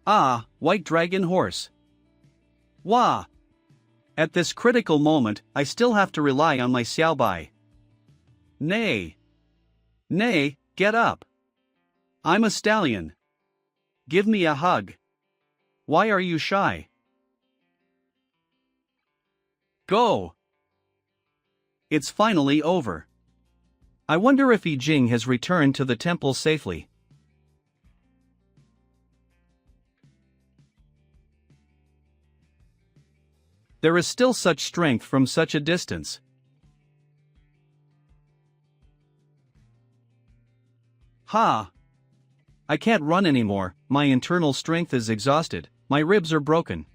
Ah, white dragon horse. Wah! At this critical moment, I still have to rely on my xiaobai. Nay. Nay, get up. I'm a stallion. Give me a hug. Why are you shy? Go. It's finally over. I wonder if Yi Jing has returned to the temple safely. There is still such strength from such a distance. Ha! I can't run anymore, my internal strength is exhausted, my ribs are broken.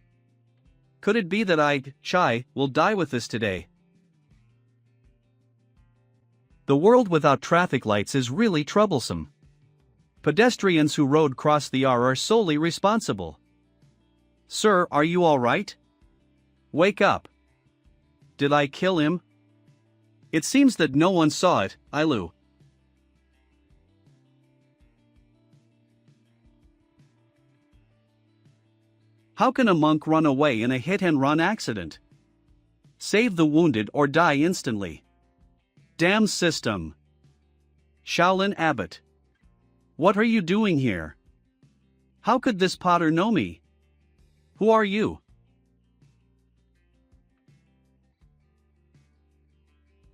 Could it be that Chai, will die with this today? The world without traffic lights is really troublesome. Pedestrians who rode cross the R are solely responsible. Sir, are you all right? Wake up. Did I kill him? It seems that no one saw it, Ilu. How can a monk run away in a hit-and-run accident? Save the wounded or die instantly. Damn system. Shaolin Abbot. What are you doing here? How could this potter know me? Who are you?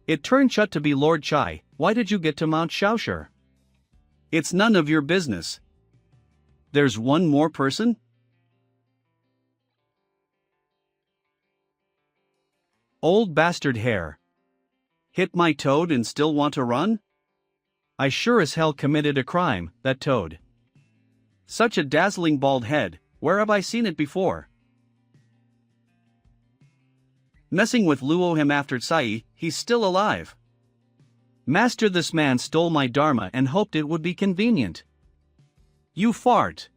It turned out to be Lord Chai. Why did you get to Mount Shaoshur? It's none of your business. There's one more person? Old bastard hare. Hit my toad and still want to run? I sure as hell committed a crime, that toad. Such a dazzling bald head, where have I seen it before? Messing with Luo him after Tsai, he's still alive. Master, this man stole my dharma and hoped it would be convenient. You fart.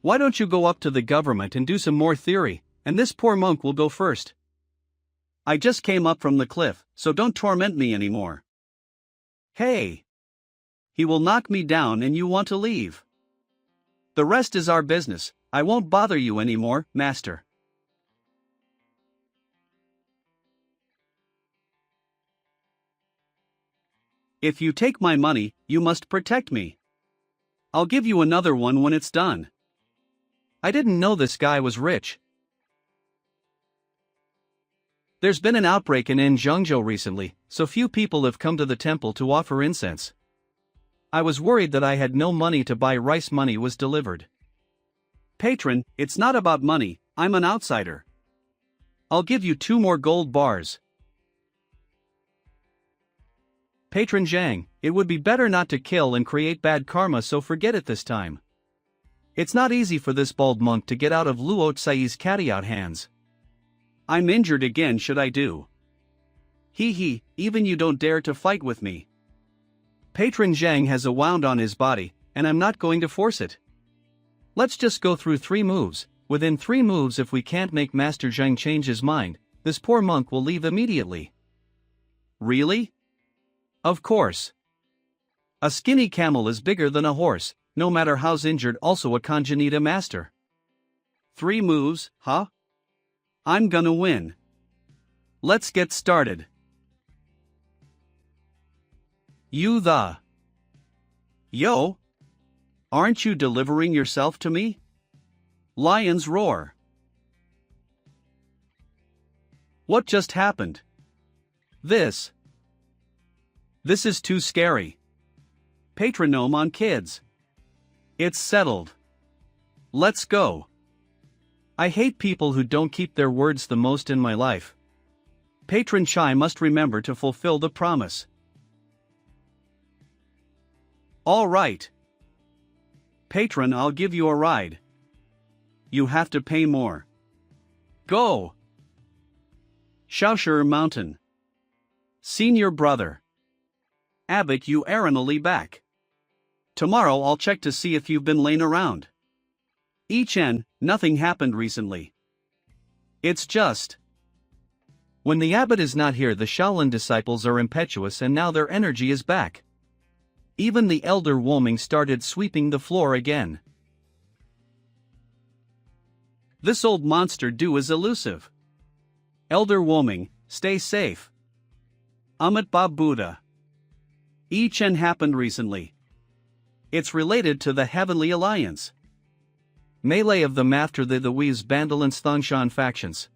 Why don't you go up to the government and do some more theory, and this poor monk will go first. I just came up from the cliff, so don't torment me anymore. Hey! He will knock me down and you want to leave. The rest is our business. I won't bother you anymore, master. If you take my money, you must protect me. I'll give you another one when it's done. I didn't know this guy was rich. There's been an outbreak in Zhengzhou recently, so few people have come to the temple to offer incense. I was worried that I had no money to buy rice. Money was delivered. Patron, it's not about money, I'm an outsider. I'll give you 2 more gold bars. Patron Zhang, it would be better not to kill and create bad karma, so forget it this time. It's not easy for this bald monk to get out of Luo Tsai's catty-out hands. I'm injured again, should I do? Hee, even you don't dare to fight with me. Patron Zhang has a wound on his body, and I'm not going to force it. Let's just go through 3 moves. Within 3 moves, if we can't make Master Zhang change his mind, this poor monk will leave immediately. Really? Of course. A skinny camel is bigger than a horse, no matter how's injured. Also a kanji need a master. 3 moves, huh? I'm gonna win. Let's get started. You the... Yo! Aren't you delivering yourself to me? Lions roar. What just happened? This is too scary. Patronome on kids. It's settled. Let's go. I hate people who don't keep their words the most in my life. Patron Chai must remember to fulfill the promise. All right. Patron, I'll give you a ride. You have to pay more. Go. Shaoshur Mountain. Senior brother. Abbot, you erranally back. Tomorrow I'll check to see if you've been laying around. Chen, nothing happened recently. It's just... When the abbot is not here, the Shaolin disciples are impetuous and now their energy is back. Even the elder Woming started sweeping the floor again. This old monster Du is elusive. Elder Woming, stay safe. Amit Ba Buddha. Chen happened recently. It's related to the Heavenly Alliance. Melee of them after the Weaves Bandal and Thongshan factions.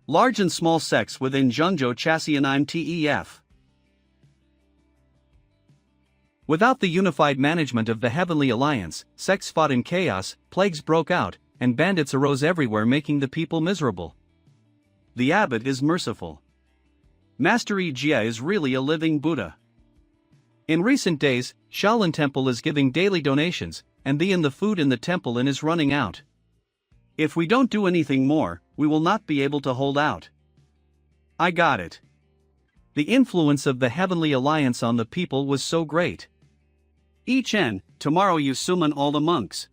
Large and small sects within Zhengzhou Chassianime TEF. Without the unified management of the Heavenly Alliance, sects fought in chaos, plagues broke out, and bandits arose everywhere, making the people miserable. The abbot is merciful. Master Jia is really a living Buddha. In recent days, Shaolin Temple is giving daily donations, and the food in the temple is running out. If we don't do anything more, we will not be able to hold out. I got it. The influence of the Heavenly Alliance on the people was so great. Chen, tomorrow you summon all the monks.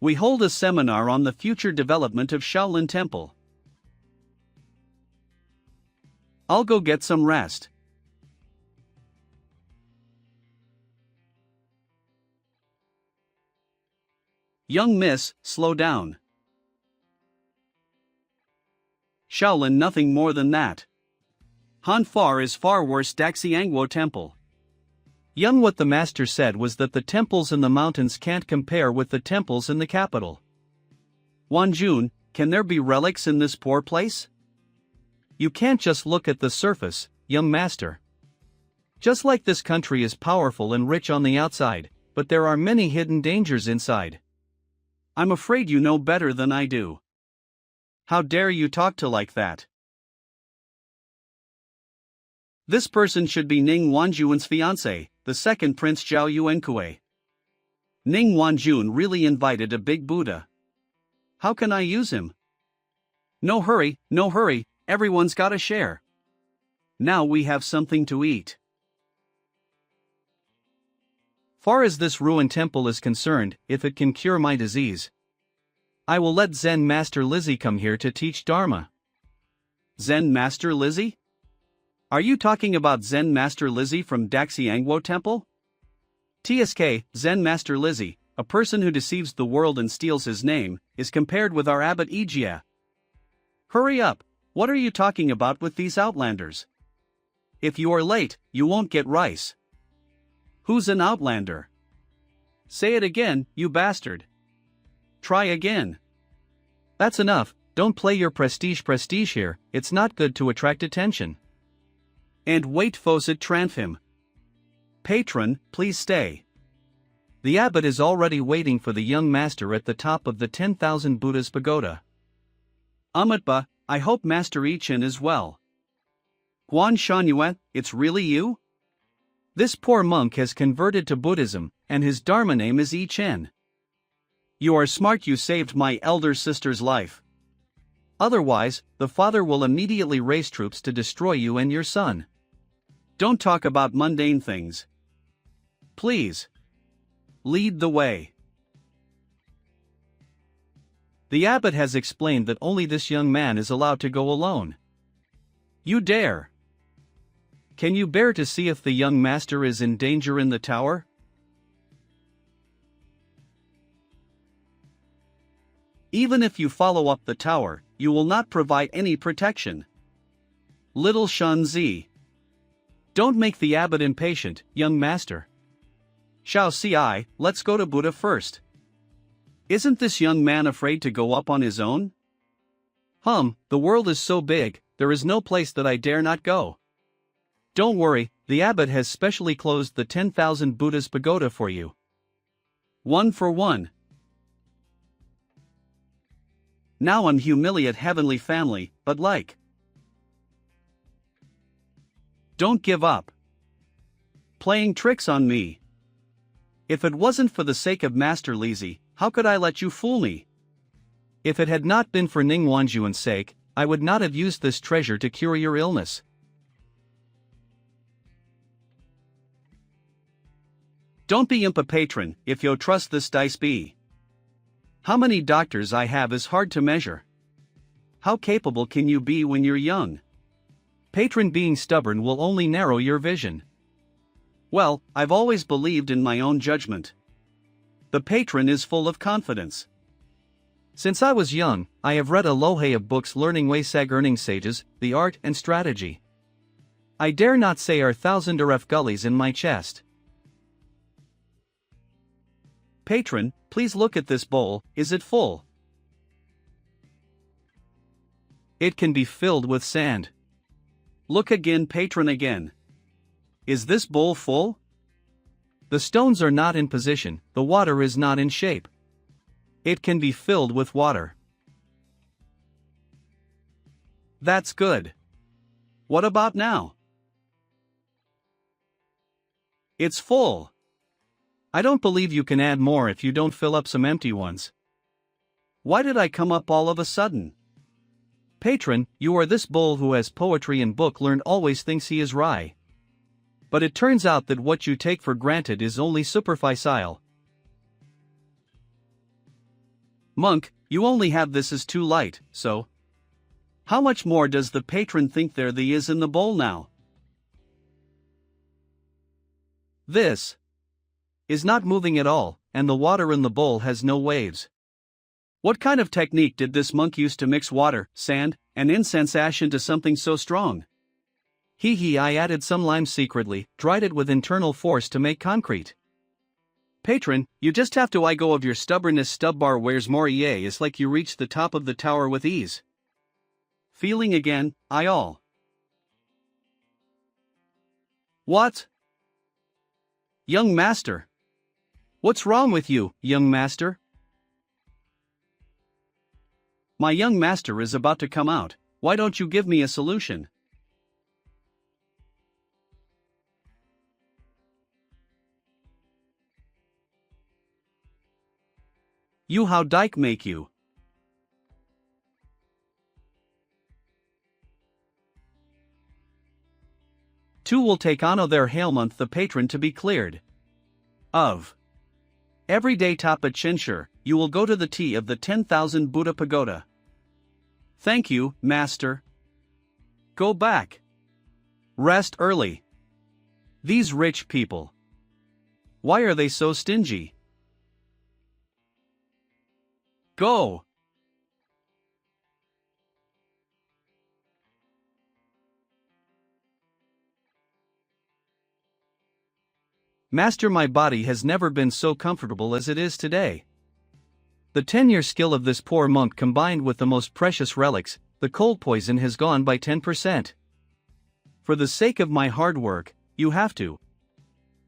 We hold a seminar on the future development of Shaolin Temple. I'll go get some rest. Young miss, slow down. Shaolin nothing more than that. Hanfar is far worse. Daxiangwo Temple. Young, what the master said was that the temples in the mountains can't compare with the temples in the capital. Wanjun, can there be relics in this poor place? You can't just look at the surface, young master. Just like this country is powerful and rich on the outside, but there are many hidden dangers inside. I'm afraid you know better than I do. How dare you talk to like that? This person should be Ning Wanjun's fiancé, the second Prince Zhao Yuankue. Ning Wanjun really invited a big Buddha. How can I use him? No hurry, everyone's gotta share. Now we have something to eat. Far as this ruined temple is concerned, if it can cure my disease, I will let Zen Master Lizzie come here to teach Dharma. Zen Master Lizzie? Are you talking about Zen Master Lizzie from Daxiangwo Temple? TSK, Zen Master Lizzie, a person who deceives the world and steals his name, is compared with our abbot Ijia. Hurry up, what are you talking about with these outlanders? If you are late, you won't get rice. Who's an outlander? Say it again, you bastard. Try again. That's enough, don't play your prestige here, it's not good to attract attention. And wait Fosit Tranfim. Patron, please stay. The abbot is already waiting for the young master at the top of the 10,000 Buddhas pagoda. Amatba, I hope Master Ichin is well. Guan Shanyue, it's really you? This poor monk has converted to Buddhism, and his Dharma name is Ichin. You are smart, you saved my elder sister's life. Otherwise, the father will immediately raise troops to destroy you and your son. Don't talk about mundane things. Please. Lead the way. The abbot has explained that only this young man is allowed to go alone. You dare. Can you bear to see if the young master is in danger in the tower? Even if you follow up the tower, you will not provide any protection. Little Shun Zi. Don't make the abbot impatient, young master. Shao Ci, let's go to Buddha first. Isn't this young man afraid to go up on his own? The world is so big, there is no place that I dare not go. Don't worry, the abbot has specially closed the 10,000 Buddhas pagoda for you. 1 for 1. Now I'm humiliate heavenly family, but like. Don't give up. Playing tricks on me. If it wasn't for the sake of Master Lizzie, how could I let you fool me? If it had not been for Ning Wanjuan's sake, I would not have used this treasure to cure your illness. Don't be impa patron, if yo trust this dice be. How many doctors I have is hard to measure. How capable can you be when you're young? Patron, being stubborn will only narrow your vision. Well, I've always believed in my own judgment. The patron is full of confidence. Since I was young, I have read a lohe of books learning Waysag earning sages, the art and strategy. I dare not say are thousand RF gullies in my chest. Patron, please look at this bowl, is it full? It can be filled with sand. Look again, patron, again. Is this bowl full? The stones are not in position, the water is not in shape. It can be filled with water. That's good. What about now? It's full. I don't believe you can add more if you don't fill up some empty ones. Why did I come up all of a sudden? Patron, you are this bull who has poetry and book learned always thinks he is wry. But it turns out that what you take for granted is only superficial. Monk, you only have this as too light, so? How much more does the patron think there is in the bowl now? This is not moving at all, and the water in the bowl has no waves. What kind of technique did this monk use to mix water, sand, and incense ash into something so strong? I added some lime secretly, dried it with internal force to make concrete. Patron, you just have to let go of your stubbornness. Stubbar wears more is like you reach the top of the tower with ease. Feeling again, I all. What? Young master. What's wrong with you, young master? My young master is about to come out. Why don't you give me a solution? You how dike make you? Two will take on their hail month the patron to be cleared of. Every day top at Chinshur, you will go to the tea of the 10,000 Buddha pagoda. Thank you, master. Go back. Rest early. These rich people. Why are they so stingy? Go. Master, my body has never been so comfortable as it is today. The 10-year skill of this poor monk combined with the most precious relics, the cold poison has gone by 10%. For the sake of my hard work, you have to.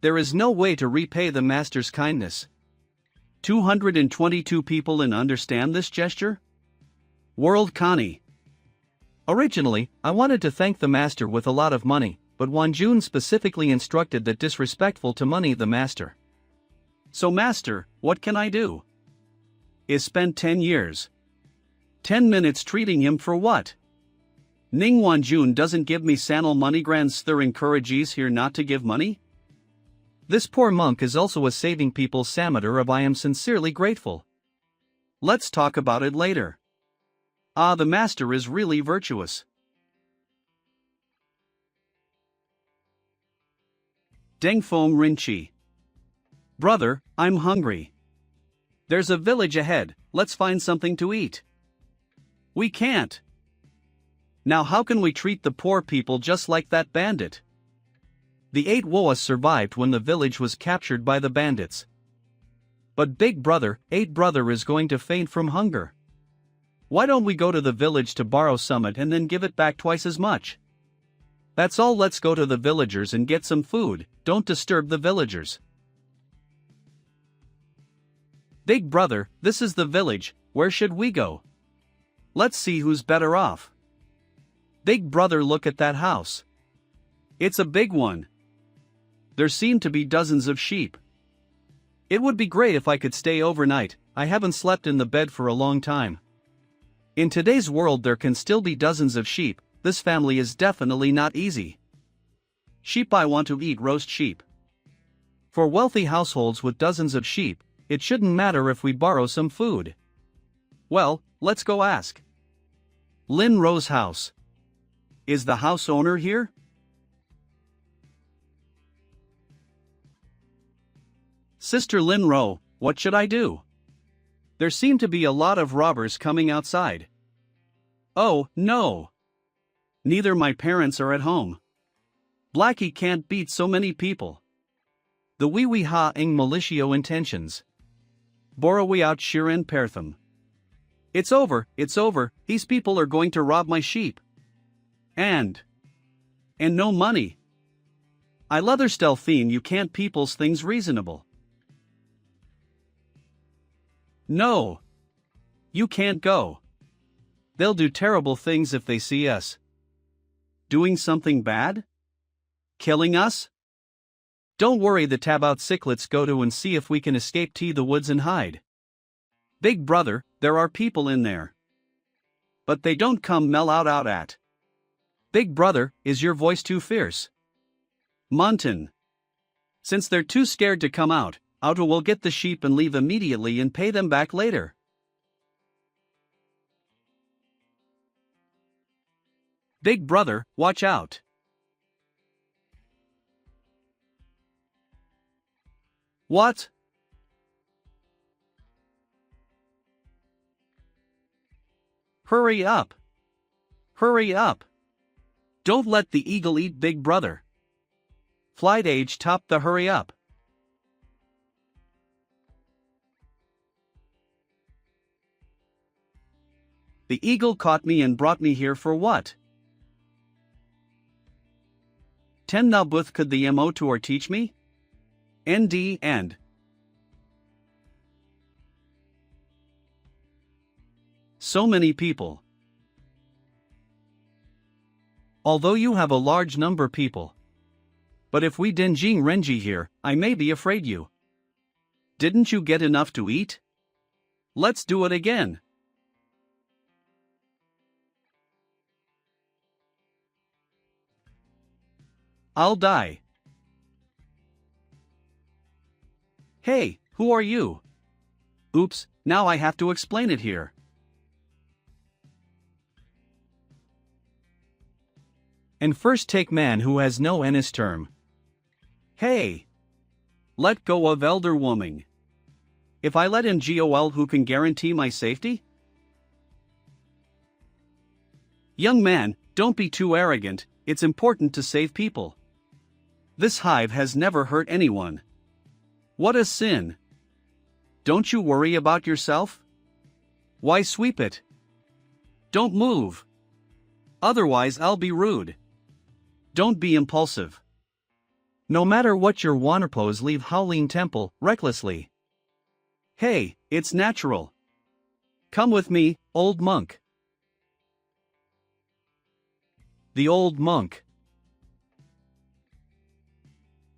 There is no way to repay the master's kindness. 222 people in understand this gesture? World Connie. Originally, I wanted to thank the master with a lot of money, but Wanjun specifically instructed that disrespectful to money the master. So master, what can I do? Is spent 10 years. 10 minutes treating him for what? Ning Wanjun doesn't give me sanal money grands thur encourages here not to give money? This poor monk is also a saving people samadar of I am sincerely grateful. Let's talk about it later. Ah, the master is really virtuous. Dengfeng Rinchi. Brother, I'm hungry. There's a village ahead, let's find something to eat. We can't. Now how can we treat the poor people just like that bandit? The 8 Woas survived when the village was captured by the bandits. But big brother, 8 brother is going to faint from hunger. Why don't we go to the village to borrow summit and then give it back twice as much? That's all, let's go to the villagers and get some food, don't disturb the villagers. Big brother, this is the village, where should we go? Let's see who's better off. Big brother, look at that house. It's a big one. There seem to be dozens of sheep. It would be great if I could stay overnight, I haven't slept in the bed for a long time. In today's world there can still be dozens of sheep, this family is definitely not easy. Sheep, I want to eat roast sheep. For wealthy households with dozens of sheep, it shouldn't matter if we borrow some food. Well, let's go ask. Lin Ro's house. Is the house owner here? Sister Lin Ro, what should I do? There seem to be a lot of robbers coming outside. Oh, no. Neither my parents are at home. Blackie can't beat so many people. The wee ha ing malitio intentions. Borowi out Shirin Pertham. It's over, these people are going to rob my sheep. And no money. I leather stealthine, you can't people's things reasonable. No. You can't go. They'll do terrible things if they see us. Doing something bad? Killing us? Don't worry, the Tabout Sicklets go to and see if we can escape the woods and hide. Big brother, there are people in there. But they don't come mell out at. Big brother, is your voice too fierce? Monton. Since they're too scared to come out, Auto will get the sheep and leave immediately and pay them back later. Big brother, watch out. What? Hurry up. Hurry up. Don't let the eagle eat big brother. Flight age top the hurry up. The eagle caught me and brought me here for what? 10 na buth could the mo tour teach me? ND and. So many people. Although you have a large number people. But if we Denjing Renji here, I may be afraid you. Didn't you get enough to eat? Let's do it again. I'll die. Hey, who are you? Oops, now I have to explain it here. And first take man who has no NS term. Hey! Let go of elder woman. If I let in GOL, who can guarantee my safety? Young man, don't be too arrogant, it's important to save people. This hive has never hurt anyone. What a sin! Don't you worry about yourself? Why sweep it? Don't move. Otherwise I'll be rude. Don't be impulsive. No matter what your wanderpose, leave Shaolin temple recklessly. Hey, it's natural. Come with me, old monk. The old monk.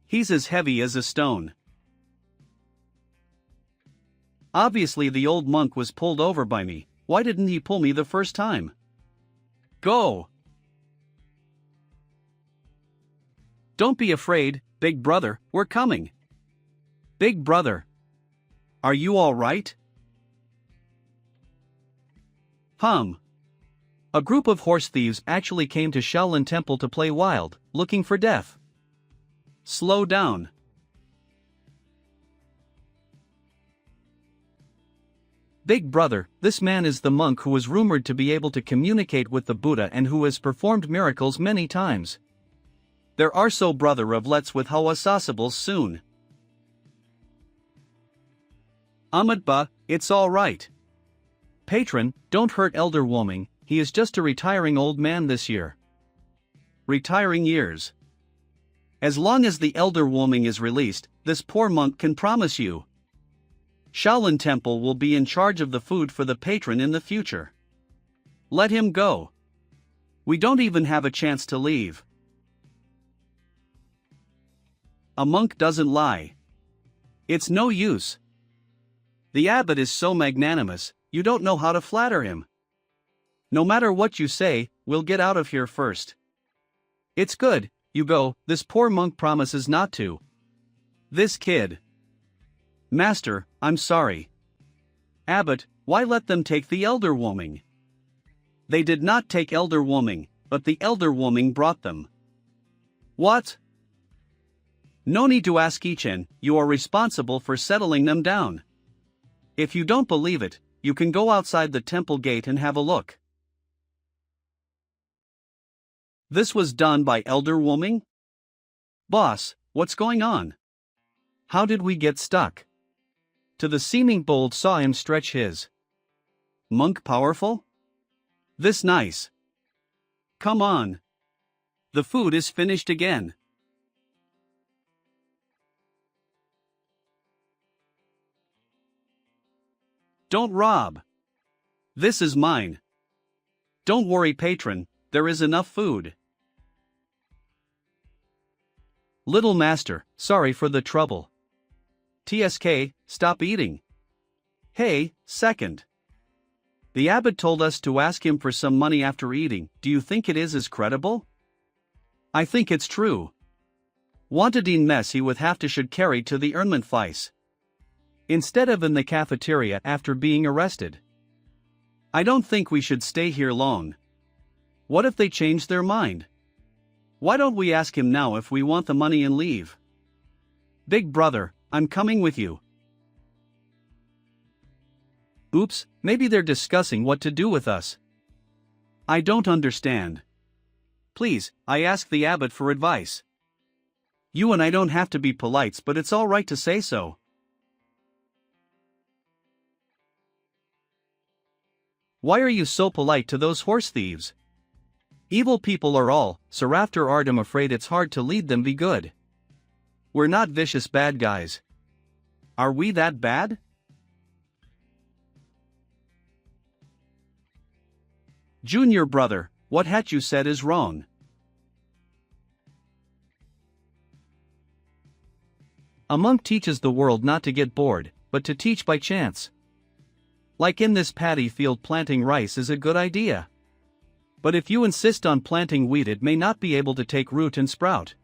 He's as heavy as a stone. Obviously the old monk was pulled over by me. Why didn't he pull me the first time? Go! Don't be afraid, big brother, we're coming. Big brother. Are you all right? A group of horse thieves actually came to Shaolin Temple to play wild, looking for death. Slow down. Big brother, this man is the monk who was rumored to be able to communicate with the Buddha and who has performed miracles many times. There are so brother of let's with how accessible soon. Ahmadba, it's all right. Patron, don't hurt elder woman, he is just a retiring old man this year. Retiring years. As long as the elder woman is released, this poor monk can promise you. Shaolin Temple will be in charge of the food for the patron in the future. Let him go. We don't even have a chance to leave. A monk doesn't lie. It's no use. The abbot is so magnanimous, you don't know how to flatter him. No matter what you say, we'll get out of here first. It's good, you go, this poor monk promises not to. This kid. Master, I'm sorry. Abbot, why let them take the elder woman? They did not take elder woman, but the elder woman brought them. What? No need to ask Ichen, you are responsible for settling them down. If you don't believe it, you can go outside the temple gate and have a look. This was done by elder woman? Boss, what's going on? How did we get stuck? To the seeming bold saw him stretch his. Monk powerful? This nice. Come on. The food is finished again. Don't rob. This is mine. Don't worry, patron, there is enough food. Little master, sorry for the trouble. TSK, stop eating. Hey, second. The abbot told us to ask him for some money after eating. Do you think it is as credible? I think it's true. Wantadine mess he would have to should carry to the Ernment Feis. Instead of in the cafeteria after being arrested. I don't think we should stay here long. What if they change their mind? Why don't we ask him now if we want the money and leave? Big brother, I'm coming with you. Oops, maybe they're discussing what to do with us. I don't understand. Please, I ask the abbot for advice. You and I don't have to be polites, but it's all right to say so. Why are you so polite to those horse thieves? Evil people are all, so after art I'm afraid it's hard to lead them be good. We're not vicious bad guys. Are we that bad? Junior brother, what hat you said is wrong. A monk teaches the world not to get bored, but to teach by chance. Like in this paddy field, planting rice is a good idea. But if you insist on planting wheat, it may not be able to take root and sprout.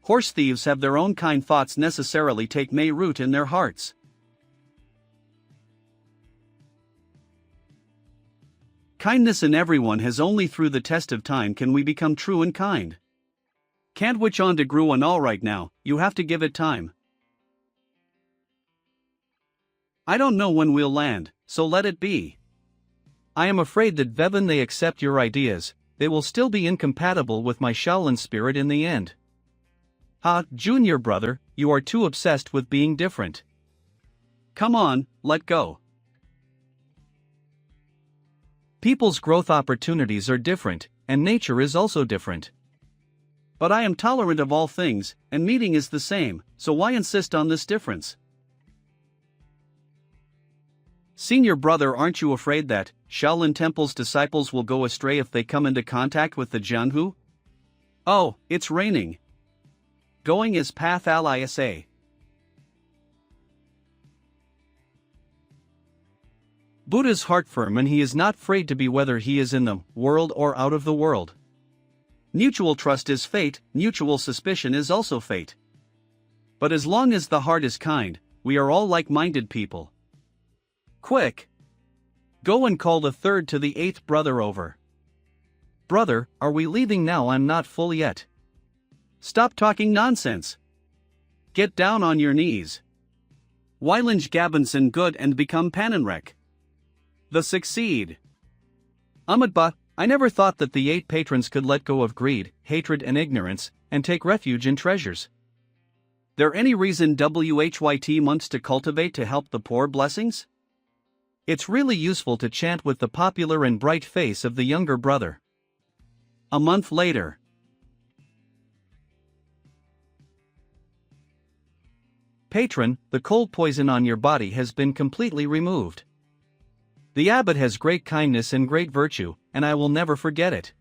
Horse thieves have their own kind thoughts necessarily take may root in their hearts. Kindness in everyone has only through the test of time can we become true and kind. Can't witch on to grew and all right now, you have to give it time. I don't know when we'll land, so let it be. I am afraid that Vevin they accept your ideas, they will still be incompatible with my Shaolin spirit in the end. Junior brother, you are too obsessed with being different. Come on, let go. People's growth opportunities are different, and nature is also different. But I am tolerant of all things, and meeting is the same, so why insist on this difference? Senior brother, aren't you afraid that Shaolin Temple's disciples will go astray if they come into contact with the Jianhu? Oh, it's raining. Going is path Lisa. Buddha's heart firm, and he is not afraid to be whether he is in the world or out of the world. Mutual trust is fate, mutual suspicion is also fate. But as long as the heart is kind, we are all like-minded people. Quick! Go and call the third to the eighth brother over. Brother, are we leaving now? I'm not full yet. Stop talking nonsense. Get down on your knees. Weilinge Gabinson good and become Panenrek. The succeed. Ahmedba, I never thought that the 8 patrons could let go of greed, hatred and ignorance, and take refuge in treasures. There any reason WHYT months to cultivate to help the poor blessings? It's really useful to chant with the popular and bright face of the younger brother. A month later. Patron, the cold poison on your body has been completely removed. The abbot has great kindness and great virtue, and I will never forget it.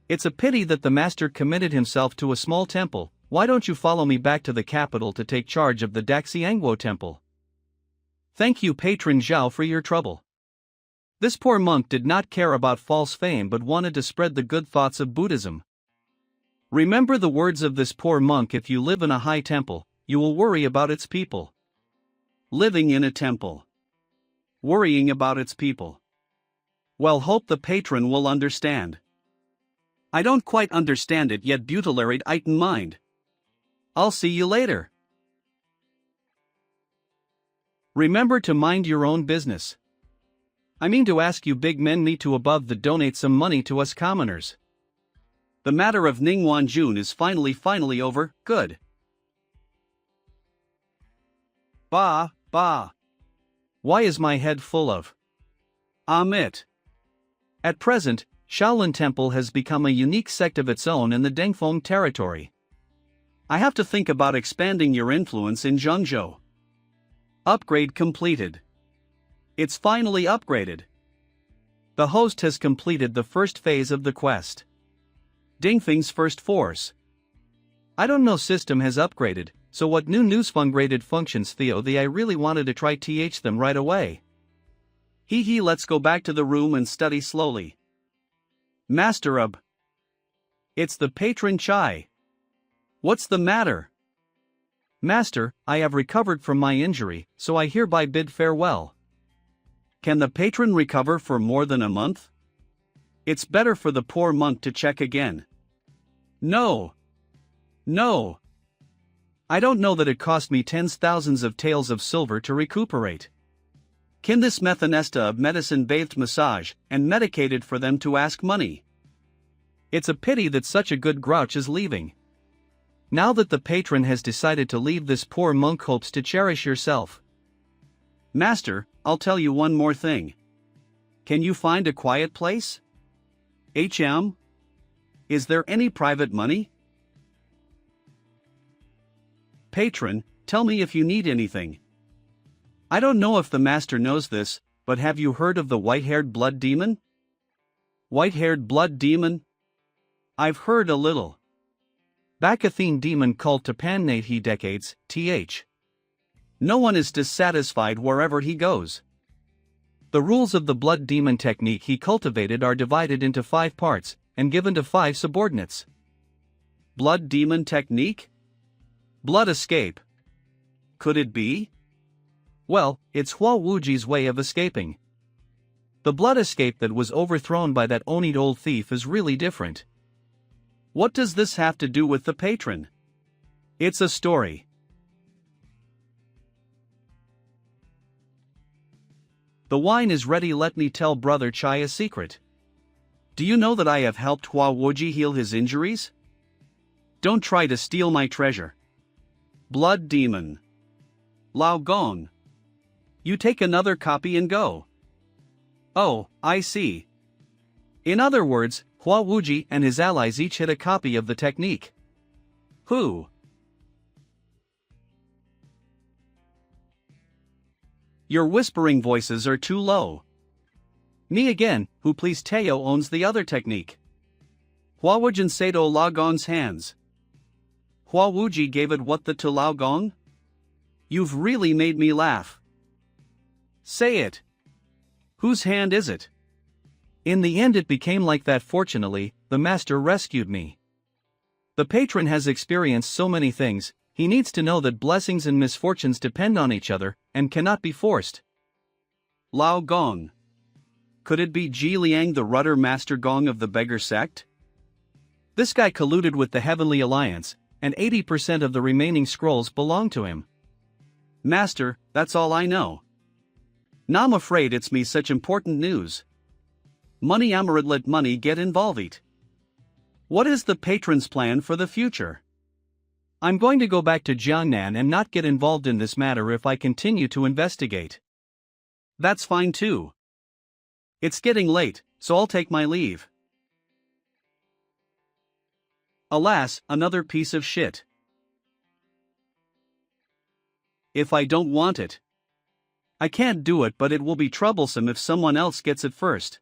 It's a pity that the master committed himself to a small temple. Why don't you follow me back to the capital to take charge of the Daxiangwo temple? Thank you, Patron Zhao, for your trouble. This poor monk did not care about false fame but wanted to spread the good thoughts of Buddhism. Remember the words of this poor monk: if you live in a high temple, you will worry about its people. Living in a temple. Worrying about its people. Well, hope the patron will understand. I don't quite understand it yet, butilaried iten mind. I'll see you later. Remember to mind your own business. I mean to ask you big men me to above the donate some money to us commoners. The matter of Ningguan Jun is finally over, good. Bah. Why is my head full of Amit? At present, Shaolin Temple has become a unique sect of its own in the Dengfeng territory. I have to think about expanding your influence in Zhengzhou. Upgrade completed. It's finally upgraded. The host has completed the first phase of the quest. Dingfeng's first force. I don't know, system has upgraded, so what new newsfungraded functions Theo the I really wanted to try them right away. Let's go back to the room and study slowly. Master Ub. It's the patron Chai. What's the matter? Master, I have recovered from my injury, so I hereby bid farewell. Can the patron recover for more than a month? It's better for the poor monk to check again. No. I don't know that it cost me tens thousands of taels of silver to recuperate. Can this methanesta of medicine bathed massage, and medicated for them to ask money? It's a pity that such a good grouch is leaving. Now that the patron has decided to leave, this poor monk hopes to cherish yourself. Master, I'll tell you one more thing. Can you find a quiet place? Is there any private money? Patron, tell me if you need anything. I don't know if the master knows this, but have you heard of the white-haired blood demon? White-haired blood demon? I've heard a little. Bacchathene demon cult to Pannate he decades, th. No one is dissatisfied wherever he goes. The rules of the blood demon technique he cultivated are divided into 5 parts, and given to 5 subordinates. Blood demon technique? Blood escape. Could it be? Well, it's Hua Wuji's way of escaping. The blood escape that was overthrown by that Onid old thief is really different. What does this have to do with the patron? It's a story. The wine is ready. Let me tell Brother Chai a secret. Do you know that I have helped Hua Wuji heal his injuries? Don't try to steal my treasure. Blood demon. Lao Gong. You take another copy and go. Oh, I see. In other words, Hua Wuji and his allies each hid a copy of the technique. Who? Your whispering voices are too low. Me again, who please Teo owns the other technique. Hua Wujin Sado Lao Gong's hands. Hua Wuji gave it what the to Lao Gong? You've really made me laugh. Say it. Whose hand is it? In the end it became like that. Fortunately, the master rescued me. The patron has experienced so many things, he needs to know that blessings and misfortunes depend on each other, and cannot be forced. Lao Gong. Could it be Ji Liang, the rudder master Gong of the beggar sect? This guy colluded with the Heavenly Alliance, and 80% of the remaining scrolls belong to him. Master, that's all I know. Now I'm afraid it's me such important news. Money Amarid, let money get involved. What is the patron's plan for the future? I'm going to go back to Jiangnan and not get involved in this matter if I continue to investigate. That's fine too. It's getting late, so I'll take my leave. Alas, another piece of shit. If I don't want it, I can't do it, but it will be troublesome if someone else gets it first.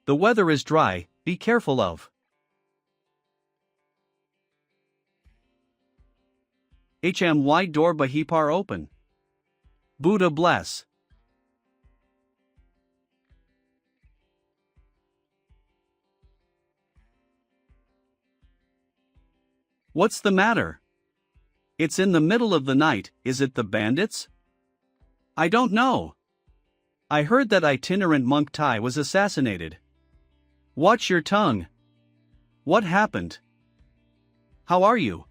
The weather is dry, be careful of. HMY door Bahipar open. Buddha bless. What's the matter? It's in the middle of the night. Is it the bandits? I don't know. I heard that itinerant monk Tai was assassinated. Watch your tongue. What happened? How are you?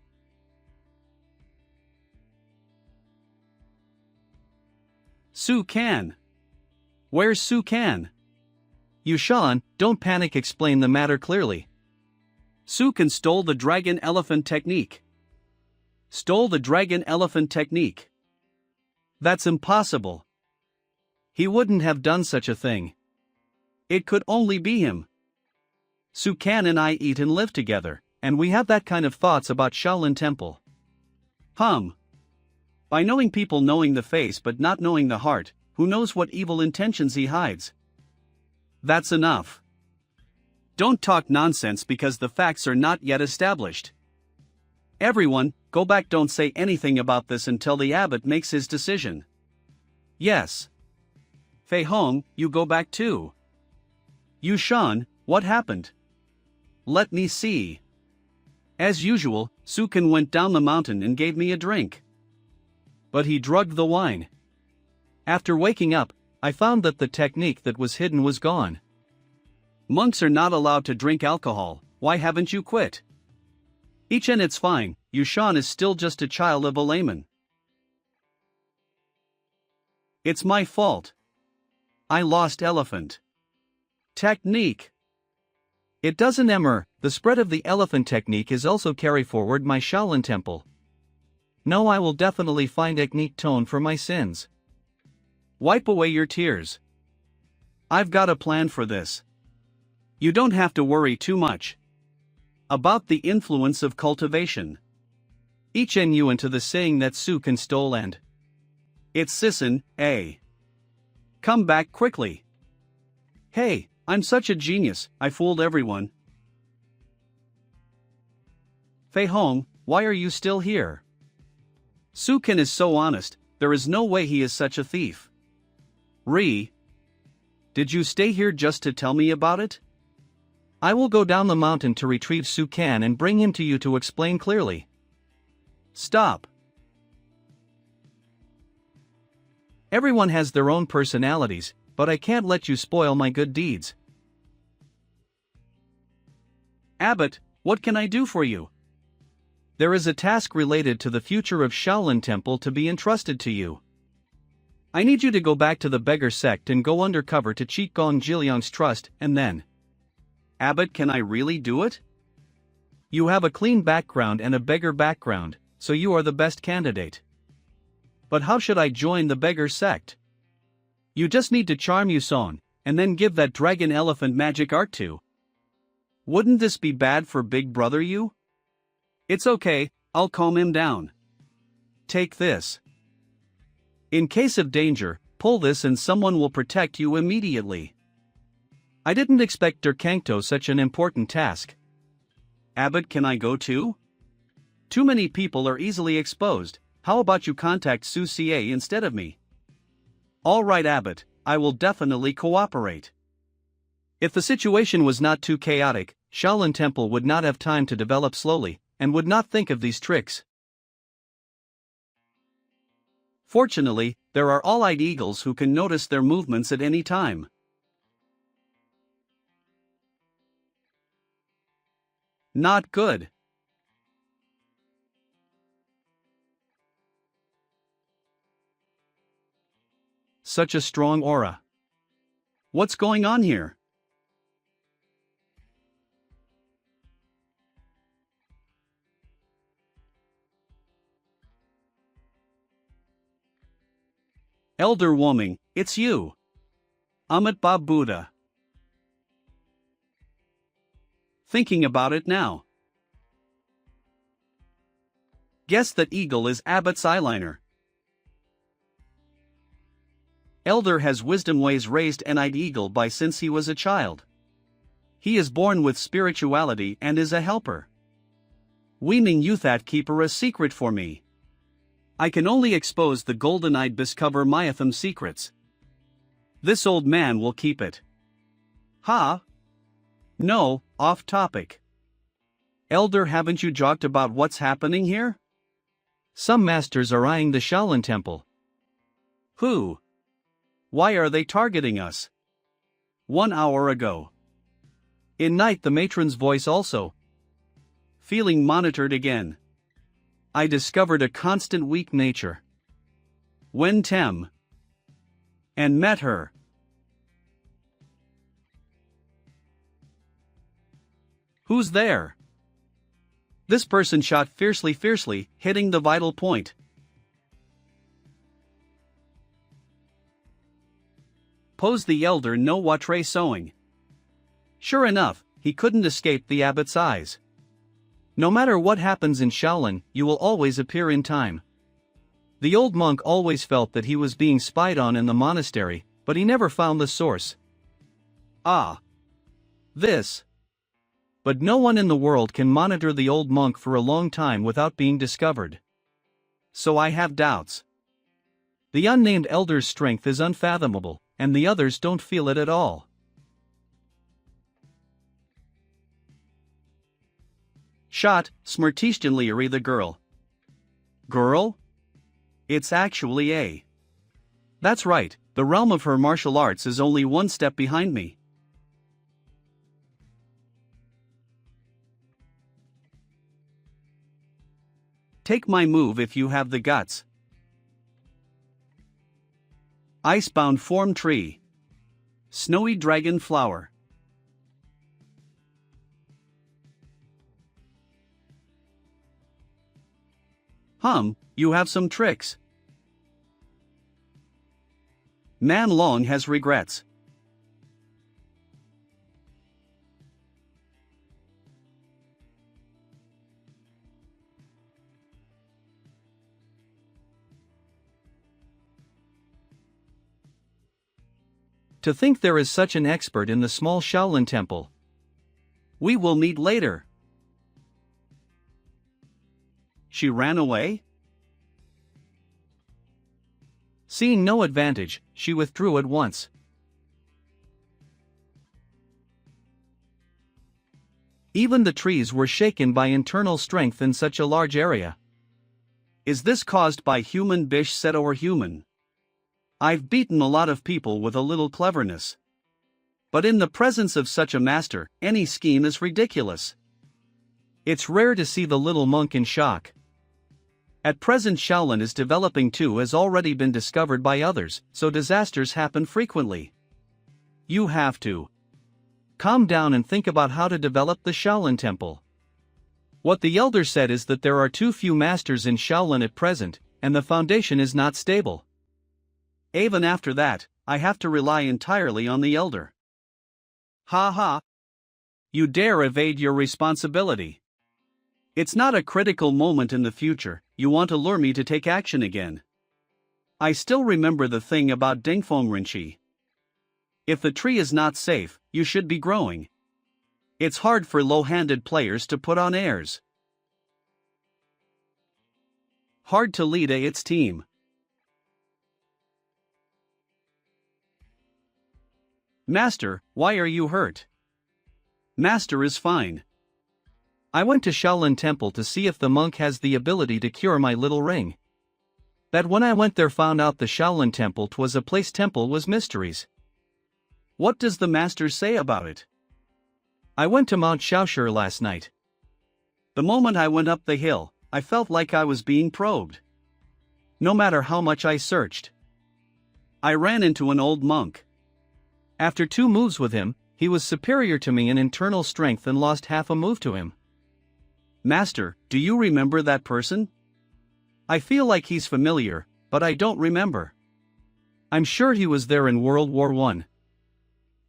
Su Kan. Where's Su Kan? Yushan, don't panic, explain the matter clearly. Su Kan stole the dragon elephant technique. Stole the dragon elephant technique. That's impossible. He wouldn't have done such a thing. It could only be him. Su Kan and I eat and live together, and we have that kind of thoughts about Shaolin Temple. By knowing people, knowing the face but not knowing the heart, who knows what evil intentions he hides? That's enough. Don't talk nonsense because the facts are not yet established. Everyone, go back, don't say anything about this until the abbot makes his decision. Yes. Fei Hong, you go back too. Yushan, what happened? Let me see. As usual, Su Kan went down the mountain and gave me a drink. But he drugged the wine. After waking up, I found that the technique that was hidden was gone. Monks are not allowed to drink alcohol. Why haven't you quit? Ichen, it's fine, Yushan is still just a child of a layman. It's my fault. I lost elephant technique. It doesn't emmer, the spread of the elephant technique is also carry forward my Shaolin temple. No, I will definitely find technique tone for my sins. Wipe away your tears. I've got a plan for this. You don't have to worry too much about the influence of cultivation. Each nu into the saying that Su can stole and. It's Sisson, eh? Come back quickly. Hey, I'm such a genius, I fooled everyone. Fei Hong, why are you still here? Sukin is so honest, there is no way he is such a thief. Did you stay here just to tell me about it? I will go down the mountain to retrieve Sukan and bring him to you to explain clearly. Stop. Everyone has their own personalities, but I can't let you spoil my good deeds. Abbot, what can I do for you? There is a task related to the future of Shaolin Temple to be entrusted to you. I need you to go back to the beggar sect and go undercover to Qigong Jiliang's trust, and then. Abbot, can I really do it? You have a clean background and a beggar background, so you are the best candidate. But how should I join the beggar sect? You just need to charm Yuson, and then give that dragon elephant magic art to. Wouldn't this be bad for Big Brother you? It's okay, I'll calm him down. Take this. In case of danger, pull this and someone will protect you immediately. I didn't expect Durkankto such an important task. Abbot, can I go too? Too many people are easily exposed, how about you contact Su Xie instead of me? Alright Abbot, I will definitely cooperate. If the situation was not too chaotic, Shaolin Temple would not have time to develop slowly, and would not think of these tricks. Fortunately, there are all-eyed eagles who can notice their movements at any time. Not good. Such a strong aura. What's going on here? Elder Woman, it's you. Amit Ba Buddha. Thinking about it now. Guess that eagle is Abbot's eyeliner. Elder has wisdom ways raised an eyed eagle by since he was a child. He is born with spirituality and is a helper. Weaning Youthat keeper a secret for me. I can only expose the golden-eyed discover Myatham secrets. This old man will keep it. Ha? No, off topic. Elder, haven't you joked about what's happening here? Some masters are eyeing the Shaolin Temple. Who? Why are they targeting us? 1 hour ago. In night the matron's voice also. Feeling monitored again. I discovered a constant weak nature. When Tem. And met her. Who's there? This person shot fiercely, hitting the vital point. Pose the elder no watre sewing. Sure enough, he couldn't escape the abbot's eyes. No matter what happens in Shaolin, you will always appear in time. The old monk always felt that he was being spied on in the monastery, but he never found the source. Ah. This. But no one in the world can monitor the old monk for a long time without being discovered. So I have doubts. The unnamed elder's strength is unfathomable, and the others don't feel it at all. Shot, Smartishtanliari the girl. Girl? It's actually a. That's right, the realm of her martial arts is only one step behind me. Take my move if you have the guts. Icebound form tree. Snowy dragon flower. You have some tricks. Man Long has regrets. To think there is such an expert in the small Shaolin temple. We will meet later. She ran away? Seeing no advantage, she withdrew at once. Even the trees were shaken by internal strength in such a large area. Is this caused by human bish set or human? I've beaten a lot of people with a little cleverness. But in the presence of such a master, any scheme is ridiculous. It's rare to see the little monk in shock. At present Shaolin is developing too, has already been discovered by others, so disasters happen frequently. You have to calm down and think about how to develop the Shaolin temple. What the elder said is that there are too few masters in Shaolin at present, and the foundation is not stable. Even after that, I have to rely entirely on the elder. Ha ha! You dare evade your responsibility. It's not a critical moment in the future, you want to lure me to take action again. I still remember the thing about Dingfeng Rinchi. If the tree is not safe, you should be growing. It's hard for low-handed players to put on airs. Hard to lead its team. Master, why are you hurt? Master is fine. I went to Shaolin Temple to see if the monk has the ability to cure my little ring. That when I went there found out the Shaolin Temple 'twas a place temple was mysteries. What does the master say about it? I went to Mount Shaoshi last night. The moment I went up the hill, I felt like I was being probed. No matter how much I searched. I ran into an old monk. After 2 moves with him, he was superior to me in internal strength and lost half a move to him. Master, do you remember that person? I feel like he's familiar, but I don't remember. I'm sure he was there in World War I.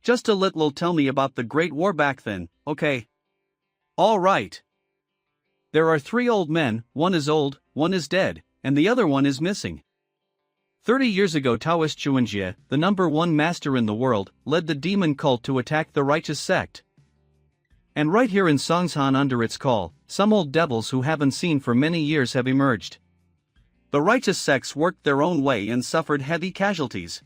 Just a little tell me about the Great War back then, okay? All right. There are 3 old men, one is old, one is dead, and the other one is missing. 30 years ago Taoist Chuanjie, the #1 master in the world, led the demon cult to attack the righteous sect. And right here in Songshan under its call, some old devils who haven't seen for many years have emerged. The righteous sects worked their own way and suffered heavy casualties.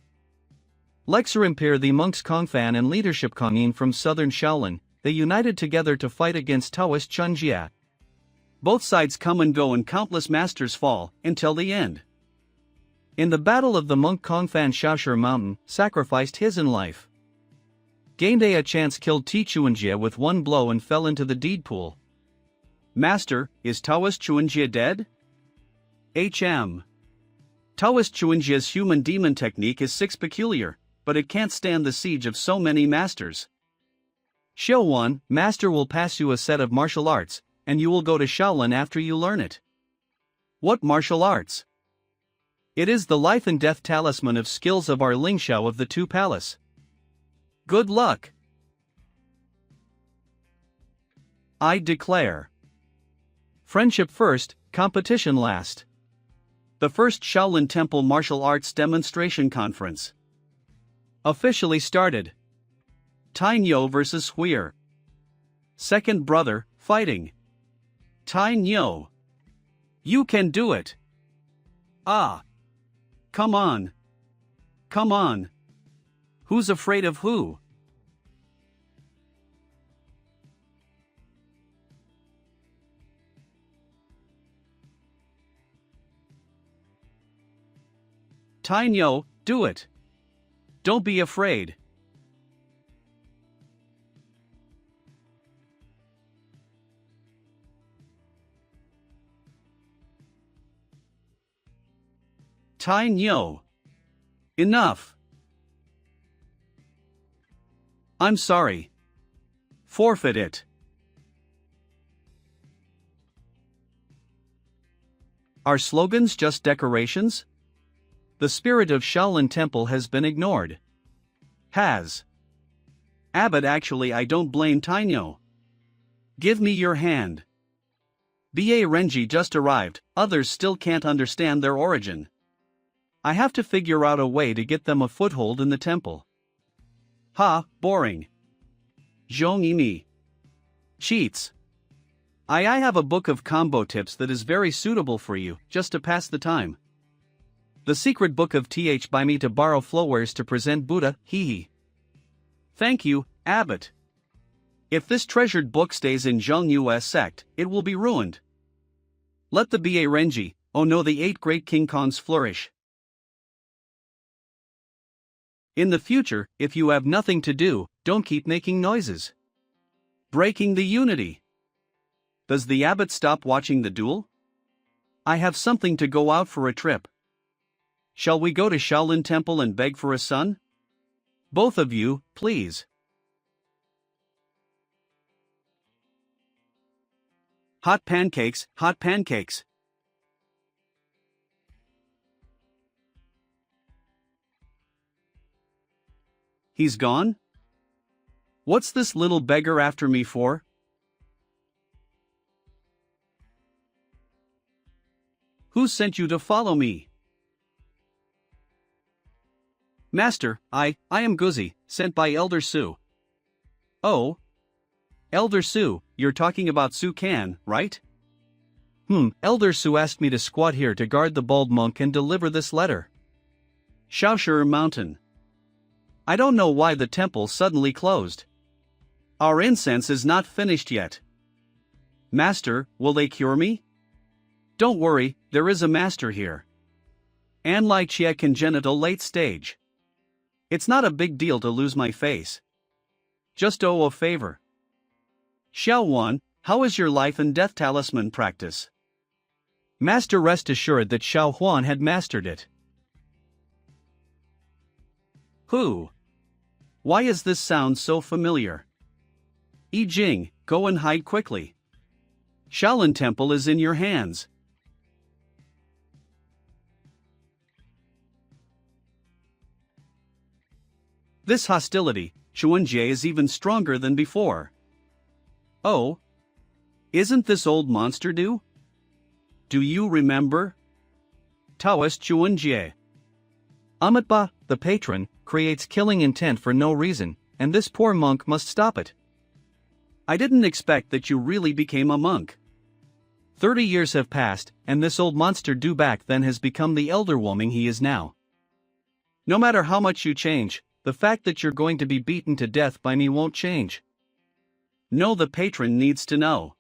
Lexerimpir the monks Kongfan and leadership Kongyin from southern Shaolin, they united together to fight against Taoist Chunjia. Both sides come and go and countless masters fall, until the end. In the battle of the monk Kongfan Shaoshi Mountain, sacrificed his in life. Gained a chance killed Chuanjia with 1 blow and fell into the deed pool. Master, is Taoist Chuanjia dead? Taoist Chuanjia's human demon technique is 6 peculiar, but it can't stand the siege of so many masters. Xiao master will pass you a set of martial arts, and you will go to Shaolin after you learn it. What martial arts? It is the life and death talisman of skills of our Lingxiao of the 2 Palace. Good luck. I declare. Friendship first, competition last. The first Shaolin Temple Martial Arts Demonstration Conference officially started. Tainyo vs. Huir. Second brother, fighting. Tainyo. You can do it. Ah. Come on. Come on. Who's afraid of who? Tainyo, do it. Don't be afraid. Tainyo. Enough. I'm sorry. Forfeit it. Are slogans just decorations? The spirit of Shaolin Temple has been ignored. Has. Abbot, actually I don't blame Tainyo. Give me your hand. B.A. Renji just arrived, others still can't understand their origin. I have to figure out a way to get them a foothold in the temple. Ha, boring. Zhong Yimi. Cheats. I have a book of combo tips that is very suitable for you, just to pass the time. The secret book of th by me to borrow flowwares to present Buddha, hee. Thank you, Abbot. If this treasured book stays in Zheng Yu's sect, it will be ruined. Let the Ba Renji, oh no, the 8 great King Kongs flourish. In the future, if you have nothing to do, don't keep making noises. Breaking the unity. Does the abbot stop watching the duel? I have something to go out for a trip. Shall we go to Shaolin Temple and beg for a son? Both of you, please. Hot pancakes, hot pancakes. He's gone? What's this little beggar after me for? Who sent you to follow me? Master, I am Guzi, sent by Elder Su. Oh? Elder Su, you're talking about Su Kan, right? Elder Su asked me to squat here to guard the bald monk and deliver this letter. Shaoshi Mountain. I don't know why the temple suddenly closed. Our incense is not finished yet. Master, will they cure me? Don't worry, there is a master here. Anlai Chia congenital late stage. It's not a big deal to lose my face. Just owe a favor. Xiao Wan, how is your life and death talisman practice? Master, rest assured that Xiao Huan had mastered it. Who? Why is this sound so familiar? Yi Jing, go and hide quickly. Shaolin Temple is in your hands. This hostility, Chuanjie, is even stronger than before. Oh? Isn't this old monster due? Do you remember? Taoist Chuanjie. Amitba, the patron, creates killing intent for no reason, and this poor monk must stop it. I didn't expect that you really became a monk. 30 years have passed, and this old monster due back then has become the elder woman he is now. No matter how much you change, the fact that you're going to be beaten to death by me won't change. No, the patron needs to know.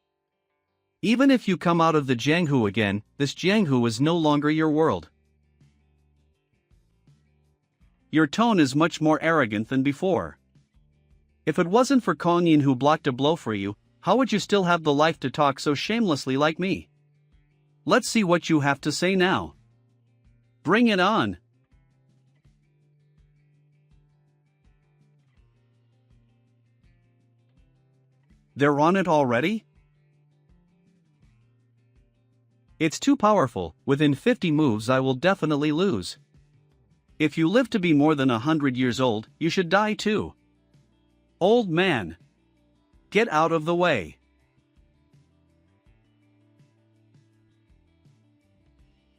Even if you come out of the Jianghu again, this Jianghu is no longer your world. Your tone is much more arrogant than before. If it wasn't for Kong Yin who blocked a blow for you, how would you still have the life to talk so shamelessly like me? Let's see what you have to say now. Bring it on. They're on it already? It's too powerful. Within 50 moves I will definitely lose. If you live to be more than 100 years old, you should die too. Old man. Get out of the way.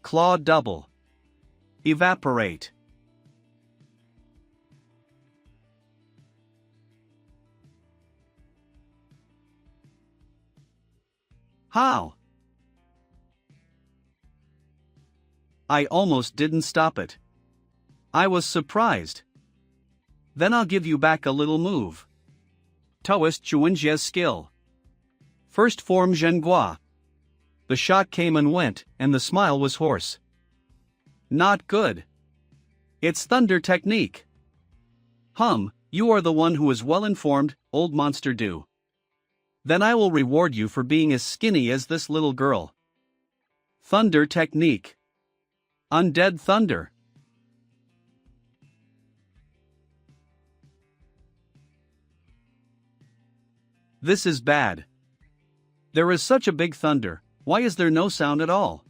Claw double. Evaporate. How? I almost didn't stop it. I was surprised. Then I'll give you back a little move. Taoist Chuanjie's skill. First form Zhenghua. The shot came and went, and the smile was hoarse. Not good. It's thunder technique. You are the one who is well informed, old monster do. Then I will reward you for being as skinny as this little girl. Thunder technique. Undead thunder. This is bad. There is such a big thunder, why is there no sound at all?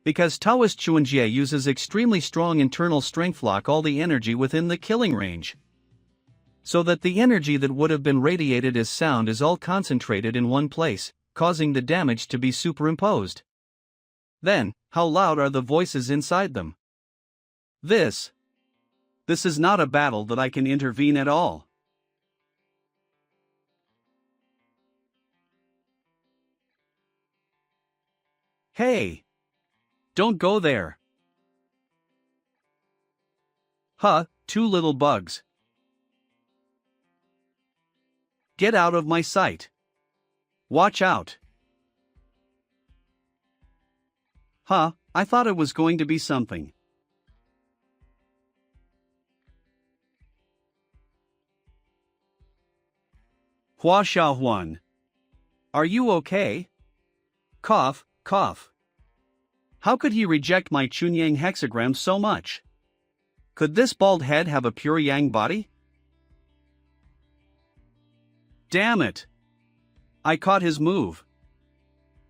Because Taoist Chuanjie uses extremely strong internal strength lock all the energy within the killing range. So that the energy that would have been radiated as sound is all concentrated in one place, causing the damage to be superimposed. Then, how loud are the voices inside them? This. This is not a battle that I can intervene at all. Hey! Don't go there! Huh, two little bugs. Get out of my sight. Watch out. Huh, I thought it was going to be something. Hua Xiaohuan. Are you okay? Cough, cough. How could he reject my Chunyang hexagram so much? Could this bald head have a pure yang body? Damn it! I caught his move.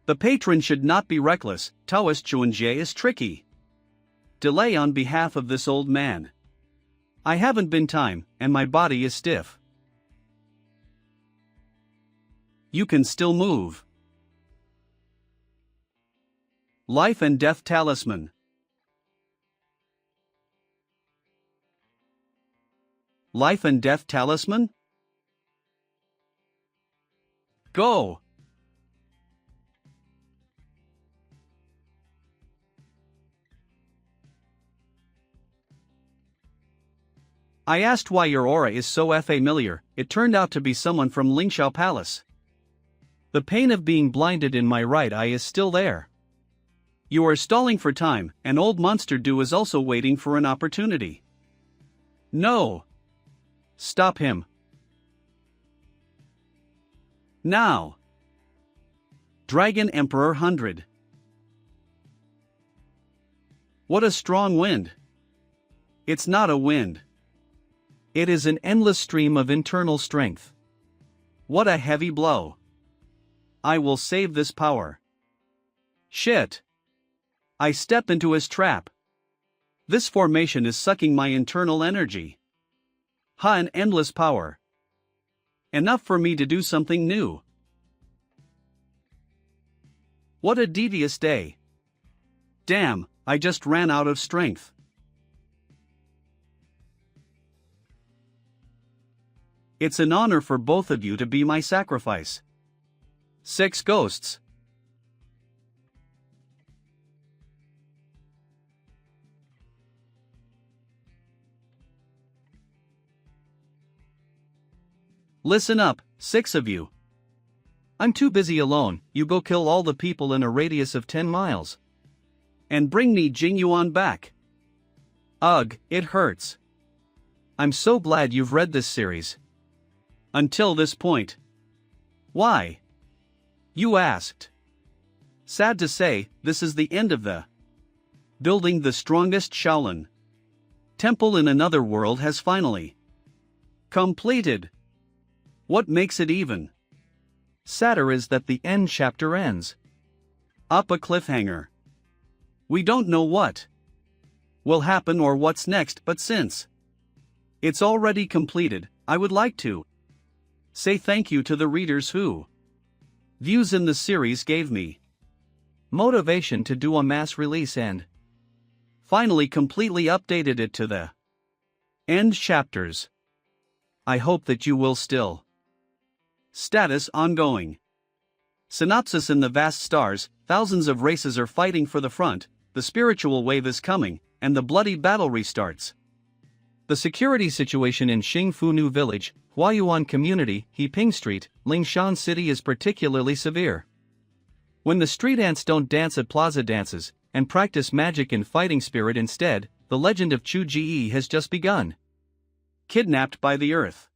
The patron should not be reckless. Taoist Chuanjie is tricky. Delay on behalf of this old man. I haven't been time, and my body is stiff. You can still move. Life and Death Talisman. Life and Death Talisman? Go! I asked why your aura is so familiar. It turned out to be someone from Lingxiao Palace. The pain of being blinded in my right eye is still there. You are stalling for time, and old Monster Du is also waiting for an opportunity. No! Stop him. Now! Dragon Emperor 100. What a strong wind! It's not a wind. It is an endless stream of internal strength. What a heavy blow. I will save this power. Shit. I step into his trap. This formation is sucking my internal energy. An endless power. Enough for me to do something new. What a devious day. Damn, I just ran out of strength. It's an honor for both of you to be my sacrifice. 6 ghosts. Listen up, 6 of you. I'm too busy alone. You go kill all the people in a radius of 10 miles. And bring me Jingyuan back. Ugh, it hurts. I'm so glad you've read this series. Until this point. Why? You asked. Sad to say, this is the end of the building the strongest Shaolin temple in another world has finally completed. What makes it even sadder is that the end chapter ends up a cliffhanger. We don't know what will happen or what's next, but since it's already completed, I would like to say thank you to the readers who views in the series gave me motivation to do a mass release and finally completely updated it to the end chapters. I hope that you will still. Status ongoing. Synopsis: in the vast stars, thousands of races are fighting for the front, the spiritual wave is coming, and the bloody battle restarts. The security situation in Xingfu New Village, Huayuan Community, Heping Street, Lingshan City is particularly severe. When the street ants don't dance at plaza dances, and practice magic and fighting spirit instead, the legend of Chu Ji has just begun. Kidnapped by the earth.